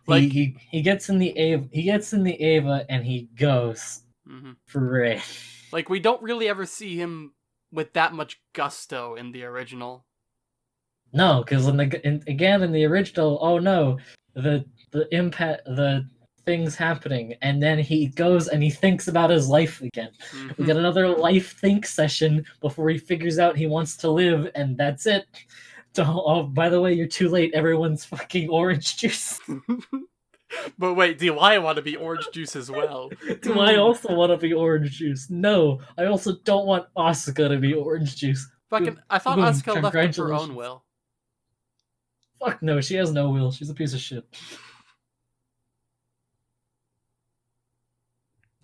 Like he gets in the Ava and he goes for Ray. Like, we don't really ever see him with that much gusto in the original. No, because in the original, oh no, the impact, the things happening, and then he goes and he thinks about his life again. We get another life think session before he figures out he wants to live, and that's it. So, oh, by the way, you're too late. Everyone's fucking orange juice. But wait, do I want to be orange juice as well? Do I also want to be orange juice? No, I also don't want Asuka to be orange juice. Fucking, I thought Asuka left of her own will. Fuck no, she has no will. She's a piece of shit.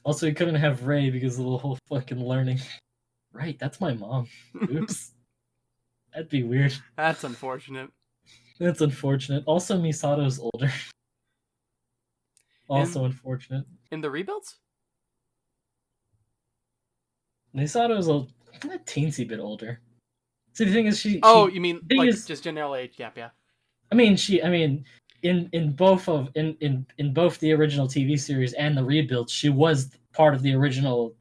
Also, he couldn't have Ray because of the whole fucking learning. Right, that's my mom. Oops. That'd be weird. That's unfortunate. That's unfortunate. Also, Misato's older. Also unfortunate. In the rebuilds? Misato's a teensy bit older. See, the thing is, you mean like is, just general age gap? Yeah. I mean, in both the original TV series and the rebuild, she was part of the original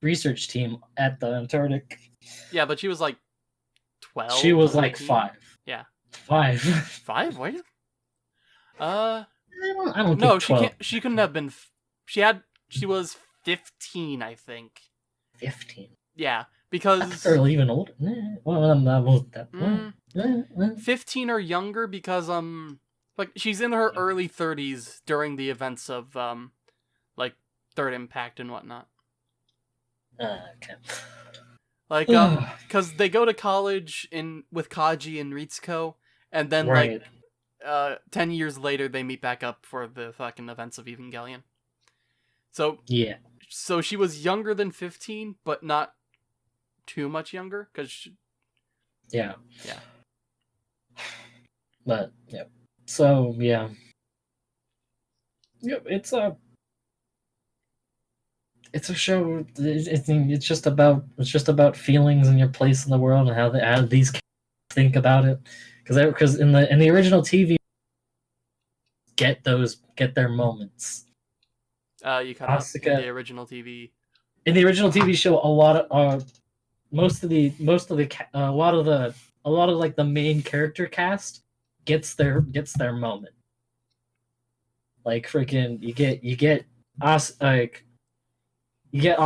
research team at the Antarctic. Yeah, but she was like 12. She was like 13? 5. Yeah. 5. 5? Wait. I don't No, think 12. she can't. She couldn't have been. She was 15, I think. 15. Yeah, because Or even older. Well, I'm not about that. 15 or younger, because like she's in her early 30s during the events of like Third Impact and whatnot. Okay. Like because they go to college with Kaji and Ritsuko, and then Right. like 10 years later they meet back up for the fucking events of Evangelion. So Yeah. So she was younger than 15, but not too much younger, because Yeah. Yeah. But yeah. So yeah. Yep. It's a show. It's just about feelings and your place in the world and how these characters think about it. Because in the original TV, get their moments. You cut out in Asuka- the original TV. In the original TV show, a lot of like the main character cast gets their moment. Like freaking, you get Asuka, you get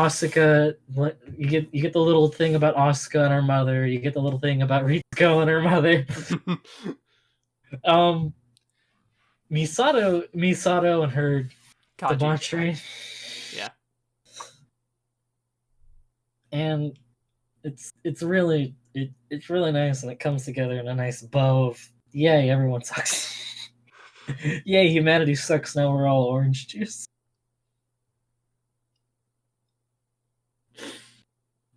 the little thing about Asuka and her mother. You get the little thing about Ritsuko and her mother. Misato and her Kaji. debauchery. Yeah. And it's really nice, and it comes together in a nice bow of yay, everyone sucks. Yay, humanity sucks, now we're all orange juice.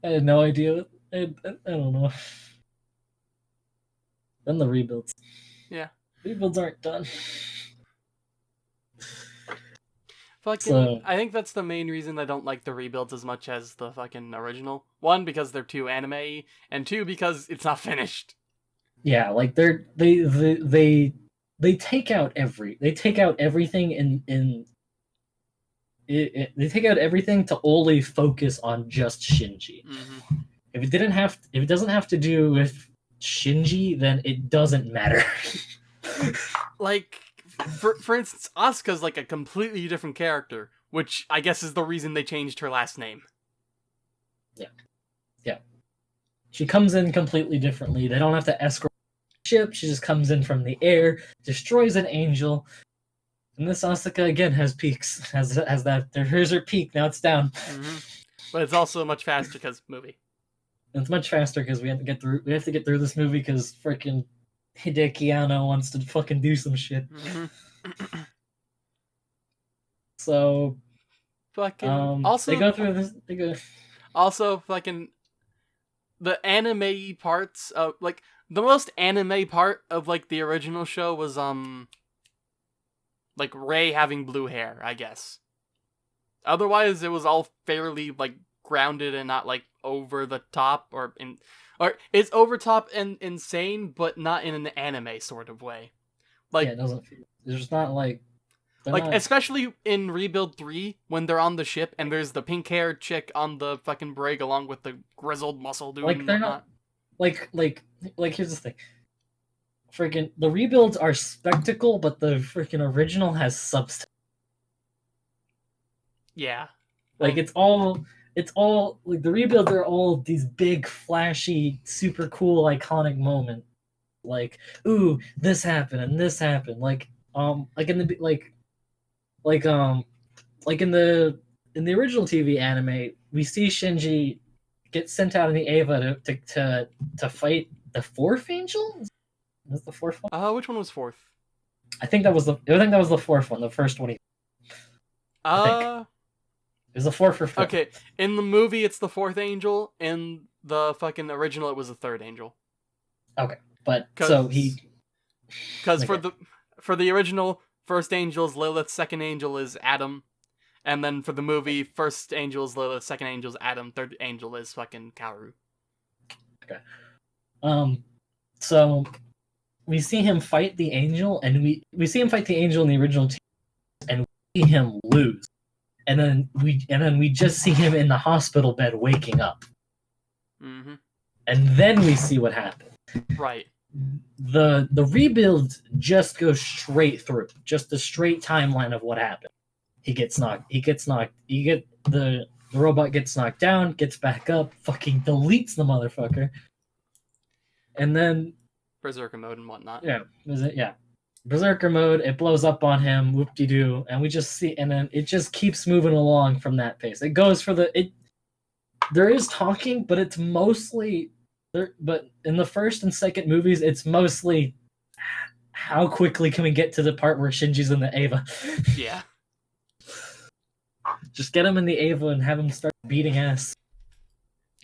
I had no idea. I don't know. Then the rebuilds. Yeah. Rebuilds aren't done. I think that's the main reason I don't like the rebuilds as much as the fucking original. One, because they're too anime, and two, because it's not finished. Yeah, like they take out everything they take out everything to only focus on just Shinji. Mm-hmm. If it doesn't have to do with Shinji, then it doesn't matter. Like, for instance, Asuka's like a completely different character, which I guess is the reason they changed her last name. Yeah. She comes in completely differently. They don't have to escort the ship. She just comes in from the air, destroys an angel. And this Asuka again has peaks. Has that? Here's her peak. Now it's down. Mm-hmm. But it's also much faster because movie. It's much faster because we have to get through this movie because freaking Hideki Anno wants to fucking do some shit. Mm-hmm. So Fucking also they go through this. They go. Also, fucking the anime parts of like the most anime part of like the original show was like Rei having blue hair, I guess. Otherwise, it was all fairly like grounded and not like over the top or it's over top and insane, but not in an anime sort of way. Like Yeah, it doesn't. There's not like. Especially in Rebuild 3 when they're on the ship and there's the pink-haired chick on the fucking brig along with the grizzled muscle dude. Like they're not. Like here's the thing. Freaking the rebuilds are spectacle, but the freaking original has substance. Yeah. Like it's all like the rebuilds are all these big, flashy, super cool, iconic moments. Like, ooh, this happened and this happened. Like in the original TV anime, we see Shinji get sent out in the Eva to fight the fourth angel. Was the fourth one? Which one was fourth? I think that was the fourth one. The first one. It was the fourth or fifth. Okay, in the movie it's the fourth angel. In the fucking original, it was the third angel. But so he because Okay. for the original, first angel is Lilith, second angel is Adam, and then for the movie, first angel is Lilith, second angel is Adam, third angel is fucking Kaoru. So we see him fight the angel, and we see him fight the angel in the original team, and we see him lose, and then we just see him in the hospital bed waking up, Mm-hmm. and then we see what happened. Right. The rebuild just goes straight through, just a straight timeline of what happened. The robot gets knocked down, gets back up, fucking deletes the motherfucker, and then Berserker mode and whatnot. Berserker mode, it blows up on him, whoop-de-doo, and we just see, and then it just keeps moving along from that pace. It goes for there is talking, but it's mostly but in the first and second movies, it's mostly how quickly can we get to the part where Shinji's in the Eva. Yeah. Just get him in the Eva and have him start beating ass.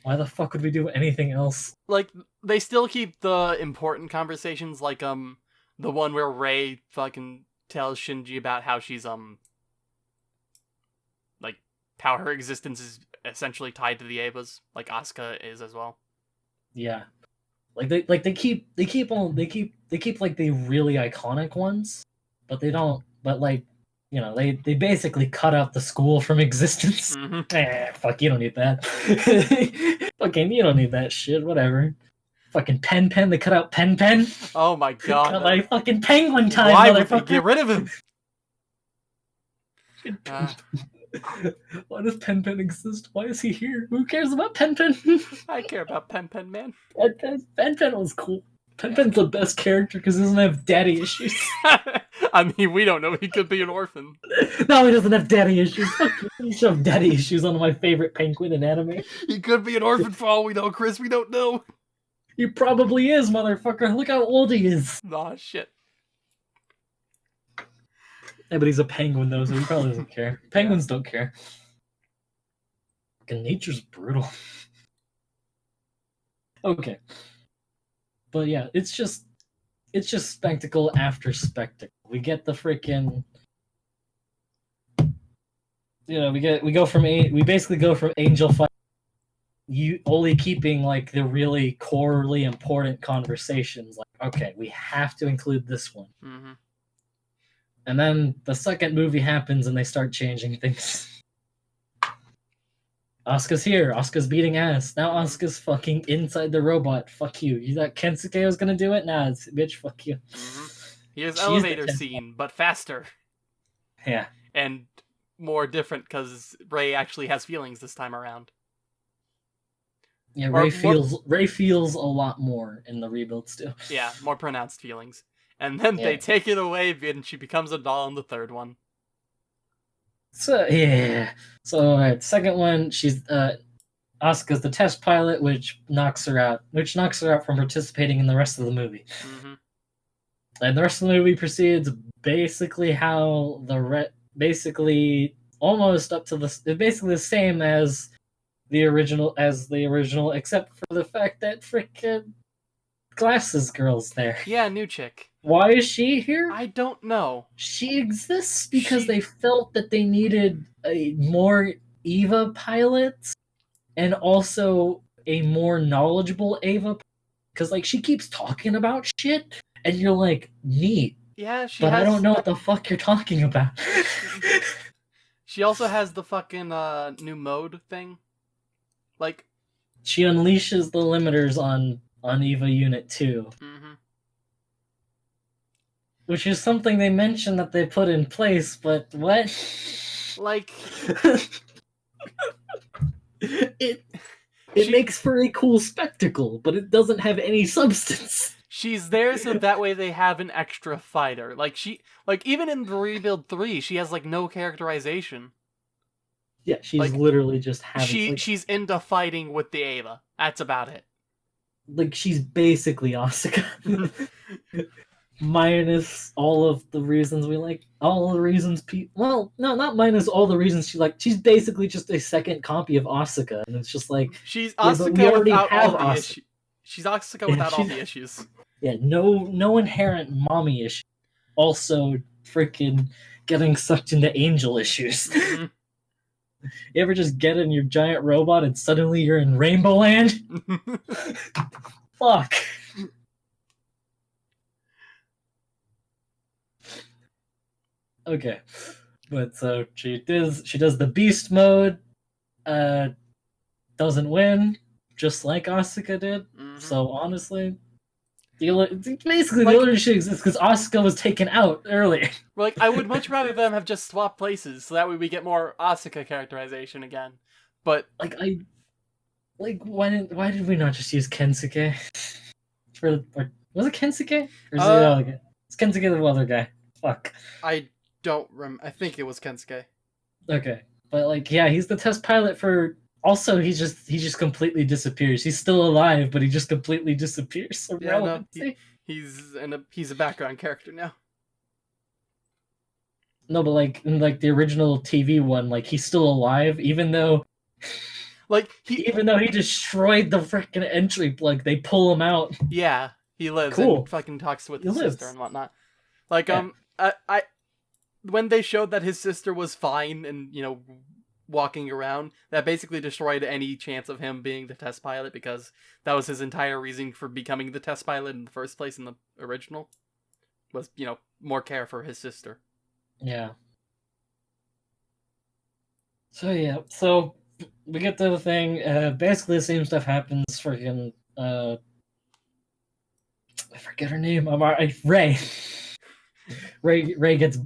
Why the fuck would we do anything else? Like, they still keep the important conversations, like, the one where Rei fucking tells Shinji about how she's, like, how her existence is essentially tied to the Evas, like Asuka is as well. Yeah. They keep like the really iconic ones, but they don't, but like, you know, they basically cut out the school from existence. Mm-hmm. Fuck, you don't need that. Fucking, you don't need that shit, whatever. Fucking Pen, they cut out Pen. Oh my god. Cut like fucking Penguin time, Why would they motherfucker. get rid of him? Why does Pen exist? Why is he here? Who cares about Pen? I care about Pen, man. Pen was cool. Pen's the best character because he doesn't have daddy issues. I mean, we don't know. He could be an orphan. No, he doesn't have daddy issues. Fuck you. You should have daddy issues on my favorite penguin in anime. He could be an orphan for all we know, Chris. We don't know. He probably is, motherfucker. Look how old he is. Nah, shit. Yeah, but he's a penguin, though, so he probably doesn't care. Penguins don't care. Fucking nature's brutal. Okay. But yeah, it's just spectacle after spectacle. We get the freaking, you know, we basically go from angel fight, you only keeping like the really corely important conversations. Like, okay, we have to include this one. Mm-hmm. And then the second movie happens and they start changing things. Asuka's here. Asuka's beating ass. Now Asuka's fucking inside the robot. Fuck you. You thought Kensuke was gonna do it? Nah, bitch, fuck you. Mm-hmm. He has She's elevator the scene, but faster. Yeah. And more different because Rei actually has feelings this time around. Yeah, Or Rei feels a lot more in the rebuilds too. Yeah, more pronounced feelings. And then they take it away and she becomes a doll in the third one. So yeah. So second one, she's Asuka's the test pilot, which knocks her out from participating in the rest of the movie. Mm-hmm. And the rest of the movie proceeds basically how basically almost up to basically the same as the original, except for the fact that frickin' Glasses Girl's there. Yeah, new chick. Why is she here? I don't know. She exists because they felt that they needed a more Eva pilots and also a more knowledgeable Eva. Because like she keeps talking about shit, and you're like, neat. Yeah, I don't know what the fuck you're talking about. She also has the fucking new mode thing. Like, she unleashes the limiters on Eva Unit 2. Mm-hmm. Which is something they mentioned that they put in place, but what? Like, it makes for a cool spectacle, but it doesn't have any substance. She's there so that way they have an extra fighter. Like even in the Rebuild 3, she has like no characterization. Yeah, she's like, literally just having. She's into fighting with the Eva. That's about it. Like she's basically Asuka. Minus all of the reasons we like, all the reasons well, no, not minus all the reasons she like. She's basically just a second copy of Asuka, and it's just like she's Asuka. We already have Asuka. She's Asuka without all the issues. Yeah, no inherent mommy issue. Also, freaking getting sucked into angel issues. Mm-hmm. You ever just get in your giant robot and suddenly you're in Rainbow Land? Fuck. Okay, but so she does the beast mode. Doesn't win, just like Asuka did. Mm-hmm. So honestly, basically Like- the other issue exists because Asuka was taken out earlier. Like, I would much rather them have just swapped places, so that way we get more Asuka characterization again. But Why did we not just use Kensuke? Was it Kensuke? Or is it's Kensuke the other guy? Fuck. I don't I think it was Kensuke. Okay, but yeah, he's the test pilot for. Also, he just completely disappears. He's still alive, but he just completely disappears. So Yeah, no, relevancy. he's a background character now. No, but in the original TV one, he's still alive, even though he destroyed the freaking entry plug. They pull him out. Yeah, he lives Cool. and fucking talks with He his lives. sister and whatnot. Yeah. I when they showed that his sister was fine and walking around, that basically destroyed any chance of him being the test pilot, because that was his entire reason for becoming the test pilot in the first place in the original. Was more care for his sister. Yeah. So we get to the thing. Basically, the same stuff happens. Freaking I forget her name. Ray. Ray gets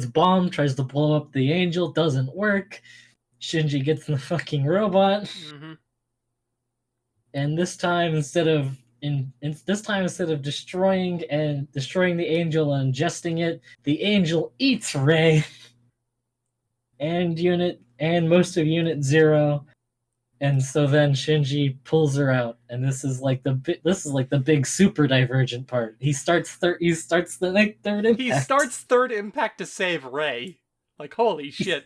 bombed. Tries to blow up the angel. Doesn't work. Shinji gets in the fucking robot. Mm-hmm. And this time, instead of destroying the angel and ingesting it, the angel eats Ray and most of Unit 0, and so then Shinji pulls her out, and this is the big super divergent part. He starts third impact. He starts third impact to save Ray. Like, holy shit.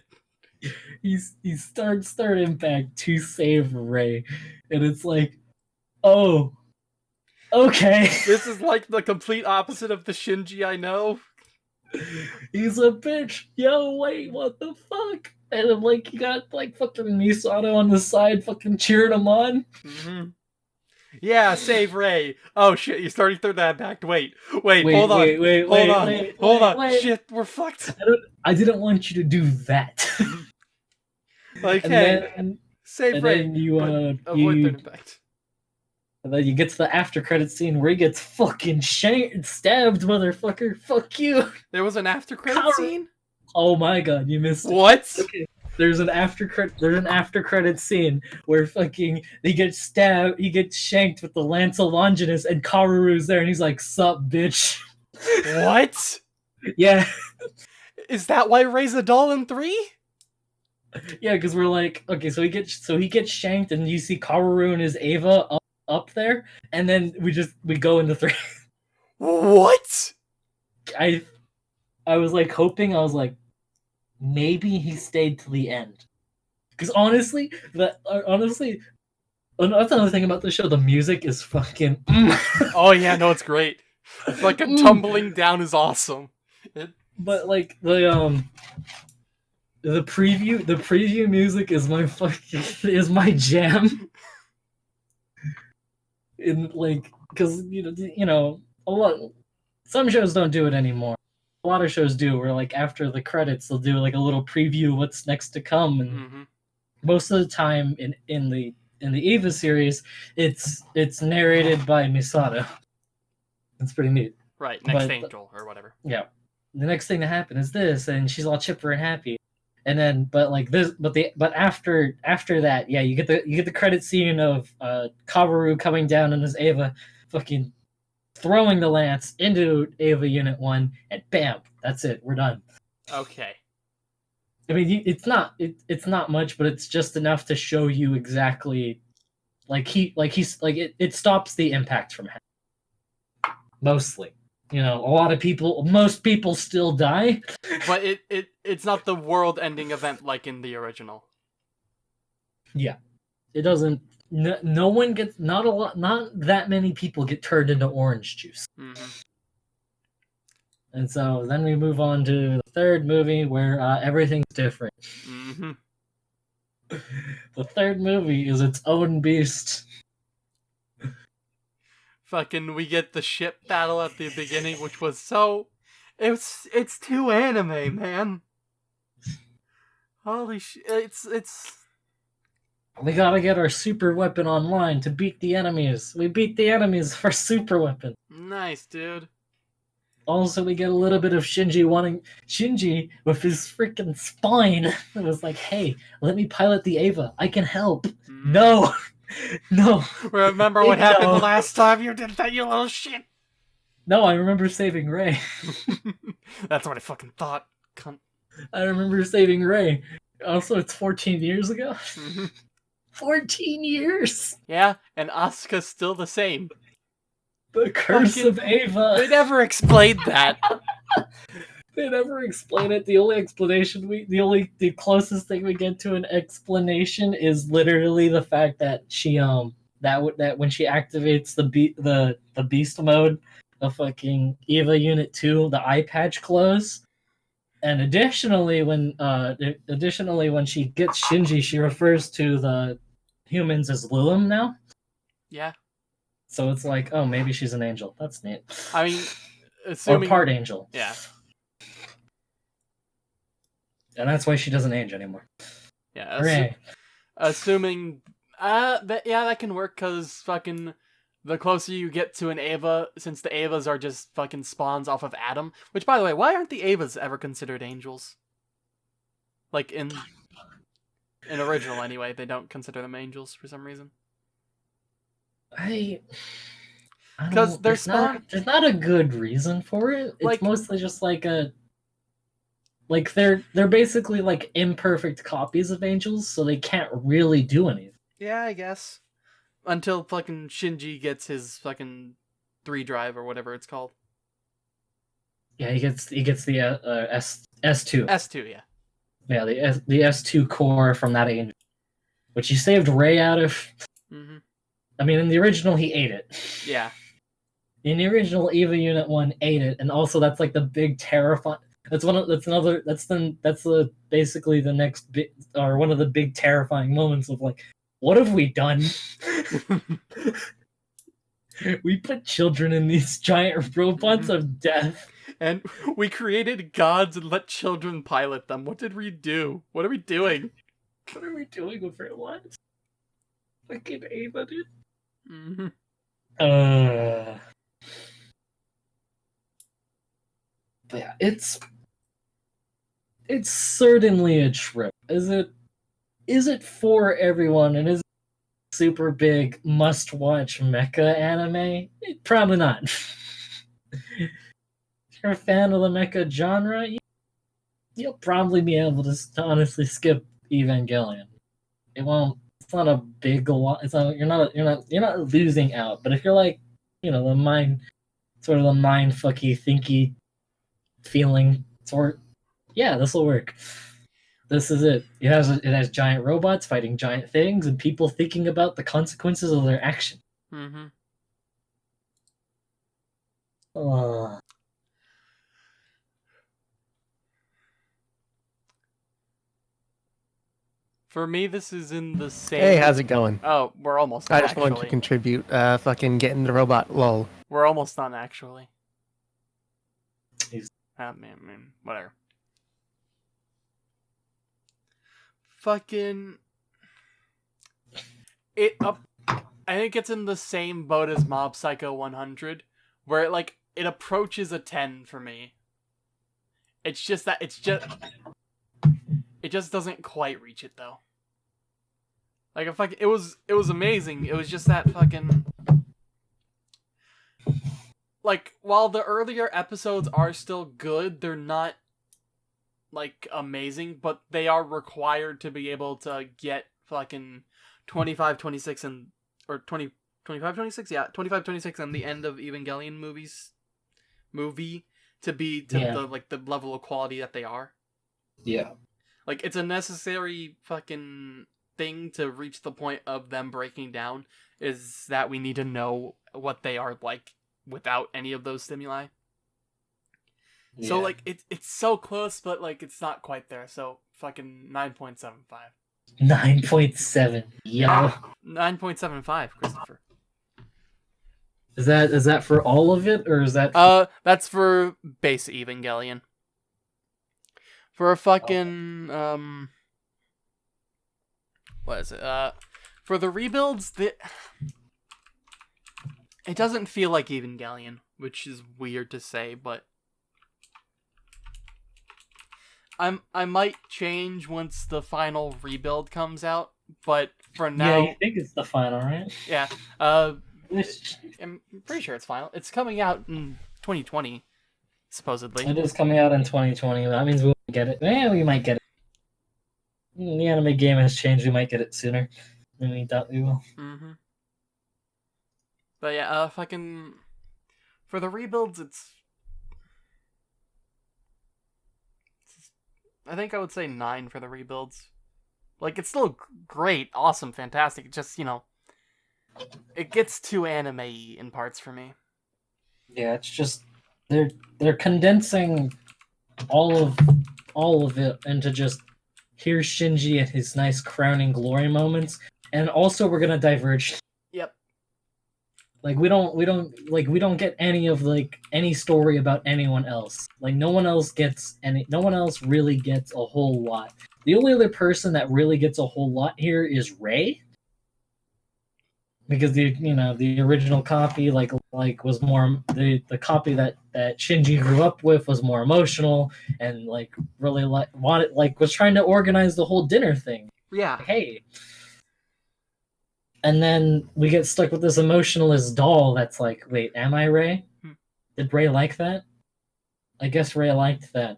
He starts third impact to save Ray, and it's like, oh, okay. This is like the complete opposite of the Shinji I know. He's a bitch. Yo, wait, what the fuck? And I'm like, you got fucking Misato on the side fucking cheering him on. Mm-hmm. Yeah, save Ray. Oh shit, you're starting third impact. Wait, hold on. Hold on. Shit, we're fucked. I didn't want you to do that. Like, And hey, then- save and Ray. then you, but avoid third impact. And then you get to the after credit scene where he gets fucking stabbed, motherfucker. Fuck you. There was an after credit Power- scene? Oh my god, you missed it. What? Okay. There's an after credit scene where fucking he gets stabbed, he gets shanked with the Lance of Longinus, and Karuru's there, and he's like, "Sup, bitch." What? Yeah, Is that why Ray's a doll in 3? yeah, because we're like, okay, so he gets shanked, and you see Karuru and his Ava up there, and then we go into 3. What? I was like hoping, I was like, maybe he stayed to the end, because honestly, another thing about the show, the music is fucking. Oh yeah, no, it's great. Fucking tumbling down is awesome. But the preview music is my jam. Because some shows don't do it anymore. A lot of shows do, where after the credits they'll do a little preview of what's next to come, and Mm-hmm. most of the time in the Eva series, it's narrated by Misato. It's pretty neat. Right, next But- angel or whatever. Yeah. The next thing to happen is this, and she's all chipper and happy. And then, but after that, yeah, you get the credit scene of Kaworu coming down in his Ava, fucking throwing the lance into Ava Unit 1, and bam, that's it. We're done. Okay. I mean, it's not much, but it's just enough to show you exactly, it stops the impact from happening. Mostly. Most people still die. But it's not the world-ending event like in the original. Yeah. It doesn't no one gets, not that many people get turned into orange juice. Mm-hmm. And so then we move on to the third movie where everything's different. Mm-hmm. The third movie is its own beast. Fucking, we get the ship battle at the beginning, which was so... It's too anime, man. Holy shit, it's... We gotta get our super weapon online to beat the enemies. We beat the enemies for super weapon. Nice, dude. Also, we get a little bit of Shinji with his freaking spine. It was like, hey, let me pilot the Ava. I can help. No. No. Remember what happened the last time you did that, you little shit? No, I remember saving Ray. That's what I fucking thought. Cunt. I remember saving Ray. Also, it's 14 years ago. 14 years! Yeah, and Asuka's still the same. The curse Fucking- of Ava. They never explained that. They never explain it. The only explanation the closest thing we get to an explanation is literally the fact that she that when she activates the beast mode, the fucking Eva Unit 2, the eye patch glows. And additionally when she gets Shinji, she refers to the humans as Lilum now. Yeah. So it's like, oh, maybe she's an angel. That's neat. I mean, assuming... Or part angel. Yeah. And that's why she doesn't age anymore. Yeah. Hooray. Assuming... that can work, because fucking... The closer you get to an Ava, since the Avas are just fucking spawns off of Adam... Which, by the way, why aren't the Avas ever considered angels? Like, in original, anyway, they don't consider them angels for some reason. Because there's not a good reason for it. It's Like- mostly just like they're basically like imperfect copies of angels, so they can't really do anything. Yeah, I guess. Until fucking Shinji gets his fucking 3 drive or whatever it's called. Yeah, he gets the S2. S2, yeah. Yeah, the S2 core from that angel, which he saved Ray out of. Mm-hmm. I mean, in the original, he ate it. Yeah. In the original, Eva Unit 1 ate it, and also that's like the big terrifying. Basically the next bit, or one of the big terrifying moments of like, what have we done? We put children in these giant robots of death. And we created gods and let children pilot them. What did we do? What are we doing? What are we doing with our lives? Fucking Ava, dude. Mm-hmm. But yeah, it's certainly a trip. Is it for everyone, and is it a super big must-watch mecha anime? Probably not. If you're a fan of the mecha genre, you'll probably be able to honestly skip Evangelion. It won't. It's not a big. It's not. You're not losing out. But if you're like, the mind fucky thinky feeling sort, yeah, this will work. This is it. It has giant robots fighting giant things and people thinking about the consequences of their action. Mm-hmm. For me, this is in the same... Hey, how's it going? Oh, we're almost done, I just wanted to actually. contribute. Fucking getting the robot. Lol. We're almost done, actually. He's- Man, whatever. Fucking... I think it's in the same boat as Mob Psycho 100, where it approaches a 10 for me. It's just that it just doesn't quite reach it though. It was amazing. It was just that fucking while the earlier episodes are still good, they're not amazing, but they are required to be able to get fucking 25, 26 and or 20 25, 26? Yeah, 25, 26 and the end of Evangelion movie to be to the level of quality that they are. Yeah. It's a necessary fucking thing to reach the point of them breaking down is that we need to know what they are like without any of those stimuli. Yeah. So, like, it's so close, but, like, it's not quite there. So, fucking 9.75. 9.7. Yeah. 9.75, Christopher. Is that for all of it, or is that? That's for base Evangelion. For a fucking, what is it? For the rebuilds, it doesn't feel like Evangelion, which is weird to say, but I might change once the final rebuild comes out, but for now... Yeah, you think it's the final, right? Yeah, I'm pretty sure it's final. It's coming out in 2020, supposedly. It is coming out in 2020. That means we won't get it. We might get it. The anime game has changed. We might get it sooner than we thought we will. Mm-hmm. But yeah, fucking... For the rebuilds, I think I would say 9 for the rebuilds. Like, it's still great, awesome, fantastic. It just, it gets too anime-y in parts for me. Yeah, it's just they're condensing all of it into just here's Shinji and his nice crowning glory moments, and also we're gonna diverge. Yep. Like we don't get any of any story about anyone else. Like no one else really gets a whole lot. The only other person that really gets a whole lot here is Rei. Because the original copy was more the copy that Shinji grew up with was more emotional and really was trying to organize the whole dinner thing. Yeah. Hey. And then we get stuck with this emotionalist doll that's like, wait, am I Rei? Did Rei like that? I guess Rei liked that.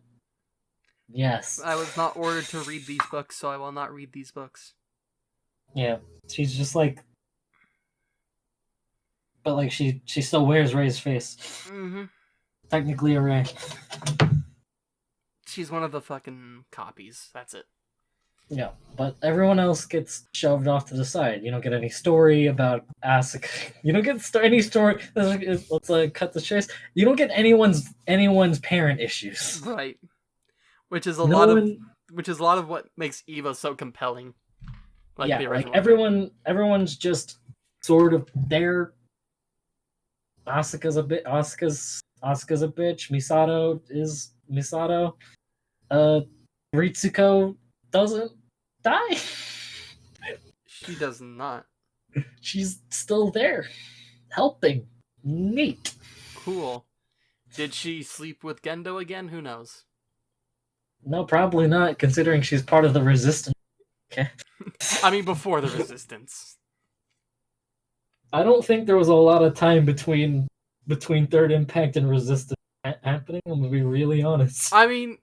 Yes. I was not ordered to read these books, so I will not read these books. Yeah. She's just like, but she still wears Rei's face. Mm-hmm. Technically a Rei. She's one of the fucking copies. That's it. Yeah, but everyone else gets shoved off to the side. You don't get any story about Asuka. You don't get any story. Let's cut the chase. You don't get anyone's parent issues. Right. Which is a lot of what makes Eva so compelling. Like everyone's just sort of there. Asuka's a bitch. Misato is Misato. Ritsuko doesn't die. She does not. She's still there, helping. Neat. Cool. Did she sleep with Gendo again? Who knows? No, probably not, considering she's part of the Resistance. Okay. I mean, before the Resistance. I don't think there was a lot of time between Third Impact and Resistance happening. I'm gonna be really honest. I mean,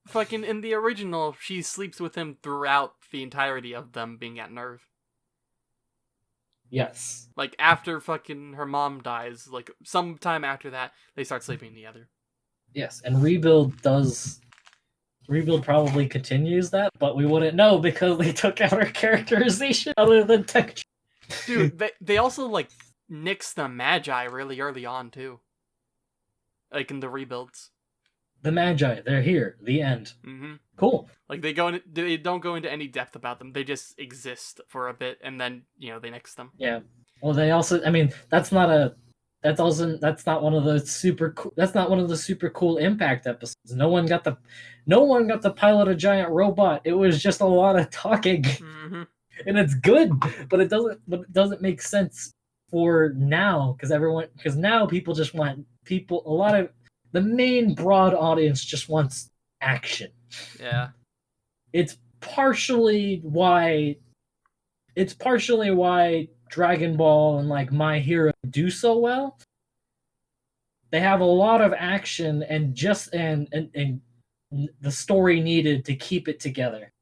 fucking in the original, she sleeps with him throughout the entirety of them being at Nerve. Yes. Like, after fucking her mom dies, sometime after that, they start sleeping together. Yes, and Rebuild probably continues that, but we wouldn't know because they took out her characterization other than texture. Dude, they also, nixed the Magi really early on, too. In the rebuilds. The Magi, they're here. The end. Mm-hmm. Cool. They don't go into any depth about them. They just exist for a bit, and then they nix them. Yeah. Well, they also. I mean, that's not one of the super cool. That's not one of the super cool Impact episodes. No one got to pilot a giant robot. It was just a lot of talking, and it's good, but it doesn't make sense for now because now people just want a lot of. The main broad audience just wants action. Yeah. It's partially why Dragon Ball and My Hero do so well. They have a lot of action and the story needed to keep it together.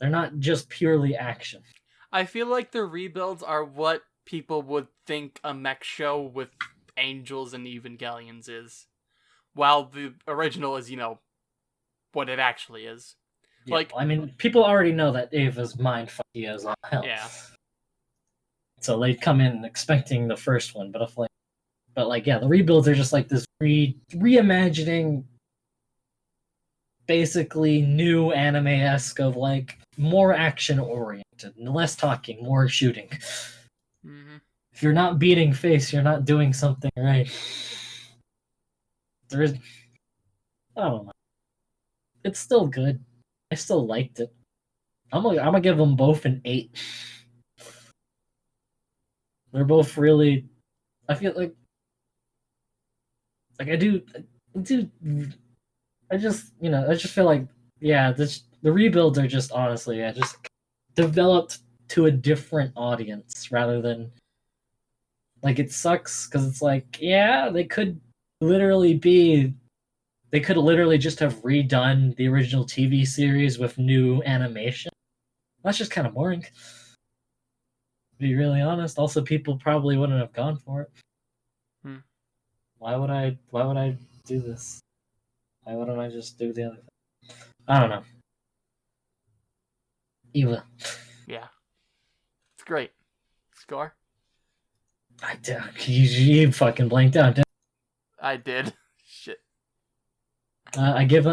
They're not just purely action. I feel like the rebuilds are what people would think a mech show with angels and Evangelions is. While the original is, what it actually is. Yeah, Like, I mean, people already know that Ava's mind fucky as all hell. yeah. So they come in expecting the first one, but yeah, the rebuilds are just like this reimagining, basically new anime-esque of like more action oriented, less talking, more shooting. Mm-hmm. If you're not beating face, you're not doing something right. I don't know. It's still good. I still liked it. I'm gonna give them both an 8. They're both really. I feel like I do. I just feel like the rebuilds are just honestly just developed to a different audience rather than like it sucks because it's like they could literally just have redone the original TV series with new animation. That's just kind of boring. To be really honest. Also, people probably wouldn't have gone for it. Why would I do this? Why wouldn't I just do the other thing? I don't know. Eva. Yeah. It's great. Score? You fucking blanked out. I did. Shit. I gave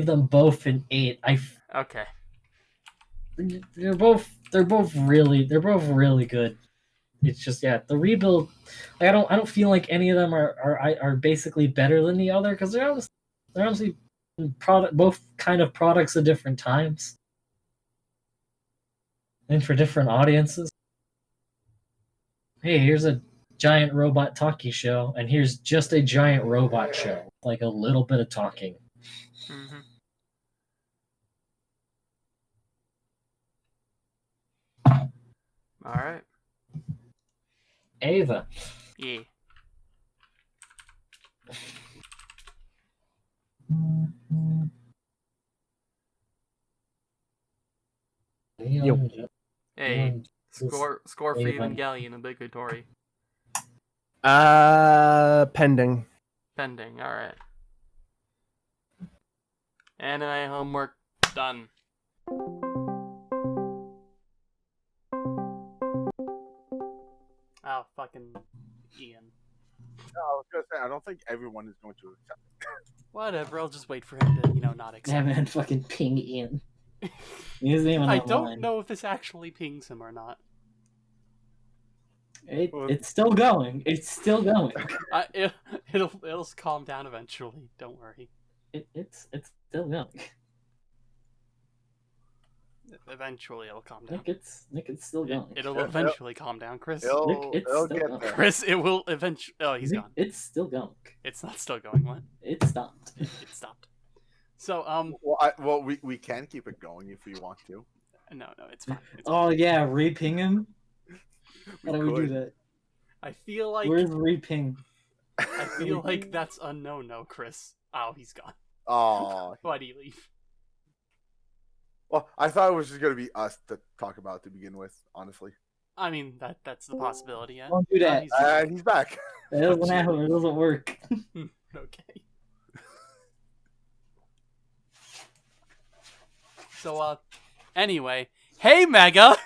them both an 8. Okay. They're both really good. It's just the rebuild. Like, I don't feel like any of them are basically better than the other because they're honestly both kind of products of different times and for different audiences. Hey, here's a giant robot talkie show, and here's just a giant robot show, like a little bit of talking. Mm-hmm. All right. Ava. Yeah. Yo. Hey, score for Evangelion obligatory. Pending. Pending. All right. Anime homework done. Oh, fucking Ian. No, I was gonna say I don't think everyone is going to accept it. Whatever. I'll just wait for him to, not accept. Yeah, man, fucking ping Ian. He's even I online. don't know if this actually pings him or not. It's still going. It's still going. It'll calm down eventually. Don't worry. It's still going. Eventually, it'll calm down. Nick, it's still going. It'll eventually calm down, Chris. It'll It's get still there. Chris, it will eventually. Oh, he's Nick, gone. It's still going. It's not still going. What? It stopped. It stopped. So Well, we can keep it going if we want to. No, it's fine. It's Oh yeah, re-ping him. How do we do that? I feel like Where's re-ping? I feel like that's a no, Chris. Oh, he's gone. Oh, Why'd he leave? well, I thought it was just gonna be us to talk about to begin with. Honestly, I mean, that's the possibility. Yeah. Don't do that. he's back. It doesn't happen. It doesn't work. Okay. So, anyway, hey, Mega.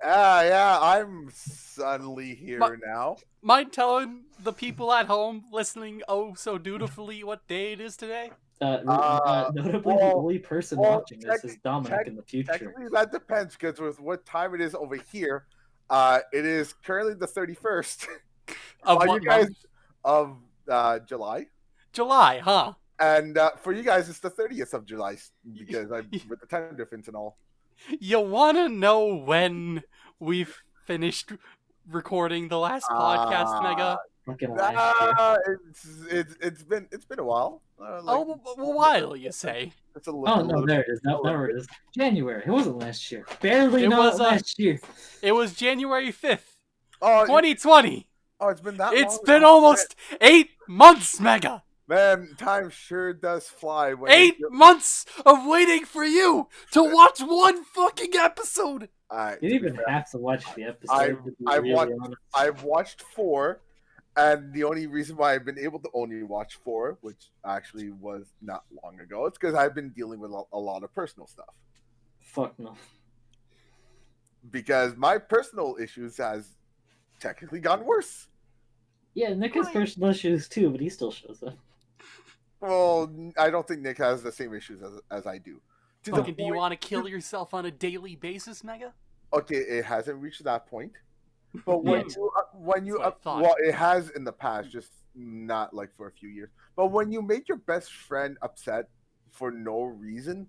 Yeah, I'm suddenly here now. Mind telling the people at home listening so dutifully what day it is today? Notably, the only person watching this is Dominic in the future. Technically, that depends because with what time it is over here, it is currently the 31st Of Are what you guys month? of July. July, huh? And for you guys, it's the 30th of July because with the time difference and all. You want to know when we've finished recording the last podcast, Mega? Fucking last year. It's been a while. A while, you say? It's a Oh no, there it is. There it is. January. It wasn't last year. Barely not last year. It was January 5th, Oh, 2020. Oh, it's been that long. It's been almost 8 months, Mega. Man, time sure does fly. When 8 months of waiting for you to watch one fucking episode. Right, You didn't even have to watch the episode. I've watched 4, And the only reason why I've been able to only watch 4, which actually was not long ago, it's because I've been dealing with a lot of personal stuff. Fuck no. Because my personal issues has technically gotten worse. Yeah, Nick has personal issues too, but he still shows up. Well, I don't think Nick has the same issues as I do. Fucking, do you want to kill yourself on a daily basis, Mega? Okay, it hasn't reached that point. But when you That's what I thought. well, it has in the past, just not like for a few years. But when you make your best friend upset for no reason,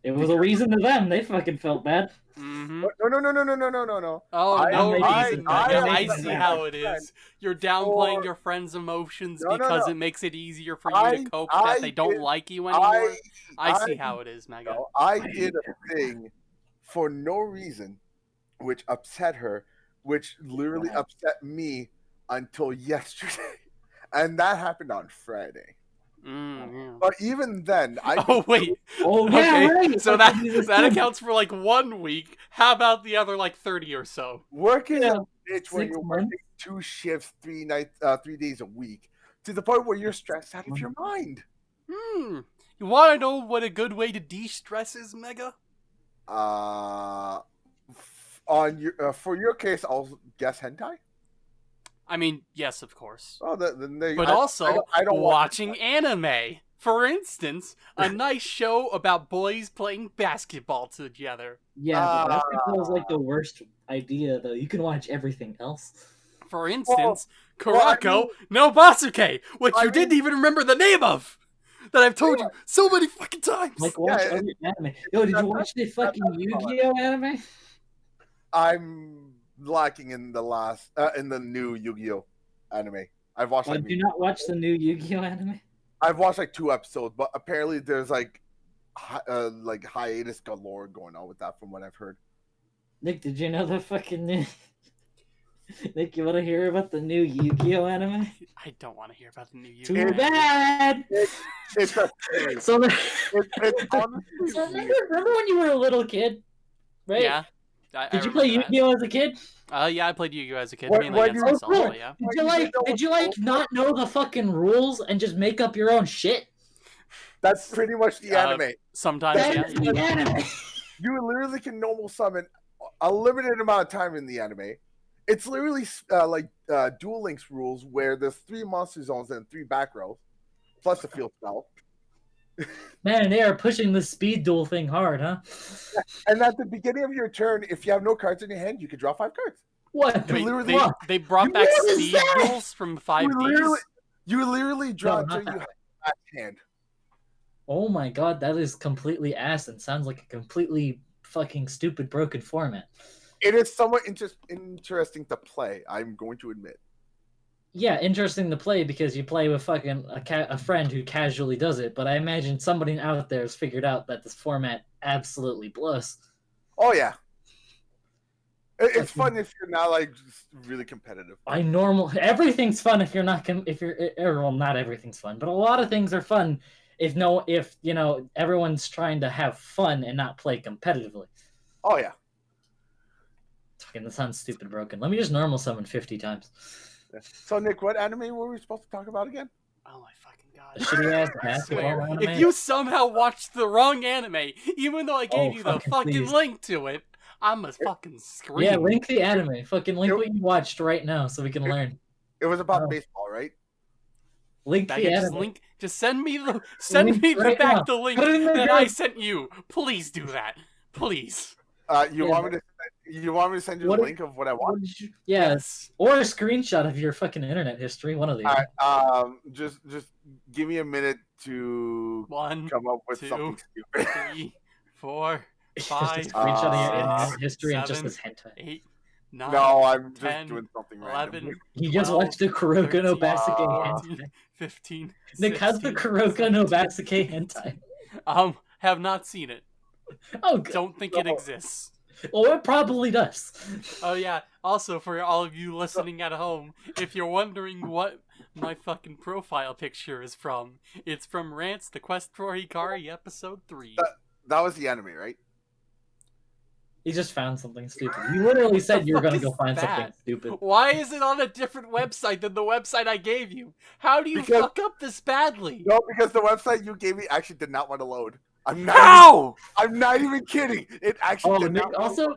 It was a reason to them. They fucking felt bad. Mm-hmm. no. Oh, no reason, Mega. I make see them how mad. it is. You're downplaying your friend's emotions No, because no. it makes it easier for you to cope that they don't like you anymore. I see how it is, Mega. No, I did a thing for no reason, which upset her, which literally upset me until yesterday, and that happened on Friday. Yeah. But even then, Oh, wait. Oh yeah, Okay, right. so Fucking Jesus that Christ. accounts for like 1 week. How about the other like 30 or so? working Yeah, a bitch when 6 you're months. working 2 shifts, 3 days a week, to the point where you're stressed out of your mind. You want to know what a good way to de-stress is, Mega? On your for your case, I'll guess hentai. I mean, yes, of course. Oh, then they, But I also, don't watch watching anime. For instance, a nice show about boys playing basketball together. Yeah, but basketball is like the worst idea, though. You can watch everything else. For instance, well, I Kuroko mean- no Basuke, which I you didn't mean- even remember the name of! That I've told you so many fucking times! Like, watch Yeah, other anime. Yo, did you watch the fucking Yu-Gi-Oh anime? I'm lacking in the new Yu-Gi-Oh anime. I've watched I like do not watch the new Yu-Gi-Oh anime. I've watched like 2 episodes, but apparently there's like hiatus galore going on with that, from what I've heard. Nick, did you know the fucking new... Nick, you want to hear about the new Yu-Gi-Oh anime? I don't want to hear about the new Too Yu-Gi-Oh! bad! It's a So, it's honestly so weird. remember when you were a little kid? Right? Yeah. Did you play remember Yu-Gi-Oh as a kid? that. Yeah, I played Yu-Gi-Oh! As a kid, When- mainly when against you- myself, cool. but yeah. Did you not know the fucking rules and just make up your own shit? That's pretty much the anime. Sometimes, yeah. That's the anime. You literally can normal summon a limited amount of time in the anime. It's literally like Duel Links rules, where there's 3 monster zones and 3 back rows, plus a field spell. Man, they are pushing the speed duel thing hard, huh? And at the beginning of your turn, if you have no cards in your hand, you can draw 5 cards. What the Wait, literally- fuck? they brought back What is speed that? rules from 5Ds? You literally draw No, until not you have a back hand. Oh my god, that is completely ass and sounds like a completely fucking stupid broken format. It is somewhat interesting to play, I'm going to admit. Yeah, interesting to play because you play with fucking a friend who casually does it, but I imagine somebody out there has figured out that this format absolutely blows. Oh yeah, it's fun if you're not like just really competitive. Everything's fun if you're not well, not everything's fun, but a lot of things are fun if you know everyone's trying to have fun and not play competitively. Oh yeah. Fucking, that sounds stupid broken. Let me just normal summon 50 times. So Nick, what anime were we supposed to talk about again? Oh my fucking god. A shitty ass I basketball swear, anime. if you somehow watched the wrong anime, even though I gave you the fucking please. link to it, I'm a fucking scream. Yeah, link the anime. Fucking link what you watched right now so we can learn. It was about Oh. baseball, right? Link Becky, the just anime. send me Link back right now. the link Put it in the that group. I sent you. Please do that. Please. You want me to send you the What- link of what I What want? did you- Yes. Or a screenshot of your fucking internet history. One of the All other. right. Just give me a minute to 1, come up with 2, something stupid. 3, 4, Just 5, a screenshot of your internet 6, history and just 7, this hentai. 8, 9, No, I'm just 10, doing something 11, random. You just 12, watched the Kuroko no 13, Basuke 14, hentai. 15, Nick, how's the 16, Kuroko no 17. Basuke hentai? Have not seen it. Oh, good. Don't think it exists. Well, it probably does. Oh yeah, also for all of you listening at home, if you're wondering what my fucking profile picture is from, it's from Rants the Quest for Hikari episode 3. That was the anime, right? He just found something stupid. You literally said you were gonna go find something that? stupid. Why is it on a different website than the website I gave you? How do you fuck up this badly? No, because the website you gave me actually did not want to load. I'm not even kidding. It actually did Nick, not. also,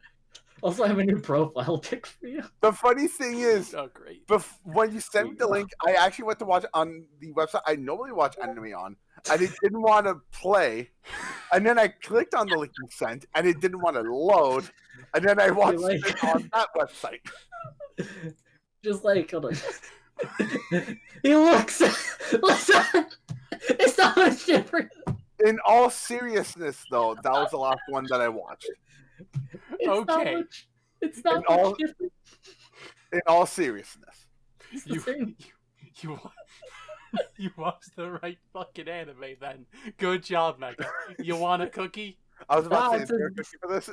I have a new profile pic for you. The funny thing is, Oh, great. when you sent me the link, I actually went to watch it on the website I normally watch anime on, and it didn't want to play. And then I clicked on the link you sent, and it didn't want to load. And then I watched it on that website. Just like, hold on. He looks. Listen, it's not much different. In all seriousness, though, that was the last one that I watched. Okay. It's not much different. In all seriousness. You watched the right fucking anime then. Good job, Mega. You want a cookie? I was about to say, is there a cookie for this?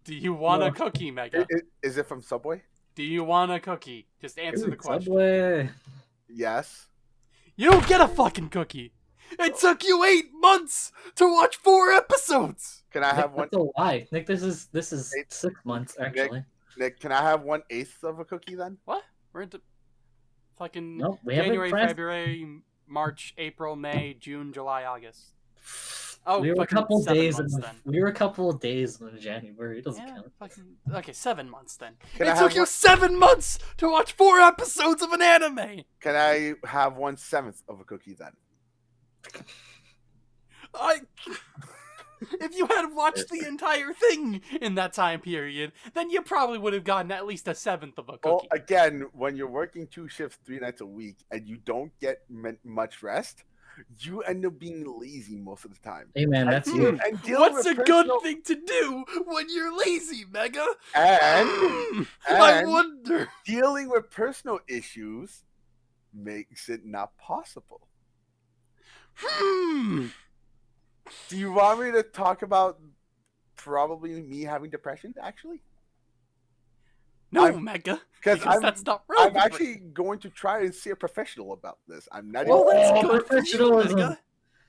Do you want a cookie, Mega? Is it from Subway? Do you want a cookie? Just answer the question. Subway. Yes. You don't get a fucking cookie. It took you 8 months to watch 4 episodes. Can I have one? That's a lie, Nick. This is 6 months actually. Nick, can I have 1/8 of a cookie then? What? We're into fucking Nope, we January, haven't February, March, April, May, June, July, August. Oh, we were a fucking couple 7 days months in then. we were a couple of days in January. It doesn't Yeah, count. fucking, okay, 7 months then. Can I It have took you 7 months to watch 4 episodes of an anime. Can I have 1/7 of a cookie then? If you had watched the entire thing in that time period, then you probably would have gotten at least 1/7 of a cookie. Well, again, when you're working 2 shifts 3 nights a week and you don't get much rest, you end up being lazy most of the time. Hey man, that's you. And What's a good thing to do when you're lazy, Mega? And I wonder. Dealing with personal issues makes it not possible. Do you want me to talk about probably me having depression, actually? No, Mega. Because that's not relevant. I'm actually going to try and see a professional about this. I'm not Well, even... that's good professionalism. Mega.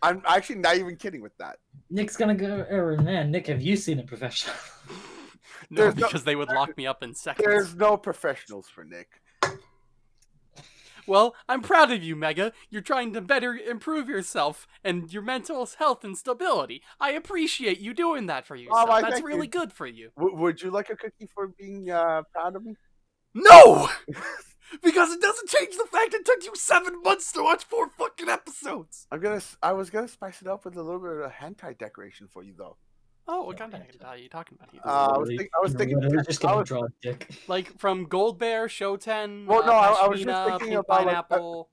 I'm actually not even kidding with that. Nick's gonna go. Man, Nick, have you seen a professional? No, because they would lock me up in seconds. There's no professionals for Nick. Well, I'm proud of you, Mega. You're trying to better improve yourself and your mental health and stability. I appreciate you doing that for yourself. That's really good for you. Would you like a cookie for being proud of me? No! Because it doesn't change the fact it took you 7 months to watch 4 fucking episodes. I was gonna spice it up with a little bit of hentai decoration for you, though. Oh, what kind of hentai are you talking about? I was thinking. Just gonna draw a dick. Like from Gold Bear, Shoten, Well, no, I was just Pashmina, thinking Pink about Pineapple,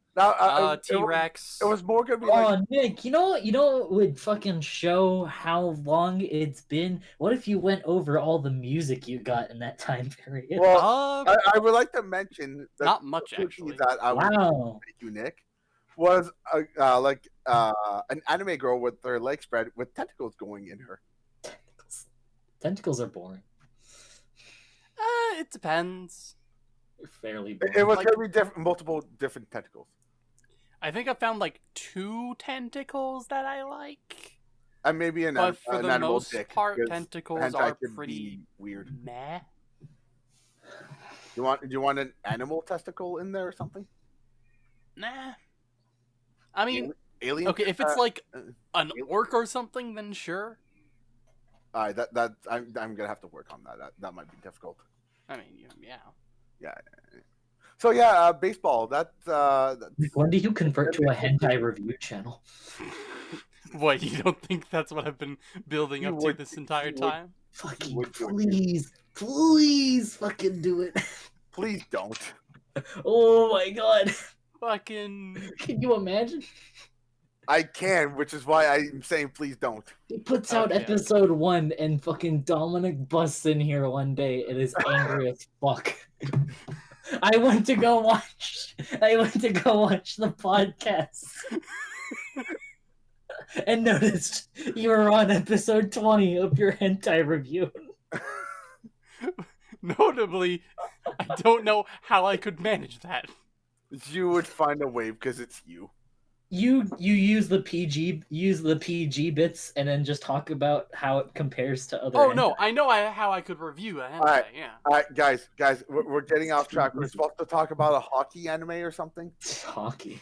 T-Rex. It was more gonna be like. Oh, Nick, you know what would fucking show how long it's been? What if you went over all the music you got in that time period? Well, I would like to mention that not much actually. That I would make you, Nick, was like an anime girl with her legs spread with tentacles going in her. Tentacles are boring. It depends. They're fairly boring. It was gonna be multiple different tentacles. I think I found like 2 tentacles that I like. And maybe but for an the animal most dick, part, tentacles are pretty weird. Meh. Do you want an animal testicle in there or something? Nah. I mean, alien. Okay, if it's like an orc or something, then sure. I'm gonna have to work on that. That might be difficult. I mean, yeah. Yeah. So yeah, baseball. When did you convert to a hentai review channel? What, you don't think that's what I've been building up to this entire time? Fucking please fucking do it. Please don't. Oh my god. Fucking. Can you imagine? I can, which is why I'm saying please don't. He puts out episode 1 and fucking Dominic busts in here one day and is angry as fuck. I went to go watch the podcast and noticed you were on episode 20 of your hentai review. Notably, I don't know how I could manage that. You would find a way because it's you. you use the PG bits and then just talk about how it compares to other. Oh no, hentai. I know how I could review a hentai. Alright. Yeah. All right, guys, we're getting off track. We're supposed to talk about a hockey anime or something. Hockey.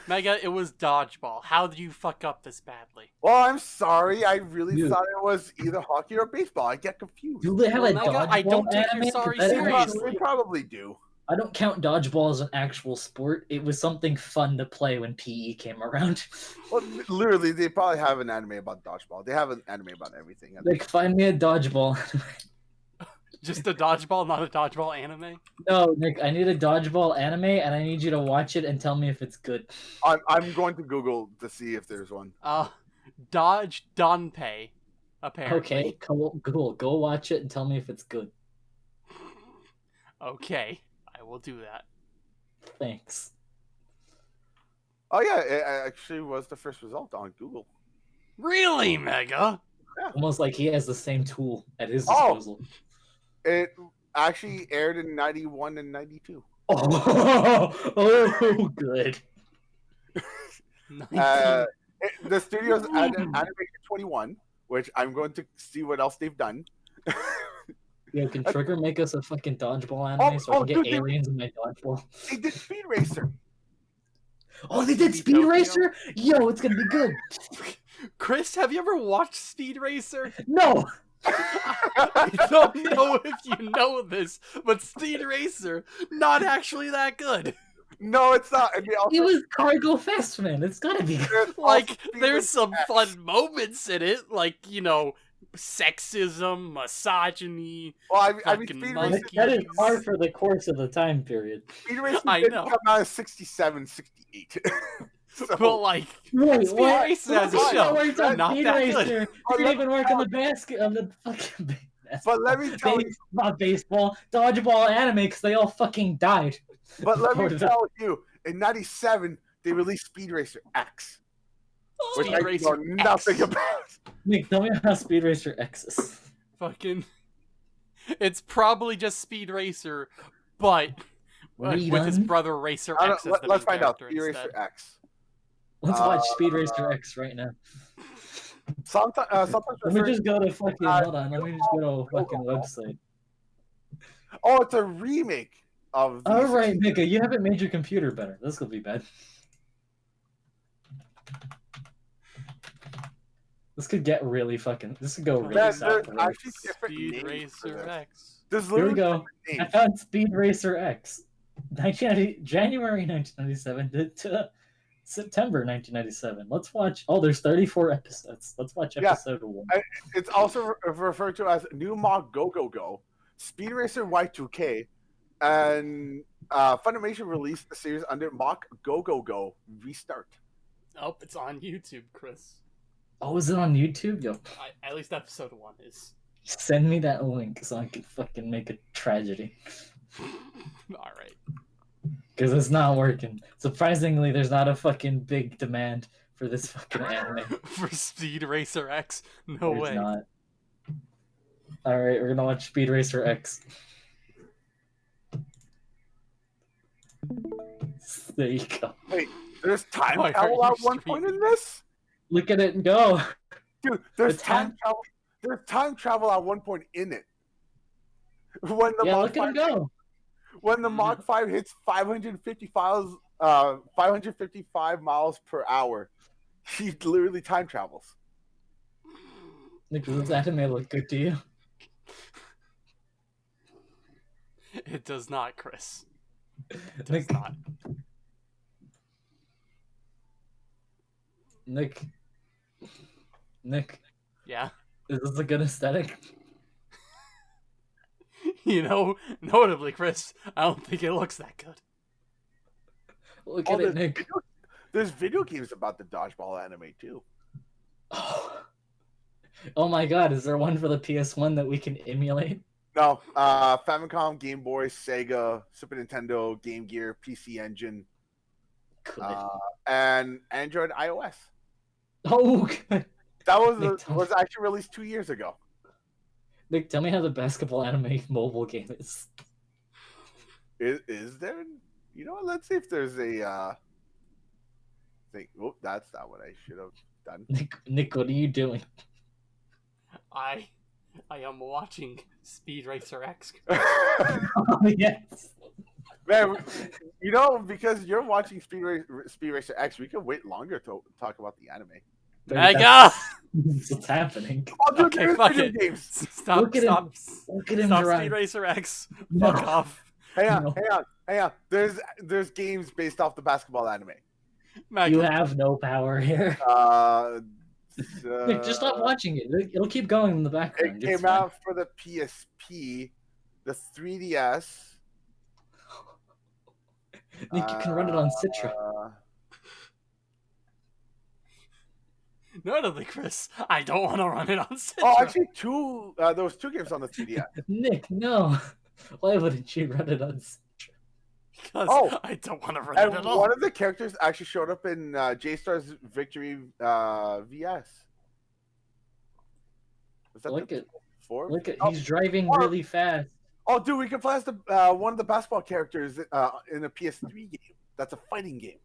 Mega, it was dodgeball. How did you fuck up this badly? Well, I'm sorry. I really Dude. thought it was either hockey or baseball. I get confused. Do they have Well, a Mega, dodgeball I don't take your anime? sorry That seriously. They probably do. I don't count dodgeball as an actual sport. It was something fun to play when PE came around. Well, literally, they probably have an anime about dodgeball. They have an anime about everything. Like, find me a dodgeball. Just a dodgeball, not a dodgeball anime? No, Nick, I need a dodgeball anime, and I need you to watch it and tell me if it's good. I'm going to Google to see if there's one. Dodge Danpei, apparently. Okay, cool. Go watch it and tell me if it's good. Okay, I will do that. Thanks. Oh yeah, it actually was the first result on Google. Really, Mega? Almost like he has the same tool at his Oh. disposal. It actually aired in 91 and 92. Oh, good. The studio's Animation 21, which I'm going to see what else they've done. Yo, can Trigger make us a fucking dodgeball anime so I can get dude, aliens in my dodgeball? They did Speed Racer. Oh, they did Speed Racer? Yo, it's gonna be good. Chris, have you ever watched Speed Racer? No! I don't know if you know this, but Speed Racer, not actually that good. No, it's not. I mean, also, It was Cargo Fastman. It's gotta be good. there's Like, also Speed there's Racer some X. fun moments in it, like, you know, sexism, misogyny. Well, I mean, fucking Speed monkey. Racer, That is hard for the course of the time period. Speed Racer I didn't know. come out in 67, 68. So, But, like, Wait, Speed what? Racer as a What? show, Worked on not Speed that Racer. good. Didn't even work on the basket on the fucking. but let me tell you, Not baseball, dodgeball anime, because they all fucking died. but let me Before that. tell you, in 97 they released Speed Racer X, which Speed I know Racer nothing X. about. Nick, tell me how Speed Racer X is. Fucking. It's probably just Speed Racer, but with his Redone? brother Racer I don't- X as the let's main find out. character Speed instead. Racer X. Let's watch Speed Racer X right now. Sometimes Let me referred- just go to fucking. Hold on. Let me just go to a fucking website. Oh, it's a remake of. All right, Nika, you haven't made your computer better. This will be bad. This could get really fucking. This could go really There's south. actually different Speed names for Racer this. X. There's Here we literally go. different I names. found Speed Racer X. January 1997 to September 1997. Let's watch. Oh, there's 34 episodes. Let's watch Yeah. episode 1. It's also referred to as New Mock Go Go Go, Speed Racer Y2K, and Funimation released the series under Mock Go Go Go Restart. Oh, it's on YouTube, Chris. Oh, is it on YouTube? Yo, At least episode 1 is. send me that link so I can fucking make a tragedy. Alright. Because it's not working. Surprisingly, there's not a fucking big demand for this fucking anime. For Speed Racer X? No There's way. not. Alright, we're gonna watch Speed Racer X. There you go. There's time Why travel are at you one point in streaming? this? Look at it and go. Dude, there's The time time- travel. There's time travel at one point in it. When the Yeah, Mach look at him 5 go. When the Mach 5 hits 555 miles per hour, he literally time travels. Nick, does this anime look good to you? It does not, Chris. It does Nick, not. Nick, Yeah. is this a good aesthetic? You know, notably, Chris, I don't think it looks that good. Look Oh, at it, Nick. There's video games about the dodgeball anime too. Oh my god, is there one for the PS1 that we can emulate? No, Famicom, Game Boy, Sega, Super Nintendo, Game Gear, PC Engine, Good. and Android, iOS. Oh, good. That Nick, was actually released 2 years ago. Nick, tell me how the basketball anime mobile game is. Is there? You know what? Let's see if there's a. Oh, that's not what I should have done. Nick, what are you doing? I am watching Speed Racer X. Oh, yes. Man, because you're watching Speed Racer X, we can wait longer to talk about the anime. Mega! What's happening? Oh, dude, Okay, there's fuck video it. games. Stop, Look at stop. him. Look at him Stop drive. Speed Racer X. No. Fuck off. Hang on, No. hang on. There's games based off the basketball anime. Mega. You have no power here. Nick, just stop watching it. It'll keep going in the background. It It's came fine. out for the PSP, the 3DS. Nick, you can run it on Citra. No, Chris. I don't want to run it on Citra. Oh, actually, there was 2 games on the 3DS. Nick, no. Why wouldn't you run it on Citra? Because I don't want to run And it at all. one of the characters actually showed up in J-Star's Victory VS. Was that Look at 4? he's driving really fast. Oh, dude, we can play as one of the basketball characters in a PS3 game. That's a fighting game.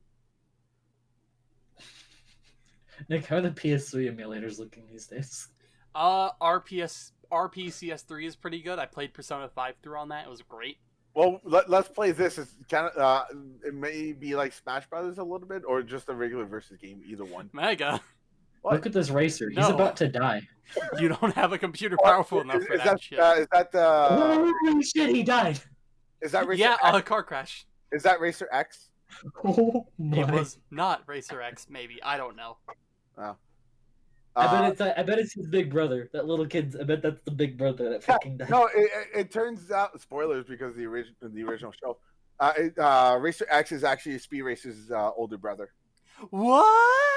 Nick, how are the PS3 emulators looking these days? RPCS3 is pretty good. I played Persona 5 through on that. It was great. Well, let's play this. It's kind of it may be like Smash Brothers a little bit, or just a regular versus game. Either one. Mega. What? Look at this racer. He's No. about to die. You don't have a computer powerful enough for that shit. Is that Holy shit, he died. is that Racer Yeah, X? a car crash. Is that Racer X? Oh It my. was not Racer X, maybe. I don't know. Oh. I bet it's his big brother. That little kid's. I bet that's the big brother that fucking died. No, it turns out spoilers because the original show. Racer X is actually Speed Racer's older brother. What?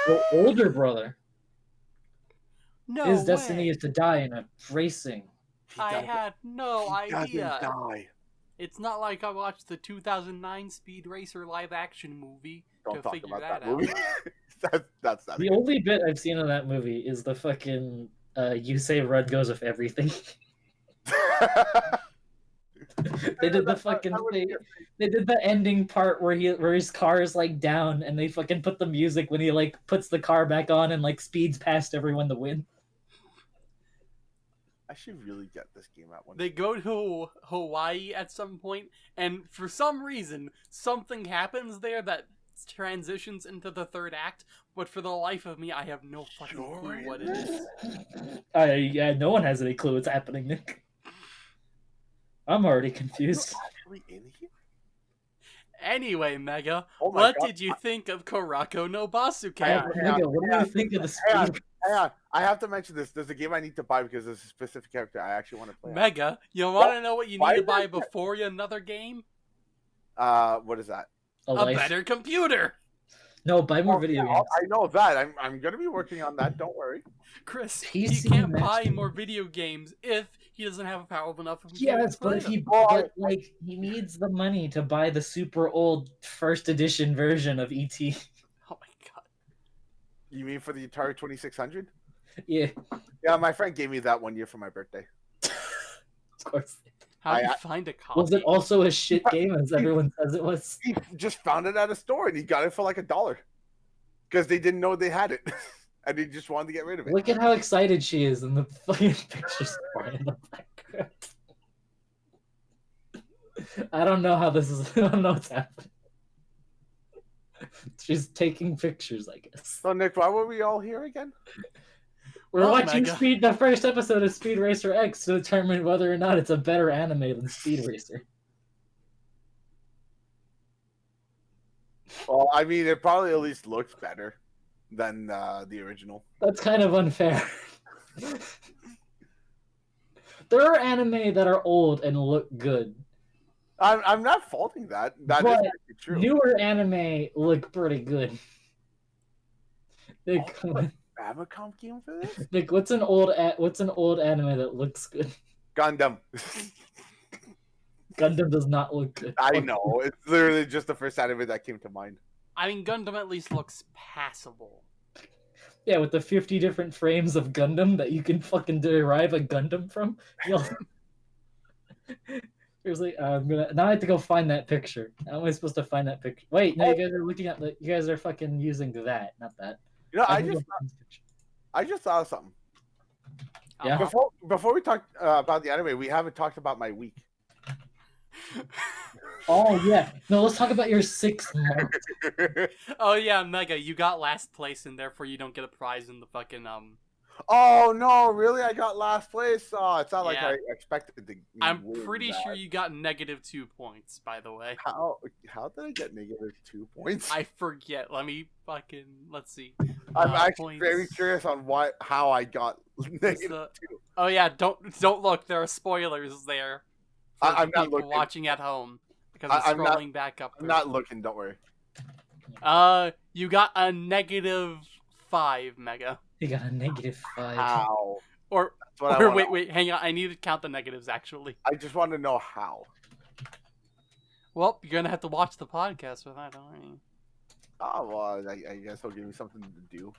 The older brother. No His way. destiny is to die in a racing. I had no He doesn't idea. die. It's not like I watched the 2009 Speed Racer live action movie Don't to talk figure about that that out. movie. That's not. The only bit I've seen of that movie is the fucking you say Rudd goes with everything. They did the fucking they did the ending part where his car is like down and they fucking put the music when he like puts the car back on and like speeds past everyone to win. I should really get this game out one. They go to Hawaii at some point, and for some reason, something happens there that transitions into the third act, but for the life of me, I have no fucking clue what it is. Yeah, no one has any clue what's happening, Nick. I'm already confused. Actually in here? Anyway, Mega, Oh my what God. did you think of Kurako no Basuke? Nigga, what do you think of the Hang speed? on. I have to mention this. There's a game I need to buy because there's a specific character I actually want to play. Mega, you want to know what you Why need to is buy that- before another game? What is that? A A life. better computer! No, buy more Oh, video yeah, games. I know that. I'm gonna be working on that. Don't worry. Chris, PC he can't buy Master. more video games if he doesn't have a powerful enough computer Yes, to play but if them. he Well, but like he needs the money to buy the super old first edition version of ET. Oh my god. You mean for the Atari 2600? Yeah, Yeah, my friend gave me that one year for my birthday. of course. How do I- you find a copy? Was it also a shit game as everyone says it was? He just found it at a store and he got it for like $1 because they didn't know they had it, and he just wanted to get rid of it. Look at how excited she is in the fucking pictures in the background. I don't know how this is. I don't know what's happening. She's taking pictures, I guess. So Nick, why were we all here again? We're Oh, watching Mega. the first episode of Speed Racer X to determine whether or not it's a better anime than Speed Racer. Well, I mean, it probably at least looks better than the original. That's kind of unfair. There are anime that are old and look good. I'm not faulting that. That is But actually true. Newer anime look pretty good. Nick, Famicom game for this? Nick, what's an old anime that looks good? Gundam. Gundam does not look good. I know. It's literally just the first anime that came to mind. I mean, Gundam at least looks passable. Yeah, with the 50 different frames of Gundam that you can fucking derive a Gundam from. You'll Seriously, now I have to go find that picture. How am I supposed to find that picture? Wait, no, you guys are looking at you guys are fucking using that, not that. You know, I can go find this picture. I just thought of something. Yeah. Before we talk about the anime, we haven't talked about my week. Oh yeah. No, let's talk about your 6 months. Oh yeah, Mega, you got last place, and therefore you don't get a prize in the fucking Oh no, really? I got last place. Oh, it's not like Yeah. I expected to. I'm win pretty that. sure you got -2 points, by the way. How did I get -2 points? I forget. Let's see. I'm actually Points. very curious on how I got -2. Oh yeah, don't look. There are spoilers there. For I'm the not people looking. watching at home because it's I'm not- scrolling back up. I'm not looking. Don't worry. You got a -5, Mega. You got a -5. How? Or That's what I wanna- wait, hang on. I need to count the negatives actually. I just want to know how. Well, you're gonna have to watch the podcast for that, don't worry. Oh well, I guess he'll give me something to do.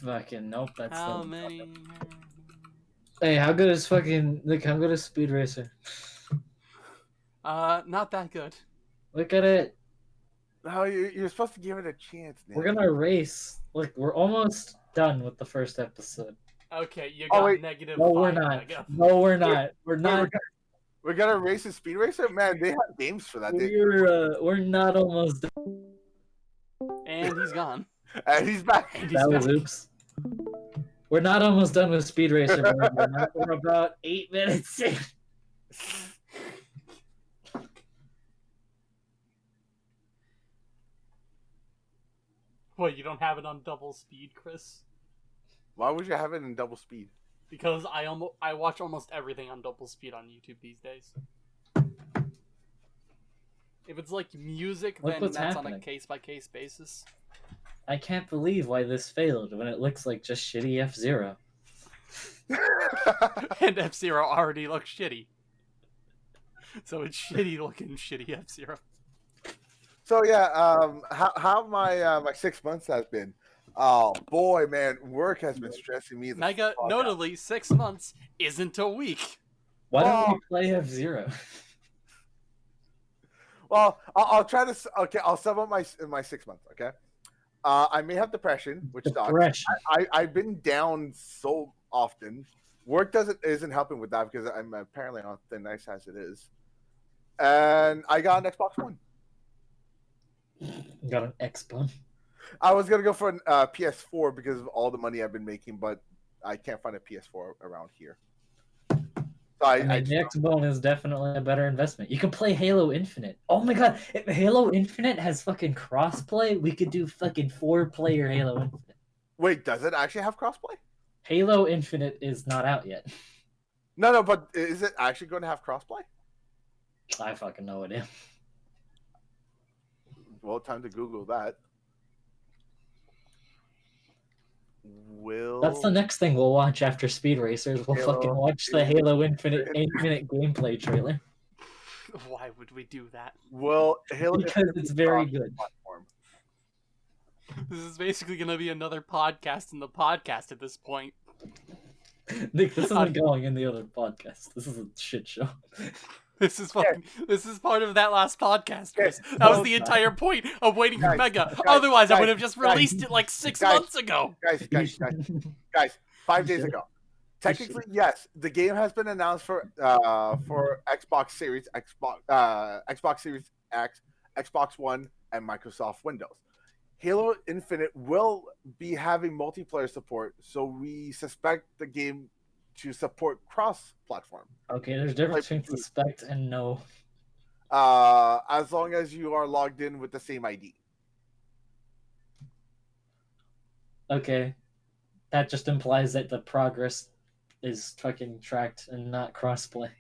Fucking nope. That's How not- many? Hey, how good is fucking look? How good is Speed Racer? Not that good. Look at it. No, you're supposed to give it a chance. Man. We're gonna race. Look, we're almost done with the first episode. Okay, you Oh, got wait. -5. No, we're not. Mega. No, we're not. We're not. We're gonna race a speed racer. Man, they have games for that. We're not almost done. And he's gone. And he's back. And he's That was back. oops. We're not almost done with Speed Racer. We're about 8 minutes in. What, you don't have it on double speed, Chris? Why would you have it in double speed? Because I watch almost everything on double speed on YouTube these days. If it's like music, Look then what's that's on happening. a case-by-case basis. I can't believe why this failed when it looks like just shitty F-Zero. And F-Zero already looks shitty. So it's shitty looking shitty F-Zero. So yeah, how my 6 months has been. Oh boy, man, work has been stressing me. Mega, fuck out. notably, 6 months isn't a week. Why don't Oh. we play F-Zero? Well, I'll try to. Okay, I'll sum up my 6 months. Okay, I may have depression, which sucks. Depression. I've been down so often. Work isn't helping with that because I'm apparently on thin ice as it is. And I got an Xbox One. Got an X-Bone. I was gonna go for an PS4 because of all the money I've been making, but I can't find a PS4 around here. So I mean, the X-Bone is definitely a better investment. You can play Halo Infinite. Oh my god, if Halo Infinite has fucking crossplay, we could do fucking 4-player Halo Infinite. Wait, does it actually have crossplay? Halo Infinite is not out yet. No, but is it actually going to have crossplay? I fucking no idea. Well, time to Google that. That's the next thing we'll watch after Speed Racers. We'll Halo fucking watch the Halo Infinite 8-minute gameplay trailer. Why would we do that? Well, Halo Because it's very good. platform. This is basically going to be another podcast in the podcast at this point. Nick, this isn't going in the other podcast. This is a shit show. This is part of that last podcast, Chris. That was the entire point of waiting for Guys, Mega. guys, Otherwise, I guys, would have just guys, released it like 6 guys. months ago. Guys, 5 days ago. Technically, yes, the game has been announced for Xbox Series, Xbox Series X, Xbox One, and Microsoft Windows. Halo Infinite will be having multiplayer support, so we suspect the game to support cross-platform. Okay, there's a difference between suspect and no. As long as you are logged in with the same ID. Okay. That just implies that the progress is fucking tracked and not crossplay.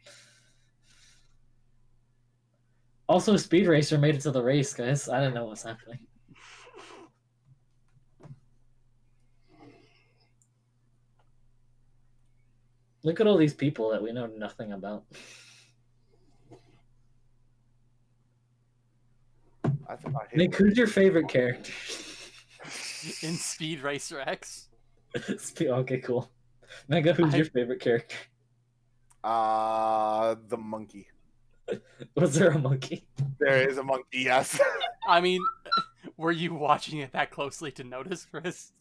Also, Speed Racer made it to the race, guys. I didn't know what was happening. Look at all these people that we know nothing about. That's about Halo. Nick, who's your favorite character? In Speed Racer X. Okay, cool. Mega, who's your favorite character? The monkey. Was there a monkey? There is a monkey, yes. I mean, were you watching it that closely to notice, Chris?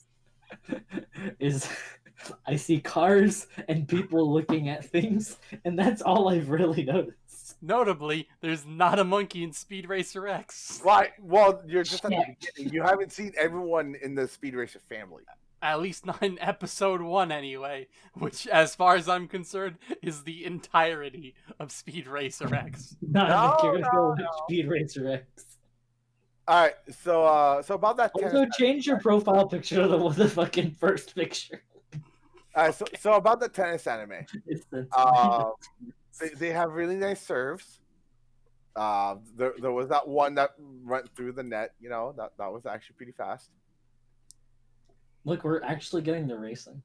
I see cars and people looking at things, and that's all I've really noticed. Notably, there's not a monkey in Speed Racer X. Right. Well, you're just at the beginning. You haven't seen everyone in the Speed Racer family. At least not in episode 1 anyway, which, as far as I'm concerned, is the entirety of Speed Racer X. No. Speed Racer X. All right, so about that. Also, change your profile picture to the fucking first picture. All right, so about the tennis anime. They have really nice serves. There was that one that went through the net. You know, that was actually pretty fast. Look, we're actually getting the racing.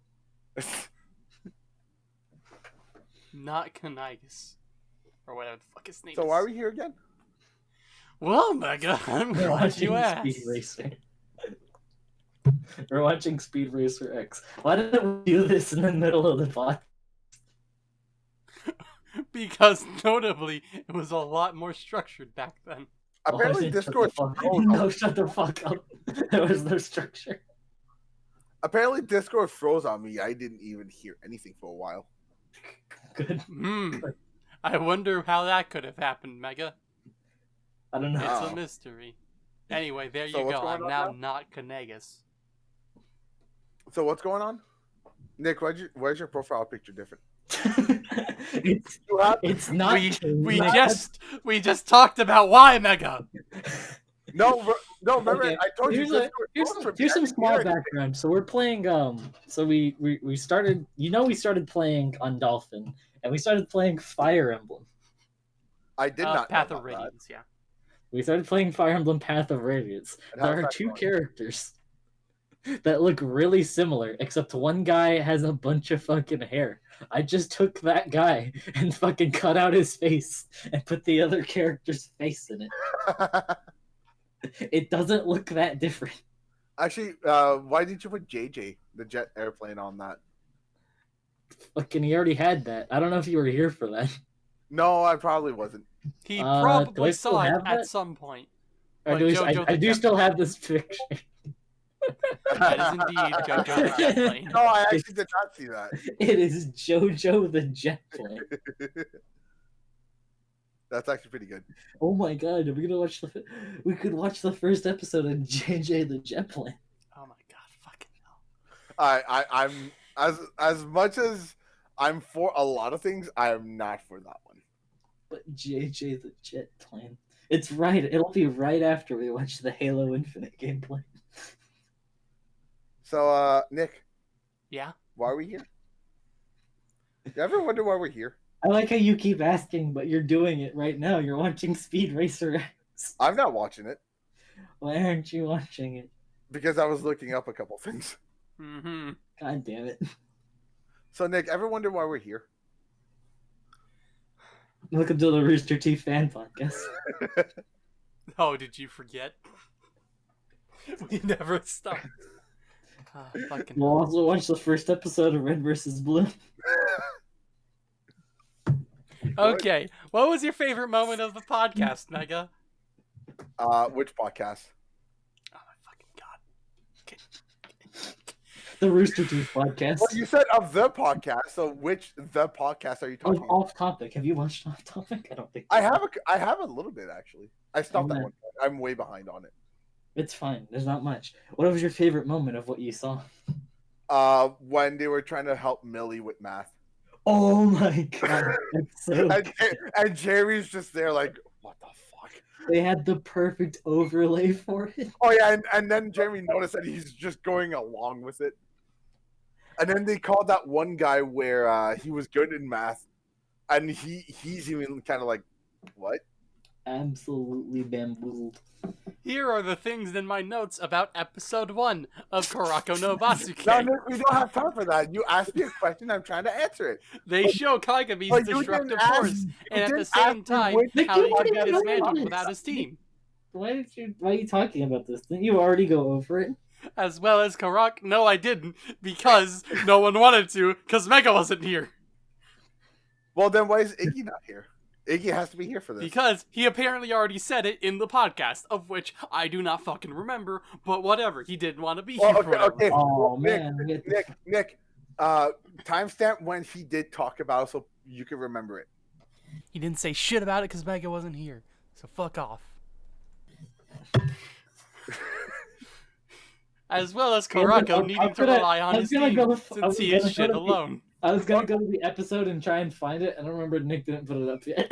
Not Kanigas. Or whatever the fuck his name So is. why are we here again? Well, Mega, I'm We're glad watching you asked. Speed Racer. We're watching Speed Racer X. Why didn't we do this in the middle of the pod? Because, notably, it was a lot more structured back then. Apparently, Discord. No, shut the fuck up. There was no structure. Apparently, Discord froze on me. I didn't even hear anything for a while. Good. I wonder how that could have happened, Mega. I don't know. It's a mystery. Anyway, there So you what's go. going I'm on now now? not Kanagas. So what's going on, Nick? Where's your profile picture different? It's not. We just talked about why, Mega. No, remember Okay, I told you. Here's some small background. So we're playing. So we started. We started playing on Dolphin, and we started playing Fire Emblem. I did not. Path know of about that. Radiance, yeah. We started playing Fire Emblem Path of Radiance. And how's There are that two going? characters that look really similar, except one guy has a bunch of fucking hair. I just took that guy and fucking cut out his face and put the other character's face in it. It doesn't look that different. Actually, why did you put JJ, the jet airplane, on that? Fucking, he already had that. I don't know if you were here for that. No, I probably wasn't. He do I probably still saw it have at that? some point. Or But do Jojo I the do Jet still Plane. have this picture. That is indeed Jojo the Jet Plane. No, I actually did not see that. It is Jojo the Jet Plane. That's actually pretty good. Oh my god, are we gonna watch we could watch the first episode of JJ the Jet Plane. Oh my god, fucking hell. I'm as much as I'm for a lot of things, I am not for that one. But JJ the Jet Plane. It's right. It'll be right after we watch the Halo Infinite gameplay. So, Nick, Yeah? why are we here? You ever wonder why we're here? I like how you keep asking, but you're doing it right now. You're watching Speed Racer X. I'm not watching it Why aren't you watching it? because I was looking up a couple things. Mm-hmm. God damn it. So, Nick, ever wonder why we're here? Welcome to the Rooster Teeth fan podcast. Oh, did you forget? We never stopped. Fucking We'll also watch the first episode of Red vs. Blue. Okay, what was your favorite moment of the podcast, Mega? Which podcast? Oh my fucking god. Okay. The Rooster Teeth podcast. Well, you said of the podcast, so which the podcast are you talking about? Off topic. Have you watched Off Topic? I don't think I have a little bit actually. I stopped Oh, at man. one point. I'm way behind on it. It's fine. There's not much. What was your favorite moment of what you saw? When they were trying to help Millie with math, Oh my god. That's so and Jerry's just there like, what the fuck? They had the perfect overlay for it. Oh yeah, and then Jeremy noticed that he's just going along with it. And then they called that one guy where he was good in math, and he's even kind of like, what? Absolutely bamboozled. Here are the things in my notes about episode 1 of Kurako no Basuke. No, Nick, we don't have time for that. You asked me a question, I'm trying to answer it. They show Kagame's But you disruptive didn't ask- force, and at the didn't same ask me time, which- how he What can are get you his doing? magic without his team. Why are you talking about this? Didn't you already go over it? As well as Karak. No, I didn't, because no one wanted to, because Mega wasn't here. Well, then why is Iggy not here? Iggy has to be here for this. Because he apparently already said it in the podcast, of which I do not fucking remember, but whatever. He didn't want to be here. Okay. Oh, Nick, man. Nick, timestamp when he did talk about it so you can remember it. He didn't say shit about it because Mega wasn't here. So fuck off. As well as Karako needing to rely on his team since he is shit alone. I was gonna go to the episode and try and find it. I don't remember. Nick didn't put it up yet.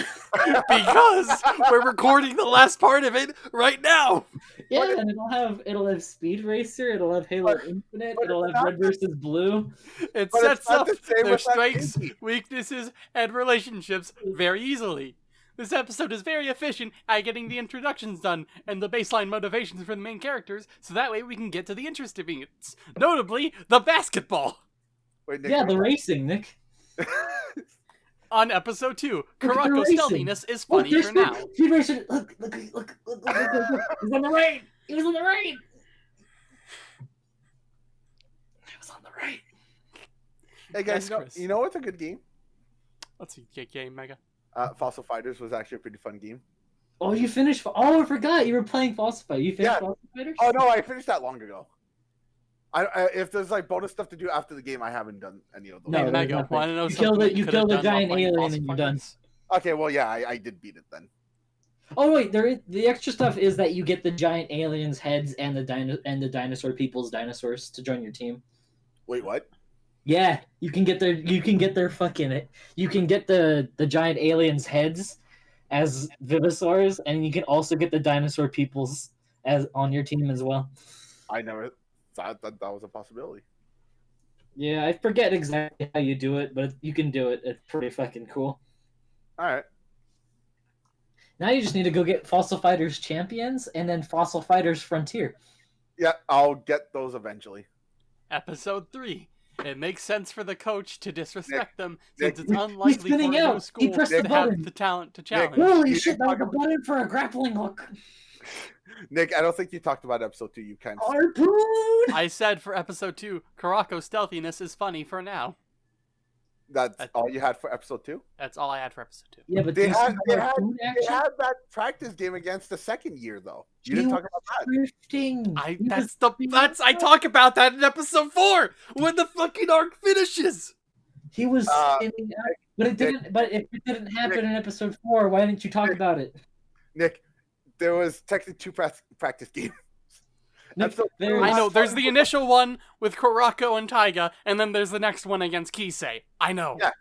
Because we're recording the last part of it right now. Yeah, and it'll have Speed Racer. It'll have Halo Infinite. It'll have Red versus Blue. It But sets it's not up the same their with that strengths, Iggy. weaknesses, and relationships very easily. This episode is very efficient at getting the introductions done and the baseline motivations for the main characters, so that way we can get to the interesting bits, notably the basketball. Wait, Nick, Yeah, the racing, Nick. On episode 2, Look at the Karako's racing. stealthiness is Look, funny there's for now. Speed Racer. Look. He's on the right. He was on the right. He was on the right. Hey guys, Yes, Chris. you know what's a good game? Let's see, game Mega. Fossil Fighters was actually a pretty fun game. Oh, you finished. Oh, I forgot you were playing Fossil Fighter. You finished Yeah. Fossil Fighters? Oh no, I finished that long ago. If there's like bonus stuff to do after the game, I haven't done any of those. No, Hey, there's Mega, nothing. want to know You something? killed it- we you could've killed a done while giant playing alien Fossil and you're done. Fighters? Okay, well yeah, I did beat it then. Oh wait, the extra stuff is that you get the giant aliens' heads and the dinosaur people's dinosaurs to join your team. Wait, what? Yeah, you can get the giant aliens' heads as Vivisaurs, and you can also get the dinosaur peoples as on your team as well. I never thought that was a possibility. Yeah, I forget exactly how you do it, but you can do it. It's pretty fucking cool. All right. Now you just need to go get Fossil Fighters Champions and then Fossil Fighters Frontier. Yeah, I'll get those eventually. Episode 3. It makes sense for the coach to disrespect them Nick, since it's unlikely for spinning a out. new He school pressed to the have button. the talent to challenge. Holy You shit, didn't that was talk a button for a grappling hook. Nick, I don't think you talked about episode 2. You kind of. Harpoon! I said for episode 2, Karako's stealthiness is funny for now. That's all you had for episode 2. That's all I had for episode 2. Yeah, but They do you had- see they the had- harpoon They action? had that practice game against the second year though. You didn't He talk about that. Drifting. I talk about that in episode 4 when the fucking arc finishes. He was Uh, spinning out, but it didn't. But if it didn't happen in episode 4, why didn't you talk about it? Nick, there was technically 2 practice games. Nick, Episode there- two- I know there's the initial one with Karako and Taiga, and then there's the next one against Kisei. I know. Yeah.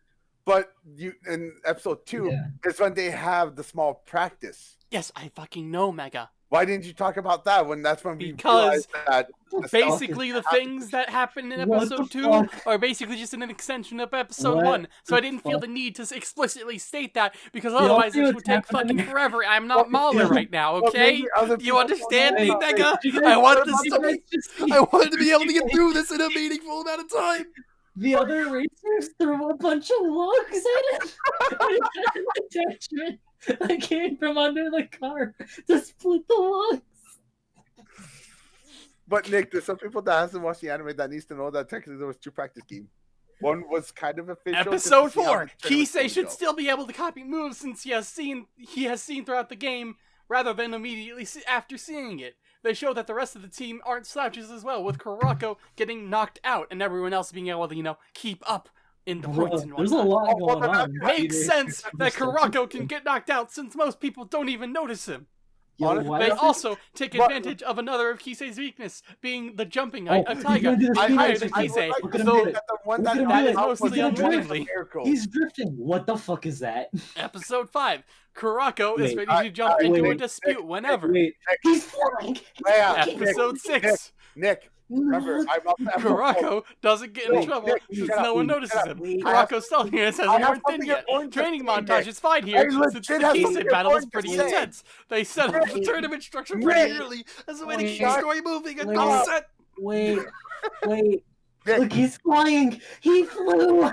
But you in episode 2 Yeah. is when they have the small practice. Yes, I fucking know, Mega. Why didn't you talk about that when that's when we Because realized that the Basically, the things that happen in What episode the 2 fuck? are basically just an extension of episode What 1. So I the didn't feel fuck? the need to explicitly state that because only otherwise this what's would take happening- fucking forever. I'm not Well, Mahler yeah. right now, Well, okay? maybe other You people understand don't me, know. Mega? You guys- I wanted you to guys just see- I wanted to be able to get through this in a meaningful amount of time. The other racers threw a bunch of logs at it. It had an attachment that came from under the car to split the logs. But Nick, there's some people that hasn't watched the anime that needs to know that technically there was 2 practice games. One was kind of official. just to Episode see how 4. the tournament was Kisei gonna should go. still be able to copy moves since he has seen throughout the game rather than immediately after seeing it. They show that the rest of the team aren't slouches as well, with Karako getting knocked out and everyone else being able to, keep up in the points and There's a whatnot. lot Oh, well, going then on. Makes sense that Karako can get knocked out since most people don't even notice him. Yo, Honestly, why They is it- also take But- advantage of another of Kisei's weakness, being the jumping Oh, of he's Taiga. gonna do the I speed higher racer than thing. I would Kisei, like Look to at him so do say it. that the one Look that at him that do is it. mostly He's gonna do it. unlikely. Miracle. He's drifting. What the fuck is that? Episode 5. Karako is Wait, ready to jump into a wait, dispute whenever. Wait, he's flying. Yeah, Episode 6. Nick, remember, I'm up to episode 4. Karako doesn't get in Nick, trouble Nick, since shut up, no one shut notices up. him. Wait, Karako's stealthiness I hasn't have worked in something yet. important to Training say, montage Nick. is fine I here legit since the have something Kisei battle is important to pretty say. intense. They set up the Rick, tournament structure pretty Rick, early as a way to Wait. keep the story moving and Wait. go set. Wait. Nick, Look, he's flying. He flew.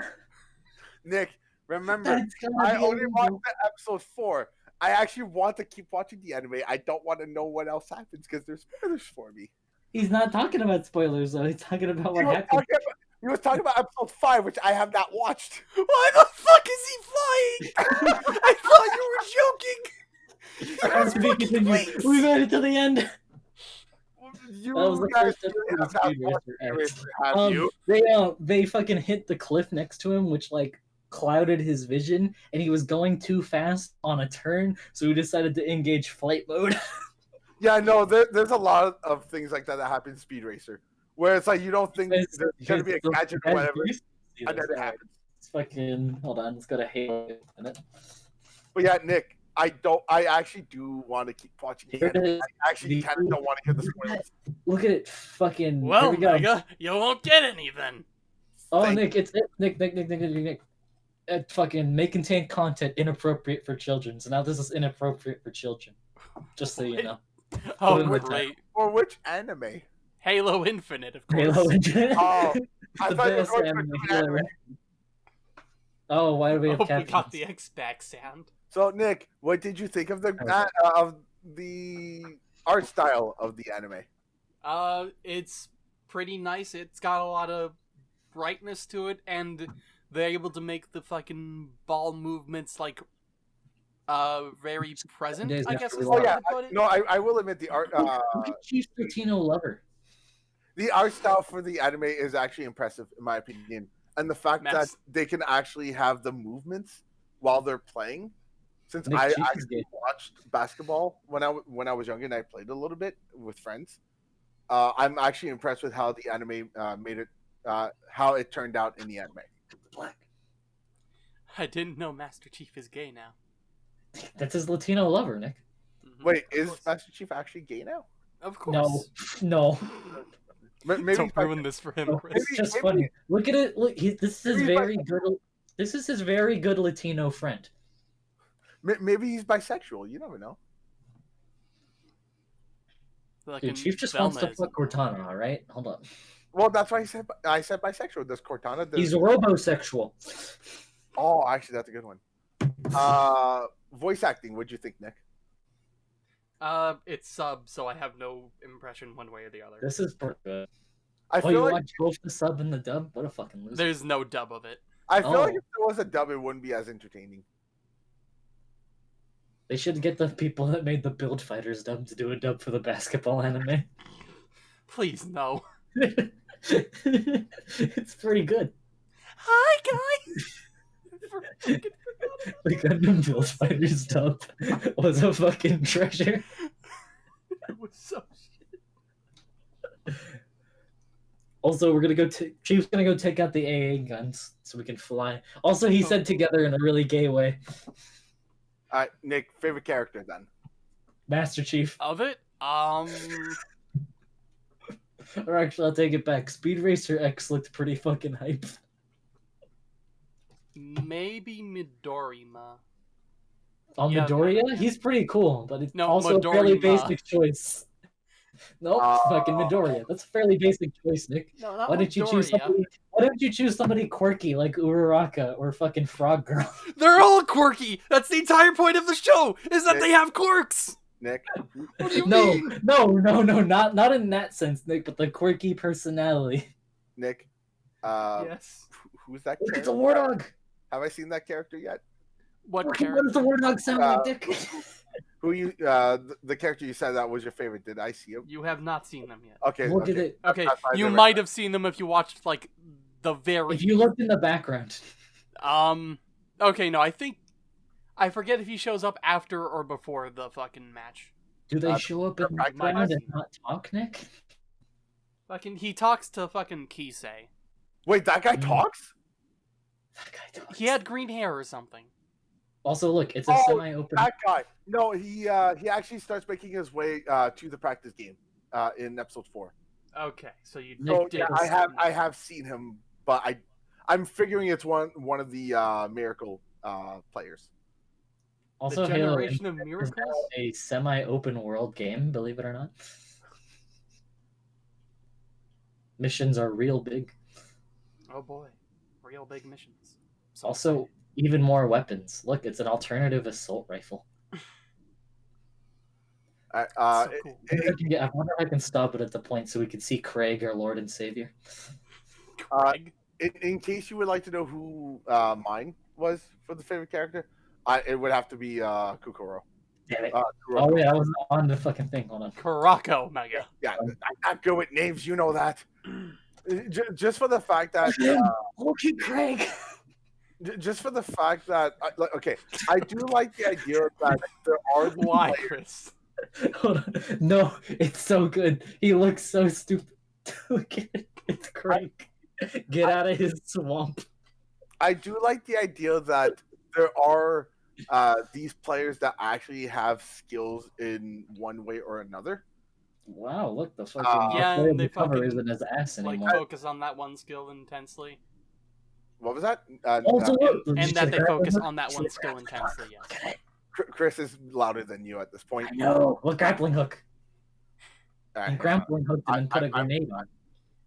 Nick, remember, That's gonna I be only illegal. watched the episode 4. I actually want to keep watching the anime. I don't want to know what else happens because there's spoilers for me. He's not talking about spoilers though. He's talking about what You were happened. talking about- He was talking about episode 5, which I have not watched. Why the fuck is he flying? I thought you were joking. As we continue, we made it to the end. You That was the guys first really episode of have not Speed watched Racer X. Speed Racer, have you? They fucking hit the cliff next to him, which like clouded his vision, and he was going too fast on a turn, so he decided to engage flight mode. Yeah, no, there's a lot of things like that happen in Speed Racer, where it's like you don't think there's going to be a gadget or whatever, and then it happens. It's fucking, hold on, let's go to Halo in a minute. But yeah, Nick, I actually do want to keep watching it. I actually kind of don't want to hear the spoilers. Look at it, fucking. Well, here we go. Mega, you won't get any then. Oh, Nick, it's it. Nick. It fucking may contain content inappropriate for children. So now this is inappropriate for children. Just so you know. Oh, Put it in the great. Or which anime? Halo Infinite, of course. Halo Infinite. Oh, I The thought you were best going anime, for Halo anime. Infinite. Oh, why do we have Oh, we captions? got the X-Back sound. So, Nick, what did you think of the art style of the anime? It's pretty nice. It's got a lot of brightness to it, and they're able to make the fucking ball movements like very present. Days I after guess we is Oh the way yeah, to put it. no, I will admit the art. Look at Chief Latino Lover. The art style for the anime is actually impressive, in my opinion, and the fact that they can actually have the movements while they're playing. Since Nick I Cheek is actually gay. watched basketball when I was younger and I played a little bit with friends, I'm actually impressed with how the anime made it, how it turned out in the anime. Black. I didn't know Master Chief is gay now. That's his Latino lover, Nick. Mhm, Wait, of is course. Master Chief actually gay now? Of course. No. Maybe Don't ruin this for him, Chris. It's just maybe- funny. Look at it. Look, this is maybe very good. This is his very good Latino friend. maybe he's bisexual. You never know. Fucking Dude, Chief just wants to Velma fuck isn't. Cortana, all right? Hold on. Well, that's why I said bisexual. Does Cortana? He's robosexual. Oh, actually, that's a good one. Voice acting. What'd you think, Nick? It's sub, so I have no impression one way or the other. This is pretty good. I Oh, feel you like watch both the sub and the dub? What a fucking loser. There's no dub of it. I feel like Oh. if there was a dub, it wouldn't be as entertaining. They should get the people that made the Build Fighters dub to do a dub for the basketball anime. Please, no. It's pretty good. Hi, guys! The Gundam Build Fighters dub was a fucking treasure. It was so shit. Also, we're gonna go. Chief's gonna go take out the AA guns so we can fly. Also, he said together in a really gay way. All right, Nick, favorite character then? Master Chief. Of it? Or actually, I'll take it back. Speed Racer X looked pretty fucking hype. Maybe Midorima. On Yeah, Midoriya, he's pretty cool, but it's No, also a fairly Midorima. basic choice. Nope, fucking Midoriya. That's a fairly basic choice, Nick. No, not Why didn't you choose Midoriya. somebody? Why didn't you choose somebody quirky like Uraraka or fucking Frog Girl? They're all quirky! That's the entire point of the show, is that they have quirks! Nick, What do you No, mean? not in that sense, Nick, but the quirky personality. Nick, Yes. who's that? Look at the character? Warthog. Have I seen that character yet? What What character? does the Warthog sound like, Dick? Who you? The character you said that was your favorite. Did I see him? You have not seen them yet. Okay. Look okay. at it. Okay, That's fine, you never might mind. have seen them if you watched, like, the very... If you looked in the background. Okay, no, I forget if he shows up after or before the fucking match. Do they show up in the I might background have and not talk, Nick? Fucking, he talks to fucking Kisei. Wait, that guy Mm. talks? That guy talks. He had green hair or something. Also, look, it's a Oh, semi-open. That guy. No, he actually starts making his way to the practice game in episode 4. Okay, so you Nick So did. yeah, I have seen him, but I'm figuring it's one of the Miracle players. Also, The Halo Generation of Infinite is Miracles? now a semi-open world game, believe it or not. Missions are real big. Oh boy, real big missions. So Also, excited. even more weapons. Look, it's an alternative assault rifle. So cool. I wonder if I can stop it at the point so we can see Craig, our Lord and Savior. Craig. In case you would like to know who mine was for the favorite character, it would have to be Kukuro. Damn it. Kuroko. Oh, yeah, I was on the fucking thing. Hold on. Kuroko, Mega. Yeah, I'm not good with names. You know that. Just for the fact that. Look at Craig. Just for the fact that, okay, I do like the idea that there are. Why, Chris? Hold on. No, it's so good. He looks so stupid. Look at it. It's Craig. Get out of his swamp. I do like the idea that there are these players that actually have skills in one way or another. Wow, look, the fucking Yeah, the they cover fucking, isn't his ass Like anymore. focus on that one skill intensely, What was that? Also, look, and that they grab focus him. on that one skill intensely. Yes. Look at it. Chris is louder than you at this point. I know. Look, grappling hook. All right, And grappling hooked him and put a I'm- grenade on.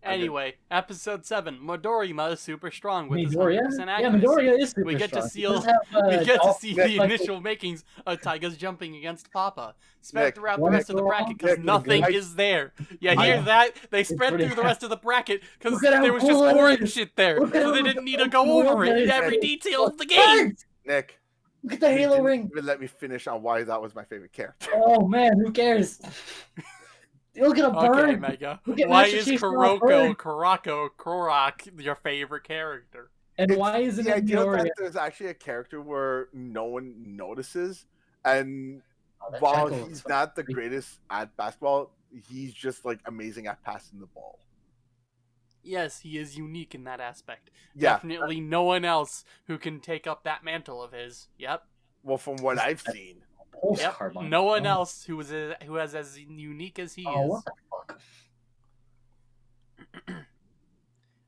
Anyway, episode 7. Midoriyama is super strong with his Midoriya? 100% Yeah, accuracy. Midoriya is super We get to strong. seal- He does have, We get to all- see Nick, the like- initial makings of Taiga's jumping against Papa. Spread Nick, throughout the wanna rest of the go bracket on? because Nick, nothing I- is there. You I hear know. that? They spread pretty through the rest of the bracket because Look at how there was just cool it orange is. shit there. Look at So they how didn't need to cool go over it it in is. every detail of the game. Hey! Nick, Look at the you Halo didn't ring. even let me finish on why that was my favorite character. Oh man, who cares? Look at a Okay, bird. Mega. Look at Why Master is Chief's little Kuroko, bird. Korok your favorite character? And why isn't the it idea Midoriya? that there's actually a character where no one notices, and Oh, that while jackal he's is not the fucking- greatest at basketball, he's just like amazing at passing the ball. Yes, he is unique in that aspect. Yeah. Definitely no one else who can take up that mantle of his. Yep. Well, from what I've seen, Yep. Postcard line. No one Oh. else who has as unique as he Oh, is. what the fuck?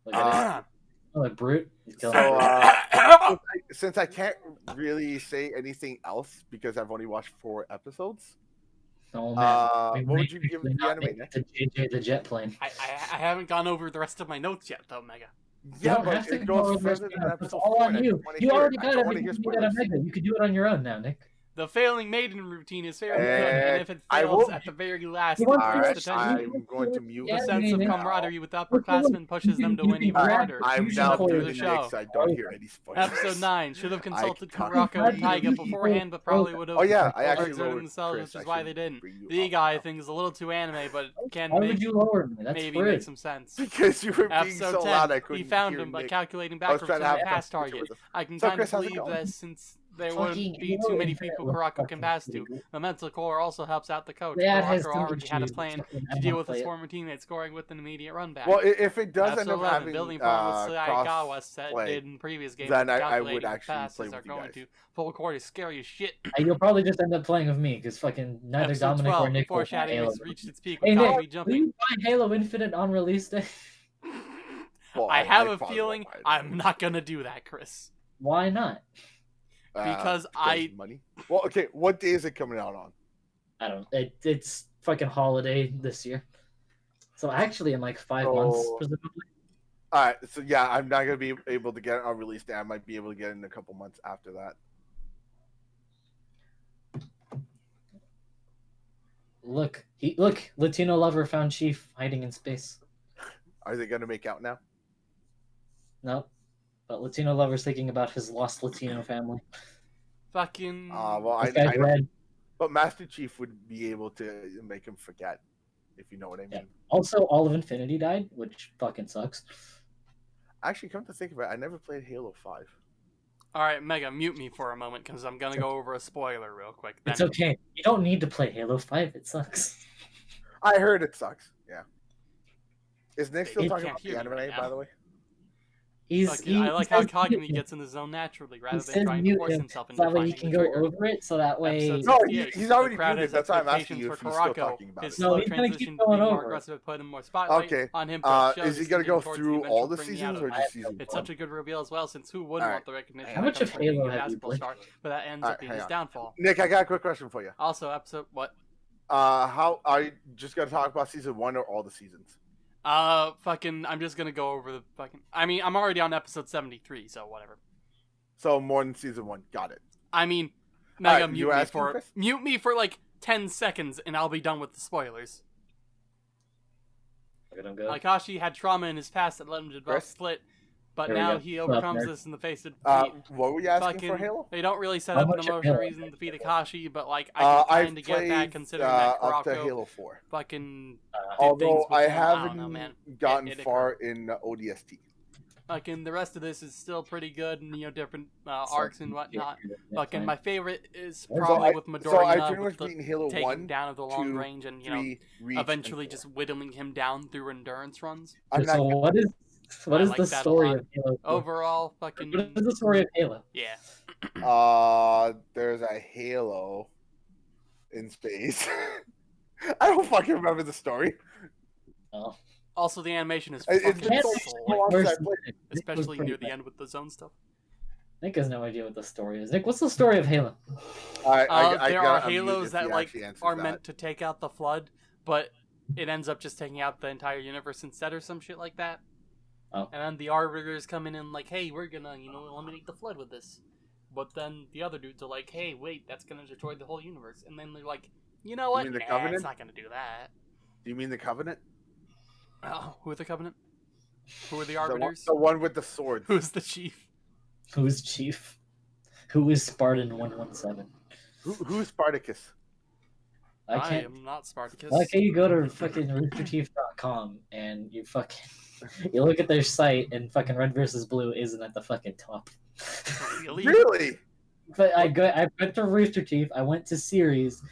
Look at it. Oh, that brute. He's killing So, it. since I can't really say anything else because I've only watched 4 episodes, Oh man. We what would might you give actually the not anime, make Nick? it to JJ the jet plane. I haven't gone over the rest of my notes yet, though, Mega. Yeah, don't but have to it go goes over the rest further of than it. It's episode all 4. on and I you. just wanna You hear already it. I got don't wanna hear everything you got spoilers. a Mega. You could do it on your own now, Nick. The failing maiden routine is fairly good, and if it I fails will- at the very last, You it want bursts Alright, the to- tension. I'm going to mute. The Yeah, sense of man. camaraderie with Look, upperclassmen pushes them to you win can even grab- harder. I'm You now should play through muting the Nick show. so I don't hear any spoilers. Episode 9 should have consulted can't Kuroko and hear Taiga you. beforehand, but probably would have Oh yeah, I actually exerted lowered themselves, Chris. which is I why should they didn't. bring you The up guy now. thing is a little too anime, but can Why would make, you lower me? That's maybe rude. make some sense. Because you were being Episode so 10, loud, I he couldn't found hear him by Nick. calculating I was backwards trying to to the have pass a picture target. with him. I can So, kind Chris, of how's it believe going? that since there Fucking wouldn't be too many people look Kuroko can fucking pass to. stupid. The mental core also helps out the coach. Yeah, it has Kuroko some already had a issues. plan Fucking- I to deal wanna with his play it. former teammate scoring with an immediate run back. Well, if it does end Episode up 11, having building upon what Sayagawa cross said play, did in previous games, then I calculating would the actually passes play are with you going guys. to. Full court is scary as shit. You'll probably just end up playing with me because fucking neither Episode Dominic 12, or Nick will foreshadowing Halo. has reached its peak Hey with Nick, Tommy will jumping. you buy Halo Infinite on release day? Well, I have a probably feeling won't buy it. I'm not gonna do that, Chris. Why not? because I- money. Well, okay. What day is it coming out on? I don't. It's fucking holiday this year, so actually in like 5 months, So- presumably. All right. So yeah, I'm not gonna be able to get it on release day. I might be able to get it in a couple months after that. Look, Latino lover found Chief hiding in space. Are they gonna make out now? Nope. But Latino lover's thinking about his lost Latino family. Fucking. Well, This guy's I know, red. but Master Chief would be able to make him forget, if you know what I mean. Yeah. Also, all of Infinity died, which fucking sucks. Actually, come to think of it, I never played Halo 5. All right, Mega, mute me for a moment because I'm gonna go over a spoiler real quick. It's Then- okay. You don't need to play Halo 5. It sucks. I heard it sucks. Yeah. Is Nick still You talking can't about the hear me anime, right by now. the way? I like how says Kagami mute gets in the zone naturally rather He than says trying to mute force him, himself so into that way he finding can the go door. over it, so that way... Episode No, 68, he's already the crowd muted, has that's why I'm asking expectations you for if he's still Kuroko. talking about His it. No, slow he's gonna keep transition going being more over it. aggressive, putting more spotlight Okay. on him. Shows Is he his gonna go thinking towards the through eventual all the bringing seasons out or of just it. season It's 1? such a good reveal as well, since who wouldn't Alright. want the recognition? How that much comes of from being Halo a have you basketball played? star? But that ends Alright, up being hang his on. downfall. Nick, I got a quick question for you. Also, episode what? How are you just gonna talk about season 1 or all the seasons? Fucking. I'm just gonna go over the fucking. I mean, I'm already on episode 73, so whatever. So more than season 1. Got it. I mean, Mega, Alright, you asking, Chris? mute me for like 10 seconds, and I'll be done with the spoilers. Look at him go. Akashi had trauma in his past that led him to buff Chris? split, but There we now go. he Up overcomes there. this in the face of What were you asking fucking. for Halo? They don't really set How up an much of emotional Halo? reason to defeat Akashi, but like I can I've kind of get played that considering that up to Kurako Halo 4. fucking. Although things with I him, I don't haven't know, man. gotten It far in ODST. Fucking the rest of this is still pretty good, and different arcs and whatnot. Fucking my favorite is probably with Midoriya, So I pretty with much beaten Halo taking 1, down of the long 2, range, and 3, Reach, eventually and 4. just whittling him down through endurance runs. I'm So not, what is I the like that a story lot. of Halo? Overall, fucking What is the story of Halo? yeah. there's a Halo in space. I don't fucking remember the story. Oh. Also, the animation is It's fucking been so slick, long since I played. Nick especially was near pretty the end with the zone stuff. Nick has no idea what the story is. Nick, what's the story of Halo? I There gotta are unmute Halos if that he like actually answers are that. meant to take out the flood, but it ends up just taking out the entire universe instead, or some shit like that. Oh. And then the Arbiters come in and like, hey, we're gonna eliminate the flood with this. But then the other dudes are like, hey, wait, that's gonna destroy the whole universe. And then they're like, you know what? mean the Nah, Covenant? it's not gonna do that. Do you mean the Covenant? Oh, who are the Covenant? Who are the The one, Arbiters? the one with the swords. Who's the chief? Who's Chief? Who is Spartan 117? Who's Spartacus? I I can't. am not Spartacus. Like how you go to fucking roosterteeth.com and you fucking you look at their site and fucking Red versus Blue isn't at the fucking top. Really? Really? But I went to Rooster Teeth, I went to Series,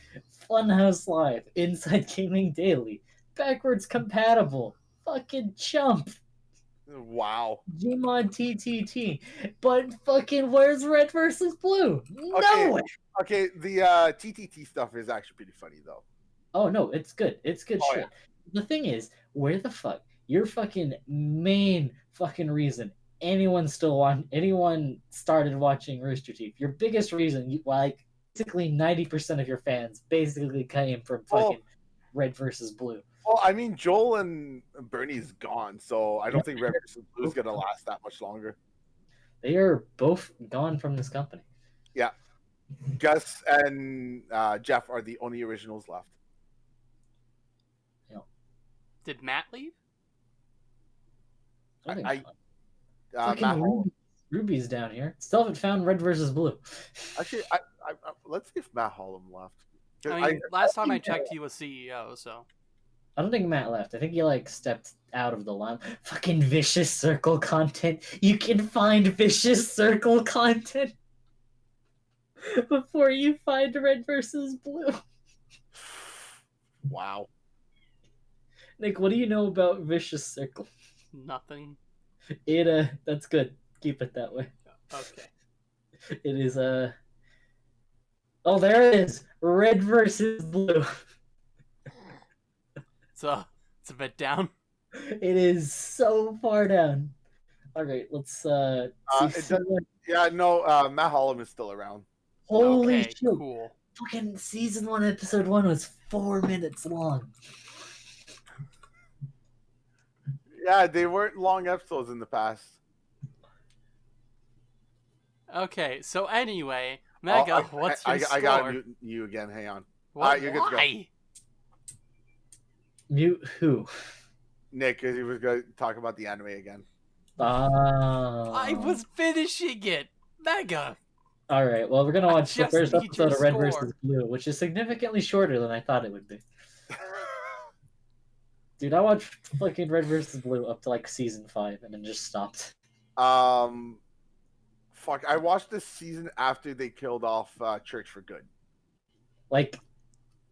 Funhouse Live, Inside Gaming Daily, backwards compatible, fucking chump, Wow. Gmod TTT. But fucking where's Red versus Blue? No. Okay, the TTT stuff is actually pretty funny though. Oh no, it's good. It's good Oh, shit. The thing is, where the fuck your fucking main fucking reason anyone started watching Rooster Teeth? Your biggest reason, like basically 90% of your fans basically came from fucking Red versus Blue. Well, I mean, Joel and Bernie's gone, so I don't think Red vs. Blue is gonna last that much longer. They are both gone from this company. Yeah, Gus and Jeff are the only originals left. Did Matt leave? I think Matt fucking Hall- Ruby's down here. Still haven't found Red versus Blue. Actually, let's see if Matt Hollum left. I mean, last time I checked, he was CEO, so. I don't think Matt left. I think he like stepped out of the line. Fucking vicious circle content. You can find vicious circle content before you find Red versus Blue. Wow. Nick, what do you know about vicious circle? Nothing. That's good. Keep it that way. Okay. It is oh, there it is. Red versus Blue. So it's a bit down. It is so far down. All right, let's see. Matt Hollum is still around. Holy Okay, shit! cool. Fucking season 1, episode 1 was 4 minutes long. Yeah, they weren't long episodes in the past. Okay, so anyway, Mega, what's your score? I gotta mute you again. Hang on. What? you're good to go. Why? Mute who? Nick, because he was going to talk about the anime again. I was finishing it. Mega. All right. Well, we're gonna watch the just first need your episode of Red score. versus Blue, which is significantly shorter than I thought it would be. Dude, I watched fucking Red versus Blue up to like season 5 and then just stopped. Fuck, I watched this season after they killed off Church for Good. Like,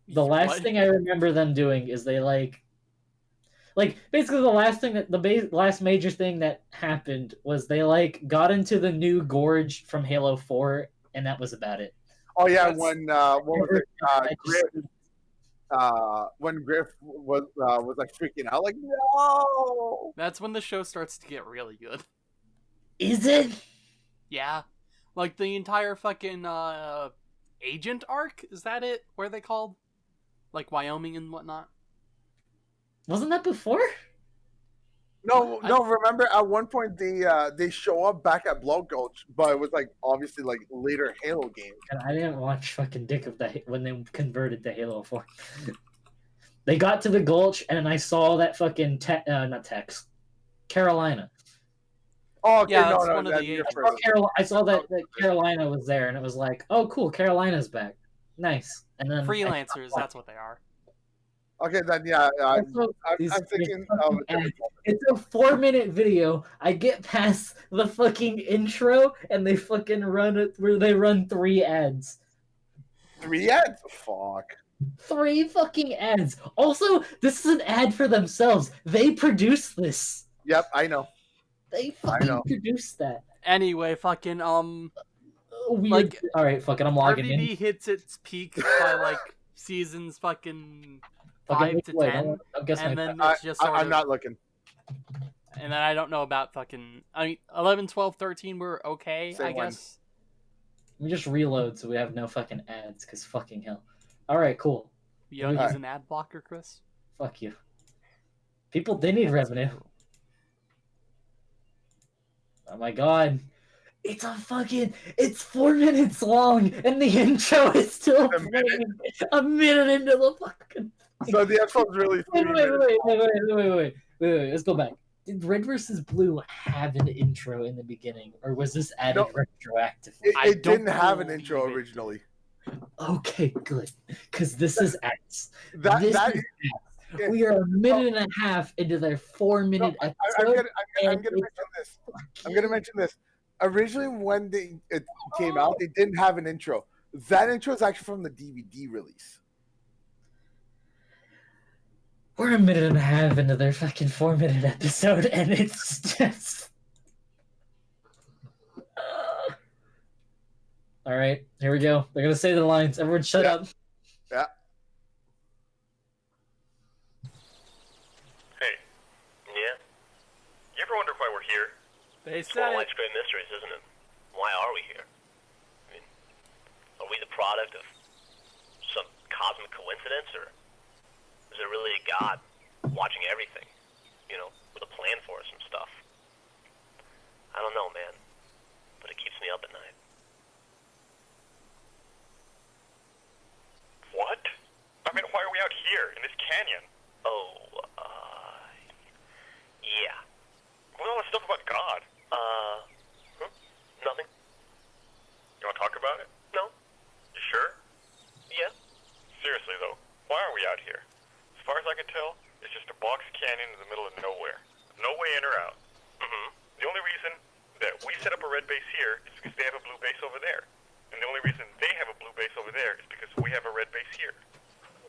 the last What? thing I remember them doing is they like basically the last thing that last major thing that happened was they like got into the new gorge from Halo 4, and that was about it. Oh yeah, That's- when Griff was like freaking out, like no. That's when the show starts to get really good. Is it? Yeah. Like the entire fucking agent arc, is that it? What are they called? Like Wyoming and whatnot? Wasn't that before? No. Remember, at one point they show up back at Blow Gulch, but it was like obviously like later Halo game. And I didn't watch fucking Dick of the when they converted to Halo 4. They got to the Gulch, and I saw that fucking not Tex, Carolina. Oh, okay, Yeah, no, that's no, one of that- the you're agents. further. I saw that Carolina was there, and it was like, oh, cool, Carolina's back. Nice. And then Freelancers, that's what they are. Okay, then yeah, I'm These thinking fucking of a ads. different one. It's a 4-minute video. I get past the fucking intro, and they fucking run it where they run 3 ads. 3 ads? Fuck. 3 fucking ads. Also, this is an ad for themselves. They produce this. Yep, I know. They I fucking know. produced that. Anyway, fucking Weird. like All right, fuck it. I'm logging RVD in. hits its peak by like seasons fucking Fucking 5 to wait, 10, I'm guessing and my then I, it's just sort I'm of. not looking. And then I don't know about fucking. I mean, 11, 12, 13 were okay, Same I one. guess. Let me just reload so we have no fucking ads, because fucking hell. All right, cool. You don't Alright. use an ad blocker, Chris? Fuck you. People, they need revenue. Oh my god. It's 4 minutes long, and the intro is still A minute? playing a minute into the fucking. So the episode's really 3 minutes. Wait, let's go back. Did Red vs. Blue have an intro in the beginning, or was this added No. retroactively? I It don't didn't have an intro believe it. originally. Okay, good. Because this is ads. That This that is ads. We are a minute and a half into their 4-minute I'm episode. gonna mention this. I'm gonna mention this. Originally, when it came out, they didn't have an intro. That intro is actually from the DVD release. We're a minute and a half into their fucking 4-minute episode, and it's just. All right, here we go. They're gonna say the lines. Everyone, shut Yeah. up. Yeah. Hey. Yeah? You ever wonder why we're here? They It's one of said life's great mysteries, isn't it? Why are we here? I mean, are we the product of some cosmic coincidence, or is there really a God watching everything? You know, with a plan for us and stuff? I don't know, man. But it keeps me up at night. What? I mean, why are we out here, in this canyon? Oh, yeah. What all this stuff about God? Nothing. You want to talk about it? No. You sure? Yeah. Seriously, though, why are we out here? As far as I can tell, it's just a box canyon in the middle of nowhere. No way in or out. Mm-hmm. The only reason that we set up a red base here is because they have a blue base over there. And the only reason they have a blue base over there is because we have a red base here.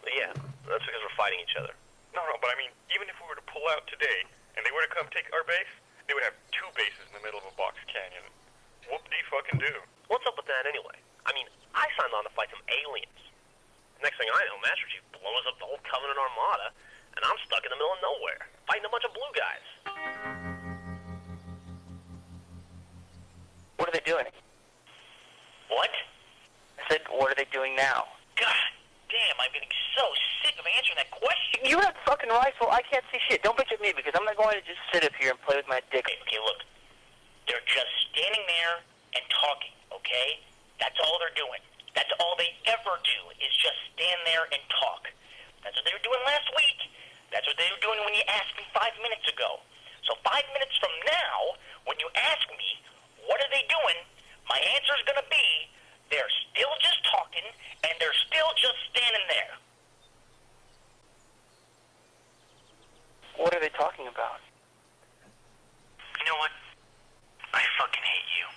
Yeah, that's because we're fighting each other. No, but I mean, even if we were to pull out today, and they were to come take our base, they would have 2 bases in the middle of a box canyon. Whoop-de-fucking-do. What's up with that anyway? I mean, I signed on to fight some aliens. Next thing I know, Master Chief blows up the whole Covenant Armada, and I'm stuck in the middle of nowhere, fighting a bunch of blue guys. What are they doing? What? I said, what are they doing now? God damn, I'm getting so sick of answering that question. You have a fucking rifle. I can't see shit. Don't bitch at me because I'm not going to just sit up here and play with my dick. Okay, look. They're just standing there and talking, okay? That's all they're doing. That's all they ever do is just stand there and talk. That's what they were doing last week. That's what they were doing when you asked me 5 minutes ago. So 5 minutes from now, when you ask me, what are they doing? My answer is going to be, they're still just talking, and they're still just standing there. What are they talking about? You know what? I fucking hate you.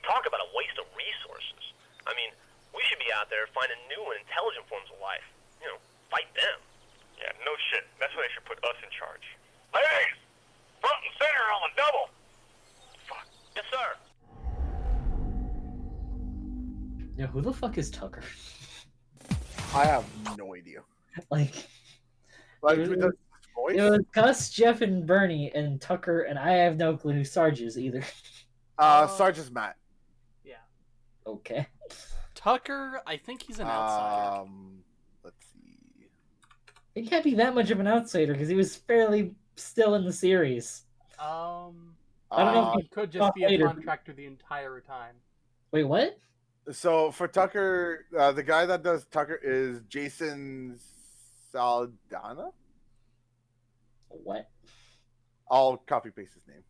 Talk about a waste of resources. I mean, we should be out there finding new and intelligent forms of life. You know, fight them. Yeah, no shit. That's why they should put us in charge. Hey! Front and center on the double! Fuck. Yes, sir. Yeah, who the fuck is Tucker? I have no idea. Like, Like, It with was- the voice? it was Gus, Jeff, and Bernie, and Tucker, and I have no clue who Sarge is either. Sergeant Matt. Okay. Tucker, I think he's an outsider. Let's see. He can't be that much of an outsider because he was fairly still in the series. I don't know if he could just be a later. contractor the entire time. Wait, what? So for Tucker, the guy that does Tucker is Jason Saldana. What? I'll copy paste his name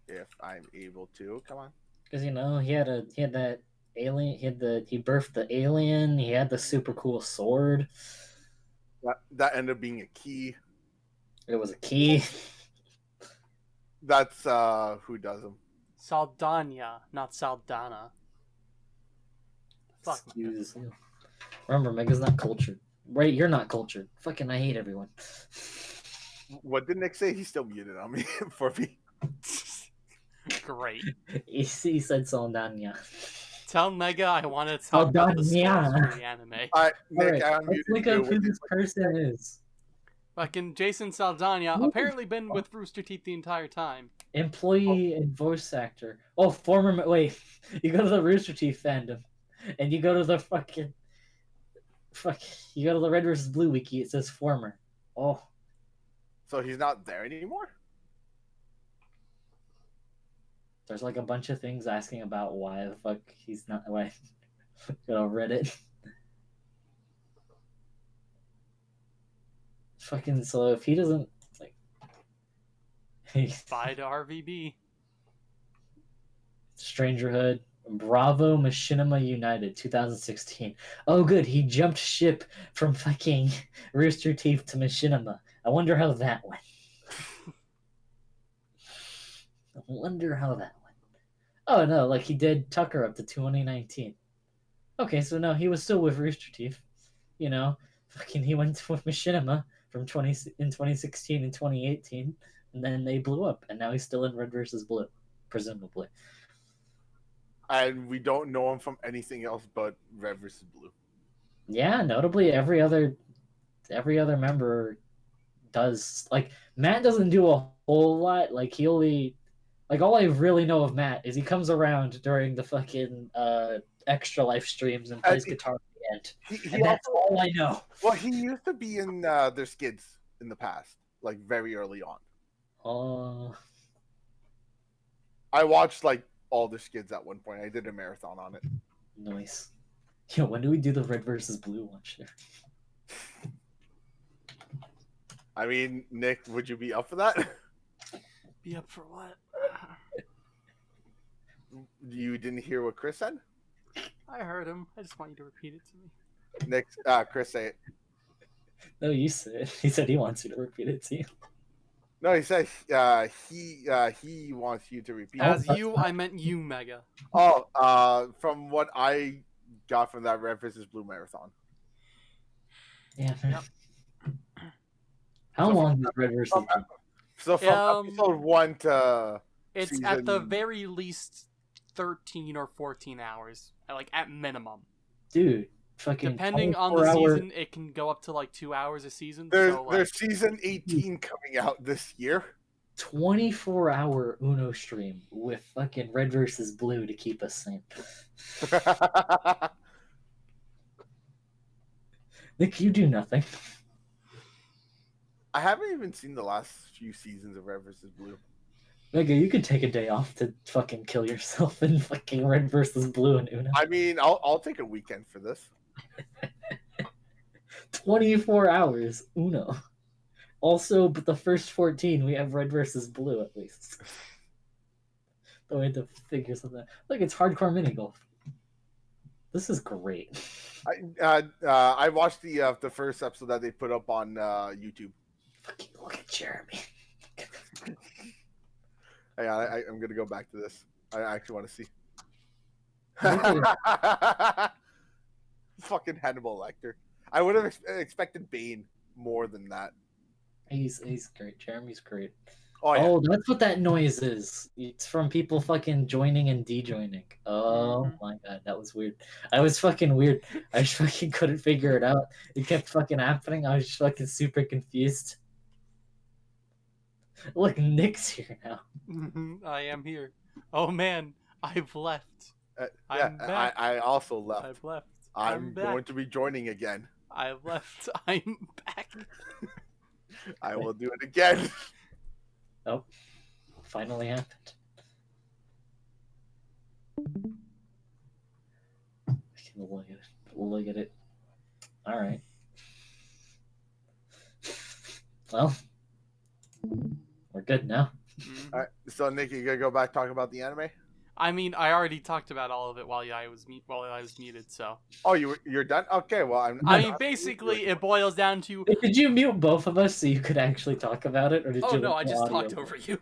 if I'm able to. Come on. Because he had that alien. He birthed the alien. He had the super cool sword. That ended up being a key. It was a key. That's who does him. Saldana, not Saldana. Fuck. Excuse you. Remember, Mega's not cultured. Right, you're not cultured. Fucking, I hate everyone. What did Nick say? He's still muted on me for me. Great. He said Saldana. Tell Mega I want to talk about the scores for the anime. All right, Nick, Alright, I'm let's muted. look up who this person is. Fucking Jason Saldana, apparently been with Rooster Teeth the entire time. Employee and voice actor. Oh, former. Wait, you go to the Rooster Teeth fandom, and you go to the you go to the Red vs. Blue wiki. It says former. Oh, So he's not there anymore? there's like a bunch of things asking about why the fuck he's not. Why? Go to Reddit. Fucking, so if he doesn't like, Bye to RVB. Strangerhood, Bravo Machinima United, 2016. Oh, good. He jumped ship from fucking Rooster Teeth to Machinima. I wonder how that went. I wonder how that went. Oh, no, like he did Tucker up to 2019. Okay, so no, he was still with Rooster Teeth. You know, fucking he went with Machinima in 2016 and 2018, and then they blew up, and now he's still in Red vs. Blue, presumably. And we don't know him from anything else but Red vs. Blue. Yeah, notably every other member does. Like, Matt doesn't do a whole lot. Like, he only, like, all I really know of Matt is he comes around during the fucking extra life streams and plays guitar at the end. And that's all I know. Well, he used to be in their skids in the past, like very early on. I watched like all the skids at one point. I did a marathon on it. Nice. Yo, when do we do the Red versus Blue one? Sure. I mean, Nick, would you be up for that? Be up for what? You didn't hear what Chris said? I heard him. I just want you to repeat it to me. Nick, Chris, say it. No, you said. He said he wants you to repeat it to you. No, he said he wants you to repeat. As you, I meant you, Mega. Oh, from what I got from that Red vs. Blue marathon. Yeah. Yep. How long is Red versus Blue? So from episode 1 to it's season... at the very least 13 or 14 hours, like at minimum. Dude, fucking depending on the season, it can go up to like 2 hours a season. There's season 18 coming out this year. 24-hour Uno stream with fucking Red versus Blue to keep us sane. Nick, you do nothing. I haven't even seen the last few seasons of Red vs. Blue. Mega, you could take a day off to fucking kill yourself in fucking Red versus Blue and Uno. I mean, I'll take a weekend for this. 24 hours Uno. Also, but the first 14 we have Red versus Blue at least. So we had to figure something out. Look, it's hardcore mini golf. This is great. I watched the first episode that they put up on YouTube. Fucking look at Jeremy. I'm gonna go back to this. I actually want to see. Fucking Hannibal Lecter. I would have expected Bane more than that. He's great. Jeremy's great. Oh, yeah. Oh, that's what that noise is. It's from people fucking joining and dejoining. Oh my god, that was weird. I was fucking weird. I just fucking couldn't figure it out. It kept fucking happening. I was just fucking super confused. Look, Nick's here now. I am here. Oh man, I've left. I'm back. I also left. I've left. I'm going to be joining again. I've left. I'm back. I will do it again. Oh, finally happened. I can look at it. All right. Well, we're good now. Mhm. All right, so Nick, you gonna go back talking about the anime? I mean, I already talked about all of it while I was muted. So Oh, you're done? Okay, well I mean, basically, it boils down to. Did you mute both of us so you could actually talk about it, or did Oh you? no, I just audio? talked over you.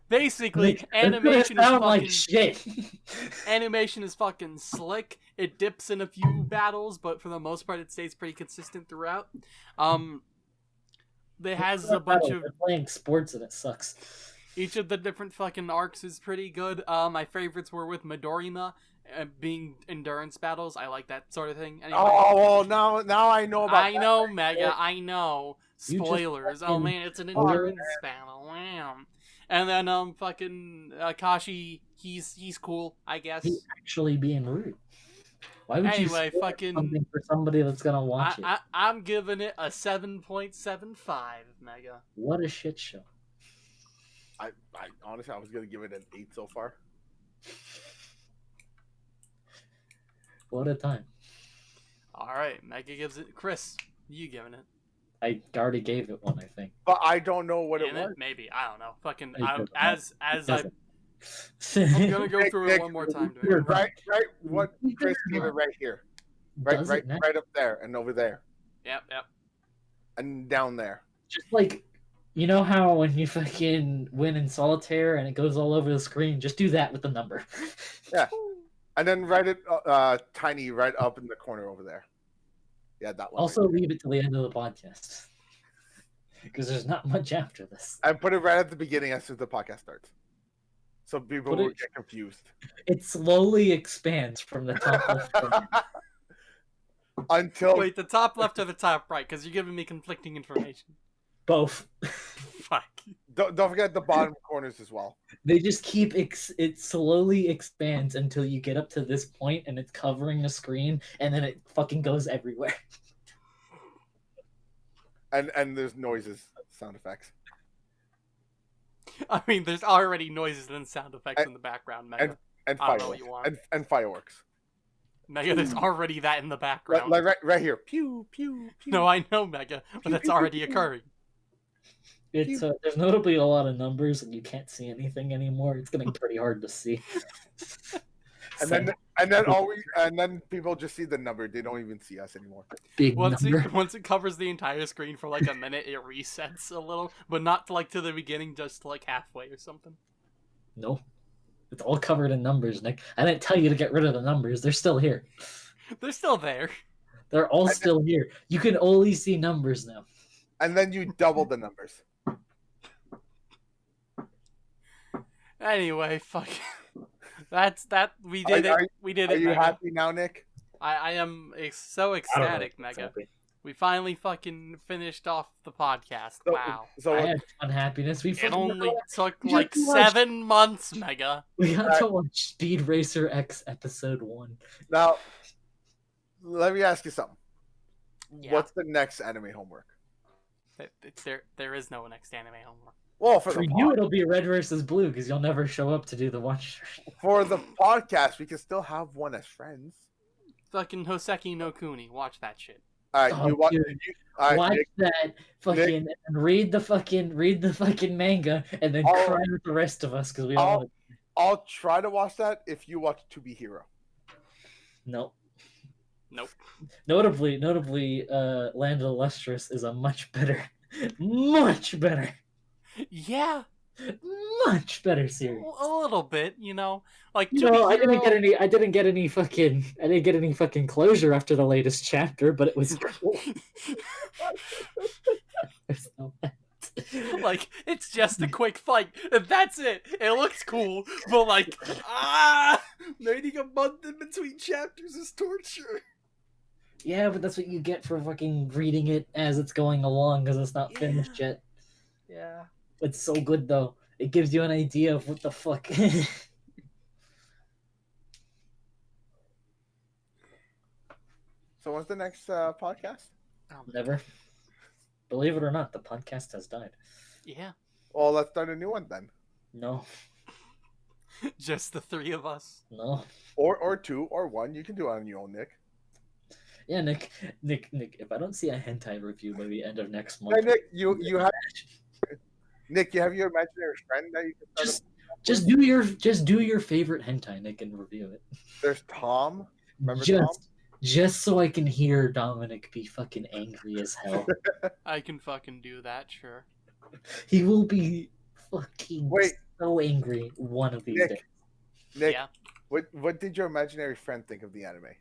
Basically, It's animation gonna is sound fucking like shit. animation is fucking slick. It dips in a few battles, but for the most part, it stays pretty consistent throughout. It has a bunch of They're playing sports and it sucks. each of the different fucking arcs is pretty good. My favorites were with Midorima being endurance battles. I like that sort of thing. Anyway, Oh, well, now I know about. I know, Mega. I know. You just Spoilers. Oh fucking- man, it's an endurance battle. Wow. And then fucking Akashi, he's cool, I guess. He's actually being rude. Why would Anyway, you spoil fucking- something for somebody that's gonna watch it? I'm giving it a 7.75, Mega. What a shit show. I honestly, I was gonna give it an 8 so far. What a time. All right, Mega gives it. Chris, you giving it? I already gave it one, I think. But I don't know what it In was. Maybe, I don't know. Fucking It doesn't as It I doesn't. I'm gonna go Nick, through it Nick, one more time. To you're make Right, what You Chris did gave it not. right here, right, Does right, it now? right up there and over there Yep. and down there. Just like, you know how when you fucking win in solitaire and it goes all over the screen, just do that with the number. Yeah, and then write it tiny right up in the corner over there. Yeah, that one. Also, leave it till the end of the podcast. Because there's not much after this. And put it right at the beginning as soon as the podcast starts, so people Put will it- get confused. It slowly expands from the top left corner. Until Wait, the top left or the top right? Because you're giving me conflicting information. Both. Fuck. don't forget the bottom corners as well. They just keep it slowly expands until you get up to this point and it's covering the screen and then it fucking goes everywhere. And there's noises, sound effects. I mean, there's already noises and sound effects in the background, Mega. And I don't know fireworks. what you want. And fireworks. Mega, there's already that in the background. Right here. Pew, pew, pew. No, I know, Mega, but that's already occurring. It's there's notably a lot of numbers and you can't see anything anymore. It's getting pretty hard to see. And then people just see the number. They don't even see us anymore. Big Once number. it covers the entire screen for like a minute, it resets a little, but not like to the beginning, just like halfway or something. No. It's all covered in numbers, Nick. I didn't tell you to get rid of the numbers. They're still here. They're still there. They're all still here. You can only see numbers now. And then you double the numbers. Anyway, fuck. That's that. We did Are it. We did Are it. you Mega. happy now, Nick? I am so ecstatic, Mega. We finally fucking finished off the podcast. So- Wow. So I had fun happiness. We It fucking only took You like just watched- 7 months, Mega. we got to watch Speed Racer X episode 1. now, let me ask you something. Yeah. What's the next anime homework? There is no next anime homework. Well, for For the you, it'll be red versus blue because you'll never show up to do the watch. for the podcast, we can still have one as friends. Fucking Hoseki no Kuni. Watch that shit. All right, Oh, you want? dude. All right, Watch Nick, that fucking and read the fucking manga and then I'll- cry with the rest of us because we all want I'll try to watch that if you watch To Be Hero. no. Nope. Notably, Land of the Lustrous is a much better Yeah, series. a little bit, you know. Like You To know, Be I didn't Hero- get any fucking closure after the latest chapter, but it was cool. There's no like it's just a quick fight, and that's it. It looks cool, but like waiting a month in between chapters is torture. Yeah, but that's what you get for fucking reading it as it's going along because it's not finished yet. Yeah. It's so good though. It gives you an idea of what the fuck. So when's the next podcast? Never. Believe it or not, the podcast has died. Yeah. Well, let's start a new one then, No, Just the 3 of us. no. or two or one. You can do it on your own, Nick. Yeah, Nick. If I don't see a hentai review by the end of next Hey, month, Nick, you have Nick, you have your imaginary friend that you can start just do your favorite hentai, Nick, and review it. There's Tom. Remember Tom? Just so I can hear Dominic be fucking angry as hell. I can fucking do that, sure. He will be fucking Wait. so angry one of these days. Nick, Yeah. what did your imaginary friend think of the anime?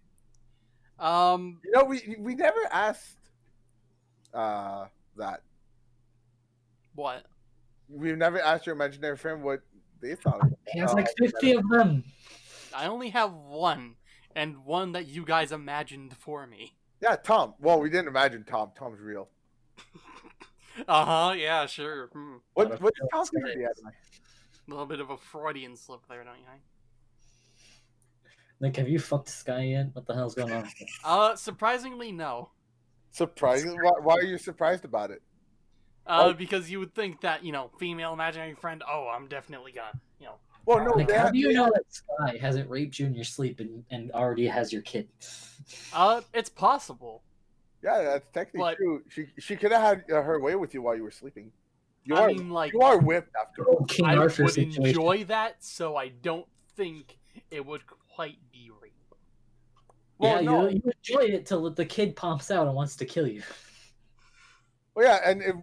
Um, We never asked that. what? We've never asked your imaginary friend what they thought of it. He has like 50 of them. I only have one, and one that you guys imagined for me. Yeah, Tom. Well, we didn't imagine Tom. Tom's real. Yeah, sure. What did Tom think of the anime? A little bit of a Freudian slip there, don't you think? Nick, have you fucked Sky yet? What the hell's going on? Surprisingly, no. Surprising? Why are you surprised about it? Because you would think that, female imaginary friend, I'm definitely gonna, Well, no. Nick, how do you know that Sky hasn't raped you in your sleep and already has your kid? It's possible. Yeah, that's technically true. She could have had her way with you while you were sleeping. You are whipped after. King I Arthur would situation. enjoy that, so I don't think it would quite be rape. Well, yeah, you enjoy it till the kid pops out and wants to kill you. Well, yeah, and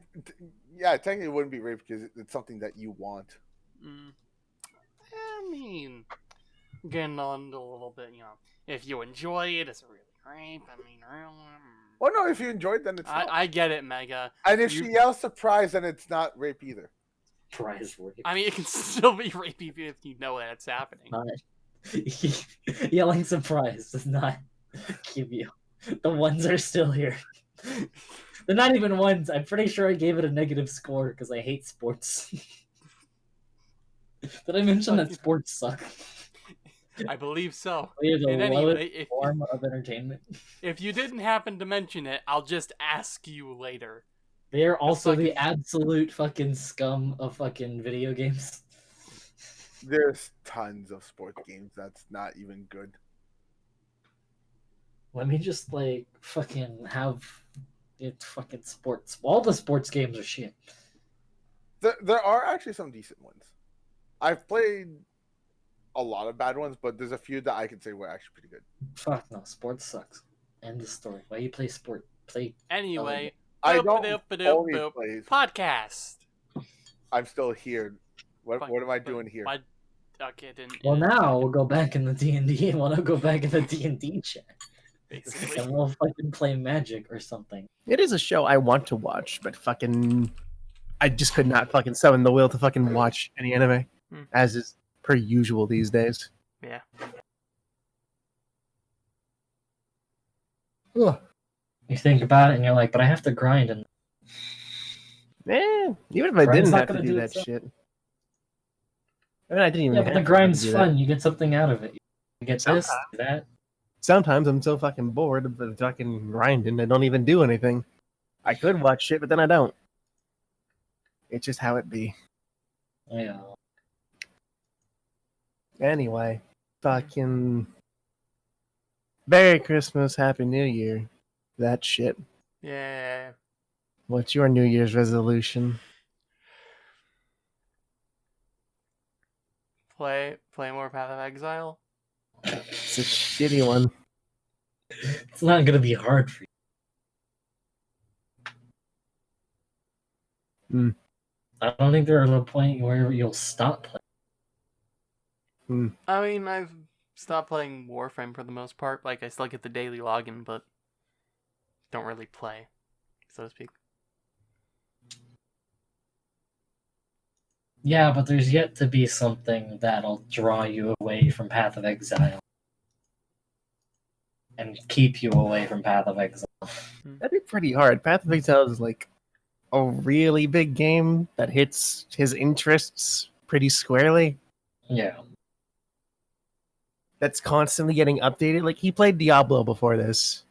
technically it wouldn't be rape because it's something that you want. I mean, getting on to a little bit, if you enjoy it, it's really rape. I mean, well, no, if you enjoy it, then it's not. I get it, Mega. And if she yells surprise, then it's not rape either. Surprise rape. I mean, it can still be rape even if you know that it's happening. Yelling surprise does not give you. The ones are still here. They're not even ones. I'm pretty sure I gave it a negative score because I hate sports. Did I mention that sports suck? I believe so. In any form of entertainment. If you didn't happen to mention it, I'll just ask you later. They are also the absolute fucking scum of fucking video games. There's tons of sports games that's not even good. Let me just fucking have it fucking sports. All the sports games are shit. There are actually some decent ones. I've played a lot of bad ones, but there's a few that I can say were actually pretty good. Fuck no, sports sucks. End of story. Why you play sport? Anyway, I don't only play podcast. I'm still here. What am I doing here? Okay, didn't. Well, now we'll go back in the D&D, and we'll go back in the D&D chat. Basically. And we'll fucking play Magic or something. It is a show I want to watch, but fucking, I just could not fucking summon the will to fucking watch any anime, as is per usual these days. Yeah. Ugh. You think about it, and you're like, but I have to grind. And even if I didn't have to do that shit. I mean, I didn't even. Yeah, but the grind's fun. You get something out of it. You get this, that. Sometimes I'm so fucking bored of the fucking grinding, I don't even do anything. I could watch shit, but then I don't. It's just how it be. Yeah. Anyway, fucking Merry Christmas, Happy New Year. That shit. Yeah. What's your New Year's resolution? Play more Path of Exile. It's a shitty one. It's not gonna be hard for you. I don't think there's a point where you'll stop playing. I mean, I've stopped playing Warframe for the most part. Like, I still get the daily login, but don't really play, so to speak. Yeah, but there's yet to be something that'll draw you away from Path of Exile. And keep you away from Path of Exile. That'd be pretty hard. Path of Exile is like a really big game that hits his interests pretty squarely. Yeah. That's constantly getting updated. Like, he played Diablo before this.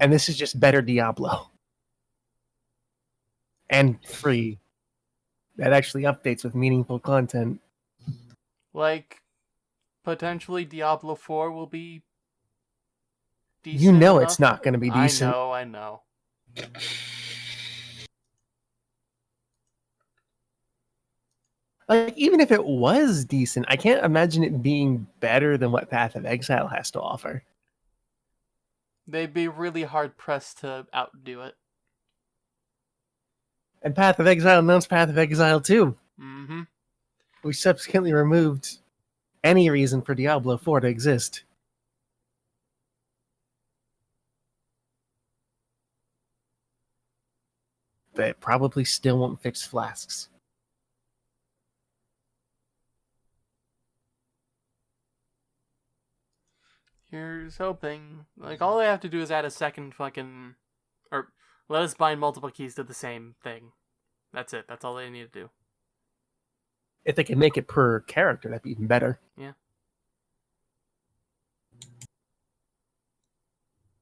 And this is just better Diablo. And free. That actually updates with meaningful content. Like, potentially Diablo 4 will be decent You know enough. it's not going to be decent. I know. Like, even if it was decent, I can't imagine it being better than what Path of Exile has to offer. They'd be really hard pressed to outdo it. And Path of Exile announced Path of Exile 2. Mm-hmm. We subsequently removed any reason for Diablo 4 to exist. But it probably still won't fix flasks. Here's hoping. Like, all they have to do is add a second fucking... Or let us bind multiple keys to the same thing. That's it. That's all they need to do. If they can make it per character, that'd be even better. Yeah.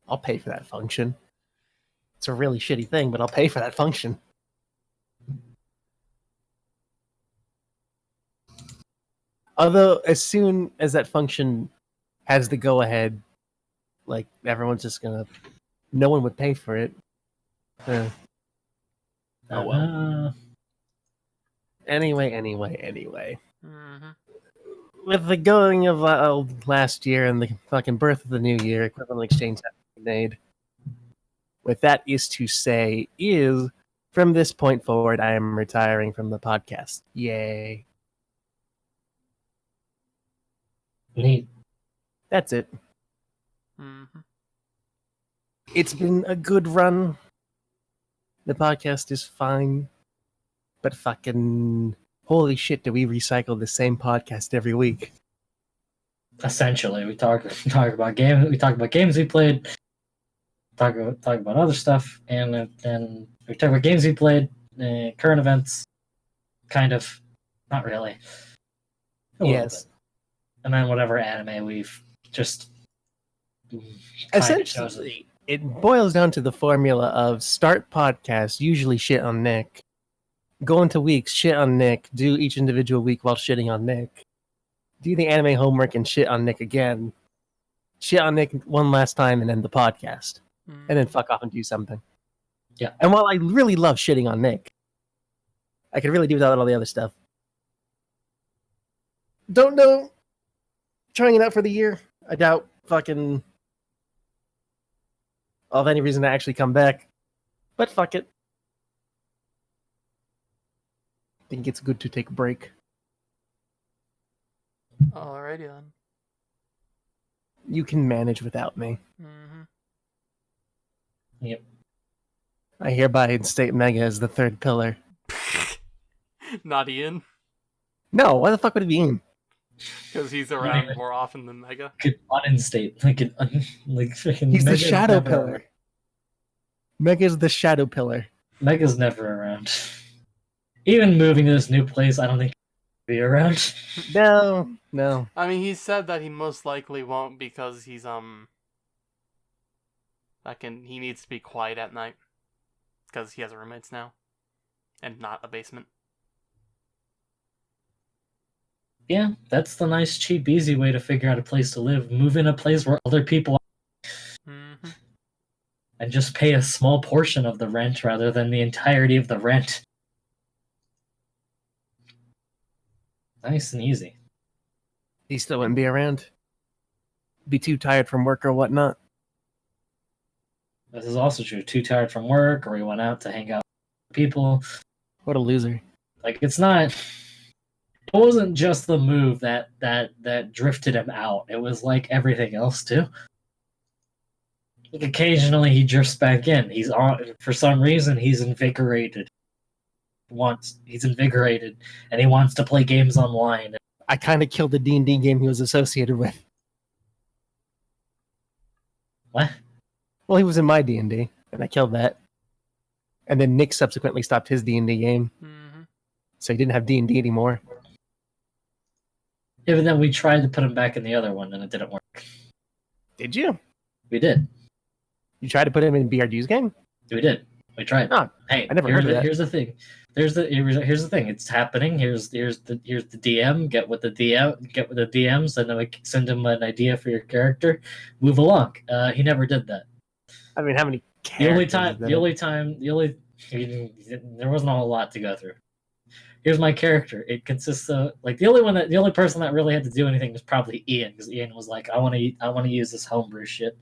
I'll pay for that function. It's a really shitty thing, but I'll pay for that function. Although, as soon as that function has the go-ahead, like, everyone's just gonna... No one would pay for it. Oh, well. Anyway. Mm-hmm. With the going of last year and the fucking birth of the new year, equivalent exchange has to be made. What that is to say is, from this point forward, I am retiring from the podcast. Yay. Neat. That's it. Mm-hmm. It's been a good run. The podcast is fine. But fucking... Holy shit, do we recycle the same podcast every week? Essentially, we talk about games. We talk about games we played. Talk about other stuff, and then we talk about games we played, current events, kind of, not really. A little Yes. bit. And then whatever anime we've just Essentially, it boils down to the formula of start podcast, usually shit on Nick, go into weeks, shit on Nick, do each individual week while shitting on Nick, do the anime homework and shit on Nick again, shit on Nick one last time, and end the podcast. Mm-hmm. And then fuck off and do something. Yeah. And while I really love shitting on Nick, I could really do without all the other stuff. Don't know. Trying it out for the year. I doubt fucking... I'll have any reason to actually come back. But fuck it. I think it's good to take a break. Alrighty then. You can manage without me. Mm-hmm. Yep. I hereby instate Mega as the third pillar. Not Ian, No, why the fuck would it be Ian? because he's around more often than Mega. Could uninstate like freaking. He's the Mega's shadow never pillar. around. Mega's the shadow pillar. Mega's never around. Even moving to this new place, I don't think he'll be around. No. I mean, he said that he most likely won't because he's he needs to be quiet at night because he has roommates now, and not a basement. Yeah, that's the nice, cheap, easy way to figure out a place to live. Move in a place where other people are, Mm-hmm. and just pay a small portion of the rent rather than the entirety of the rent. Nice and easy. He still wouldn't be around. Be too tired from work or whatnot. This is also true. Too tired from work, or we went out to hang out with people. What a loser. Like, it's not... It wasn't just the move that drifted him out. It was like everything else too. Like, occasionally he drifts back in. He's on for some reason. He's invigorated. He's invigorated, and he wants to play games online. I kind of killed the D&D game he was associated with. What? Well, he was in my D&D, and I killed that. And then Nick subsequently stopped his D&D game, Mm-hmm. so he didn't have D&D anymore. Even then, we tried to put him back in the other one, and it didn't work. Did you? We did. You tried to put him in BRG's game? We did. We tried. Oh, Hey, I never heard of that. Here's the thing. Here's the thing. It's happening. Here's the DM. Get with the DMs, and then we send him an idea for your character. Move along. He never did that. I mean, how many There wasn't a whole lot to go through. Here's my character. It consists of like the only person that really had to do anything was probably Ian, because Ian was like, I want to use this homebrew shit.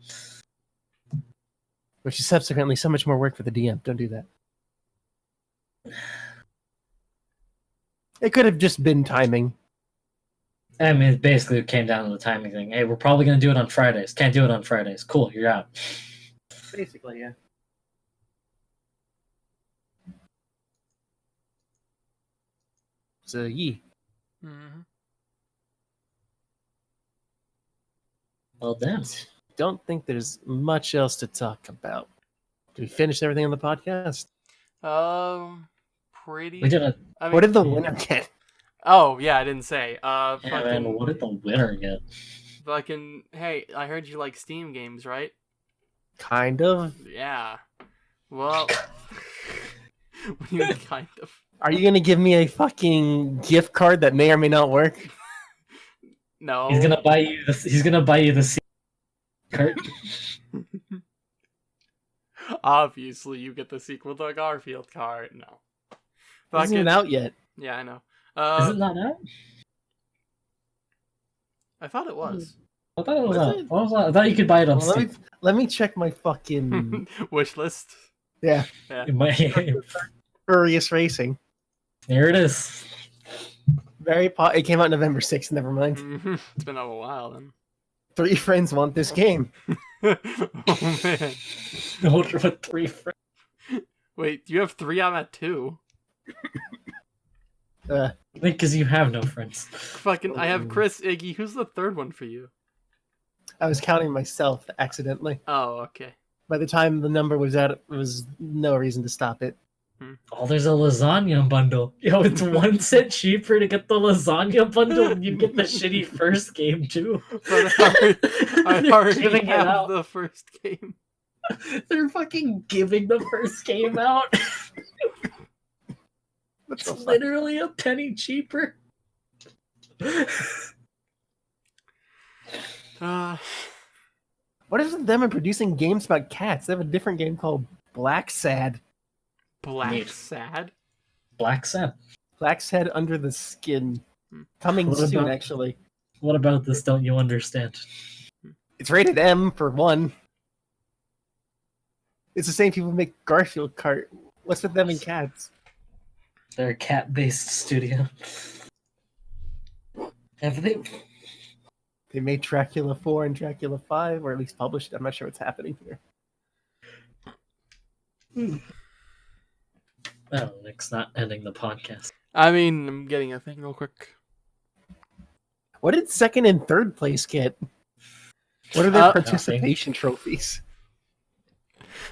Which is subsequently so much more work for the DM. Don't do that. It could have just been timing. I mean, basically, it came down to the timing thing. Hey, we're probably going to do it on Fridays. Can't do it on Fridays. Cool, you're out. Basically, yeah. So, yee. Mm-hmm. Well, damn. Don't think there's much else to talk about. Did we finish everything on the podcast? Pretty. We did a. I mean, What did the winner get? Oh yeah, I didn't say. Yeah, man, what did the winner get? Fucking. Hey, I heard you like Steam games, right? Kind of. Yeah. Well. What do you mean, kind of? Are you gonna give me a fucking gift card that may or may not work? No. He's gonna buy you the cart. Obviously, you get the sequel to Garfield card. No. Isn't it out yet? Yeah, I know. Is it not out? I thought it was. I thought it was Was out. it? I thought you could buy it on Well, Steam. let me check my fucking Wish list. yeah. Yeah. Furious Racing. Here it is. It came out November 6th. Never mind. Mhm. It's been a while then. 3 friends want this game. Oh man. Order with 3 friends. Wait, you have 3? I'm at 2. Because you have no friends. Fucking, I have Chris, Iggy. Who's the third one for you? I was counting myself accidentally. Oh, okay. By the time the number was out, there was no reason to stop it. Oh, there's a lasagna bundle. Yo, it's 1 cent cheaper to get the lasagna bundle, and you get the shitty first game too. But I They're already giving it have out. the first game. They're fucking giving the first game out. What It's the fuck? literally a penny cheaper. What is with them in producing games about cats? They have a different game called Black Sad. Black Neat. Sad? Black Sad. Black Sad Under the Skin. Coming What soon, about- actually. What about this don't you understand? It's rated M for 1. It's the same people who make Garfield Kart. What's with them and cats? They're a cat-based studio. Have they? They made Dracula 4 and Dracula 5, or at least published it. I'm not sure what's happening here. Oh, Nick's not ending the podcast. I mean, I'm getting a thing real quick. What did second and third place get? What are their Nothing. participation trophies?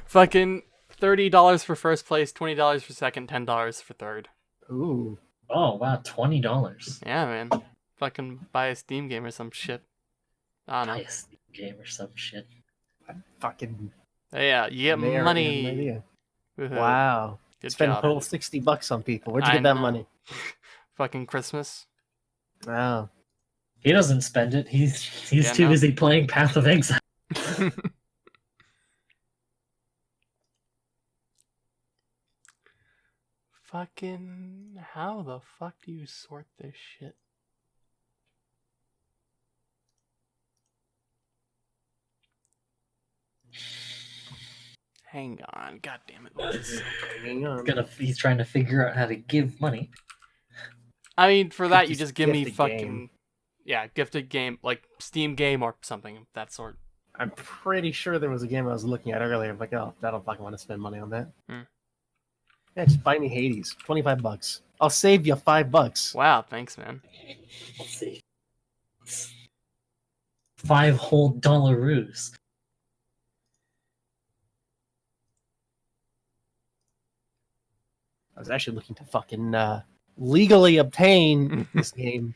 Fucking $30 for first place, $20 for second, $10 for third. Ooh. Oh wow, $20. Yeah, man. Fucking buy a Steam game or some shit. I don't Buy know. a Steam game or some shit. Fucking Yeah, you get may or may have no money. idea. Woohoo. Wow. Good Spend a job. whole $60 on people. Where'd you I get that know. money? Fucking Christmas. Wow. He doesn't spend it. He's Yeah, too no. busy playing Path of Exile. Fucking, how the fuck do you sort this shit? Hang on, god damn it. Liz. Hang on. He's trying to figure out how to give money. I mean, for that, you Just just give me gift a fucking, game. yeah, gifted game, like Steam game or something of that sort. I'm pretty sure there was a game I was looking at earlier. I'm like, oh, I don't fucking want to spend money on that. Hmm. Yeah, just buy me Hades. $25. I'll save you $5. Wow, thanks, man. Let's see. 5 whole dollaroos. I was actually looking to fucking legally obtain this game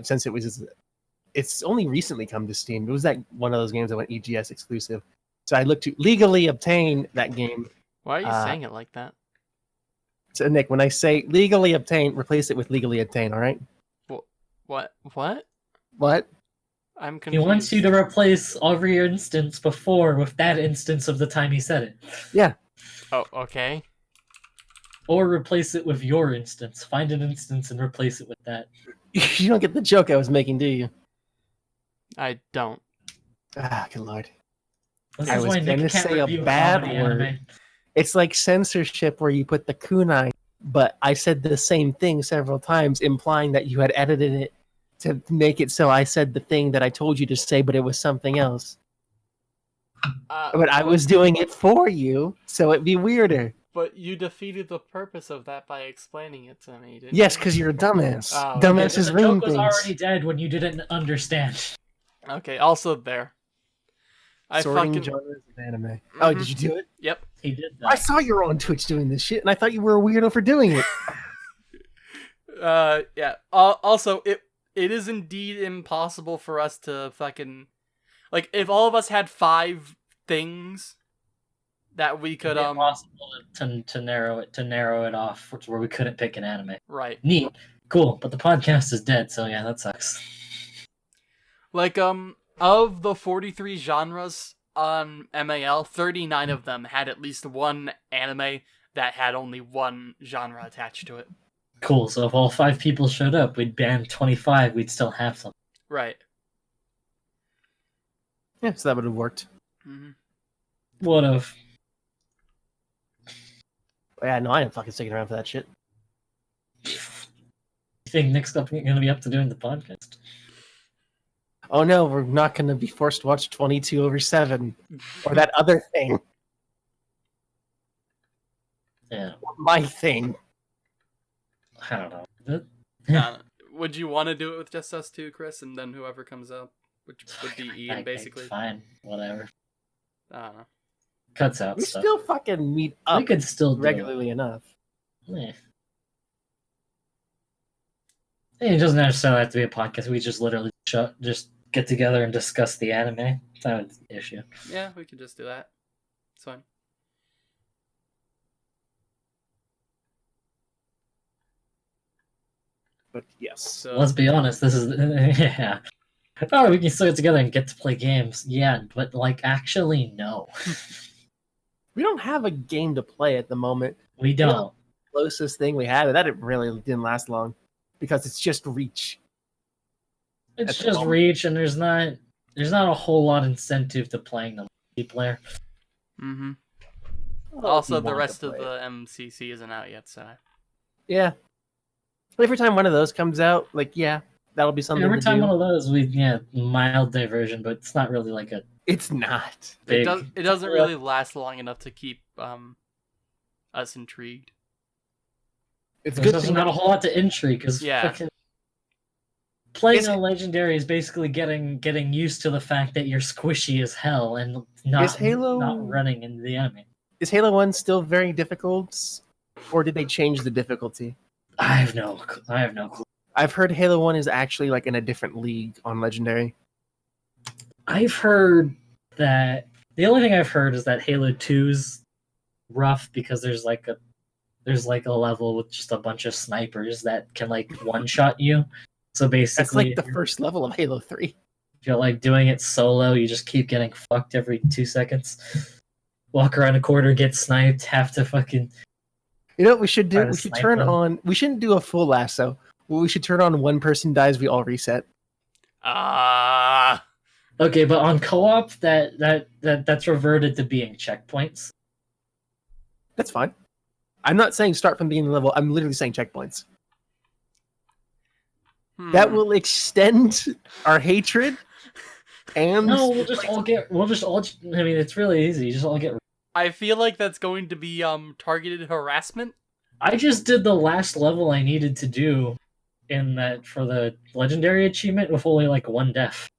since it's only recently come to Steam. It was that one of those games that went EGS exclusive. So I looked to legally obtain that game Why are you saying it like that? So Nick, when I say legally obtain, replace it with legally obtain. All right. What? What? I'm He confused. wants you to replace every instance before with that instance of the time he said it. Yeah. Oh, okay. Or replace it with your instance. Find an instance and replace it with that. You don't get the joke I was making, do you? I don't. Ah, good lord. This I is was why Nick gonna can't say a review bad comedy word. anime. It's like censorship where you put the kunai, but I said the same thing several times, implying that you had edited it to make it so I said the thing that I told you to say, but it was something else. But I was doing it for you, so it'd be weirder. But you defeated the purpose of that by explaining it to me, didn't Yes, you? because you're a dumbass. Oh, Okay, Dumbasses the ruin joke was things. already dead when you didn't understand. Okay, also there. Sorting fucking... genres of anime. Oh, did you do it? Yep. He did I that. saw you were on Twitch doing this shit, and I thought you were a weirdo for doing it. Yeah. Also, it is indeed impossible for us to fucking... Like, if all of us had 5 things that we could, It's impossible to narrow it off to where we couldn't pick an anime. Right. Neat. Cool, but the podcast is dead, so yeah, that sucks. Like, of the 43 genres on MAL, 39 of them had at least one anime that had only one genre attached to it. Cool, so if all 5 people showed up, we'd ban 25, we'd still have some. Right. Yeah, so that would have worked. Would've. Yeah, no, I ain't fucking sticking around for that shit. You think Nick's gonna be up to doing the podcast? Oh no, we're not gonna be forced to watch 22/7 or that other thing. Yeah. My thing. I don't know. Would you want to do it with just us two, Chris, and then whoever comes up, which would be Ian, basically? Fine, whatever. I don't know. Cuts out We stuff. still fucking meet up We could still do regularly enough. it. It doesn't necessarily have to be a podcast. We just literally just get together and discuss the anime. It's not an issue. Yeah, we could just do that. It's fine. But yes. So Let's be honest. This is yeah. Oh, we can still get together and get to play games. Yeah, but like actually, no, We don't have a game to play at the moment. we don't. The closest thing we had, that it really didn't last long. Because it's just Reach. It's at the just moment. Reach, and there's not a whole lot of incentive to playing the multiplayer. Also, you the want rest to of play the MCC isn't out yet, so... Yeah. Every time one of those comes out, like, yeah, that'll be something Every to time do. one of those, mild diversion, but it's not really like a It's not. big. It doesn't really last long enough to keep us intrigued. It's There's good also thing not a whole lot to intrigue because Yeah. playing Is- a legendary is basically getting used to the fact that you're squishy as hell and Is Halo- not running into the enemy. Is Halo 1 still very difficult? Or did they change the difficulty? I have no clue. I've heard Halo 1 is actually like in a different league on Legendary. I've heard that the only thing I've heard is that Halo 2's rough because there's like a level with just a bunch of snipers that can like one-shot you. So basically, That's like the first level of Halo 3. if you're like doing it solo, you just keep getting fucked every 2 seconds. Walk around a corner, get sniped, have to fucking... You know what we should do? Try to We should snipe turn them. on... We shouldn't do a full lasso. Well, we should turn on one person dies, we all reset. Okay, but on co-op, that's reverted to being checkpoints. That's fine. I'm not saying start from the beginning level. I'm literally saying checkpoints. That will extend our hatred. And No, we'll just all. I mean, it's really easy. You just all get. I feel like that's going to be targeted harassment. I just did the last level I needed to do in that for the legendary achievement with only like 1 death.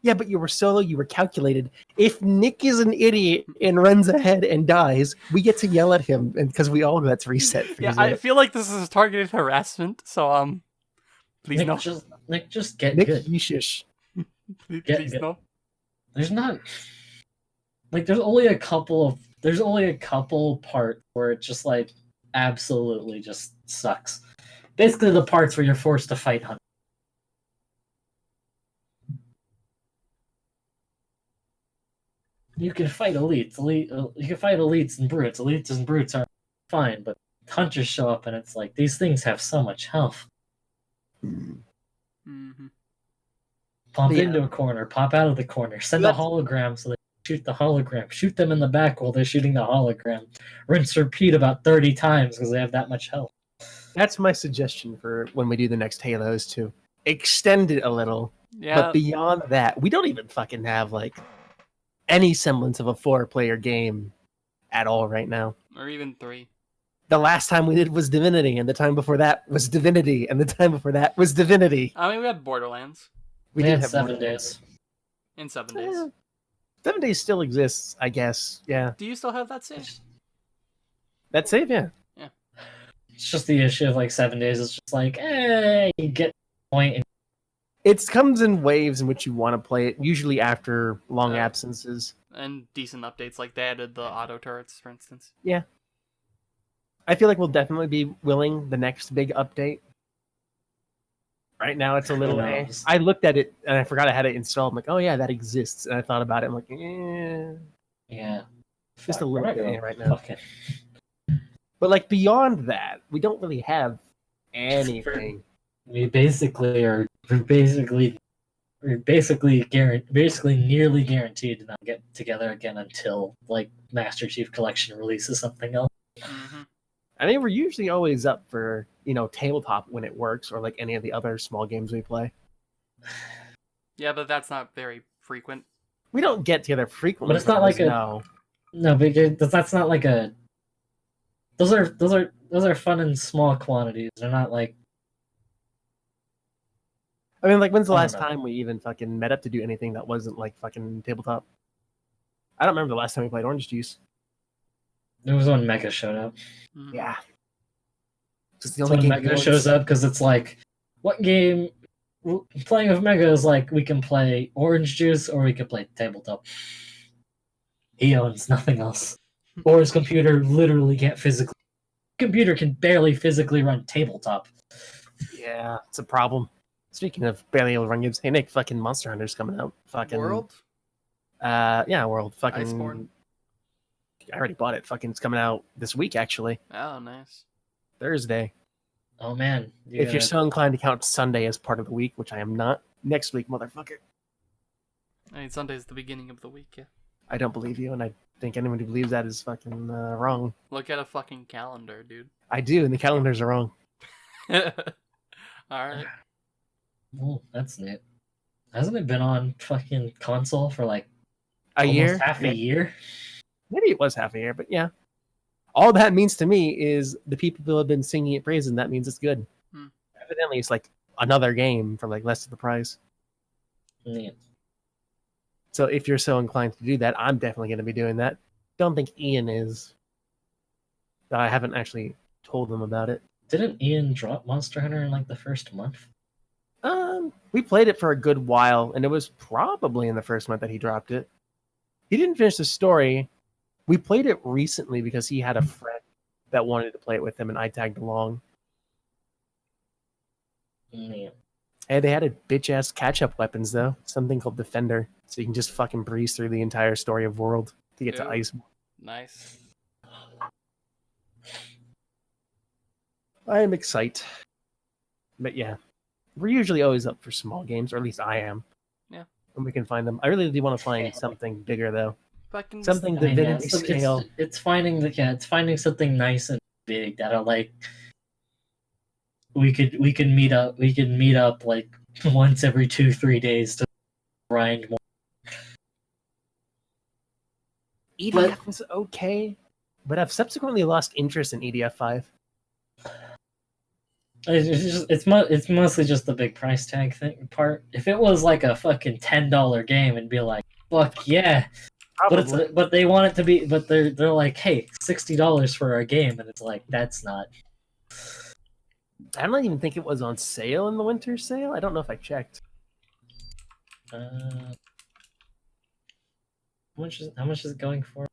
yeah, but you were solo. You were calculated. If Nick is an idiot and runs ahead and dies, we get to yell at him, and because we all get to reset. Yeah, because I of it. feel like this is targeted harassment. So please no. Nick, just get Nick, good. you shush. Please Get- no. There's not. Like, there's only a couple of There's only a couple parts where it just like absolutely just sucks. Basically, the parts where you're forced to fight hunters. You can fight elites. You can fight elites and brutes. Elites and brutes are fine, but hunters show up and it's like these things have so much health. Mm-hmm. Pop Yeah. into a corner, pop out of the corner, send a hologram so they shoot the hologram, shoot them in the back while they're shooting the hologram. Rinse repeat about 30 times because they have that much health. That's my suggestion for when we do the next Halos to extend it a little. Yeah. But beyond that, we don't even fucking have like any semblance of a 4-player game at all right now. Or even 3. The last time we did was Divinity, and the time before that was Divinity, and the time before that was Divinity. I mean, we had Borderlands We did had have 7 more. days. in 7 days. 7 days still exists, I guess. Yeah. Do you still have that save? That save, yeah. It's just the issue of like 7 days. It's just like, you get the point. And It comes in waves in which you want to play it, usually after long absences. And decent updates, like they added the auto turrets, for instance. I feel like we'll definitely be willing the next big update. Right now, it's a little. Who knows? I looked at it and I forgot I had it installed. I'm like, oh yeah, that exists. And I thought about it. I'm like, yeah. just a Fuck, little we're not bit gonna right now. fucking- But like beyond that, we don't really have anything. We basically are. We're basically nearly guaranteed to not get together again until like Master Chief Collection releases something else. Mm-hmm. I mean, we're usually always up for tabletop when it works, or like any of the other small games we play. Yeah, but that's not very frequent. We don't get together frequently. But it's not like a- no. No, because that's not like a. Those are fun in small quantities. They're not like. I mean, like, when's the I don't last know. time we even fucking met up to do anything that wasn't like fucking tabletop? I don't remember the last time we played Orange Juice. It was when Mega showed up. Mhm. Yeah. Just the That's only when game Mega we shows up because it's like, what game? Playing with Mega is like we can play Orange Juice or we can play tabletop. He owns nothing else, or his computer literally can't physically. Computer can barely physically run tabletop. Yeah, it's a problem. Speaking of barely able to run games, hey Nick, fucking Monster Hunter's coming out. Fucking World? Yeah, World. Fucking. Iceborne? I already bought it. Fucking, it's coming out this week actually, Oh, nice. Thursday. Oh man! If you're so inclined to count Sunday as part of the week, which I am not, next week, motherfucker. I mean, Sunday's the beginning of the week, yeah. I don't believe you, and I think anyone who believes that is fucking wrong. Look at a fucking calendar, dude. I do, and the calendars are wrong. Alright. Oh, that's neat. Hasn't it been on fucking console for like A almost year? half Yeah. a year? Maybe it was half a year, but yeah. All that means to me is the people who have been singing it praise, and that means it's good. Hmm. Evidently, it's like another game for like less of the price. Neat. So if you're so inclined to do that, I'm definitely going to be doing that. Don't think Ian is. I haven't actually told them about it. Didn't Ian drop Monster Hunter in like the first month? We played it for a good while, and it was probably in the first month that he dropped it. He didn't finish the story. We played it recently because he had a friend that wanted to play it with him, and I tagged along. Neat. Hey, they added bitch-ass catch-up weapons, though. Something called Defender. So you can just fucking breeze through the entire story of World to get to Ew. Ice. Nice. I am excited. But yeah, we're usually always up for small games, or at least I am. Yeah. When we can find them. I really do want to find something bigger, though. Fucking Something I mean, Divinity it's scale. it's finding it's finding something nice and big that are like we could meet up like once every 2-3 days to grind more. EDF was okay, but I've subsequently lost interest in EDF 5. It's mostly just the big price tag thing part. If it was like a fucking $10 game, it'd be like, fuck yeah. Probably. But they want it to be. But they're like, hey, $60 for our game, and it's like that's not. I don't even think it was on sale in the winter sale. I don't know if I checked. How much is it going for?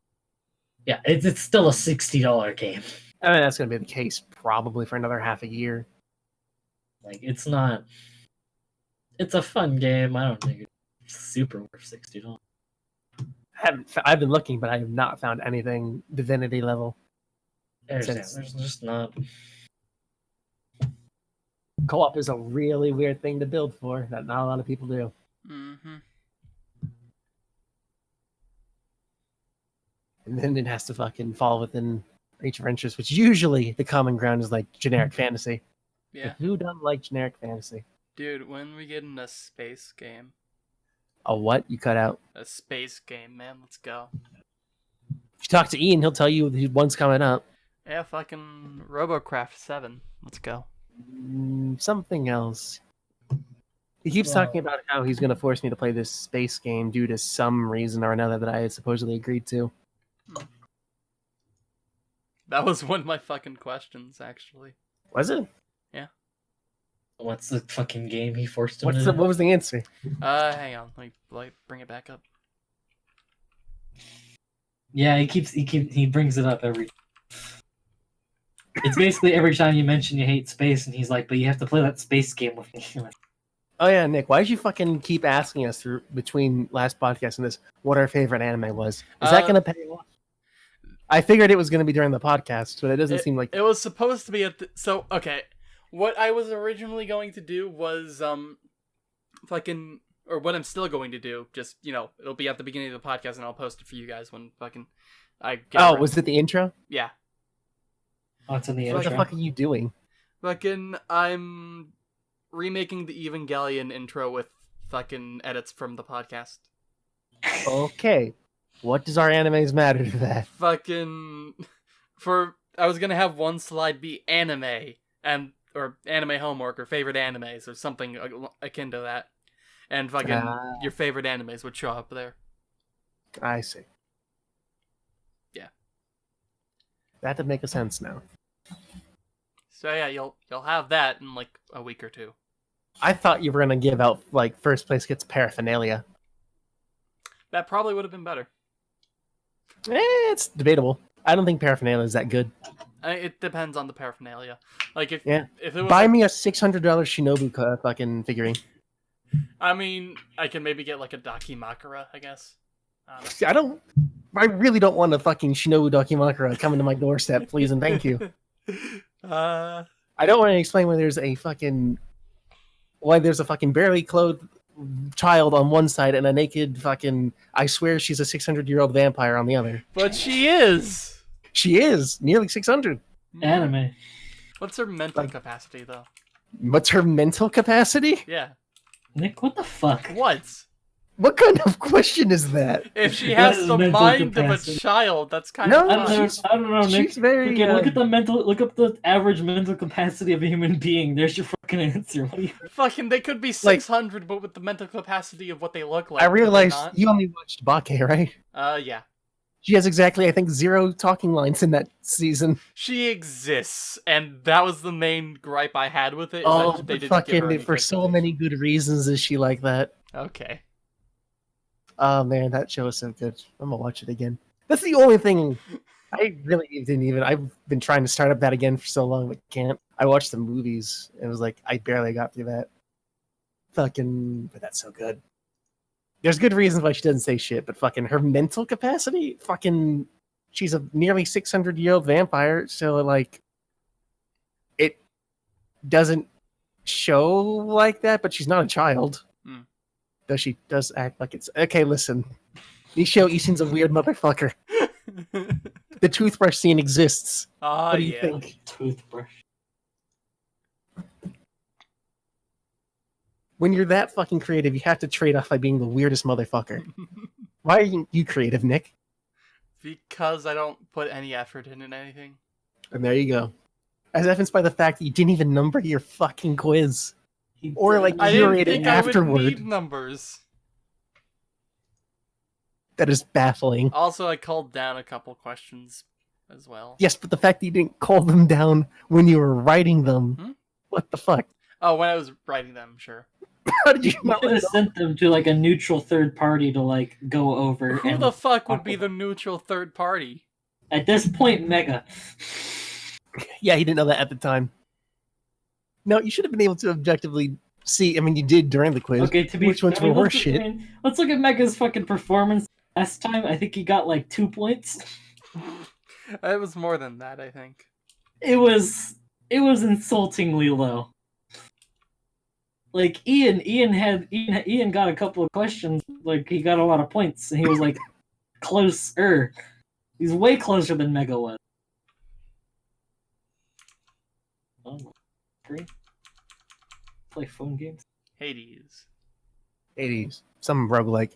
Yeah, it's still a $60 game. I mean, that's going to be the case probably for another half a year. Like, it's not. It's a fun game. I don't think it's super worth $60. I've been looking, but I have not found anything Divinity level. There's Since- just not. Co-op is a really weird thing to build for that not a lot of people do. Mm-hmm. And then it has to fucking fall within reach of interest, which usually the common ground is like generic fantasy. Yeah. But who doesn't like generic fantasy? Dude, when we get in a space game. A what? You cut out. A space game, man. Let's go. If you talk to Ian, he'll tell you one's coming up. Yeah, fucking Robocraft 7. Let's go. Something else. He keeps talking about how he's going to force me to play this space game due to some reason or another that I had supposedly agreed to. That was one of my fucking questions, actually. Was it? What's the fucking game he forced him to What do? was the answer? Hang on. Let me bring it back up. Yeah, he brings it up every. It's basically every time you mention you hate space, and he's like, "But you have to play that space game with me." Oh yeah, Nick, why did you fucking keep asking us between last podcast and this what our favorite anime was? Is that going to pay off? I figured it was going to be during the podcast, but it doesn't seem like... It was supposed to be at the... So, okay. What I was originally going to do was, fucking... Or what I'm still going to do, just, it'll be at the beginning of the podcast and I'll post it for you guys when fucking I get around. was it the intro? Yeah. Oh, it's in the What intro. the fuck are you doing? Fucking, I'm remaking the Evangelion intro with fucking edits from the podcast. Okay. What does our animes matter to that? Fucking... I was gonna have one slide be anime, or anime homework, or favorite animes, or something akin to that. And fucking your favorite animes would show up there. I see. Yeah. That would make sense now. So yeah, you'll have that in like a week or two. I thought you were going to give out, like, first place gets paraphernalia. That probably would have been better. It's debatable. I don't think paraphernalia is that good. It depends on the paraphernalia. Like if Yeah. if it was Buy me a $600 Shinobu fucking figurine. I mean, I can maybe get like a Dakimakura, I guess. I really don't want a fucking Shinobu Dakimakura coming to my doorstep, please and thank you. I don't want to explain why there's a fucking barely clothed child on one side and a naked fucking, I swear she's a 600-year-old vampire on the other. But she is. She is nearly 600. Anime. What's her mental capacity though? What's her mental capacity? Yeah. Nick, what the fuck? What? What kind of question is that? If she What has is the mental mind capacity? of a child, that's kind No, of I don't know, Nick. She's very. Look up the average mental capacity of a human being. There's your fucking answer. What do you... fucking. They could be 600, but with the mental capacity of what they look like. I but they're realized not. you only watched Bake, right? Yeah. She has exactly, I think, 0 talking lines in that season. She exists, and that was the main gripe I had with it. Oh, that they but didn't give her fucking any for so characterization. many good reasons is she like that. Okay. Oh man, that show is so good. I'm gonna watch it again. That's the only thing. I really didn't even. I've been trying to start up that again for so long, but can't. I watched the movies, and it was like I barely got through that. Fucking, but that's so good. There's good reasons why she doesn't say shit, but fucking her mental capacity, fucking, she's a nearly 600-year-old vampire, so like, it doesn't show like that, but she's not a child. Though she does act like it's... Okay, listen. Nishio Ishin's a weird motherfucker. The toothbrush scene exists. What do you think? Toothbrush. When you're that fucking creative, you have to trade off by being the weirdest motherfucker. Why are you creative, Nick? Because I don't put any effort into anything. And there you go. As evidenced by the fact that you didn't even number your fucking quiz. Or like I didn't curate it think I would afterward. need numbers. That is baffling. Also, I called down a couple questions as well. Yes, but the fact that you didn't call them down when you were writing them. What the fuck? Oh, when I was writing them, sure. How did you You not should have sent them to like a neutral third party to like go over. Who and the fuck would be the neutral third party? At this point, Mega. Yeah, he didn't know that at the time. No, you should have been able to objectively see. I mean, you did during the quiz. Okay, to be Which ones were let's- horse shit? let's look at Mega's fucking performance last time. I think he got like 2 points. It was more than that, I think. It was insultingly low. Like Ian got a couple of questions. Like he got a lot of points, and he was like closer. He's way closer than Mega was. Oh, free. Play phone games. Hades. 80s. Some roguelike.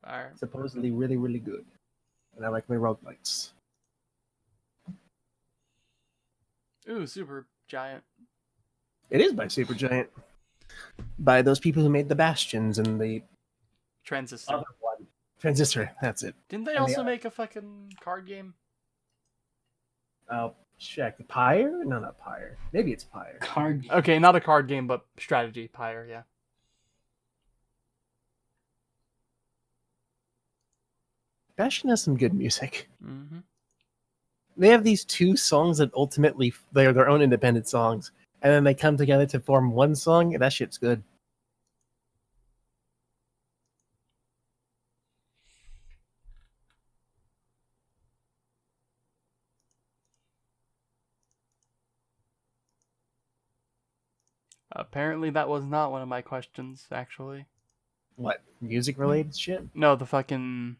Alright. Supposedly really, really good. And I like my roguelikes. Ooh, Super Giant. It is by Supergiant. By those people who made the Bastions and the Transistor. other one. Transistor, that's it. Didn't they and also the- make a fucking card game? I'll check. Pyre? No, not Pyre. Maybe it's Pyre. Card. Okay, not a card game, but strategy. Pyre, yeah. Bastion has some good music. Mm-hmm. They have these two songs that ultimately they're their own independent songs, and then they come together to form one song, and that shit's good. Apparently that was not one of my questions, actually. What, music related shit? No, the fucking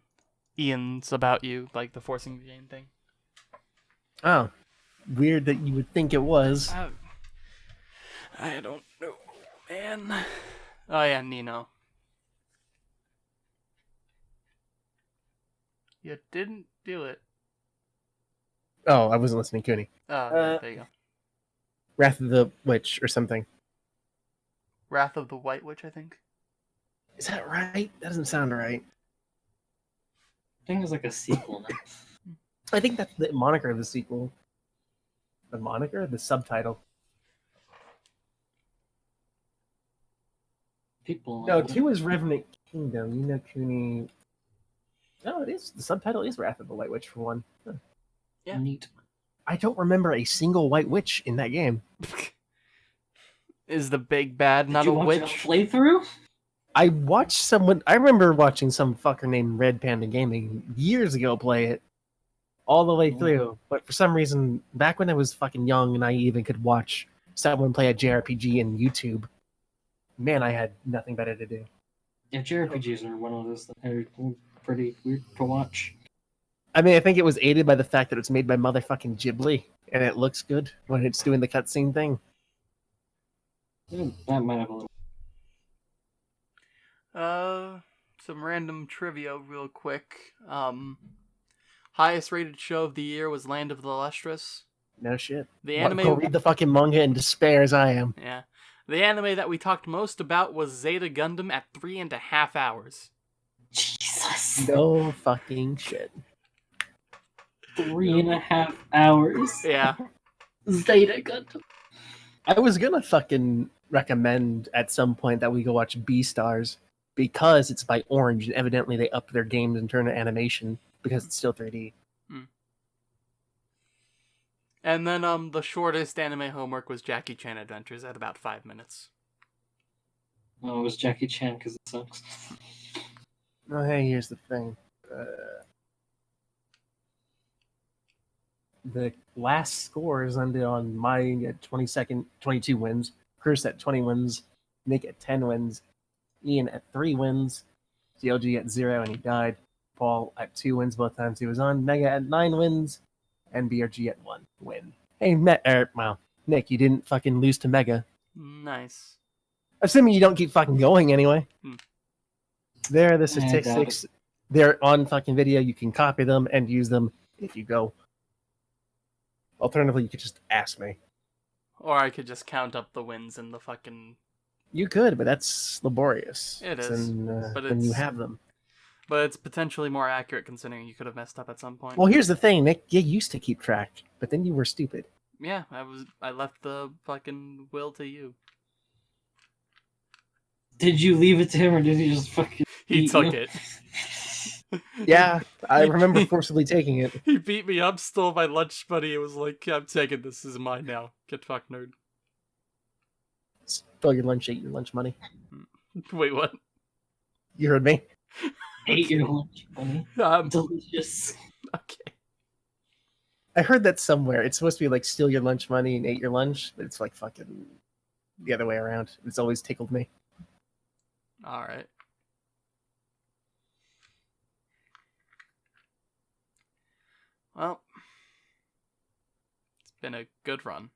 Ian's about you, like the forcing the game thing. Oh, weird that you would think it was. I don't know, man. Oh yeah, Nino. You didn't do it. Oh, I wasn't listening, Cooney. Oh, there you go. Wrath of the Witch or something. Wrath of the White Witch, I think. Is that right? That doesn't sound right. I think it's like a sequel now. I think that's the moniker of the sequel. The moniker? The subtitle. People. No, 2 is Revenant Kingdom. You know, Cooney. No, it is. The subtitle is Wrath of the White Witch for one. Huh. Yeah. Neat. I don't remember a single White Witch in that game. Is the big bad not Did a you watch witch? a playthrough? I watched someone. I remember watching some fucker named Red Panda Gaming years ago play it all the way through. But for some reason, back when I was fucking young and I even could watch someone play a JRPG in YouTube, man, I had nothing better to do. Yeah, JRPGs are one of those that are pretty weird to watch. I mean, I think it was aided by the fact that it's made by motherfucking Ghibli, and it looks good when it's doing the cutscene thing. Yeah, that might have a little. Some random trivia real quick. Highest rated show of the year was Land of the Lustrous. No shit. The Go anime, read the fucking manga in despair as I am. yeah. The anime that we talked most about was Zeta Gundam at 3.5 hours. Jesus. No fucking shit. 3.5 hours. Yeah. Zeta Gundam. I was gonna fucking recommend at some point that we go watch Beastars because it's by Orange and evidently they up their games and turn to animation because it's still 3D. And then the shortest anime homework was Jackie Chan Adventures at about 5 minutes. Oh, it was Jackie Chan because it sucks. Oh, hey, here's the thing. The last scores ended on mine at 22 wins, Chris at 20 wins, Nick at 10 wins, Ian at 3 wins, GLG at 0 and he died, Paul at 2 wins both times he was on, Mega at 9 wins, and BRG at 1 win. Hey, Nick, you didn't fucking lose to Mega. Nice. Assuming you don't keep fucking going anyway. There are the I doubt statistics. They're on fucking video. You can copy them and use them if you go. Alternatively, you could just ask me. Or I could just count up the wins in the fucking... You could, but that's laborious. It is, but When you it's- have them. But it's potentially more accurate considering you could have messed up at some point. Well, here's the thing, Nick. You used to keep track, but then you were stupid. Yeah, I left the fucking will to you. Did you leave it to him or did he just fucking He eat took you? it. Yeah, I remember forcibly taking it. He beat me up, stole my lunch money. It was like, I'm taking this. This is mine now. Get fucked, nerd. Stole your lunch, ate your lunch money. Wait, what? You heard me? Ate your lunch money. Delicious. Okay. I heard that somewhere. It's supposed to be like steal your lunch money and ate your lunch, but it's like fucking the other way around. It's always tickled me. All right. Well, it's been a good run.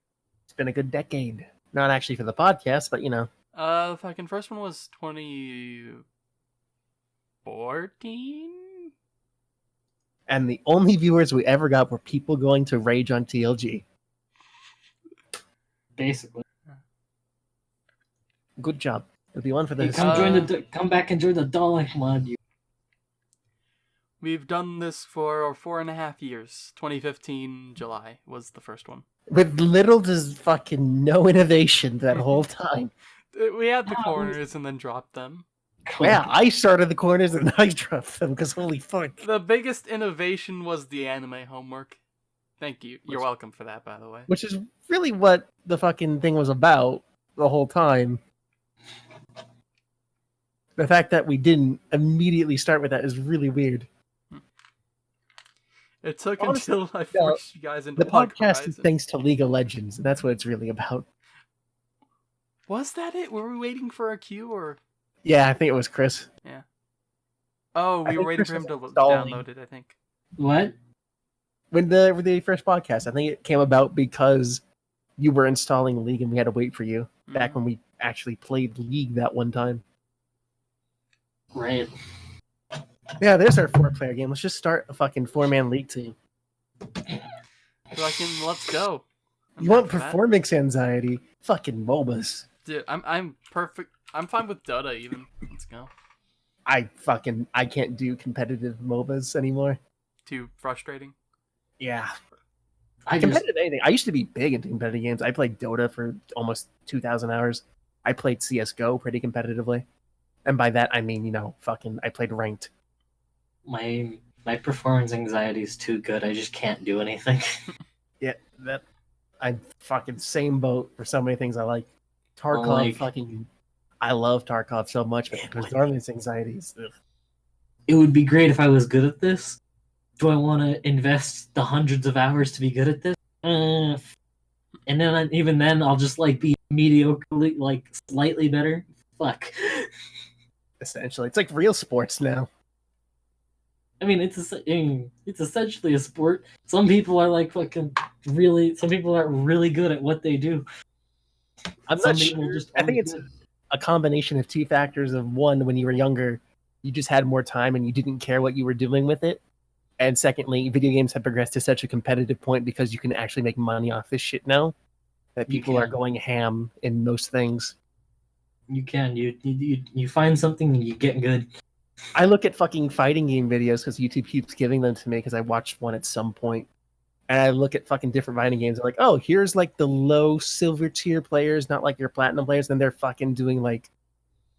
It's been a good decade. Not actually for the podcast, but you know. The fucking first one was 2014? And the only viewers we ever got were people going to rage on TLG. Basically. Good job. It'll be one for Hey, this. come back and join the Dalek mod. We've done this for 4.5 years. 2015 July was the first one. With little to fucking no innovation that whole time. We had the corners and then dropped them. Yeah, I started the corners and I dropped them because holy fuck. The biggest innovation was the anime homework. Thank you. You're welcome for that, by the way. Which is really what the fucking thing was about the whole time. The fact that we didn't immediately start with that is really weird. It took Honestly, until I forced you guys into The podcast is Horizon. thanks to League of Legends, and that's what it's really about. Was that it? Were we waiting for a queue or? Yeah, I think it was Chris. Yeah. Oh, I we were think waiting Chris for him was to installing. download it, I think. What? When the first podcast, I think it came about because you were installing League and we had to wait for you. Back when we actually played League that one time. Right. Yeah, there's our 4-player game. Let's just start a fucking 4-man League team. Fucking let's go. I'm You want down for that. performance anxiety? Fucking MOBAs. Dude, I'm perfect. I'm fine with Dota even. Let's go. I can't do competitive MOBAs anymore. Too frustrating. Yeah. I just Competitive anything. I used to be big into competitive games. I played Dota for almost 2,000 hours. I played CSGO pretty competitively. And by that, I mean, I played ranked. my performance anxiety is too good. I just can't do anything. Yeah, I'm fucking same boat for so many things I like. Tarkov, Like- I love Tarkov so much, but performance anxieties. Ugh. It would be great if I was good at this. Do I want to invest the hundreds of hours to be good at this? And then even then, I'll just be mediocrely, slightly better. Fuck. Essentially, it's like real sports now. I mean, it's essentially a sport. Some people are some people are really good at what they do. I'm Some not people sure. just I think aren't it's good. a combination of two factors. Of one, when you were younger, you just had more time and you didn't care what you were doing with it. And secondly, video games have progressed to such a competitive point because you can actually make money off this shit now that You people are can. going ham in most things. You can. You find something and you get good. I look at fucking fighting game videos because YouTube keeps giving them to me because I watched one at some point. And I look at fucking different fighting games. I'm like, oh, here's the low silver tier players, not like your platinum players. Then they're fucking doing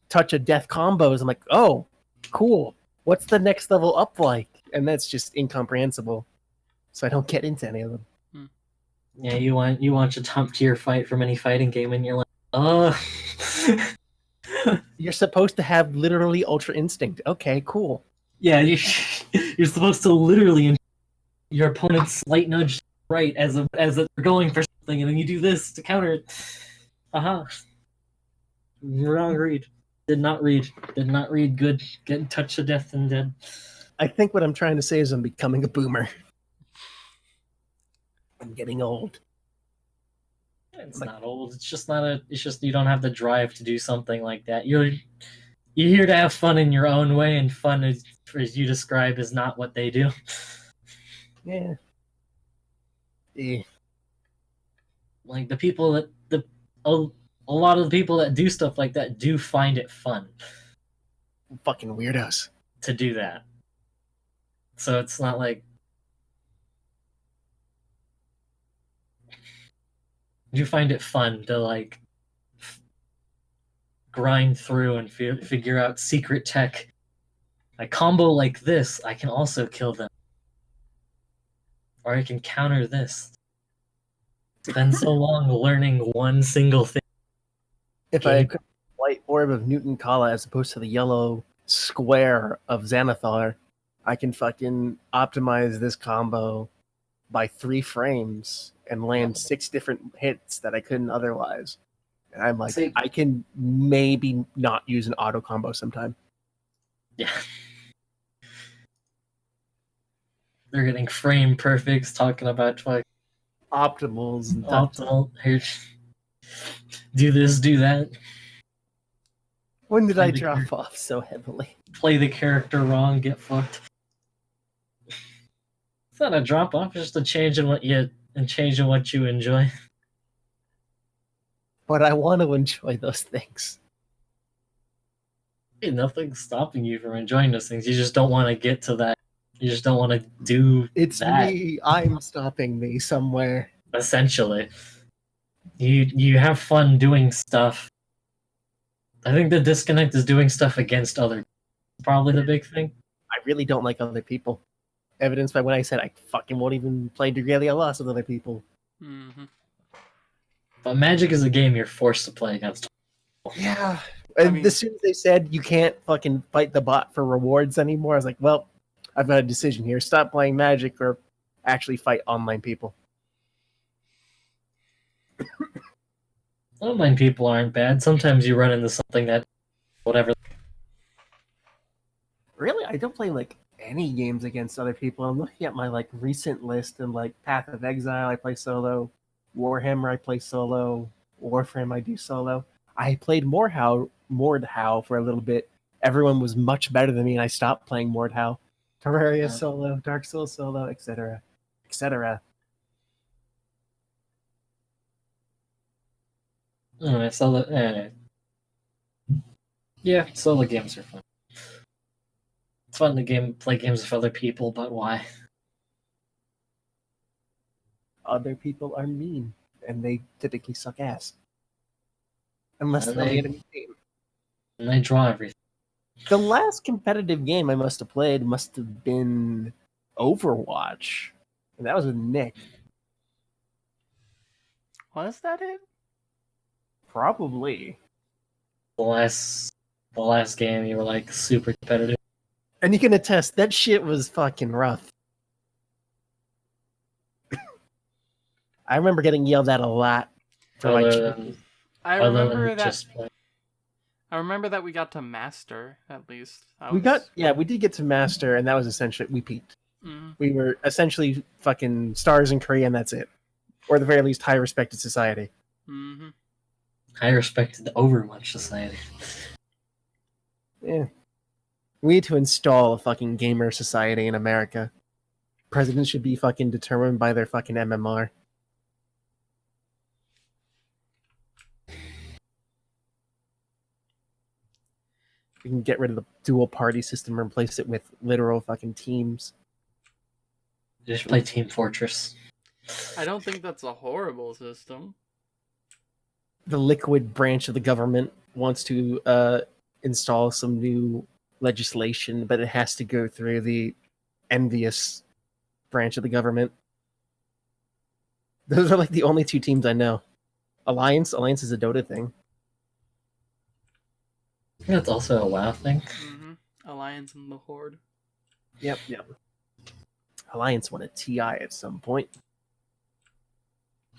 touch of death combos. I'm like, oh, cool. What's the next level up like? And that's just incomprehensible. So I don't get into any of them. Yeah, you want your top tier fight from any fighting game, and you're like, You're supposed to have literally Ultra Instinct. Okay, cool. yeah, you're supposed to literally your opponent's slight nudge right as they're going for something, and then you do this to counter it. Wrong read. Did not read. Good. Getting touched to death and dead. I think what I'm trying to say is I'm becoming a boomer. I'm getting old. It's not old. It's just not a. It's just you don't have the drive to do something like that. You're here to have fun in your own way, and fun, as you describe, is not what they do. Yeah. The people that a lot of the people that do stuff like that do find it fun Fucking weirdos. to do that. So it's not like you find it fun to grind through and figure out secret tech I combo like this, I can also kill them. Or I can counter this. Spend so long learning one single thing. If I could white orb of Newton Kala as opposed to the yellow square of Xanathar, I can fucking optimize this combo by 3 frames and land 6 different hits that I couldn't otherwise. And I'm like, See- I can maybe not use an auto combo sometime. Yeah. They're getting frame perfects, talking about like Optimals and optimal. Here, do this, do that. When did I Play the drop off so heavily? Play the character wrong, get fucked. It's not a drop off, it's just a change in what you enjoy. But I want to enjoy those things. Hey, nothing's stopping you from enjoying those things. You just don't want to get to that. You just don't want to do It's that. me. I'm stopping me somewhere. Essentially, you have fun doing stuff. I think the disconnect is doing stuff against other. Probably the big thing. I really don't like other people. Evidenced by when I said I fucking won't even play Dragalia Lost with other people. Mm-hmm. But Magic is a game you're forced to play against. Yeah. I And mean- as soon as they said you can't fucking fight the bot for rewards anymore, I was like, well, I've got a decision here. Stop playing Magic or actually fight online people. Online people aren't bad. Sometimes you run into something that, whatever. Really? I don't play like any games against other people. I'm looking at my like recent list and like Path of Exile I play solo, Warhammer I play solo, Warframe I do solo. I played Mordhau for a little bit. Everyone was much better than me and I stopped playing Mordhau. Terraria Yeah. solo, Dark Souls solo, etc. etc. Yeah, solo games are fun. It's fun to play games with other people, but why? Other people are mean and they typically suck ass. Unless And they're the they- enemy team. And they draw everything. The last competitive game I must have played must have been Overwatch. And that was with Nick. Was that it? Probably. The last game you were like super competitive. And you can attest, that shit was fucking rough. I remember getting yelled at a lot for my Other choices. than, I other remember than that. just play. I remember that we got to master at least. We did get to master, and that was essentially, we peaked. Mhm. We were essentially fucking stars in Korea, and that's it. Or at the very least, high respected society. Mhm. I respected the Overwatch Society. Yeah. We need to install a fucking gamer society in America. Presidents should be fucking determined by their fucking MMR. We can get rid of the dual party system and replace it with literal fucking teams. Just play Team Fortress. I don't think that's a horrible system. The liquid branch of the government wants to install some new legislation, but it has to go through the envious branch of the government. Those are like the only 2 teams I know. Alliance is a Dota thing. I think that's also a WoW thing. Alliance and the Horde. Yep. Alliance won a TI at some point.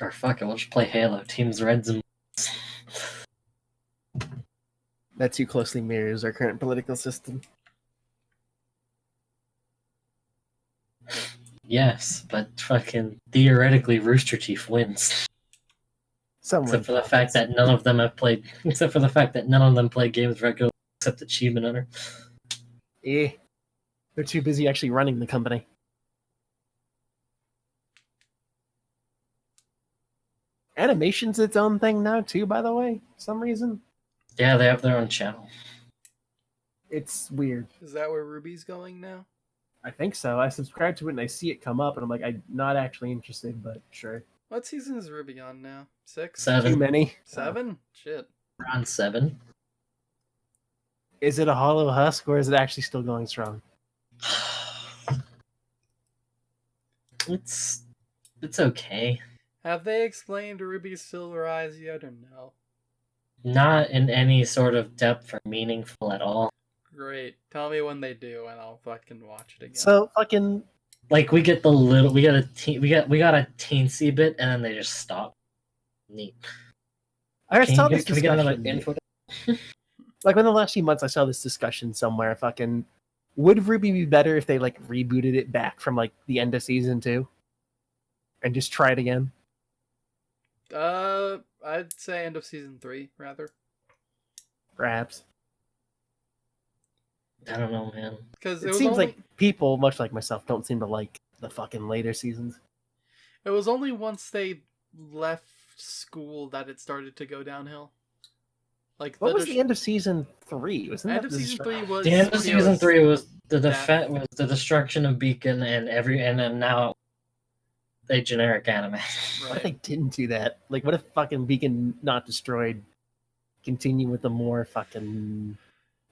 Or fuck it, we'll just play Halo. Teams Reds and That too closely mirrors our current political system. yes, but fucking theoretically Rooster Teeth wins. Except for the fact that none of them have played. Except for the fact that none of them play games regularly, except Achievement Hunter. They're too busy actually running the company. Animation's its own thing now too, by the way. For some reason. Yeah, they have their own channel. It's weird. Is that where Ruby's going now? I think so. I subscribe to it and I see it come up and I'm like, I'm not actually interested, but sure. What season is Ruby on now? 6? Too 7. many. 7? Shit. We're on 7. Is it a hollow husk or is it actually still going strong? It's okay. Have they explained Ruby's Silver Eyes yet or no? Not in any sort of depth or meaningful at all. Great. Tell me when they do, and I'll fucking watch it again. So fucking Like we got a teensy bit, and then they just stop. Neat. I saw this Can we get another discussion. info? Like in the last few months, I saw this discussion somewhere. Fucking, would Ruby be better if they like rebooted it back from like the end of season 2, and just try it again? I'd say end of season 3 rather. Perhaps. I don't know, man. Because It seems like people, much like myself, don't seem to like the fucking later seasons. it was only once they left school that it started to go downhill. Like What was the end of season 3? Wasn't end that of the season 3 was The end of season 3 was the that- was the destruction of Beacon and then now a generic anime. What if they didn't do that? Like, what if fucking Beacon not destroyed? Continue with the more fucking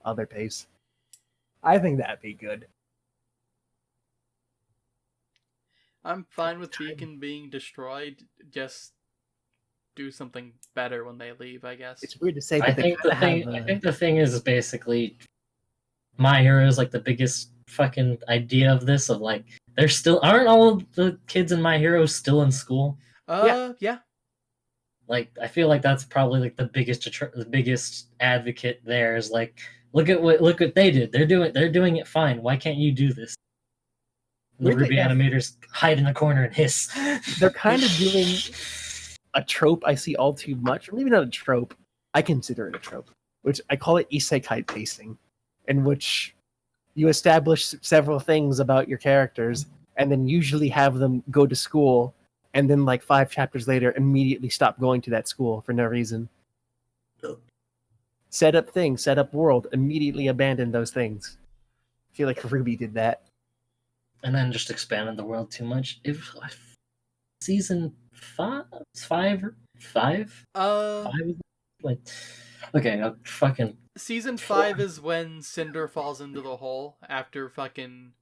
other pace. I think that'd be good. I'm fine with Beacon being destroyed. Just do something better when they leave, I guess. It's weird to say, but I think the thing is basically My Hero is like the biggest fucking idea of this of like aren't all of the kids in My Hero still in school? Yeah. Like I feel like that's probably like the biggest advocate there is like look what they did. They're doing it fine. Why can't you do this? And the Weird Ruby that- animators hide in the corner and hiss. They're kind of doing a trope I see all too much, or maybe not a trope. I consider it a trope, which I call it isekai pacing, in which you establish several things about your characters and then usually have them go to school and then like 5 chapters later immediately stop going to that school for no reason. Set up thing, set up world, immediately abandon those things. I feel like Ruby did that. And then just expanded the world too much. If season 5, like okay, fucking Season 5 is when Cinder falls into the hole after fucking.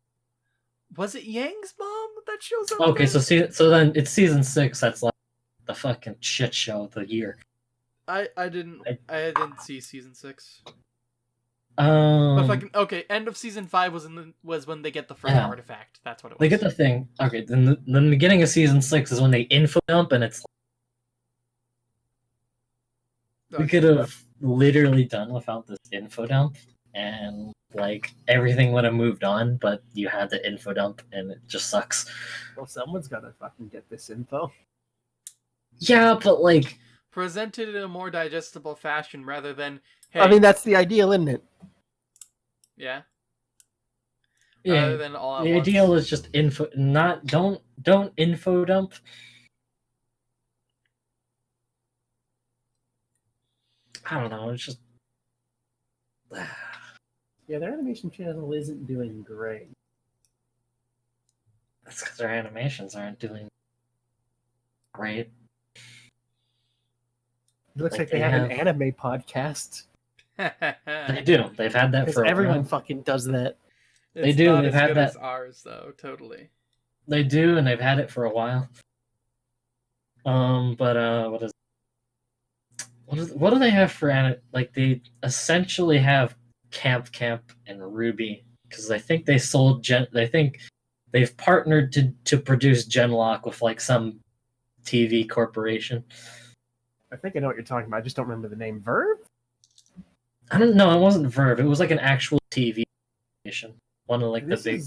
Was it Yang's mom that shows up? okay. there? So then it's season 6. That's like the fucking shit show of the year. I didn't see season 6. But Um, okay, end of season 5 was when they get the first Yeah. artifact. That's what it was. they get the thing. Okay, then the beginning of season 6 is when they info dump, and it's we could have literally done without this info dump, and like everything would have moved on. But you had the info dump, and it just sucks. Well, someone's gotta fucking get this info. Yeah, but like presented in a more digestible fashion rather than. Hey, I mean, that's the ideal, isn't it? yeah. yeah, Rather than all at the once. ideal is just info. Not don't info dump. I don't know. It's just Yeah, their animation channel isn't doing great. that's because their animations aren't doing great. It looks Like like they they have an have- anime podcast. They do. They've had that Because for a everyone while. fucking does that. It's They do, Not they've as had good that- as ours, though. Totally. They do, and they've had it for a while. But what do they have for like they essentially have Camp and Ruby because I think they sold I think they've partnered to produce Genlock with like some TV corporation. I think I know what you're talking about. I just don't remember the name. Verve? I don't know. It wasn't Verve. It was like an actual TV station. One of like This the big.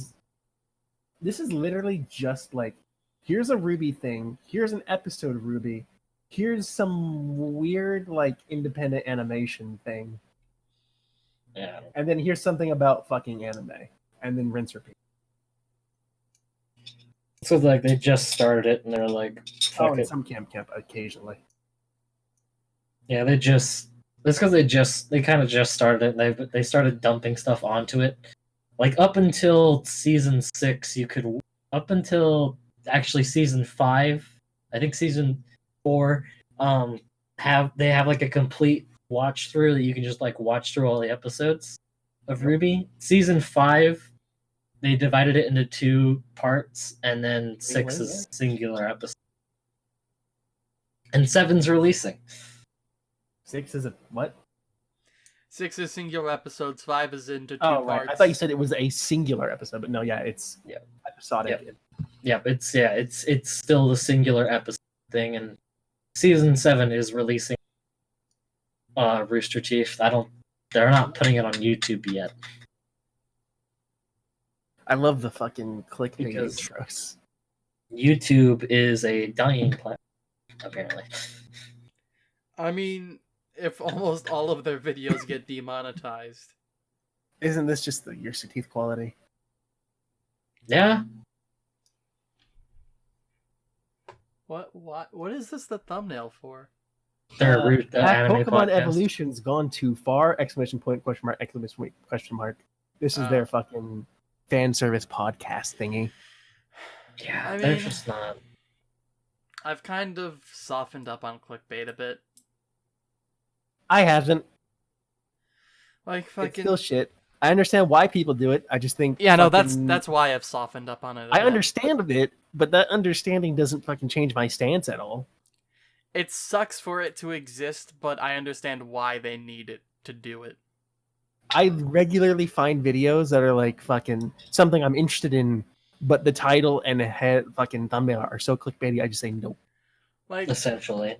this is literally just like, here's a Ruby thing. Here's an episode of Ruby. Here's some weird like independent animation thing. Yeah. And then here's something about fucking anime. And then rinse repeat. So like they just started it, and they're like, Oh, fuck and it. some camp occasionally. Yeah, they just. That's because they kind of just started it. They started dumping stuff onto it. Like up until season 6, you could up until actually season 5. I think season 4 have like a complete watch through that you can just like watch through all the episodes of RWBY. Season 5, they divided it into 2 parts, and then 6 is singular episode. And 7's releasing. 6 is a what? 6 is singular episodes. 5 is into 2 Oh, parts. right. I thought you said it was a singular episode, but no, yeah, it's episodic. It's still the singular episode thing, and season 7 is releasing Rooster Teeth. They're not putting it on YouTube yet. I love the fucking clickbait Because- intros. YouTube is a dying platform, apparently. I mean, if almost all of their videos get demonetized. Isn't this just the Rooster Teeth quality? Yeah. What is this the thumbnail for? They're That anime Pokemon podcast. Evolution's gone too far! Exclamation point! Question mark! Exclamation point! Question mark! This is their fucking fan service podcast thingy. Yeah, I they're mean- just not. I've kind of softened up on clickbait a bit. I haven't. Like It's fucking. still shit. I understand why people do it. I just think Yeah, no, fucking- that's why I've softened up on it. a I bit. understand it, but that understanding doesn't fucking change my stance at all. It sucks for it to exist, but I understand why they need it to do it. I regularly find videos that are like fucking something I'm interested in, but the title and the head fucking thumbnail are so clickbaity. I just say nope. Like, Essentially.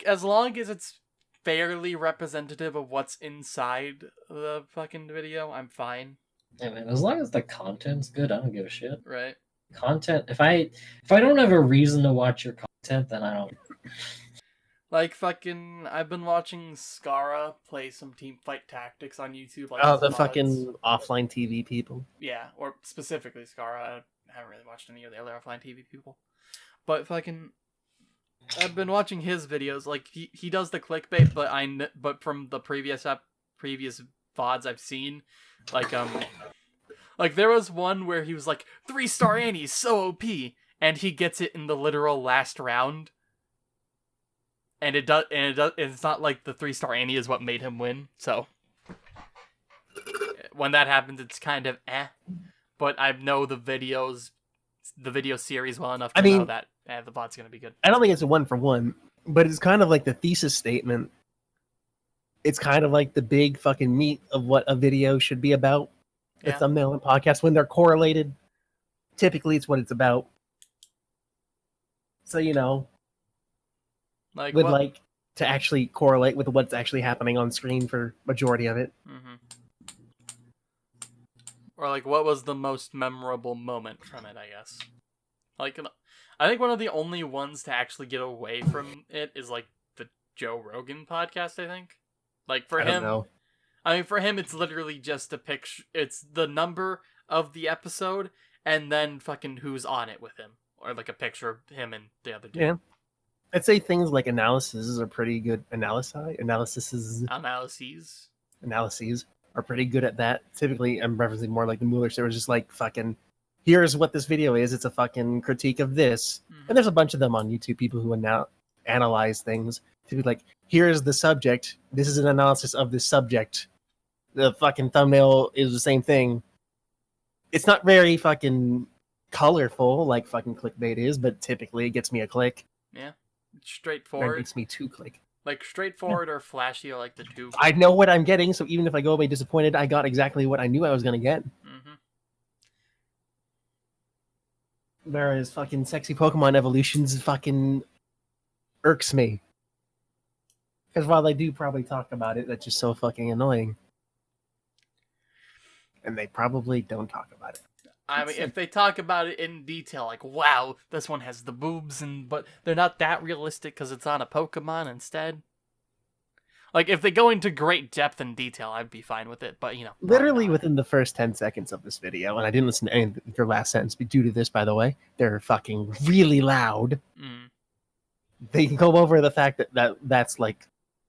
as long as it's fairly representative of what's inside the fucking video, I'm fine, Yeah, man, as long as the content's good, I don't give a shit. right? Content. If I don't have a reason to watch your content, then I don't. Like fucking, I've been watching Skara play some Teamfight Tactics on YouTube. Like Oh, with the mods. fucking offline TV people. Yeah, or specifically Skara. I haven't really watched any of the other offline TV people, but fucking, I've been watching his videos. Like he does the clickbait, but from the previous VODs I've seen, like there was one where he was like 3-star Annie's so OP, and he gets it in the literal last round. And it's not like the 3-star Annie is what made him win. So when that happens, it's kind of eh. But I know the video series well enough to know that the bot's gonna be good. I don't think it's a 1-for-1, but it's kind of like the thesis statement. It's kind of like the big fucking meat of what a video should be about. The Yeah. thumbnail and podcast, when they're correlated, typically it's what it's about. So, Like would what- like to actually correlate with what's actually happening on screen for majority of it. Mhm. Or like, what was the most memorable moment from it? I guess. Like, I think one of the only ones to actually get away from it is like the Joe Rogan podcast. I think. Like for I don't him, know. I mean, for him, it's literally just a picture. It's the number of the episode and then fucking who's on it with him, or like a picture of him and the other dude. Yeah. I'd say things like analyses are pretty good. Analyses are pretty good at that. Typically, I'm referencing more like the Mueller show. It's just like fucking, here's what this video is. It's a fucking critique of this. Mhm. And there's a bunch of them on YouTube, people who now analyze things to be like, here's the subject. This is an analysis of this subject. The fucking thumbnail is the same thing. It's not very fucking colorful like fucking clickbait is, but typically it gets me a click. Yeah, Or it straightforward. makes me two click. Like straightforward or flashy are like the two. I know what I'm getting, so even if I go away disappointed, I got exactly what I knew I was gonna get. Mm-hmm. Whereas fucking sexy Pokemon evolutions fucking irks me. Because while they do probably talk about it, that's just so fucking annoying. And they probably don't talk about it. I mean, if they talk about it in detail, like, wow, this one has the boobs, but they're not that realistic because it's on a Pokemon instead. Like, if they go into great depth and detail, I'd be fine with it, but, probably Literally not. within the first 10 seconds of this video, and I didn't listen to any of your last sentence due to this, by the way, they're fucking really loud. Mm. They can go over the fact that's like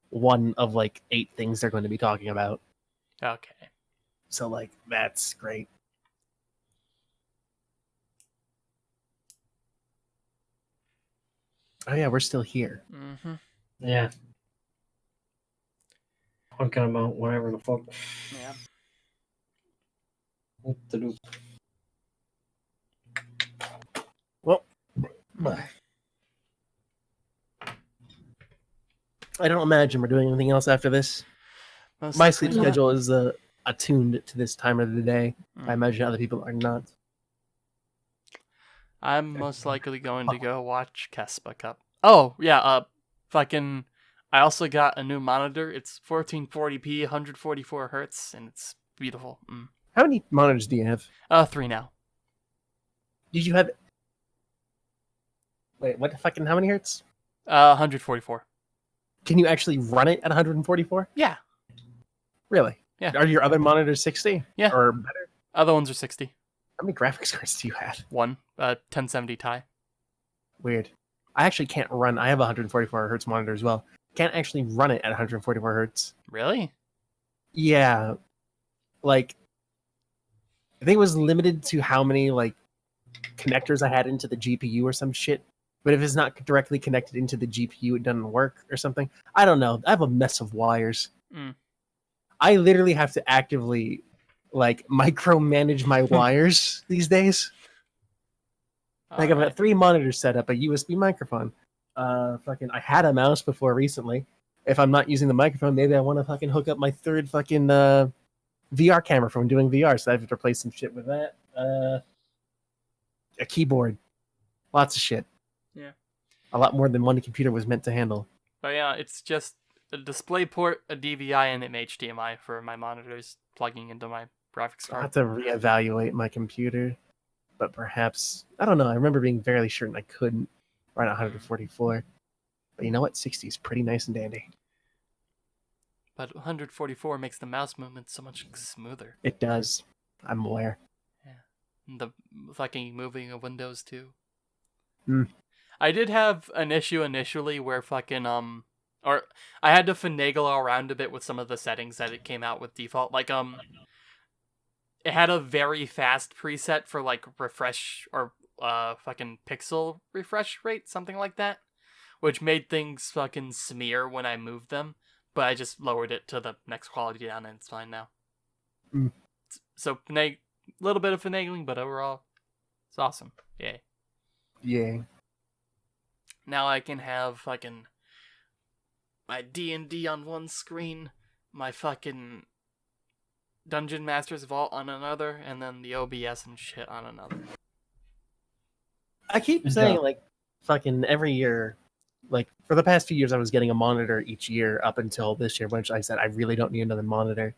one of like 8 things they're going to be talking about. Okay. So like that's great. Oh yeah, we're still here. Mm-hmm. Yeah. talking about whatever the fuck. Yeah. Well, I don't imagine we're doing anything else after this. Most My likely sleep not. schedule is attuned to this time of the day. I imagine other people are not. I'm most likely going to go watch Kespa Cup. Oh, yeah, fucking I also got a new monitor. It's 1440p, 144 hertz, and it's beautiful. How many monitors do you have? 3 now. Did you have? Wait, what the fucking? How many hertz? 144. Can you actually run it at 144? Yeah. Really? Yeah. Are your other monitors 60? Yeah. Or better? Other ones are 60. How many graphics cards do you have? One, 1070 Ti. Weird. I actually can't run. I have a 144 hertz monitor as well. Can't actually run it at 144 hertz. Really? Yeah. Like, I think it was limited to how many like connectors I had into the GPU or some shit. But if it's not directly connected into the GPU, it doesn't work or something. I don't know. I have a mess of wires. I literally have to actively like micromanage my wires these days. Like I've got 3 monitors set up, a USB microphone. Fucking, I had a mouse before recently. If I'm not using the microphone, maybe I want to fucking hook up my 3rd fucking VR camera from doing VR. So I have to replace some shit with that. A keyboard, lots of shit. Yeah. A lot more than one computer was meant to handle. But yeah, it's just a display port, a DVI, and an HDMI for my monitors plugging into my graphics I'll card. have to reevaluate my computer, but perhaps I don't know. I remember being fairly certain I couldn't run 144, but you know what? 60 is pretty nice and dandy. But 144 makes the mouse movement so much smoother. It does. I'm aware. Yeah, and the fucking moving of windows too. Mm. I did have an issue initially where fucking or I had to finagle around a bit with some of the settings that it came out with default. Like it had a very fast preset for like refresh or fucking pixel refresh rate, something like that, which made things fucking smear when I moved them. But I just lowered it to the next quality down, and it's fine now. Mm. So little bit of finagling, but overall, it's awesome. Yay! Yeah. Now I can have fucking my D&D on one screen, my fucking Dungeon Master's Vault on another, and then the OBS and shit on another. I keep saying like fucking every year. Like for the past few years, I was getting a monitor each year up until this year, which I said I really don't need another monitor.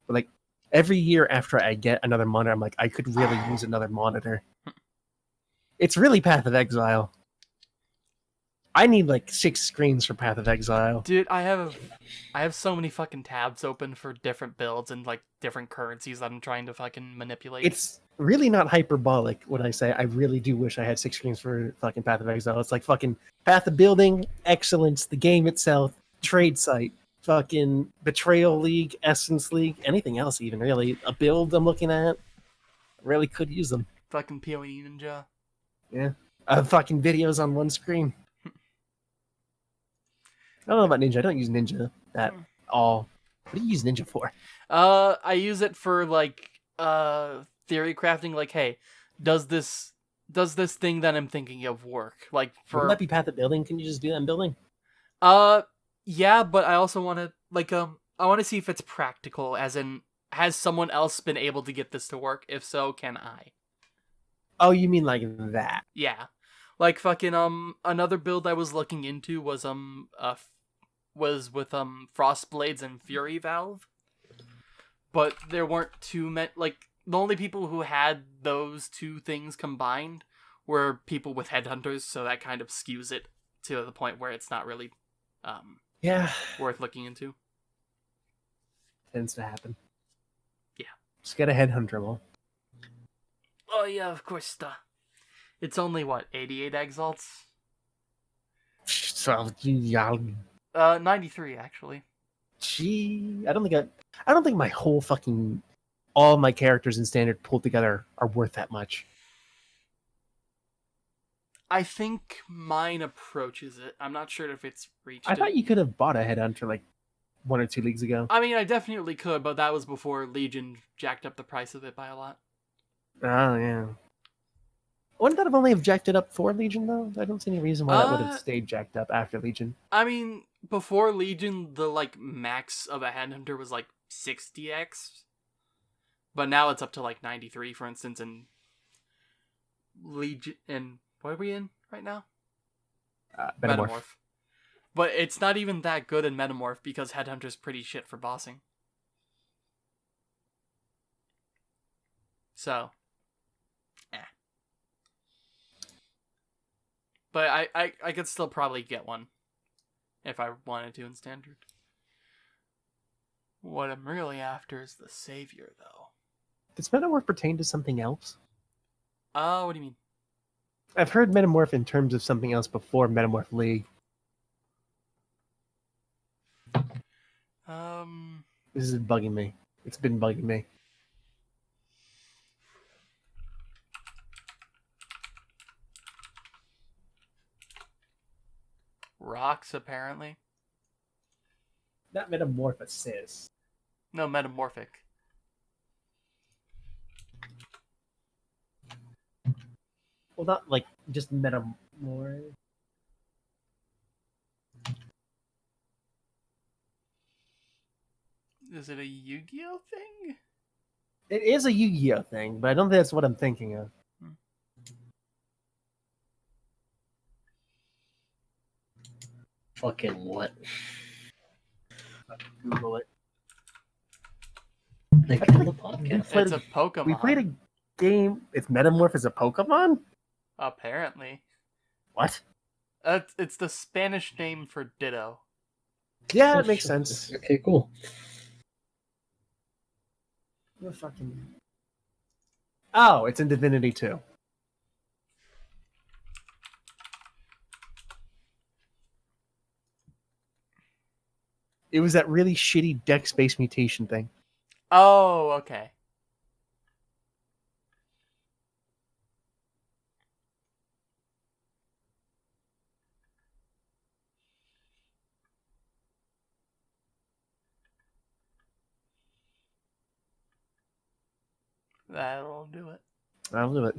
But like every year after I get another monitor, I'm like, I could really use another monitor. It's really Path of Exile. I need like 6 screens for Path of Exile. Dude, I have so many fucking tabs open for different builds and like different currencies that I'm trying to fucking manipulate. It's really not hyperbolic when I say I really do wish I had 6 screens for fucking Path of Exile. It's like fucking Path of Building, Excellence, the game itself, Trade Site, fucking Betrayal League, Essence League, anything else even really. A build I'm looking at. I really could use them. Fucking PoE Ninja. Yeah. Fucking videos on one screen. I don't know about Ninja. I don't use Ninja at all. What do you use Ninja for? I use it for like theory crafting. Like, hey, does this thing that I'm thinking of work? Like for Wouldn't that be Path of Building? Can you just do that in building? Yeah, but I also want to like I want to see if it's practical. As in, has someone else been able to get this to work? If so, can I? Oh, you mean like that? Yeah, like fucking another build I was looking into was with Frostblades and Fury Valve, but there weren't too many. Like the only people who had those 2 things combined were people with headhunters, so that kind of skews it to the point where it's not really yeah, worth looking into. Tends to happen. Yeah, just get a headhunter roll. Oh yeah, of course. It's only what 88 exalts. So, 93 actually. Gee, I don't think my whole fucking all my characters in standard pulled together are worth that much. I think mine approaches it. I'm not sure if it's reached. I thought you could have bought a headhunter like 1 or 2 leagues ago. I mean, I definitely could, but that was before Legion jacked up the price of it by a lot. Oh, yeah. Wouldn't that have only have jacked it up for Legion, though? I don't see any reason why that would have stayed jacked up after Legion. I mean, before Legion, the max of a Headhunter was 60x. But now it's up to 93, for instance, and Legion... And what are we in right now? Metamorph. But it's not even that good in Metamorph because Headhunter's pretty shit for bossing. So... But I could still probably get one if I wanted to in Standard. What I'm really after is the Savior, though. Does Metamorph pertain to something else? What do you mean? I've heard Metamorph in terms of something else before Metamorph League. This is bugging me. It's been bugging me. Rocks, apparently. Not Metamorphosis. No, Metamorphic. Well, not just Metamorph. Is it a Yu-Gi-Oh thing? It is a Yu-Gi-Oh thing, but I don't think that's what I'm thinking of. Fucking what? Google it. They kill the podcast. It's a Pokemon. We played a game. It's Metamorph as a Pokemon? Apparently. What? It's the Spanish name for Ditto. Yeah, it makes sense. Okay, cool. Oh, it's in Divinity 2. It was that really shitty deck-space mutation thing. Oh, okay. That'll do it. I'll do it.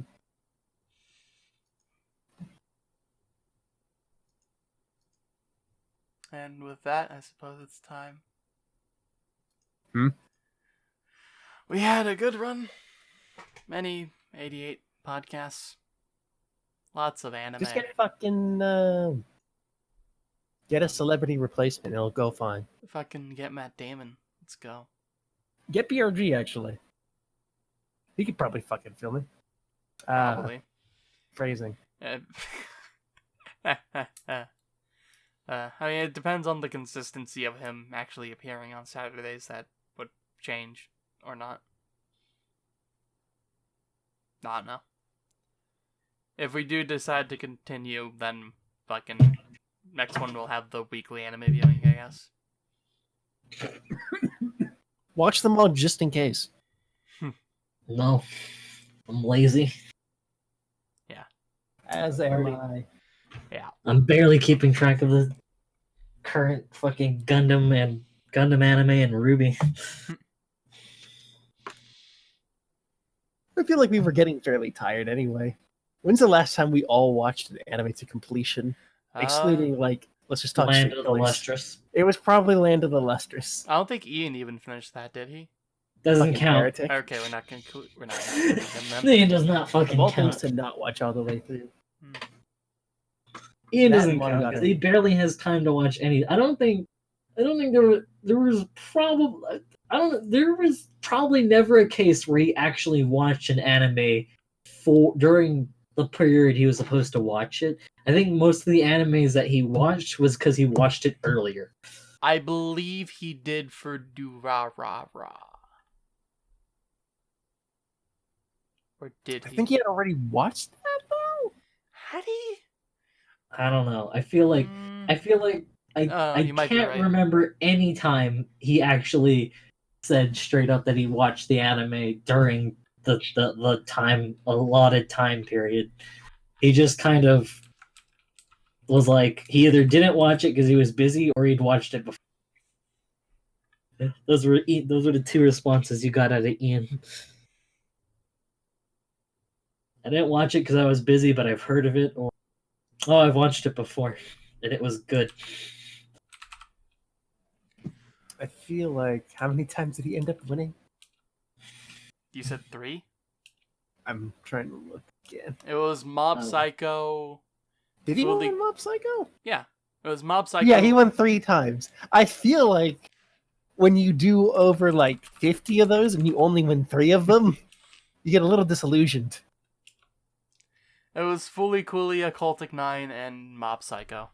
And with that, I suppose it's time. We had a good run. Many 88 podcasts. Lots of anime. Just get fucking get a celebrity replacement. It'll go fine. Fucking get Matt Damon. Let's go. Get BRG, actually. He could probably fucking film it. Probably. Phrasing. I mean, it depends on the consistency of him actually appearing on Saturdays. That would change or not. I don't know. If we do decide to continue, then fucking next one will have the weekly anime viewing, I guess. Watch them all just in case. No. I'm lazy. Yeah. As am I. Yeah. I'm barely keeping track of the current fucking Gundam anime and Ruby. I feel like we were getting fairly tired anyway. When's the last time we all watched an anime to completion? Excluding, let's just talk Land Street of the Boys. Lustrous. It was probably Land of the Lustrous. I don't think Ian even finished that, did he? Doesn't Fucking count. heretic. Okay, we're not gonna him then. Ian does not fucking Of all count. things to not watch all the way through. Ian That doesn't one count got because it. he barely has time to watch any. I don't think there was probably there was probably never a case where he actually watched an anime during the period he was supposed to watch it. I think most of the animes that he watched was because he watched it earlier. I believe he did for Durarara. Or did he? I think he had already watched that, though? Had he? I don't know. I feel like I you might be can't right. remember any time he actually said straight up that he watched the anime during the time allotted time period. He just kind of was like he either didn't watch it because he was busy or he'd watched it before. Those were the two responses you got out of Ian. I didn't watch it because I was busy, but I've heard of it. Or I've watched it before, and it was good. I feel like how many times did he end up winning? You said 3? I'm trying to look again. It was Mob Oh. Psycho. Did he Fully- win Mob Psycho? Yeah. It was Mob Psycho. Yeah, he won 3 times. I feel like when you do over like 50 of those and you only win 3 of them, you get a little disillusioned. It was Fully Cooley, Occultic 9, and Mob Psycho.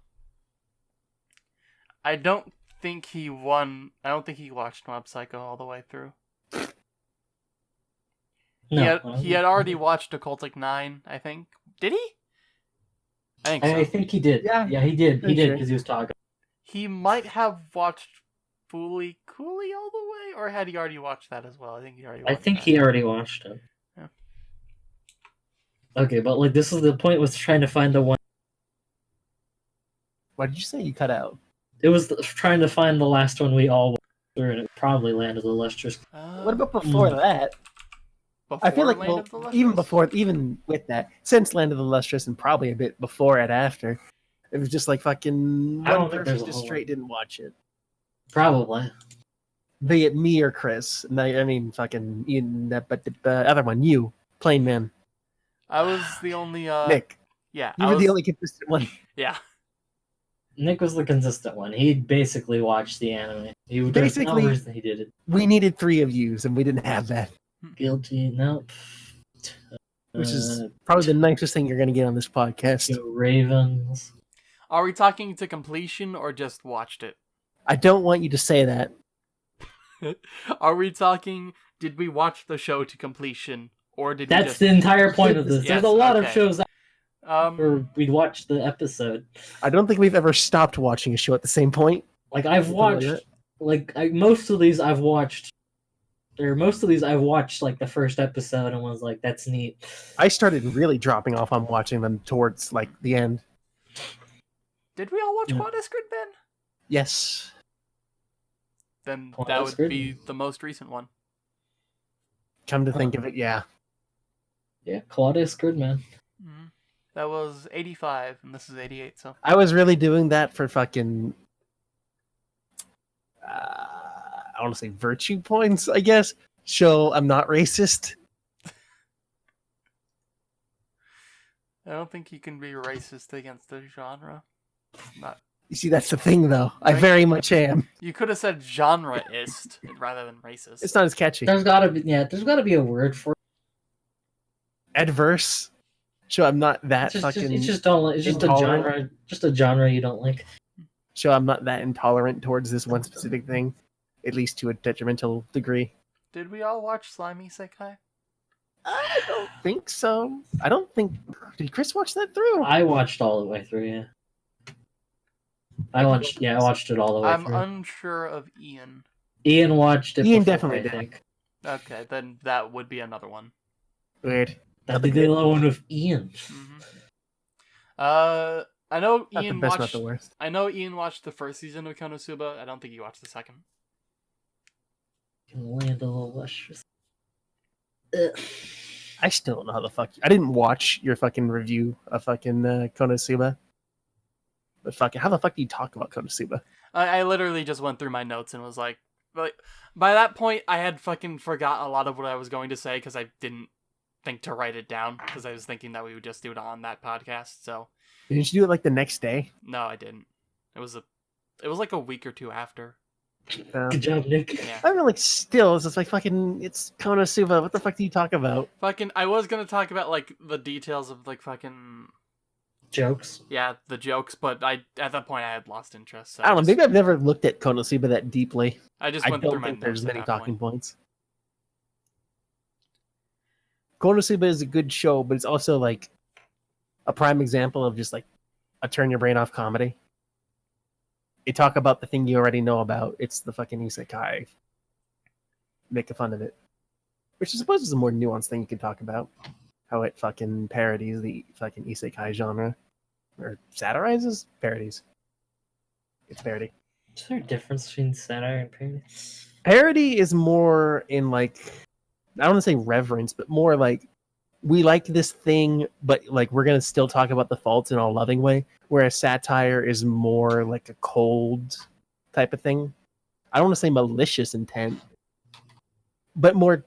I don't think he won. I don't think he watched Mob Psycho all the way through. No, He had already watched Occultic 9, I think. Did he? I think so. I think he did. Yeah, Yeah, he did. He pretty did sure. because he was talking. He might have watched Fully Cooley all the way, or had he already watched that as well? I think he already watched I think that. he already watched it. Yeah. Okay, but like this is the point was trying to find the one. What did you say? You cut out. It was trying to find the last one we all went through, and it probably landed the Lustrous. What about before that? I feel like Land of the even Lustrous? even with that, since Land of the Lustrous and probably a bit before and after, it was just like fucking I don't one think person there's a just whole straight didn't watch it. Probably. Be it me or Chris. And I mean, fucking Ian, but the other one, you, Plain Man, I was the only Nick. Yeah, You I were was, the only consistent one. Yeah, Nick was the consistent one. He basically watched the anime. There's no Basically- reason he did it. We needed 3 of yous, and we didn't have that, Guilty. Nope. which is probably the nicest thing you're going to get on this podcast. Go Ravens. are we talking to completion or just watched it? I don't want you to say that. Are we talking? Did we watch the show to completion, or did we That's just? the entire point of this. Yes, There's a lot of okay. shows where Um, we'd watch the episode. I don't think we've ever stopped watching a show at the same point. Like I've Something like watched, most of these I've watched. Most of these I've watched like the first episode and was like, "That's neat." I started really dropping off on watching them towards like the end. did we all watch Yeah. Quad Grid then? Yes. Then Quad that would Grid? be the most recent one. Come to think of it, yeah. Yeah, Claudius Gridman. Mhm. That was 85, and this is 88. So I was really doing that for fucking I want to say virtue points, I guess. Show I'm not racist. I don't think you can be racist against the genre. Not. You see, that's the thing, though. I Right. very much am. You could have said genreist rather than racist. It's not as catchy. There's gotta be a word for it. Adverse. Show I'm not that It's just, fucking. it's just don't like, it's just a intolerant. genre you don't like. Show I'm not that intolerant towards this one specific thing, at least to a detrimental degree. Did we all watch Slimy Sekai? I don't think so. I don't think. Did Chris watch that through? I watched all the way through, yeah. I watched it all the way I'm through. unsure of Ian. Ian watched it Ian before, definitely I did. think. Okay, then that would be another one. Weird. That'd be the other one with Ian. hmm I know Not Ian the best, watched. not the worst. I know Ian watched the first season of Konosuba. I don't think he watched the second. Land of the Lustrous. Ugh. I still don't know how the fuck. I didn't watch your fucking review of fucking Konosuba. But fucking, how the fuck do you talk about Konosuba? I literally just went through my notes and was like, by that point, I had fucking forgot a lot of what I was going to say because I didn't think to write it down because I was thinking that we would just do it on that podcast. So Didn't you do it like the next day? no, I didn't. It was like a week or two after. Good job, Nick. Yeah. I mean, like, still, it's just like fucking. It's Konosuba. What the fuck do you talk about? Fucking, I was gonna talk about like the details of like fucking Jokes. the jokes, but at that point I had lost interest. So I don't know. just- Maybe I've never looked at Konosuba that deeply. I just I went through don't my think notes there's at many that talking point. points. Konosuba is a good show, but it's also like a prime example of just like a turn your brain off comedy. They talk about the thing you already know about. It's the fucking isekai. Making fun of it. Which I suppose is a more nuanced thing you can talk about. How it fucking parodies the fucking isekai genre. Or satirizes? Parodies. It's parody. Is there a difference between satire and parody? Parody is more in like, I don't want to say reverence, but more like we like this thing, but like we're gonna still talk about the faults in a loving way. Whereas satire is more like a cold type of thing. I don't want to say malicious intent, but more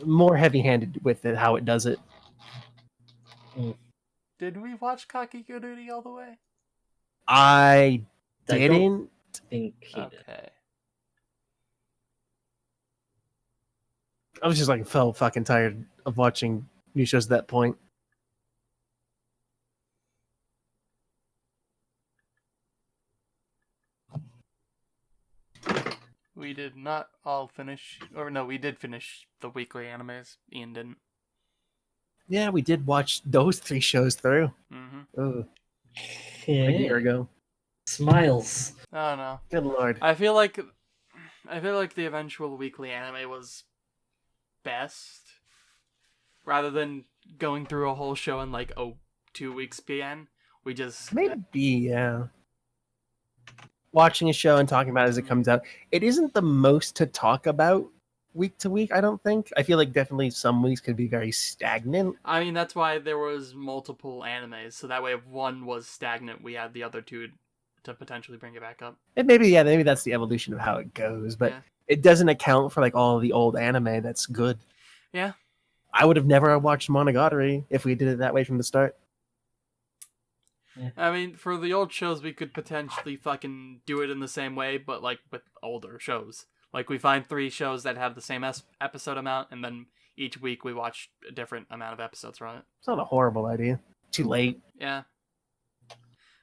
more heavy-handed with it, how it does it. Did we watch Cocky Go Duty all the way? I I didn't. don't think he did. Okay. I was just like felt fucking tired of watching new shows at that point. We did not all finish, or no, we did finish the weekly animes. Ian didn't. Yeah, we did watch those 3 shows through. Mm-hmm. A year ago. Smiles. Oh no. Good lord. I feel like the eventual weekly anime was best, rather than going through a whole show in like 2 weeks span. We just Maybe, yeah. Watching a show and talking about it as it comes out. It isn't the most to talk about week to week, I don't think. I feel like definitely some weeks could be very stagnant. I mean, that's why there was multiple animes, so that way if one was stagnant, we had the other 2 to potentially bring it back up. And maybe that's the evolution of how it goes, but Yeah. it doesn't account for like all the old anime that's good. Yeah. I would have never watched Monogatari if we did it that way from the start. I mean, for the old shows, we could potentially fucking do it in the same way, but like with older shows. Like we find 3 shows that have the same episode amount, and then each week we watch a different amount of episodes from it. It's not a horrible idea. Too late. Yeah.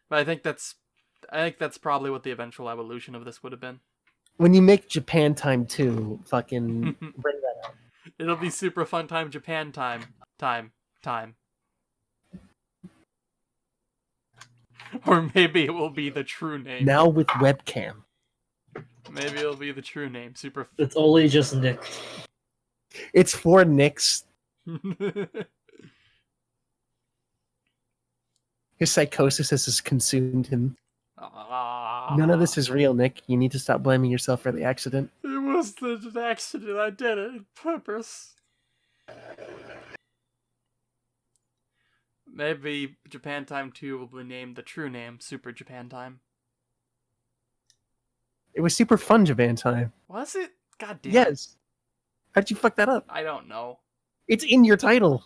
But I think that's probably what the eventual evolution of this would have been. When you make Japan Time 2, fucking bring that up. It'll be Super Fun Time Japan Time. Or maybe it will be the true name. Now with webcam. Maybe it'll be the true name. Super. It's only just Nick. It's for Nick's. His psychosis has consumed him. None of this is real, Nick. You need to stop blaming yourself for the accident. It was an accident. I did it on purpose. Maybe Japan Time 2 will be named the true name, Super Japan Time. It was super fun, Japan Time. Was it? God damn. Yes. How'd you fuck that up? I don't know. It's in your title.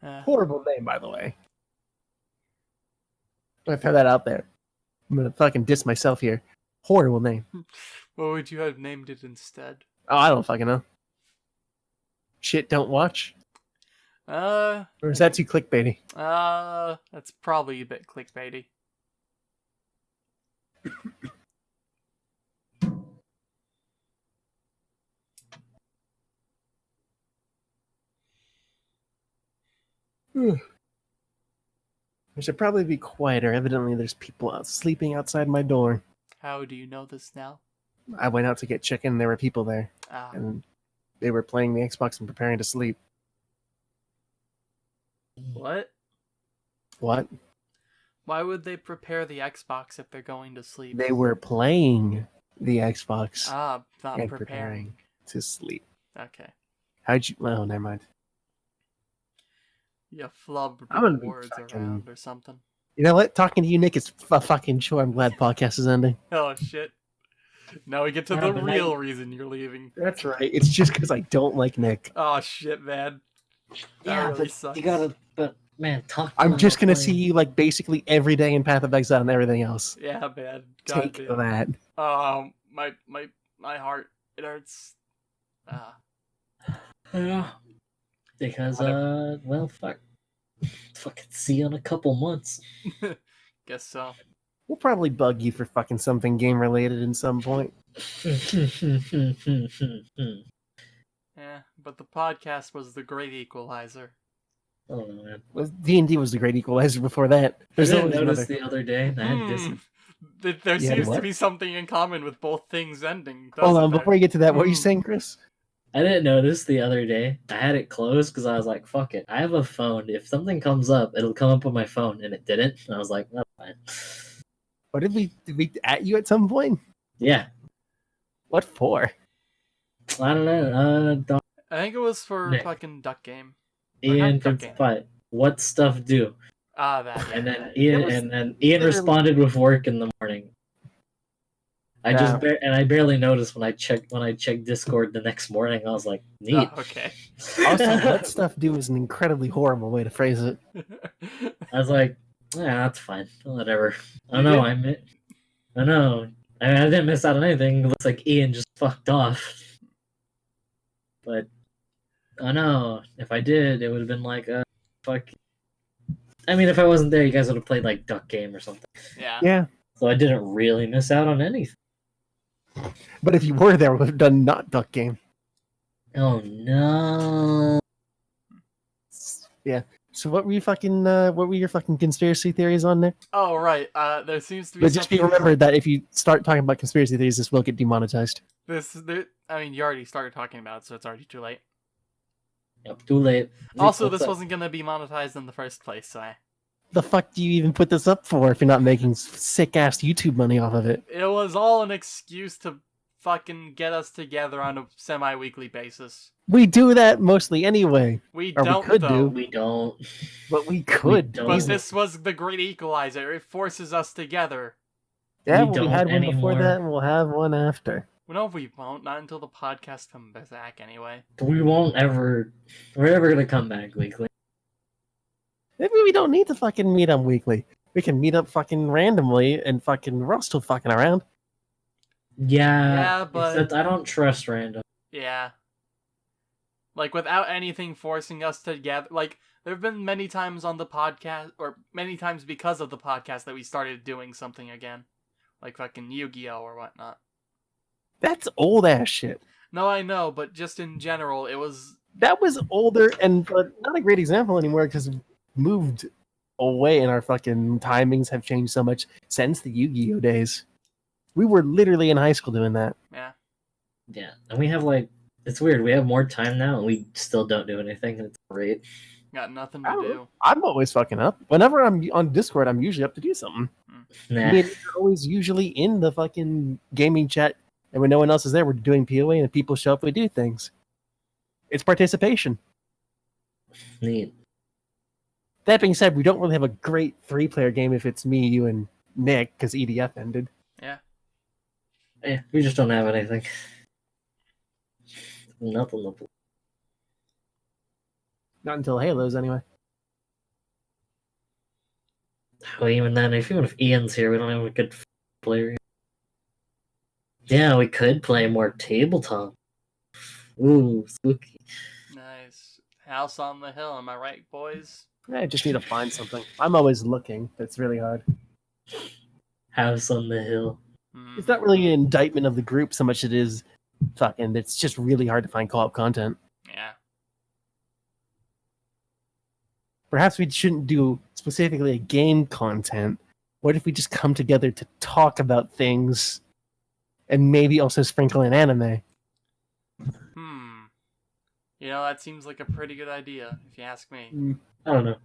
Horrible name, by the way. I'm gonna throw that out there. I'm gonna fucking diss myself here. Horrible name. What would you have named it instead? Oh, I don't fucking know. Shit, don't watch. Or is that too clickbaity? That's probably a bit clickbaity. I should probably be quieter. Evidently, there's people out sleeping outside my door. How do you know this now? I went out to get chicken, and there were people there. Ah. And they were playing the Xbox and preparing to sleep. What? What? Why would they prepare the Xbox if they're going to sleep? They were playing the Xbox not and preparing to sleep. Okay. How'd you... Oh, never mind. You flubbed I'm gonna be words fucking- around or something. You know what? Talking to you, Nick, is a fucking chore. I'm glad podcast is ending. Oh, shit. Now we get to the real reason you're leaving. That's right. It's just because I don't like Nick. Oh, shit, man. That Yeah, really but sucks. you gotta. But man, talk. I'm just gonna about see you like basically every day in Path of Exile and everything else. Yeah, man. God Take damn. that. My heart, it hurts. Yeah. Because well, fucking see you in a couple months. Guess so. We'll probably bug you for fucking something game related in some point. Yeah, but the podcast was the great equalizer. Oh man, D&D was the great equalizer before that. I There's didn't always notice another. the other day that There Yeah, seems to what? be something in common with both things ending. Hold on, doesn't there? before you get to that, what are you saying, Chris? I didn't notice the other day. I had it closed because I was like, fuck it. I have a phone. If something comes up, it'll come up on my phone. And it didn't. And I was like, that's fine. Or did we at you at some point? Yeah. What for? I don't know. I think it was for Nick. fucking Duck Game. Ian Duck puts Game. but what stuff do? Ah, that. Yeah. And then Ian was Ian literally- responded with work in the morning. I just Yeah. I barely noticed when I checked Discord the next morning. I was like, neat. Oh, okay. Also, what stuff do is an incredibly horrible way to phrase it. I was like, yeah, that's fine. Whatever. I You know. did? I know. I didn't miss out on anything. It looks like Ian just fucked off. But I know. If I did, it would have been like fuck. I mean, if I wasn't there, you guys would have played like Duck Game or something. Yeah. Yeah. So I didn't really miss out on anything. But if you were there, we would have done not Duck Game. Oh no. Yeah. So what were your fucking conspiracy theories on there? Oh, right. There seems to be But just be something... remembered that if you start talking about conspiracy theories, this will get demonetized. I mean, you already started talking about it, so it's already too late. Yep, too late. Also, What's this up? wasn't gonna be monetized in the first place, so The fuck do you even put this up for if you're not making sick ass YouTube money off of it? it was all an excuse to fucking get us together on a semi-weekly basis. We do that mostly anyway, We Or we don't, could though. do. We don't. but we could. don't. But easily. this was the great equalizer. It forces us together. Yeah, we well, we don't had one before anymore. that, and we'll have one after. Well, no, we won't. Not until the podcast comes back, anyway. We won't ever. We're never gonna come back weekly. Maybe we don't need to fucking meet up weekly. We can meet up fucking randomly, and fucking we're all still fucking around. Yeah, but- except I don't trust random. Yeah. Like, without anything forcing us together. Like, there have been many times on the podcast, or many times because of the podcast, that we started doing something again. Like fucking Yu-Gi-Oh! Or whatnot. That's old ass shit. No, I know, but just in general, it was... That was older and not a great example anymore because we moved away and our fucking timings have changed so much since the Yu-Gi-Oh days. We were literally in high school doing that. Yeah. Yeah, and we have like it's weird. We have more time now, and we still don't do anything, and it's great. Got nothing to I don't do. I'm always fucking up. Whenever I'm on Discord, I'm usually up to do something. Nah. Me and you're always usually in the fucking gaming chat, and when no one else is there, we're doing POA, and if people show up, we do things. It's participation. Neat. That being said, we don't really have a great 3-player game if it's me, you, and Nick, because EDF ended. Yeah, we just don't have anything. Nothing to play. Not until Halos, anyway. Well, even then, even if Ian's here, we don't have a good player. Yeah, we could play more tabletop. Ooh, spooky. Nice. House on the hill, am I right, boys? I just need to find something. I'm always looking. That's really hard. House on the hill. It's not really an indictment of the group so much as it is fucking, it's just really hard to find co-op content. Yeah. Perhaps we shouldn't do specifically a game content. What if we just come together to talk about things and maybe also sprinkle in anime? You know, that seems like a pretty good idea, if you ask me. I don't know.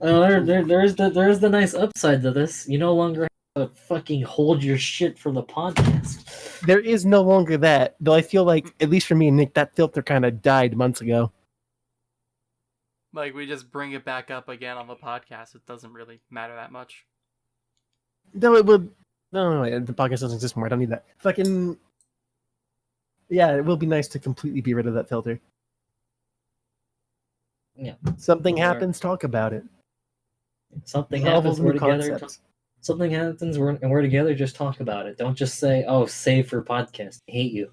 There's the nice upside to this. You no longer have to fucking hold your shit for the podcast. There is no longer that, though I feel like, at least for me and Nick, that filter kind of died months ago. Like, we just bring it back up again on the podcast. It doesn't really matter that much. Though it would... No, the podcast doesn't exist more. I don't need that. Fucking... Yeah, it will be nice to completely be rid of that filter. Yeah. Something Sure. happens, talk about it. Something Novels happens, we're and together. concepts. Something happens, we're together. Just talk about it. Don't just say, "Oh, save for podcast." I hate you.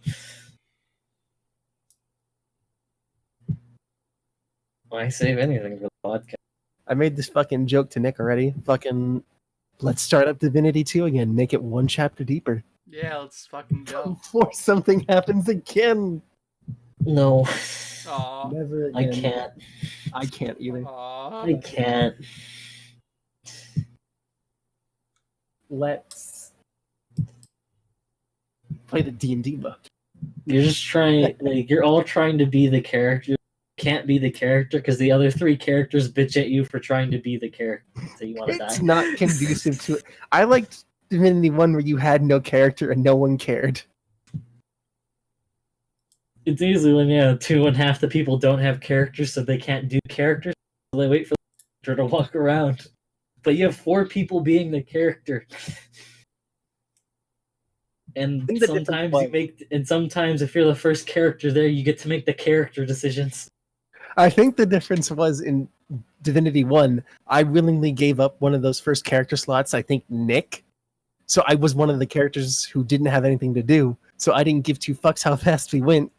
Why save anything for the podcast? I made this fucking joke to Nick already. Fucking, let's start up Divinity 2 again. Make it one chapter deeper. Yeah, let's fucking go. Before something happens again. No, Aw. Never I again. can't. I can't either. Aw. I can't. Let's play the D&D book. You're just trying, like, you're all trying to be the character. Can't be the character because the other three characters bitch at you for trying to be the character. So you want to die. It's not conducive to it. I liked Divinity 1 where you had no character and no one cared. It's easy when, yeah, 2 and half the people don't have characters, so they can't do characters. So they wait for the character to walk around. But you have 4 people being the character. And think the sometimes difference sometimes if you're the first character there, you get to make the character decisions. I think the difference was in Divinity 1, I willingly gave up one of those first character slots, I think Nick. So I was one of the characters who didn't have anything to do, so I didn't give 2 fucks how fast we went.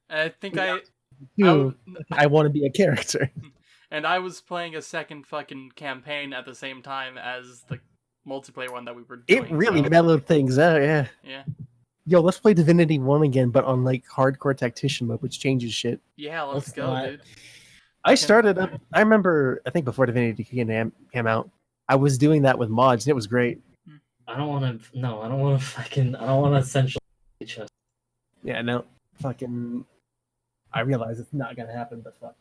I think I want to be a character. And I was playing a second fucking campaign at the same time as the multiplayer one that we were doing. It really so... mellowed things out, yeah. Yeah. Yo, let's play Divinity 1 again, but on like hardcore tactician mode, which changes shit. Yeah, let's go, not. dude. I started up, I remember, I think before Divinity came out, I was doing that with mods, and it was great. I don't want to essentially chess. Yeah, no, fucking, I realize it's not gonna happen, but fuck.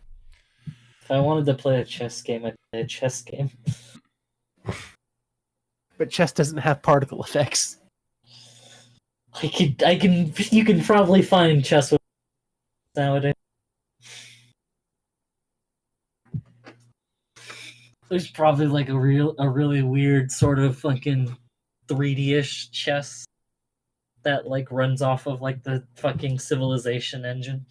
If I wanted to play a chess game, I'd play a chess game. But chess doesn't have particle effects. You can probably find chess with nowadays. There's probably like a really weird sort of fucking 3D-ish chess that like runs off of like the fucking Civilization engine.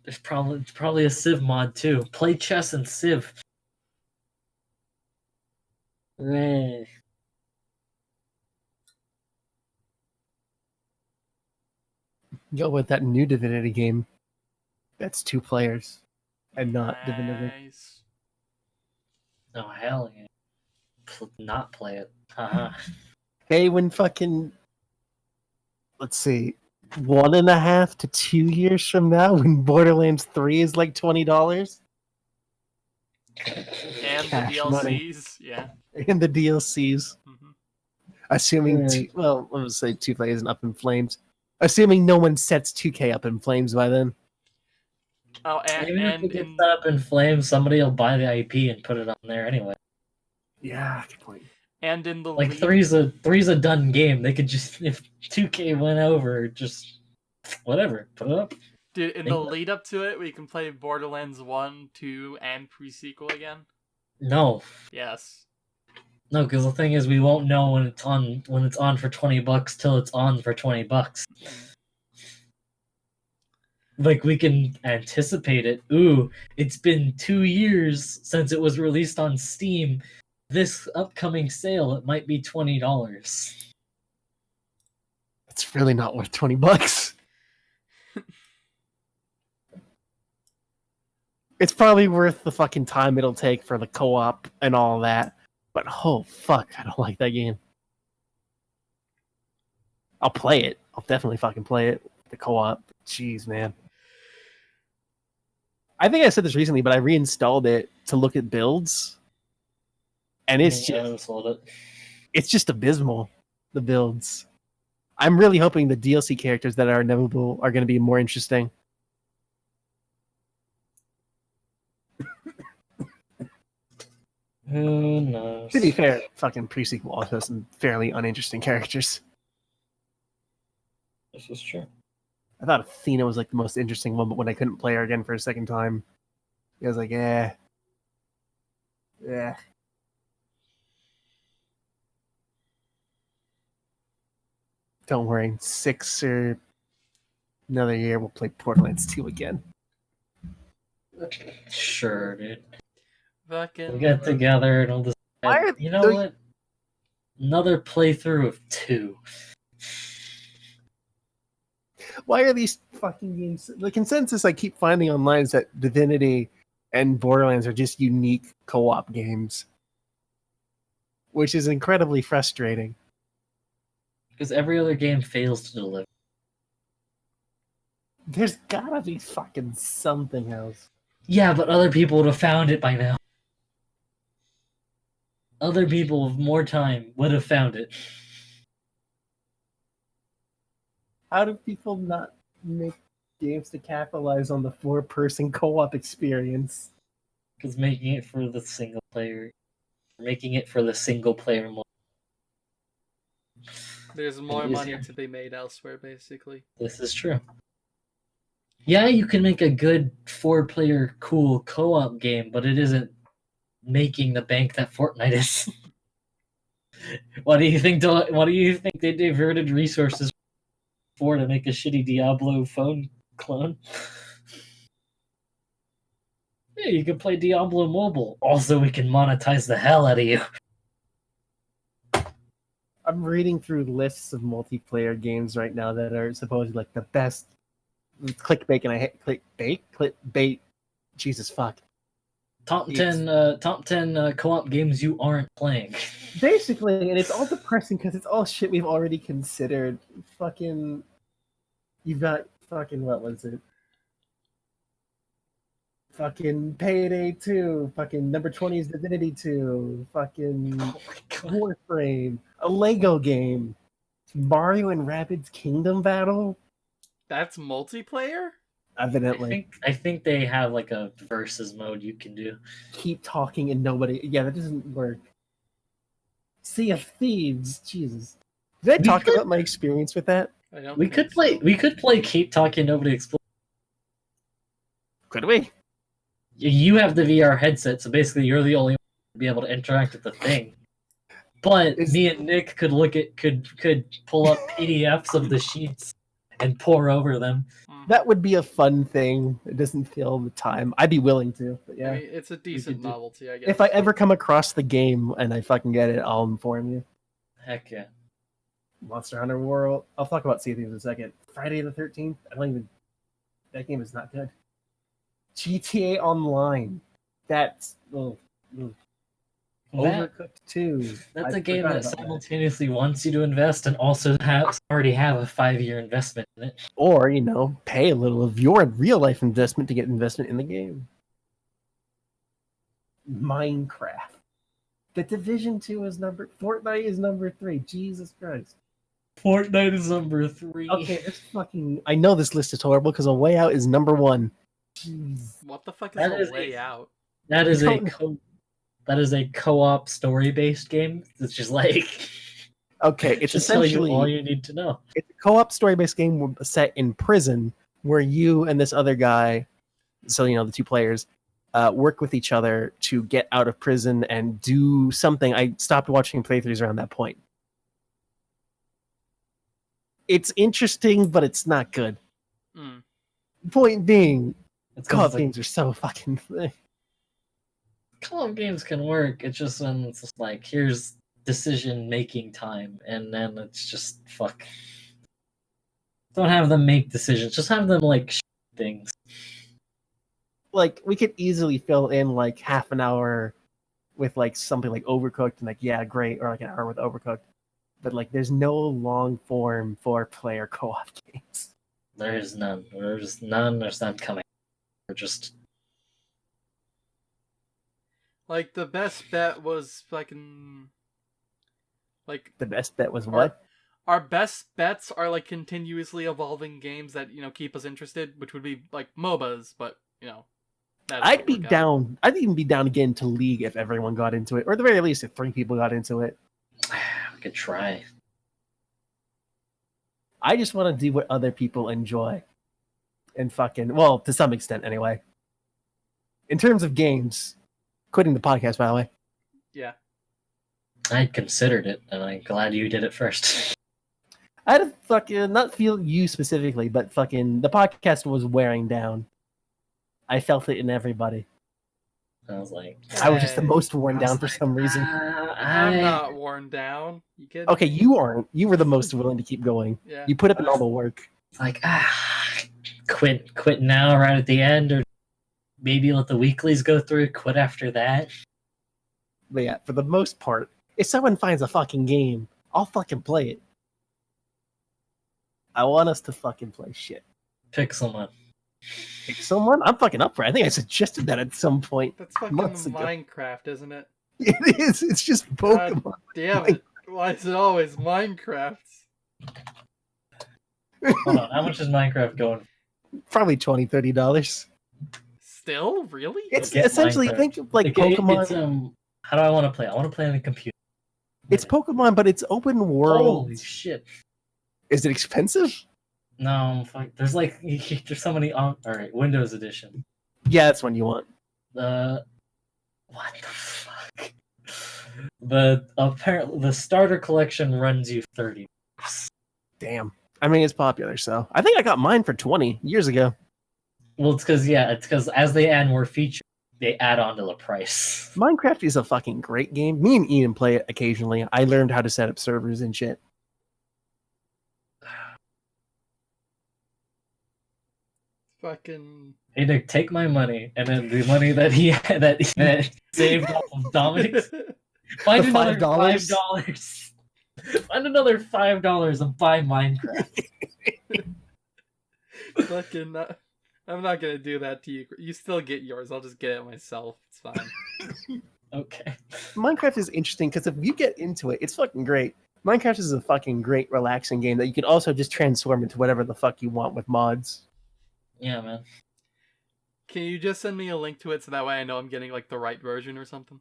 There's probably a Civ mod too. Play chess and Civ. Eh. Go with that new Divinity game. That's 2 players, and not Divinity. Nice. Oh hell yeah! Not play it. Haha. Hey, when fucking, let's see, 1.5 to 2 years from now, when Borderlands 3 is like $20, And Cash the DLCs, money. yeah. and the DLCs, Mhm. assuming well, let's say 2K isn't up in flames, assuming no one sets 2K up in flames by then. Oh, Even if and it gets in, up in flames, somebody will buy the IP and put it on there anyway. Yeah, good point. and in the Like lead- three's a done game. They could just, if 2K went over, just whatever, put it up. Dude, in the lead up to it, we can play Borderlands 1, 2, and pre-sequel again. No, Yes. no, because the thing is, we won't know when it's on for $20 till it's on for $20. Like we can anticipate it. Ooh, it's been 2 years since it was released on Steam. This upcoming sale, it might be $20. It's really not worth $20. It's probably worth the fucking time it'll take for the co-op and all that. But oh fuck, I don't like that game. I'll play it. I'll definitely fucking play it. The co-op. Jeez, man. I think I said this recently, but I reinstalled it to look at builds. And it's just abysmal, the builds. I'm really hoping the DLC characters that are inevitable are going to be more interesting. Who knows? To be fair, fucking pre-sequel also has some fairly uninteresting characters. This is true. I thought Athena was like the most interesting one, but when I couldn't play her again for a second time, I was like, yeah. Don't worry, 6 or another year we'll play Borderlands 2 again. Sure, dude. Fucking... We'll get together and we'll just... Why are You know those- what? Another playthrough of 2. Why are these fucking games... The consensus I keep finding online is that Divinity and Borderlands are just unique co-op games. Which is incredibly frustrating. Because every other game fails to deliver. There's gotta be fucking something else. Yeah, but other people would have found it by now. Other people with more time would have found it. How do people not make games to capitalize on the 4-person co-op experience? Because making it for the single player mode. There's more It is money here. to be made elsewhere, basically. This is true. Yeah, you can make a good 4-player cool co-op game, but it isn't making the bank that Fortnite is. What do you think they diverted resources for to make a shitty Diablo phone clone? Yeah, you can play Diablo mobile. Also, we can monetize the hell out of you. I'm reading through lists of multiplayer games right now that are supposedly like the best clickbait, and I hate clickbait. Jesus fuck. Top 10 co-op games you aren't playing. Basically, and it's all depressing because it's all shit we've already considered. Fucking, you've got fucking, what was it? Fucking Payday 2, fucking number 20 is Divinity 2, fucking Oh my god. Warframe, a Lego game, Mario and Rabbids Kingdom Battle. That's multiplayer? Evidently, I think they have like a versus mode you can do. keep talking and nobody. Yeah, that doesn't work. Sea of Thieves, Jesus. Did I We talk could- about my experience with that? I don't We think could so. play Keep Talking Nobody Explode. Could we? You have the VR headset, so basically you're the only one to be able to interact with the thing. But me and Nick could could pull up PDFs of the sheets and pour over them. That would be a fun thing. It doesn't fill the time. I'd be willing to, but yeah. I mean, it's a decent could do- novelty, I guess. If I ever come across the game and I fucking get it, I'll inform you. Heck yeah. Monster Hunter World. I'll talk about Sea of Thieves in a second. Friday the 13th. I don't even. That game is not good. GTA Online. That's That- Overcooked 2. That's I a game forgot that about simultaneously wants you to invest and also already have a 5-year investment in it. Or, pay a little of your real life investment to get investment in the game. Minecraft. The Division 2 is Fortnite is number 3. Jesus Christ. Fortnite is number 3. Okay, this fucking. I know this list is horrible because A Way Out is number 1. Jeez. What the fuck That is is a way a- out? That is don't- that is a co-op story-based game. It's just like Okay, it's just tell you essentially all you need to know. it's a co-op story-based game set in prison where you and this other guy, so the 2 players, work with each other to get out of prison and do something. I stopped watching playthroughs around that point. It's interesting, but it's not good. Mm. Point being, It's co-op like, games are so fucking. co-op games can work. It's just when it's just like here's decision-making time, and then it's just fuck. Don't have them make decisions. Just have them like things. Like, we could easily fill in like half an hour with like something like Overcooked and like, yeah, great, or like an hour with Overcooked. But like, there's no long form 4-player co-op games. There's none. There's none. There's none coming. We're just Like, the best bet was fucking... Like, The best bet was what? our best bets are, like, continuously evolving games that, keep us interested, which would be, like, MOBAs, but, that I'd doesn't be work out. down. I'd even be down again to League if everyone got into it, or at the very least, if 3 people got into it. we could try. I just want to do what other people enjoy, and well, to some extent anyway. In terms of games, quitting the podcast, by the way. Yeah. I considered it, and I'm glad you did it first. I had to fucking not feel you specifically, but fucking the podcast was wearing down. I felt it in everybody. I was like, I was just the Hey, most worn down for some reason. I'm not worn down. You kidding? Okay, you aren't. You were the most willing to keep going. Yeah. You put up in all the work. It's like quit now, right at the end, or maybe let the weeklies go through. Quit after that. But yeah, for the most part, if someone finds a fucking game, I'll fucking play it. I want us to fucking play shit. Pick someone. Pick someone? I'm fucking up for it. I think I suggested that at some point. That's fucking months ago. Minecraft, isn't it? It is. It's just Pokemon. God damn it! Why is it always Minecraft? Hold on, how much is Minecraft going? Probably $20-$30. Still, really? It's It's essentially Minecraft. think of like Pokemon. It's how do I want to play? I want to play on the computer. It's Pokemon, but it's open world. Holy shit! Is it expensive? No, fuck. There's like there's so many. All right, Windows Edition. Yeah, that's one you want. What the fuck? Apparently the starter collection runs you $30. Damn. I mean, it's popular, so I think I got mine for 20 years ago. Well, it's because as they add more features, they add on to the price. Minecraft is a fucking great game. Me and Ian play it occasionally. I learned how to set up servers and shit. Fucking. Hey Nick, take my money, and then the money that he saved off of Dominic's. Find The another $5? $5. Find another $5 and buy Minecraft. Fucking. I'm not gonna do that to you. You still get yours. I'll just get it myself. It's fine. Okay. Minecraft is interesting because if you get into it, it's fucking great. Minecraft is a fucking great, relaxing game that you can also just transform into whatever the fuck you want with mods. Yeah, man. Can you just send me a link to it so that way I know I'm getting like the right version or something?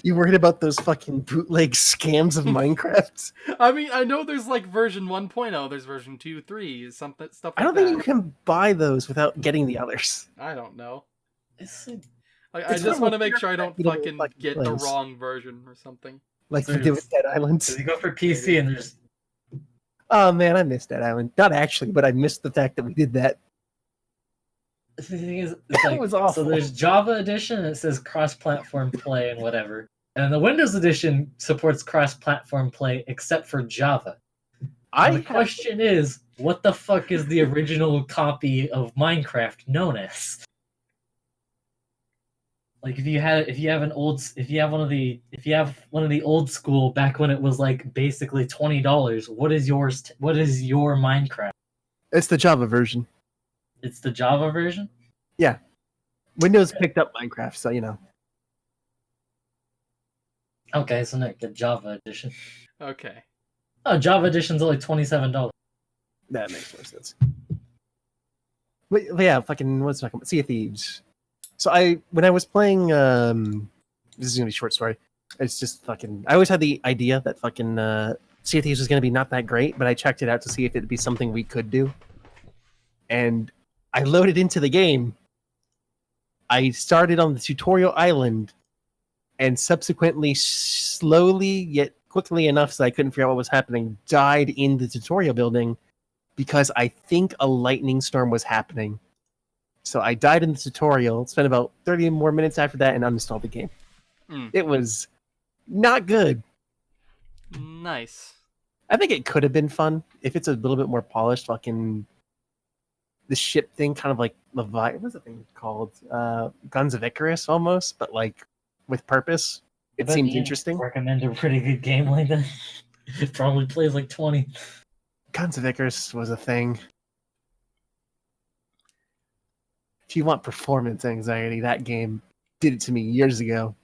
You worried about those fucking bootleg scams of Minecraft? I mean, I know there's like version 1.0, there's version 2, 3, something stuff like I don't that. think you can buy those without getting the others. I don't know. It's I It's just from want a to make sure I don't reputable fucking fucking get the place. wrong version or something. Like So we did with Dead Does Island. he go for PC and there's Oh man, I missed Dead Island. Not actually, but I missed the fact that we did that. the thing is, it's That like, was awful. So there's Java edition and it says cross-platform play and whatever. And the Windows edition supports cross-platform play except for Java. And the question is, what the fuck is the original copy of Minecraft known as? Like if you have one of the old school back when it was like basically $20, what is yours? What is your Minecraft? It's the Java version. It's the Java version. Windows picked up Minecraft, so you know. Okay, so Nick, get Java edition. Okay. Oh, Java edition's only $27. That makes more sense. But yeah, fucking what's talking about? Sea of Thieves. So when I was playing, this is gonna be a short story. It's just fucking. I always had the idea that fucking Sea of Thieves was gonna be not that great, but I checked it out to see if it'd be something we could do. And I loaded into the game. I started on the tutorial island, and subsequently, slowly yet quickly enough, so I couldn't figure out what was happening, died in the tutorial building because I think a lightning storm was happening. So I died in the tutorial, spent about 30 more minutes after that, and uninstalled the game. It was not good. Nice. I think it could have been fun if it's a little bit more polished. Fucking the ship thing, kind of like what's the thing called? Guns of Icarus, almost, but like with purpose. It Bet seems Ian interesting. Recommend a pretty good game like that. It probably plays like 20. Guns of Icarus was a thing. If you want performance anxiety, that game did it to me years ago.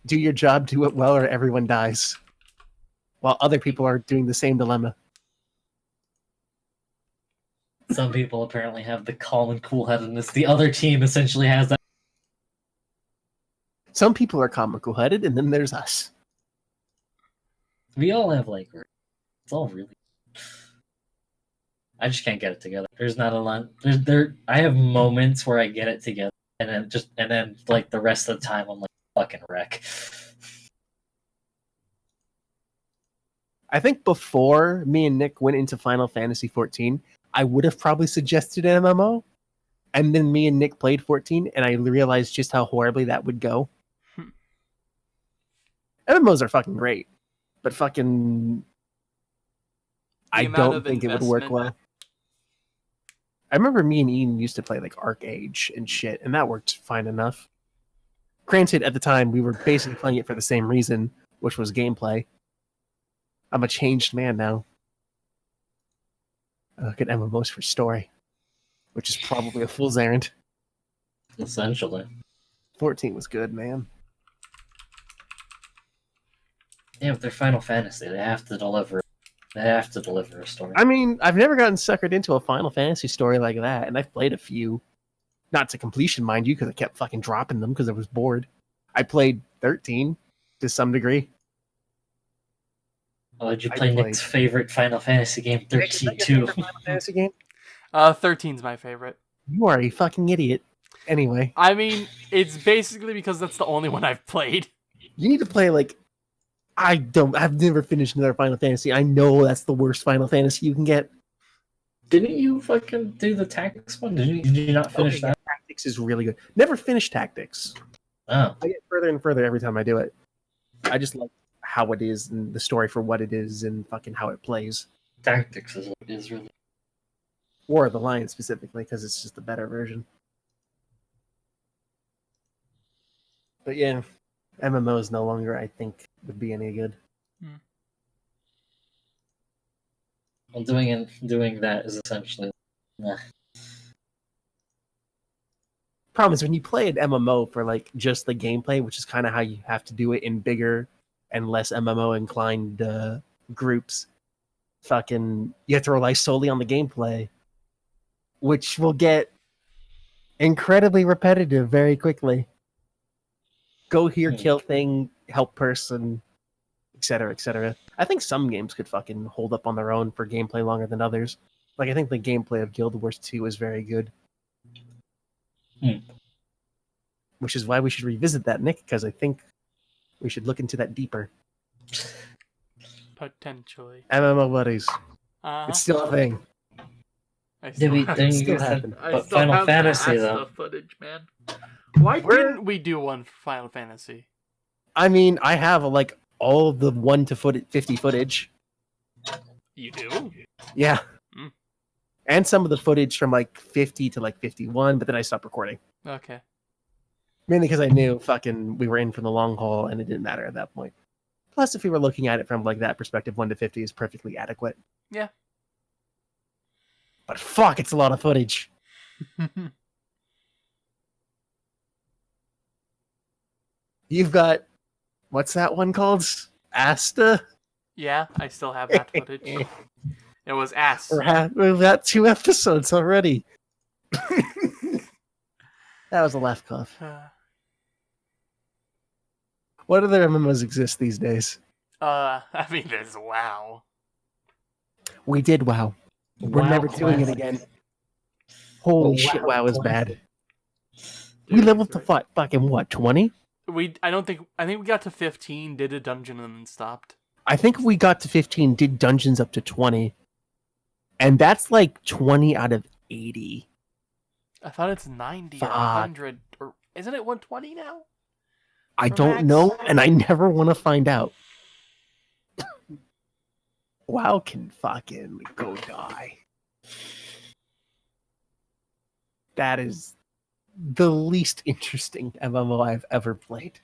Do your job, do it well, or everyone dies. While other people are doing the same dilemma. Some people apparently have the calm and cool-headedness. The other team essentially has that. Some people are comical headed, and then there's us. We all have like, it's all really. I just can't get it together. There's not a lot. I have moments where I get it together, and then like the rest of the time I'm like fucking wreck. I think before me and Nick went into Final Fantasy 14, I would have probably suggested an MMO, and then me and Nick played 14, and I realized just how horribly that would go. MMOs are fucking great, but fucking I don't think it would work well. I remember me and Ian used to play like ArcAge and shit, and that worked fine enough. Granted, at the time, we were basically playing it for the same reason, which was gameplay. I'm a changed man now. I look at MMOs for story, which is probably a fool's errand. Essentially. 14 was good, man. Yeah, but they're Final Fantasy. They have to deliver. They have to deliver a story. I mean, I've never gotten suckered into a Final Fantasy story like that, and I've played a few. Not to completion, mind you, because I kept fucking dropping them because I was bored. I played 13 to some degree. Oh, did you play Nick's favorite Final Fantasy game, 13 too? Final Fantasy game? 13's my favorite. You are a fucking idiot. Anyway. I mean, it's basically because that's the only one I've played. You need to play, like... I've never finished another Final Fantasy. I know that's the worst Final Fantasy you can get. Didn't you fucking do the Tactics one? Did you not finish that? Tactics is really good. Never finished Tactics. Oh. I get further and further every time I do it. I just like how it is and the story for what it is and fucking how it plays. Tactics is what it is, really. War of the Lion specifically, because it's just a better version. But yeah, MMOs no longer, I think, would be any good. Well, doing that is essentially... Nah. Problem is when you play an MMO for like just the gameplay, which is kind of how you have to do it in bigger and less MMO inclined groups, fucking you have to rely solely on the gameplay, which will get incredibly repetitive very quickly. Go here, kill thing, help person, etc., etc. I think some games could fucking hold up on their own for gameplay longer than others. Like I think the gameplay of Guild Wars 2 is very good. Which is why we should revisit that, Nick, because I think we should look into that deeper. Potentially. MMO buddies. It's still a thing. Final Fantasy, though. Footage, man. Why didn't we do one for Final Fantasy? I mean, I have like all the 1 to 50 footage. You do? Yeah. And some of the footage from like 50 to like 51, but then I stopped recording. Okay. Mainly because I knew fucking we were in for the long haul and it didn't matter at that point. Plus, if we were looking at it from like that perspective, 1 to 50 is perfectly adequate. Yeah. But fuck, it's a lot of footage. You've got, what's that one called? Asta? Yeah, I still have that footage. It was ass. We've got 2 episodes already. That was a laugh cough. What other MMOs exist these days? I mean, there's WoW. We did WoW. We're WoW never doing it classic. again. Holy shit, WoW is bad. We leveled to fucking what, 20? I think we got to 15, did a dungeon, and then stopped. I think we got to 15, did dungeons up to 20. And that's like 20 out of 80. I thought it's 90 or 100. Or isn't it 120 now? I don't know, and I never want to find out. WoW can fucking go die. That is the least interesting MMO I've ever played.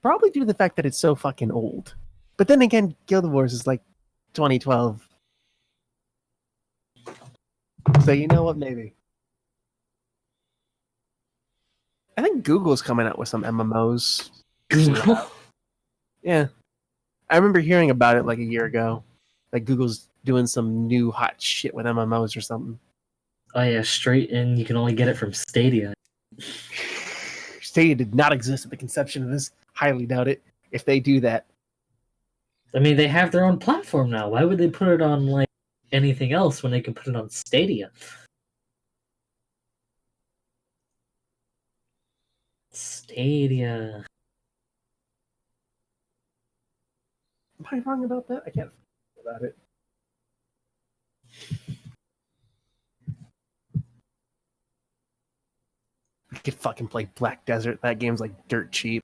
Probably due to the fact that it's so fucking old. But then again, Guild Wars is like 2012. So you know what, maybe. I think Google's coming out with some MMOs. Yeah. I remember hearing about it like a year ago. Like Google's doing some new hot shit with MMOs or something. Oh yeah, straight in. You can only get it from Stadia. Stadia did not exist at the conception of this. Highly doubt it. If they do that. I mean, they have their own platform now. Why would they put it on like anything else when they can put it on Stadia? Stadia. Am I wrong about that? I can't think about it. I could fucking play Black Desert. That game's like dirt cheap.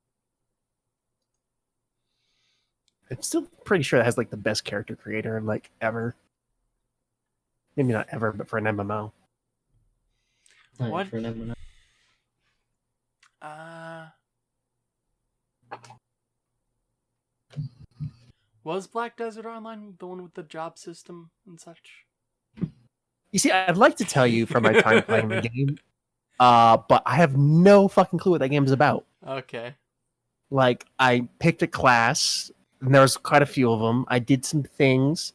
I'm still pretty sure that has like the best character creator like ever. Maybe not ever, but for an MMO. What? For an MMO. Was Black Desert Online the one with the job system and such? You see, I'd like to tell you from my time playing the game, but I have no fucking clue what that game is about. Okay. Like, I picked a class, And there was quite a few of them. I did some things,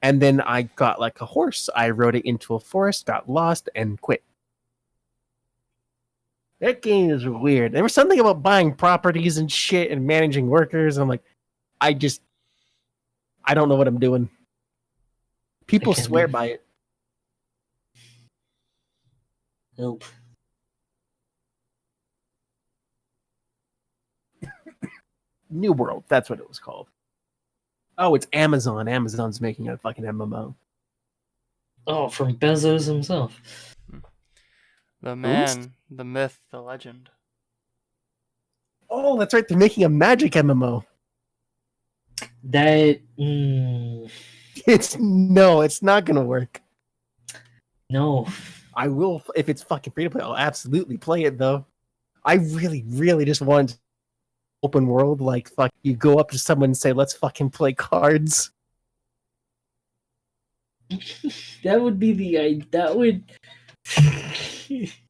and then I got like a horse. I rode it into a forest, got lost, and quit. That game is weird. There was something about buying properties and shit and managing workers. I'm like, I don't know what I'm doing. People swear by it. Nope. New World, that's what it was called. Oh, it's Amazon. Amazon's making a fucking MMO. Oh, from Bezos himself. The man, the myth, the legend. Oh, that's right. They're making a magic MMO. That It's not gonna work. no. I will if it's fucking free to play. I'll absolutely play it though. I really, really just want open world. Like, fuck, you go up to someone and say, "Let's fucking play cards." That would be that would.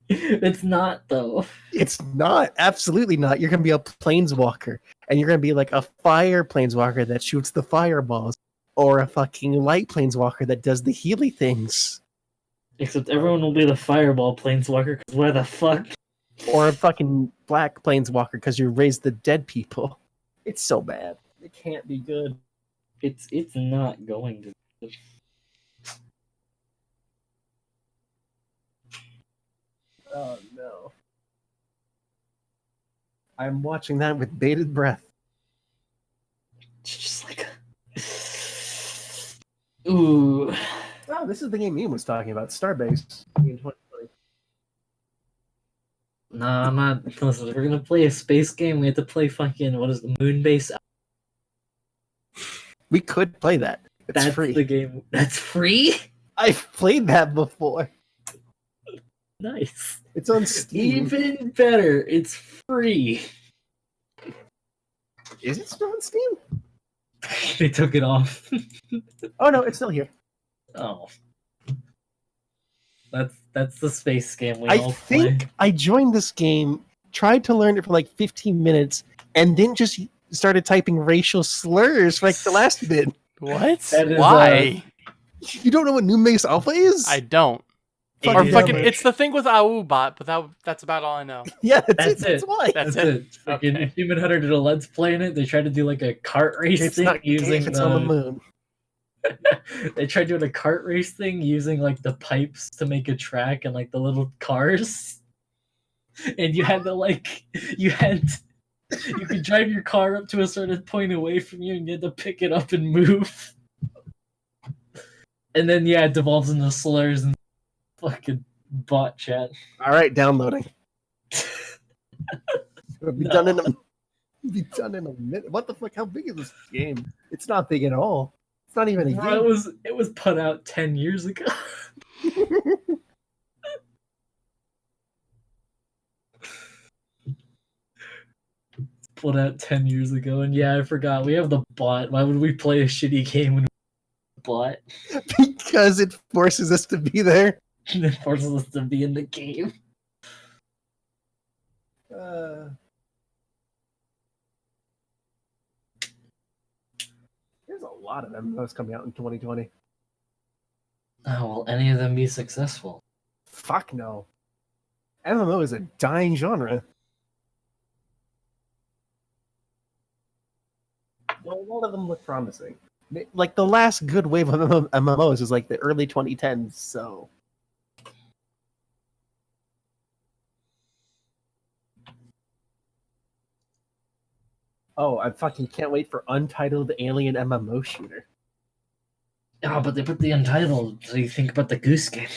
It's not though. It's not. Absolutely not. You're gonna be a planeswalker, and you're gonna be like a fire planeswalker that shoots the fireballs, or a fucking light planeswalker that does the healy things, Except everyone will be the fireball planeswalker. Because where the fuck? or a fucking black planeswalker because you raise the dead people. It's so bad. It can't be good. It's not going to. Oh no. I'm watching that with bated breath. It's just like ooh. Oh, this is the game Ian was talking about, Starbase. In 2020. Nah, I'm not. Listen, if we're gonna play a space game, we have to play fucking what is the Moonbase? We could play that. It's That's free. the game. That's free. I've played that before. Nice. It's on Steam. Even better, it's free. Is it still on Steam? They took it off. Oh no, it's still here. Oh. That's the space game we I all think play. I joined this game, tried to learn it for like 15 minutes, and then just started typing racial slurs for like the last bit. What? That is, Why? You don't know what New Mace Alpha is? I don't. It Or is fucking, like- it's the thing with AUBot, but that's about all I know. Yeah, That's that's it. why. That's That's it. it. Fucking Okay. Human Hunter did a Let's Play in it. They tried to do like a kart race It's thing not gay using if it's on the moon. They tried doing a kart race thing using like the pipes to make a track and like the little cars. And you had to you could drive your car up to a certain point away from you and you had to pick it up and move. And then it devolves into slurs and fucking bot chat. All right, downloading. It'll be No. done in a minute. What the fuck? How big is this game? It's not big at all. It's not even a Bro, game. it was put out 10 years ago. Put out 10 years ago, and yeah, I forgot. We have the bot. Why would we play a shitty game when we have the bot? Because it forces us to be there. And it forces us to be in the game. There's a lot of MMOs coming out in 2020. Oh, will any of them be successful? Fuck no. MMO is a dying genre. Well, a lot of them look promising. Like the last good wave of MMOs was like the early 2010s, so. Oh, I fucking can't wait for Untitled Alien MMO Shooter. Oh, but they put the Untitled, so you think about the Goose Game.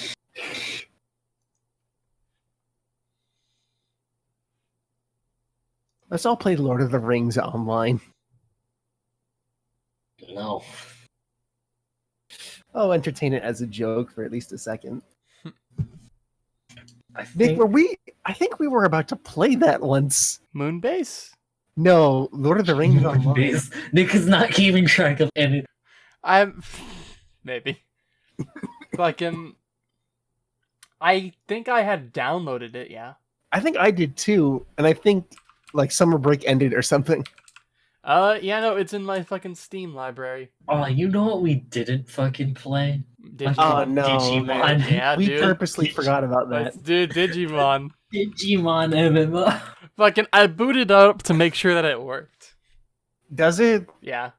Let's all play Lord of the Rings online. No. Oh, entertain it as a joke for at least a second. I Nick, think I think we were about to play that once. Moonbase? No, Lord of the Rings online. Nick is not keeping track of any. I'm maybe. Fucking. I think I had downloaded it. Yeah. I think I did too, and I think like summer break ended or something. Yeah, no, it's in my fucking Steam library. Oh, you know what we didn't fucking play? Digimon. Oh no, Digimon. man. Yeah, We dude. purposely forgot about that. Let's do Digimon. Digimon MMO. Fucking, I booted up to make sure that it worked. Does it? Yeah.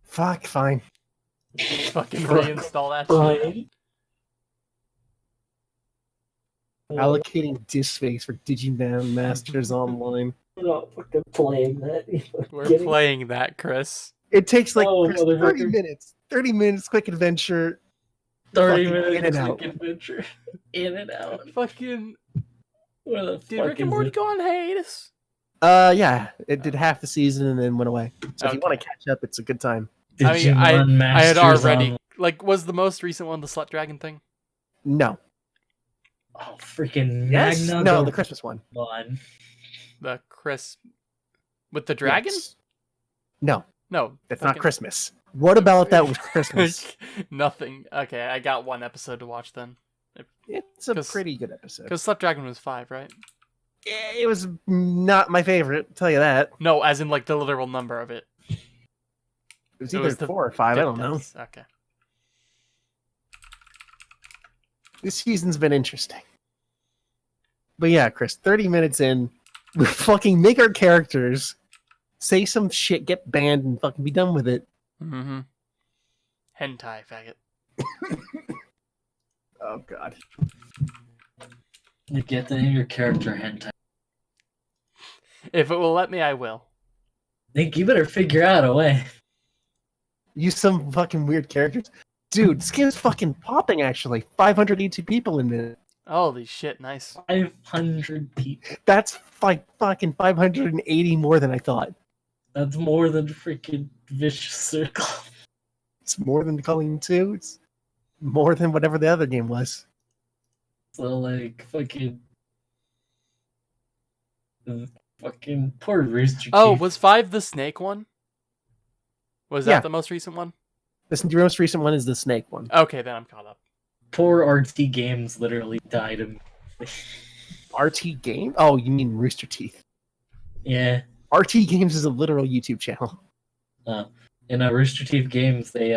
Fuck, fine. Fucking reinstall that shit. Right. Allocating disk space for Digimon Masters Online. We're not fucking playing that. We're playing that, Chris. It takes like Oh, Chris, 30 motherfucker. minutes. 30 minutes, quick adventure. 30 fucking minutes in and out. quick adventure. In and out. Fucking, Where the did fuck Rick and is Morty it? go on hiatus? Yeah, it did half the season and then went away. So if you Okay. want to catch up, it's a good time. I mean, I had Masters already, on- like, was the most recent one the Slut Dragon thing? No. Oh, freaking Yes? Magna. No, the Christmas one. one. The Chris, with the dragon? Yes. No, No. that's not fucking- Christmas. What about that was Christmas? Nothing. Okay, I got one episode to watch then. It's a 'Cause- pretty good episode. Because Slut Dragon was 5, right? Yeah, it was not my favorite, I'll tell you that. No, as in like the literal number of it. It was It either was the 4 or 5, I don't know. That's- Okay. This season's been interesting. But yeah, Chris, 30 minutes in, we fucking make our characters say some shit, get banned, and fucking be done with it. Mm-hmm. Hentai, faggot. Oh, God. You get to name your character hentai. If it will let me, I will. Think you better figure out a way. Use some fucking weird characters. Dude, this game's fucking popping, actually. 582 people in it. Holy shit, nice. 500 people. That's like fucking 580 more than I thought. That's more than freaking Vicious Circle. It's more than Calling 2. It's more than whatever the other game was. So like fucking poor Rooster Oh, Teeth. was 5 the snake one? Was that Yeah. the most recent one? The most recent one is the Snake one. Okay, then I'm caught up. Poor RT Games literally died immediately. RT Game? Oh, you mean Rooster Teeth. Yeah. RT Games is a literal YouTube channel. In Rooster Teeth Games, they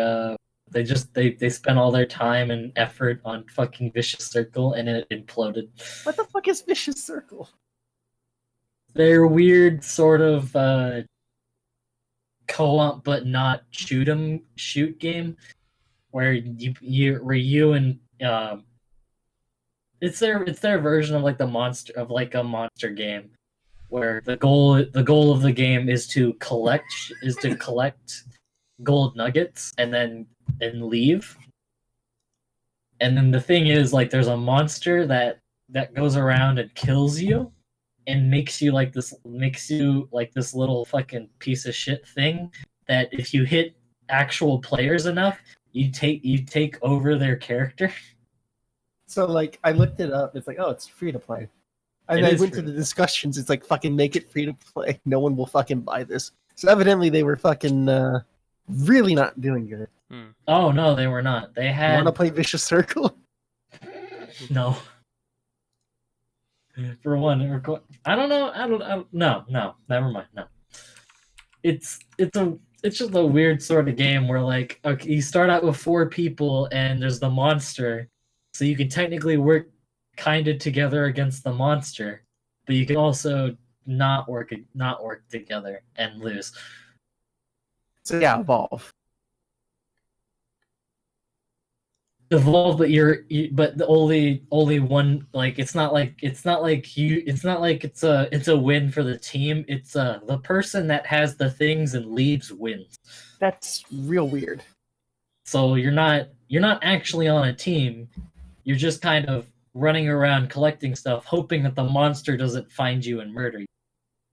spent all their time and effort on fucking Vicious Circle, and it imploded. What the fuck is Vicious Circle? They're weird sort of co-op but not shoot game where you and it's their version of like a monster game where the goal of the game is to collect gold nuggets and leave. And then the thing is, like, there's a monster that goes around and kills you and makes you this little fucking piece of shit thing that if you hit actual players enough, you take over their character. So, like, I looked it up. It's like, oh, it's free to play. And It I is went to free the discussions. It's like, fucking make it free to play. No one will fucking buy this. So evidently they were fucking really not doing good. Oh no, they were not. They You had want to play Vicious Circle? no. For one, I don't know. No, never mind. No, it's just a weird sort of game where, like, okay, you start out with 4 people and there's the monster, so you can technically work kind of together against the monster, but you can also not work together and lose. So yeah, Evolve. Evolve, but but the only one, like, it's not like it's a win for the team. It's the person that has the things and leaves wins. That's real weird. So you're not actually on a team. You're just kind of running around collecting stuff, hoping that the monster doesn't find you and murder you,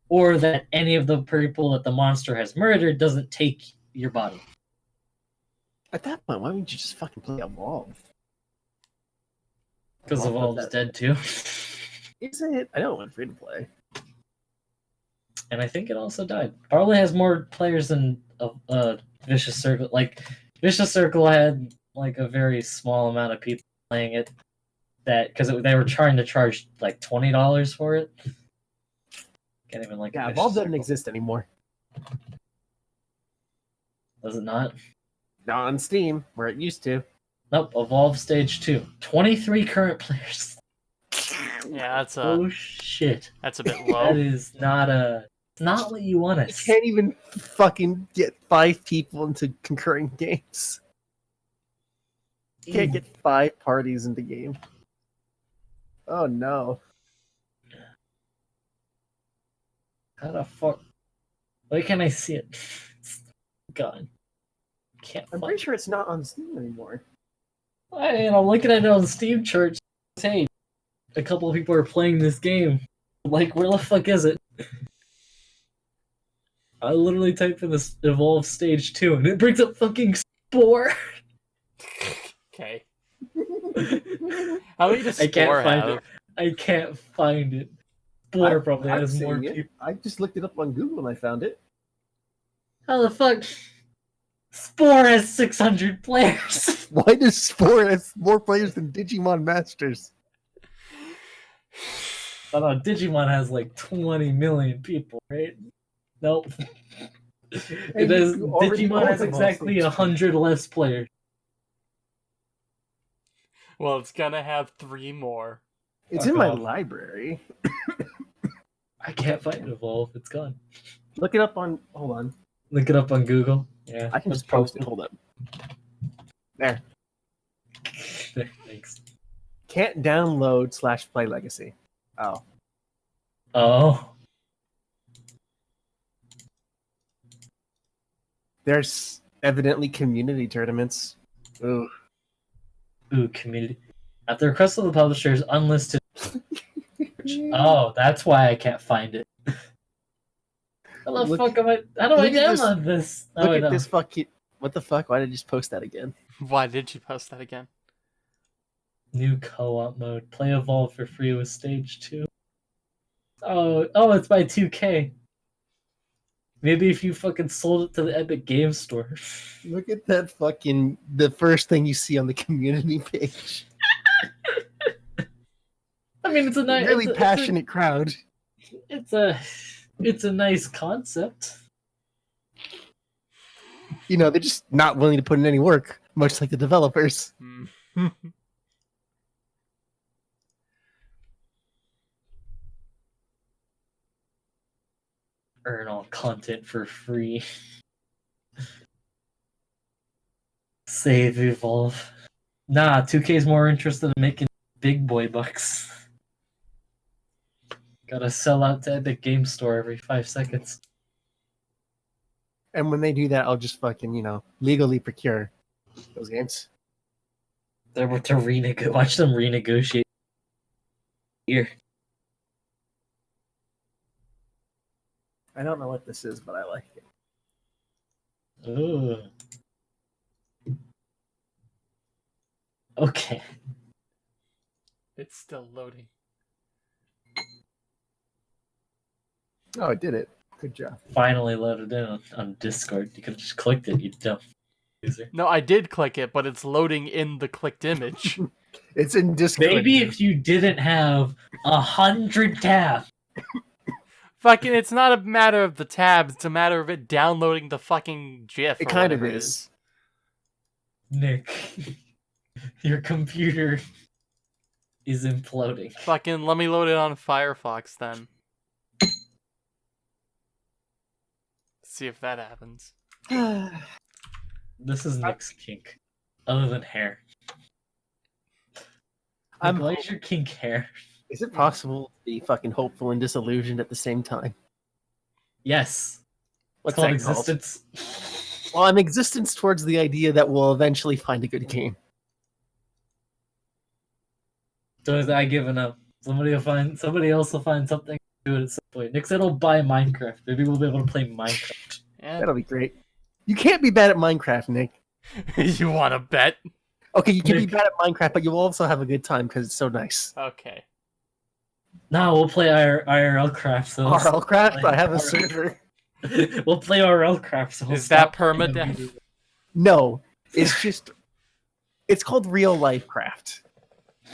or that any of the people that the monster has murdered doesn't take your body. At that point, why wouldn't you just fucking play Evolve? Because Evolve Evolve's does dead too. Is it? I know it went free to play. And I think it also died. Probably has more players than Vicious Circle. Like, Vicious Circle had like a very small amount of people playing it. Because they were trying to charge like $20 for it. Can't even like. Yeah, Vicious Evolve doesn't Circle. exist anymore. Does it not? Not on Steam, where it used to. Nope. Evolve Stage 2. 23 current players. Yeah, that's Oh shit. a bit That low. is not what you want You to see. can't even fucking get 5 people into concurring games. You can't get 5 parties into game. Oh no. How the fuck? Why can't I see it? It's gone. Can't I'm find pretty sure it's not on Steam anymore. I'm looking at it on Steam chart. Hey, a couple of people are playing this game. Like, where the fuck is it? I literally type in this Evolve Stage 2 and it brings up fucking Spore. Okay. How many does I can't Spore find have? it. I can't find it. Spore probably I'm has more seeing it. people. I just looked it up on Google and I found it. How the fuck? Spore has 600 players. Why does Spore have more players than Digimon Masters? I don't know, Digimon has like 20 million people, right? Nope. It does. you already Digimon own has them on exactly Stage 2. 100 less players. Well, it's gonna have 3 more. It's Fuck in my off. library. I can't find Evolve. It's gone. Look it up on. Hold on. Look it up on Google. Yeah, I can that's just post it. probably- Hold up. There. Thanks. Can't download /play legacy. Oh. Oh, There's evidently community tournaments. Ooh. ooh, community. At the request of the publishers, unlisted. Oh, that's why I can't find it. How the Look- fuck am I? How do I look at this- download this? Oh, Look I at know. this fucking. What the fuck? Why did I just post that again? Why did you post that again? New co-op mode. Play Evolve for free with Stage 2. Oh, it's by 2K. Maybe if you fucking sold it to the Epic Game Store. Look at that fucking. The first thing you see on the community page. I mean, it's a nice, Really passionate crowd. It's a nice concept. You know, they're just not willing to put in any work, much like the developers. Hmm. Earn all content for free. Save, evolve. Nah, 2K's more interested in making big boy bucks. Gotta sell out to Epic Game Store every 5 seconds. And when they do that, I'll just fucking, legally procure those games. They're to watch them renegotiate here. I don't know what this is, but I like it. Ooh. Okay. It's still loading. Oh, I did it. Good job. Finally loaded in on Discord. You could have just clicked it, you dumb user. No, I did click it, but it's loading in the clicked image. It's in Discord. Maybe if you didn't have 100 tabs. Fucking, it's not a matter of the tabs, it's a matter of it downloading the fucking GIF. It or kind of whatever it is. Nick, your computer is imploding. Fucking, let me load it on Firefox then. See if that happens. This is Nick's kink, other than hair. I'm Nick, why is your kink hair? Is it possible to be fucking hopeful and disillusioned at the same time? Yes. What's It's called that called? existence. Well, I'm existence towards the idea that we'll eventually find a good game. So is I giving up? Somebody else will find something to do it at some point. Nick said he'll buy Minecraft. Maybe we'll be able to play Minecraft. Yeah. That'll be great. You can't be bad at Minecraft, Nick. You want to bet? Okay, you can be Nick. bad at Minecraft, but you'll also have a good time because it's so nice. Okay. No, we'll play IRL craft. So RL Craft, I have a RL. server. We'll play RL craft. So we'll Is that stop playing permadeath? them. No, it's just it's called real life craft.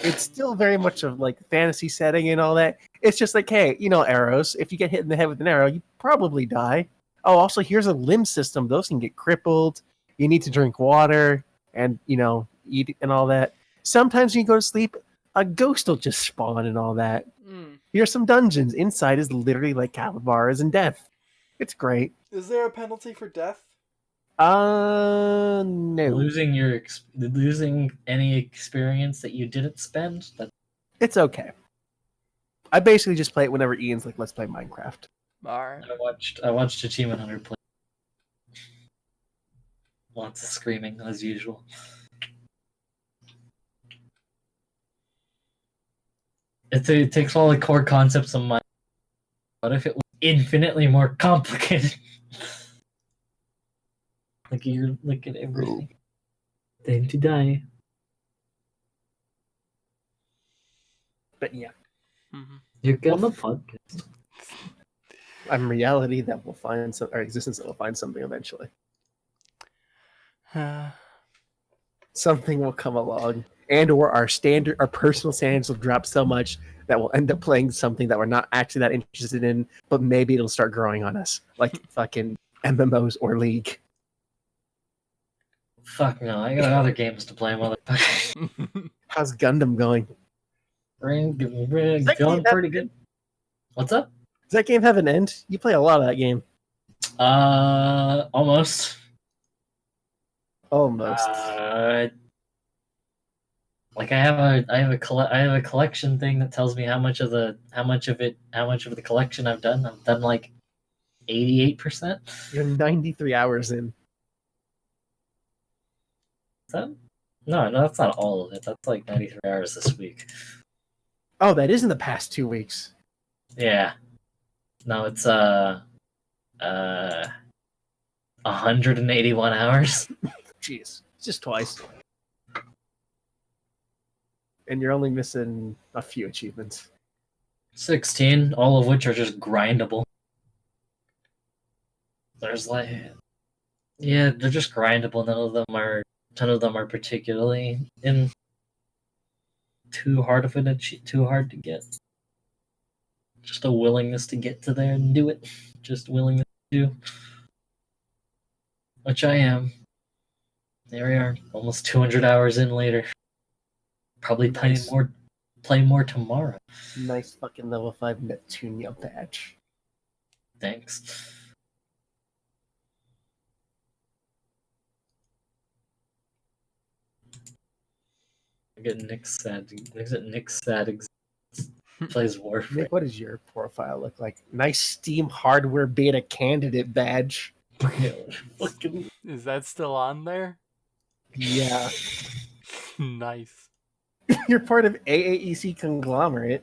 It's still very much of like fantasy setting and all that. It's just like, hey, arrows. If you get hit in the head with an arrow, you probably die. oh, also here's a limb system. Those can get crippled. You need to drink water and, eat and all that. Sometimes when you go to sleep, a ghost will just spawn and all that. Here's some dungeons. Inside is literally like Calibars and death. It's great. Is there a penalty for death? No. Losing any experience that you didn't spend. It's okay. I basically just play it whenever Ian's like, let's play Minecraft. Alright. I watched Achievement Hunter play. Lots of screaming as usual. It takes all the core concepts of Minecraft. What if it was infinitely more complicated? Like you're looking at everything. Time to die. But yeah. You're gonna podcast. I'm reality that will find some, or existence that will find something eventually. Something will come along, and or our personal standards will drop so much that we'll end up playing something that we're not actually that interested in, but maybe it'll start growing on us, like fucking MMOs or League. Fuck no, I got other games to play, motherfucker. How's Gundam going? Going pretty good. What's up? Does that game have an end? You play a lot of that game. Almost. Almost. Like I have a collection thing that tells me how much of the collection I've done. I've done like 88%. You're 93 hours in. Is that? No, that's not all of it. That's like 93 hours this week. Oh, that is in the past 2 weeks. Yeah. No, it's 181 hours. Jeez, it's just twice. And you're only missing a few achievements. 16, all of which are just grindable. There's like, yeah, they're just grindable. None of them are particularly too hard to get. Just a willingness to get to there and do it. Just willingness to do. Which I am. There we are, almost 200 hours in later. Probably Nice. play more tomorrow. Nice fucking level 5 Neptunia badge. Thanks. I get Nick sad. Nick sad plays Warframe. Nick, what does your profile look like? Nice Steam hardware beta candidate badge. Fucking Is that still on there? Yeah. Nice. You're part of AAEC conglomerate.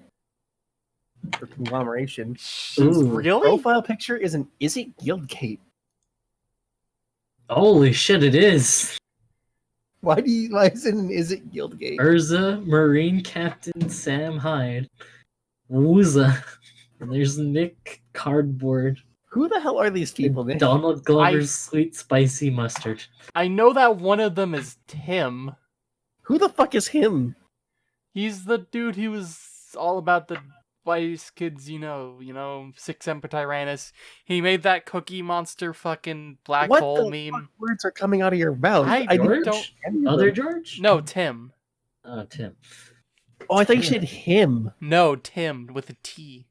Or conglomeration. Ooh. Really? Profile picture is an Is It Guildgate. holy shit! It is Why is it an Is It Guildgate? Urza Marine Captain Sam Hyde. Wooza. And there's Nick Cardboard. Who the hell are these people, Nick? Donald Glover's Sweet Spicy Mustard. I know that one of them is Tim. Who the fuck is him? He's the dude who was all about the Vice Kids, Six Emperor Tyrannus. He made that Cookie Monster fucking black What hole the meme. fuck words are coming out of your mouth? I George? don't. Other George? No, Tim. Oh, Tim. Oh, I thought you said him. No, Tim with a T.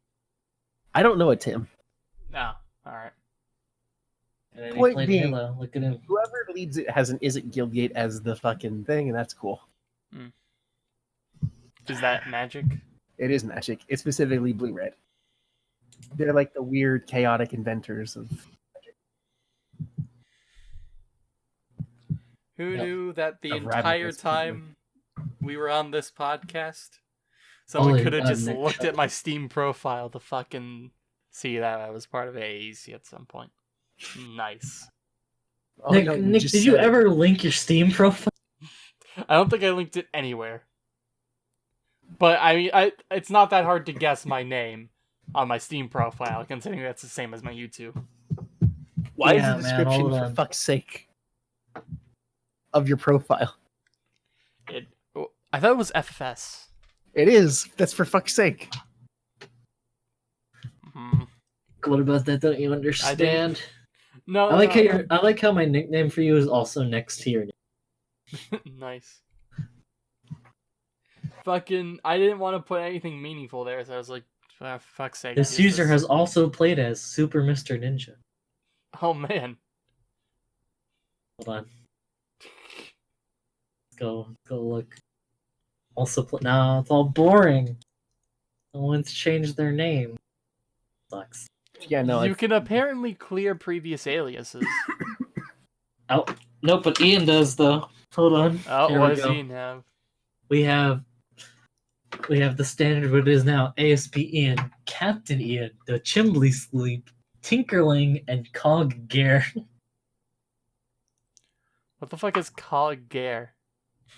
I don't know a Tim. No. All right. And then Point he played being- Halo. Look at him. Whoever leads it has an Is It Guildgate as the fucking thing, and that's cool. Is that magic? It is magic. It's specifically blue-red. They're like the weird, chaotic inventors of magic. Who Yep. knew that the Of entire radicals, time we were on this podcast, someone Holy could have God, just Nick, looked shut at my Steam profile to fucking see that I was part of AAC at some point. Nice. Oh, Nick, no, Nick, just did you said it. ever link your Steam profile? I don't think I linked it anywhere. But I mean, it's not that hard to guess my name on my Steam profile, considering that's the same as my YouTube. Why Yeah, is the man, description, hold for on. fuck's sake, of your profile? I thought it was FFS. It is. That's for fuck's sake. Mhm. What about that? Don't you understand? No, I like no. I like how my nickname for you is also next to your name. Nice. Fucking, I didn't want to put anything meaningful there, so I was like, for fuck's sake. This use user has also played as SooperMrNinja. Oh man. Hold on. Go look. Also, no, it's all boring. No one's changed their name. Sucks. Yeah, no. You can apparently clear previous aliases. Oh, no, but Ian does though. Hold on. Oh, Here what we does go. Ian have? We have the standard what it is now. ASP Ian, Captain Ian, the Chimbley Sleep, Tinkerling, and Cog Gare. What the fuck is Cog Gare?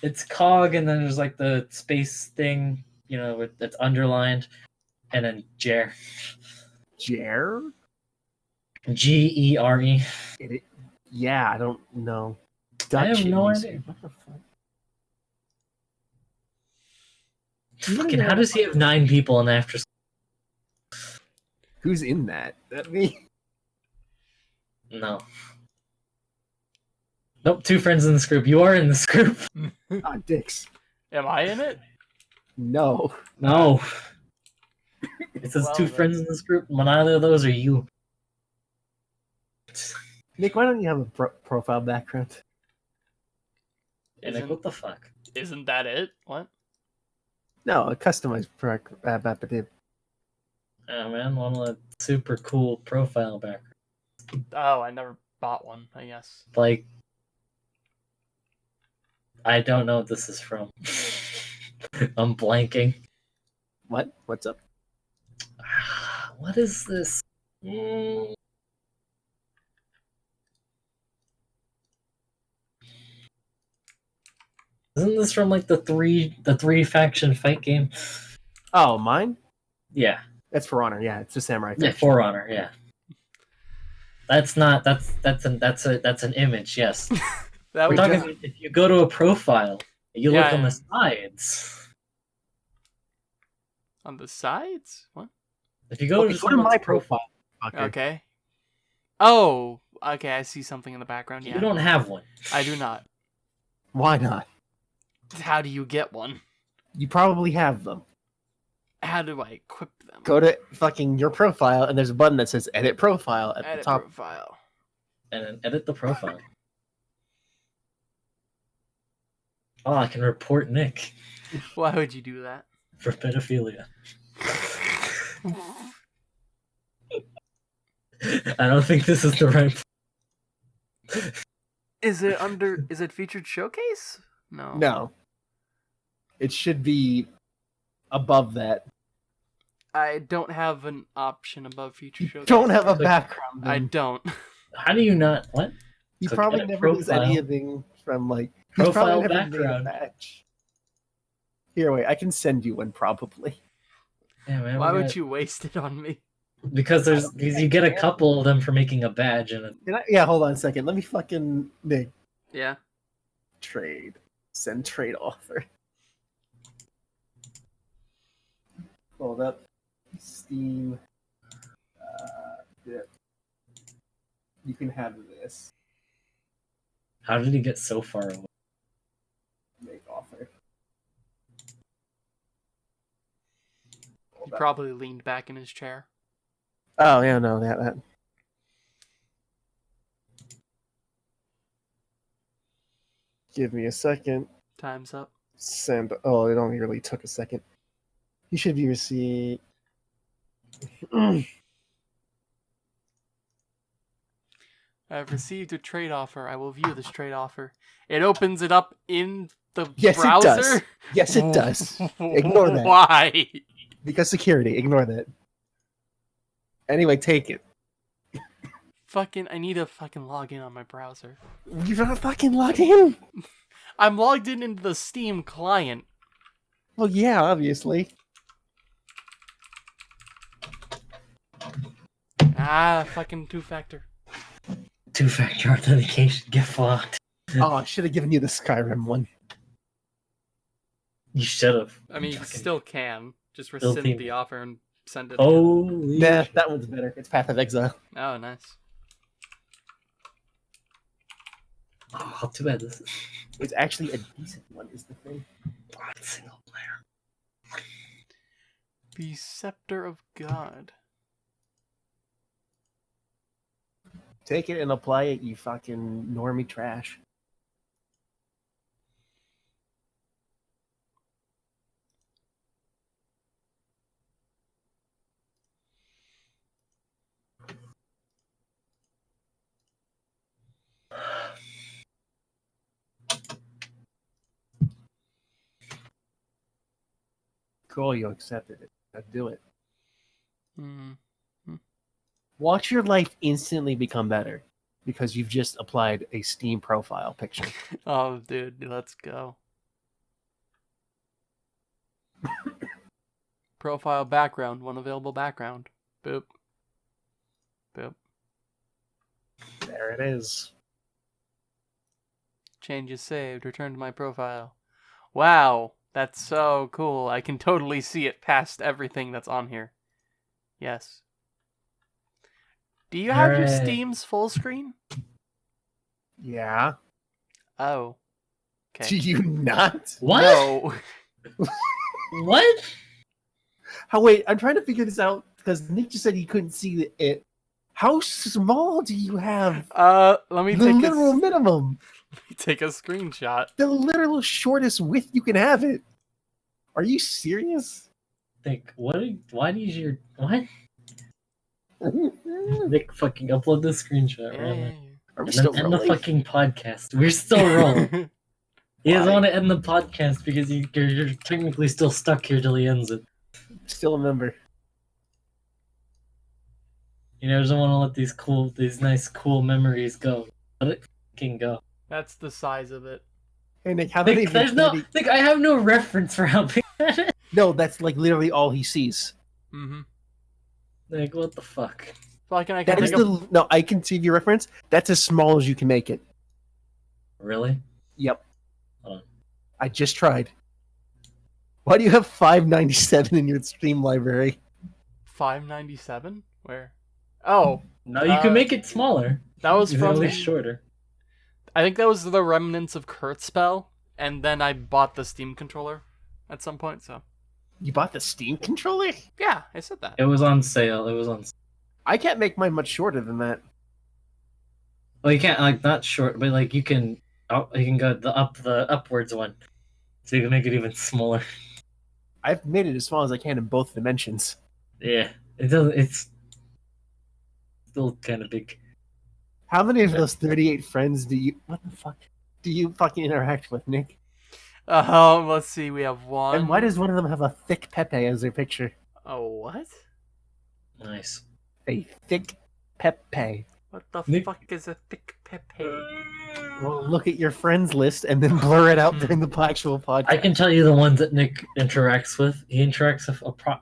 It's Cog, and then there's like the space thing, you know, that's underlined, and then Jer. Jer? Gere. Yeah, I don't know. I have no Dutch idea. What the fuck? Fucking, how does he have 9 people in after school? Who's in that? That me? No. Nope, 2 friends in this group. You are in this group. Ah, dicks. Am I in it? No. No. It says Well, 2 then. friends in this group. Neither of those are you. Nick, why don't you have a profile background? And like, what the fuck? Isn't that it? What? No, a customized background. Oh man, one of the super cool profile background. Oh, I never bought one, I guess. Like, I don't know what this is from. I'm blanking. What? What's up? What is this? Mm. Isn't this from like the three faction fight game? Oh, mine? Yeah. That's For Honor. Yeah, it's a samurai. Yeah, For Honor. Yeah. That's not. That's an image. Yes. That We're was talking. If you go to a profile, you look Yeah, on yeah. the sides. on the sides? What? If you go Okay, to go to someone's my profile. Fucker. Okay. Oh, okay, I see something in the background, yeah. you don't have one. I do not. Why not? How do you get one? You probably have them. How do I equip them? Go to fucking your profile, and there's a button that says Edit Profile at Edit the top. profile. And then edit the profile. Oh, I can report Nick Why would you do that? for pedophilia. I don't think this is the right. Is it featured showcase? No. No. It should be above that. I don't have an option above featured showcase. Don't have a background. I then. don't. How do you not? What? He Click probably edit never does profile. anything from like he's Profile probably never made a background. badge. Here, wait, I can send you one probably. Yeah, man, Why we would got- you waste it on me? Because you get a couple of them for making a badge and Yeah, hold on a second. Let me fucking Nick Yeah. trade. Send trade offer. Hold up. Steam. Yeah. You can have this. How did he get so far away? Make offer. He probably leaned back in his chair. Oh yeah, no, that. Give me a second. Time's up. Send. Oh, it only really took a second. You should be received. I've received a trade offer. I will view this trade offer. It opens it up in the Yes, browser. it does. Yes, it does. Ignore that. Why? Because security. Ignore that. Anyway, take it. Fucking, I need to fucking log in on my browser. You're not fucking logged in. I'm logged in into the Steam client. Well, yeah, obviously. Fucking two-factor. Two-factor authentication. Get fucked. Oh, I should have given you the Skyrim one. You should have. I mean, you Fucking still can. Just Still rescind think- the offer and send it. Holy. Nah, that one's better. It's Path of Exile. Oh, nice. Oh, too bad this is It's actually a decent one, is the thing. single player. The Scepter of God. Take it and apply it, you fucking normie trash. Cool, you accepted it. Now do it. Watch your life instantly become better because you've just applied a Steam profile picture. Oh, dude, let's go. Profile background, one available background. Boop. Boop. There it is. Changes saved. Return to my profile. Wow, that's so cool. I can totally see it past everything that's on here. Yes. Do you have your Hooray. Steam's full screen? Yeah. Oh. Do Okay. you not? What? No. What? How? Wait, I'm trying to figure this out because Nick just said he couldn't see it. How small do you have? Let me The take literal minimum. take a screenshot. The literal shortest width you can have it. Are you serious? Nick, why do you what? Nick, fucking upload the screenshot right now. Are we And still then end the rolling? fucking podcast. We're still rolling. He doesn't Why? want to end the podcast because you're technically still stuck here till he ends it. Still a member. You know, doesn't want to let these nice, cool memories go. Let it fucking go. That's the size of it. Hey Nick, how many Nick, of your there's no 30... Nick. I have no reference for how big that is. No, that's like literally all he sees. Mm-hmm. Like, what the fuck? Fucking, I That can is take a... the no. I can see your reference. That's as small as you can make it. Really? Yep. Oh. I just tried. Why do you have 597 in your Steam library? 597? Where? Oh, No, you can make it smaller. that was It's from... at least shorter. I think that was the remnants of Kurt's spell, and then I bought the Steam controller at some point, so... You bought the Steam controller? Yeah, I said that. It was on sale. It was on. I can't make mine much shorter than that. Well, you can't like not short, but like you can. Oh, you can go the upwards one, so you can make it even smaller. I've made it as small as I can in both dimensions. Yeah, it doesn't. It's still kind of big. How many of those 38 friends do you... What the fuck? Do you fucking interact with, Nick? Let's see, we have one... And why does one of them have a thick Pepe as their picture? Oh, what? Nice. A thick Pepe. What the Nick- fuck is a thick Pepe? Well, look at your friends list and then blur it out during the actual podcast. I can tell you the ones that Nick interacts with. He interacts with a pro.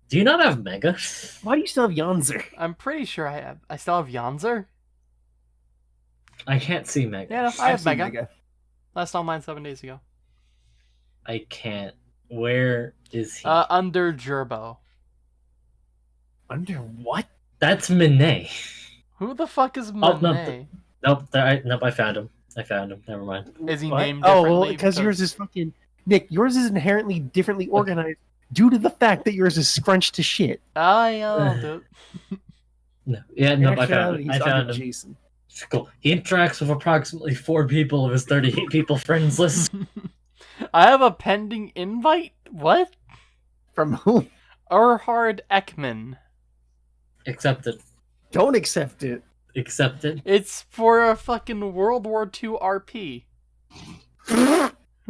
Do you not have Mega? Why do you still have Yonzer? I'm pretty sure I have... I still have Yonzer? I can't see Mega. Yeah, no, I have seen Mega. Last online 7 days ago. I can't. Where is he? Under Gerbo. Under what? That's Minay. Who the fuck is Oh, no, Monet? Nope, nope, I found him. Never mind. Is he What? named Oh, differently? well, because yours is fucking... Nick, yours is inherently differently organized due to the fact that yours is scrunched to shit. Dude. No, yeah, nope, I In found actuality, him. I he's found under him. Jason. It's cool. He interacts with approximately 4 people of his 38 people friends list. I have a pending invite? What? From whom? Erhard Ekman. Accepted. Don't accept it. Accepted. It's for a fucking World War II RP.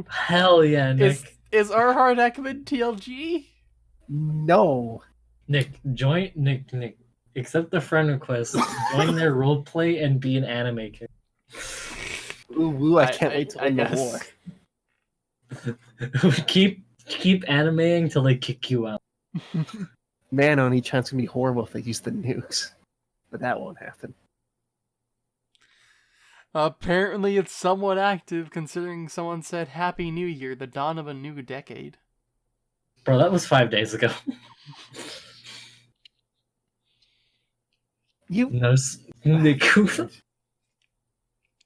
Hell yeah, Nick. Is Erhard Ekman TLG? No. Nick, join Nick. Accept the friend request. Join their roleplay and be an anime character. Ooh, I can't wait to I win the guess. war. keep animating till they kick you out. Man, only chance gonna be horrible if they use the nukes. But that won't happen. Apparently it's somewhat active considering someone said Happy New Year, the dawn of a new decade. Bro, that was 5 days ago. You... No, Nick.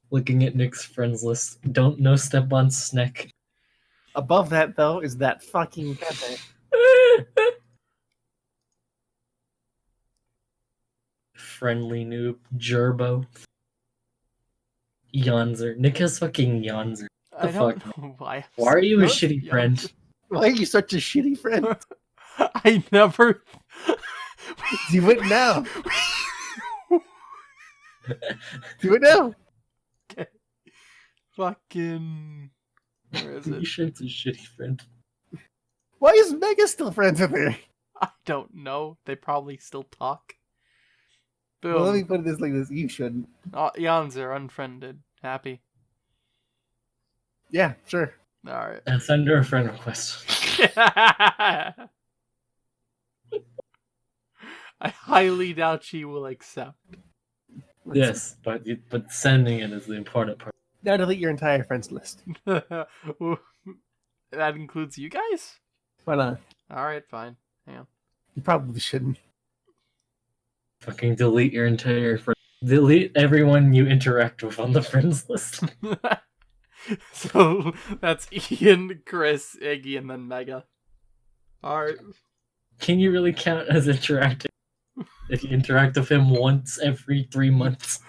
Looking at Nick's friends list. Don't no step on Sneck. Above that though is that fucking Pepe. Friendly noob. Gerbo. Yonzer. Nick has fucking Yonzer. I don't know why. Why are you a Those shitty young- friend? Why are you such a shitty friend? I never. Do it now. Do it now. Fucking. Where is You it? shit's a shitty friend. Why is Mega still friends with her? I don't know. They probably still talk. Boom. Well, let me put it like this. You shouldn't. Oh, Yonzer unfriended. Happy. Yeah, sure. Alright. And send her a friend request. I highly doubt she will accept. Yes, but sending it is the important part. Now delete your entire friends list. That includes you guys? Why not? Alright, fine. Hang on. You probably shouldn't. Fucking delete your entire friend. Delete everyone you interact with on the friends list. So that's Ian, Chris, Iggy, and then Mega. Alright. Can you really count as interacting if you interact with him once every 3 months?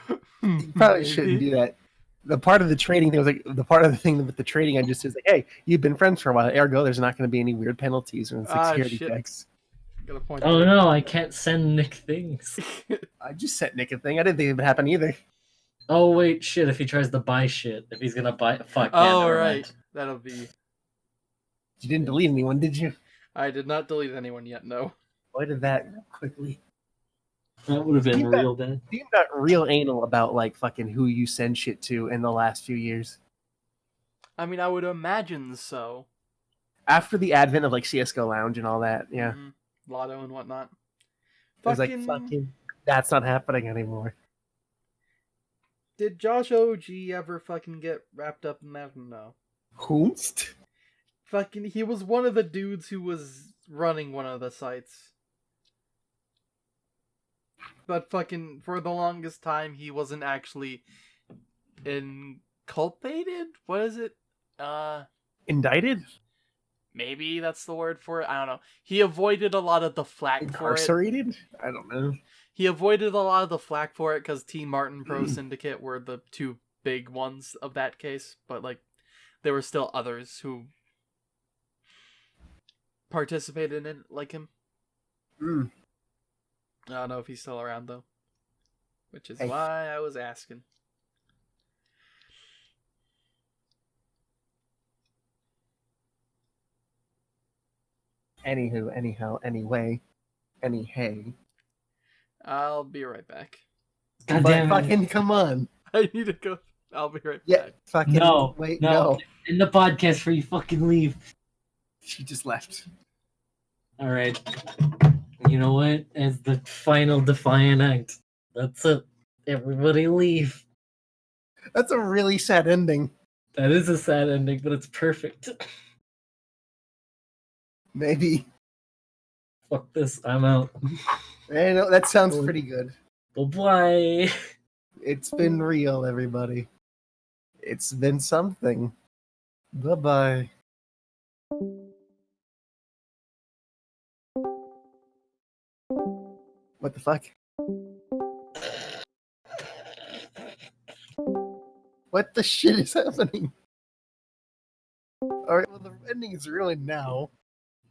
You probably shouldn't do that. The part of the trading thing was like the part of the thing with the trading I just is like, hey, you've been friends for a while. Ergo, there's not going to be any weird penalties or security shit. checks. Got a point Oh there. no, I can't send Nick things. I just sent Nick a thing. I didn't think it would happen either. Oh wait, shit, if he tries to buy shit. If he's gonna buy... Fuck, yeah, Oh, never right. mind. That'll be. You didn't delete anyone, did you? I did not delete anyone yet, no. Why did that quickly? That would have been You real bad. You got real anal about like fucking who you send shit to in the last few years. I mean, I would imagine so. After the advent of like CS:GO Lounge and all that, yeah. Mhm. Lotto and whatnot. I was like, fucking, that's not happening anymore. Did Josh OG ever fucking get wrapped up in that? No. Whomst? Fucking, he was one of the dudes who was running one of the sites. But fucking, for the longest time, he wasn't actually inculpated? What is it? Indicted? Maybe that's the word for it. I don't know. He avoided a lot of the flack for it. Incarcerated? I don't know. He avoided a lot of the flack for it because Team Martin Pro Syndicate were the two big ones of that case. But, like, there were still others who participated in it, like him. Mm. I don't know if he's still around, though. Which is Hey. why I was asking. Anywho, anyhow, anyway, any hey. I'll be right back. God But damn it. fucking come on. I need to go. I'll be right Yeah, back. fucking No, wait, no. no. In the podcast where you fucking leave. She just left. Alright. You know what? As the final defiant act. That's it. Everybody leave. That's a really sad ending. That is a sad ending, but it's perfect. Maybe. Fuck this, I'm out. I know that sounds pretty good. Bye-bye. It's been real, everybody. It's been something. Bye-bye. What the fuck? What the shit is happening? Alright, well the ending is ruined now.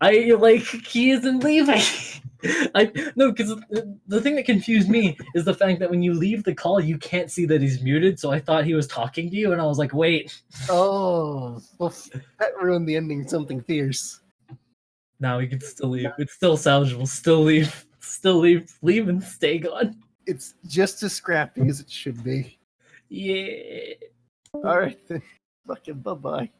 He isn't leaving. No, because the thing that confused me is the fact that when you leave the call, you can't see that he's muted. So I thought he was talking to you, and I was like, "Wait." Oh, well, that ruined the ending. Something fierce. Now we can still leave. It's still salvageable. Still leave. Still leave. Leave and stay gone. It's just as scrappy as it should be. Yeah. Alright then. Fucking bye-bye.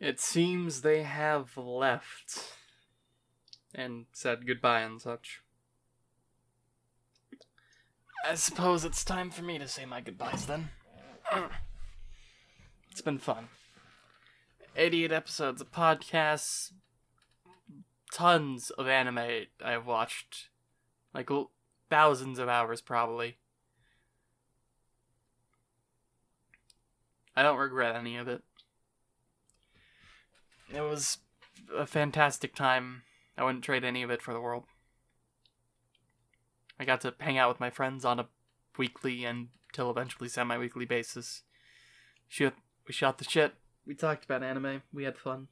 It seems they have left and said goodbye and such. I suppose it's time for me to say my goodbyes then. It's been fun. 88 episodes of podcasts, tons of anime I've watched, like thousands of hours probably. I don't regret any of it. It was a fantastic time. I wouldn't trade any of it for the world. I got to hang out with my friends on a weekly and till eventually semi-weekly basis. We shot the shit. We talked about anime. We had fun.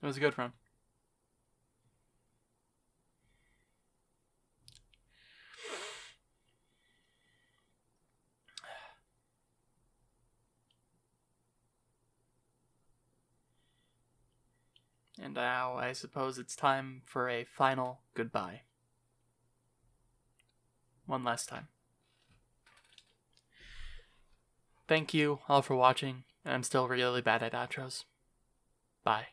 It was a good run. And now I suppose it's time for a final goodbye. One last time. Thank you all for watching, and I'm still really bad at outros. Bye.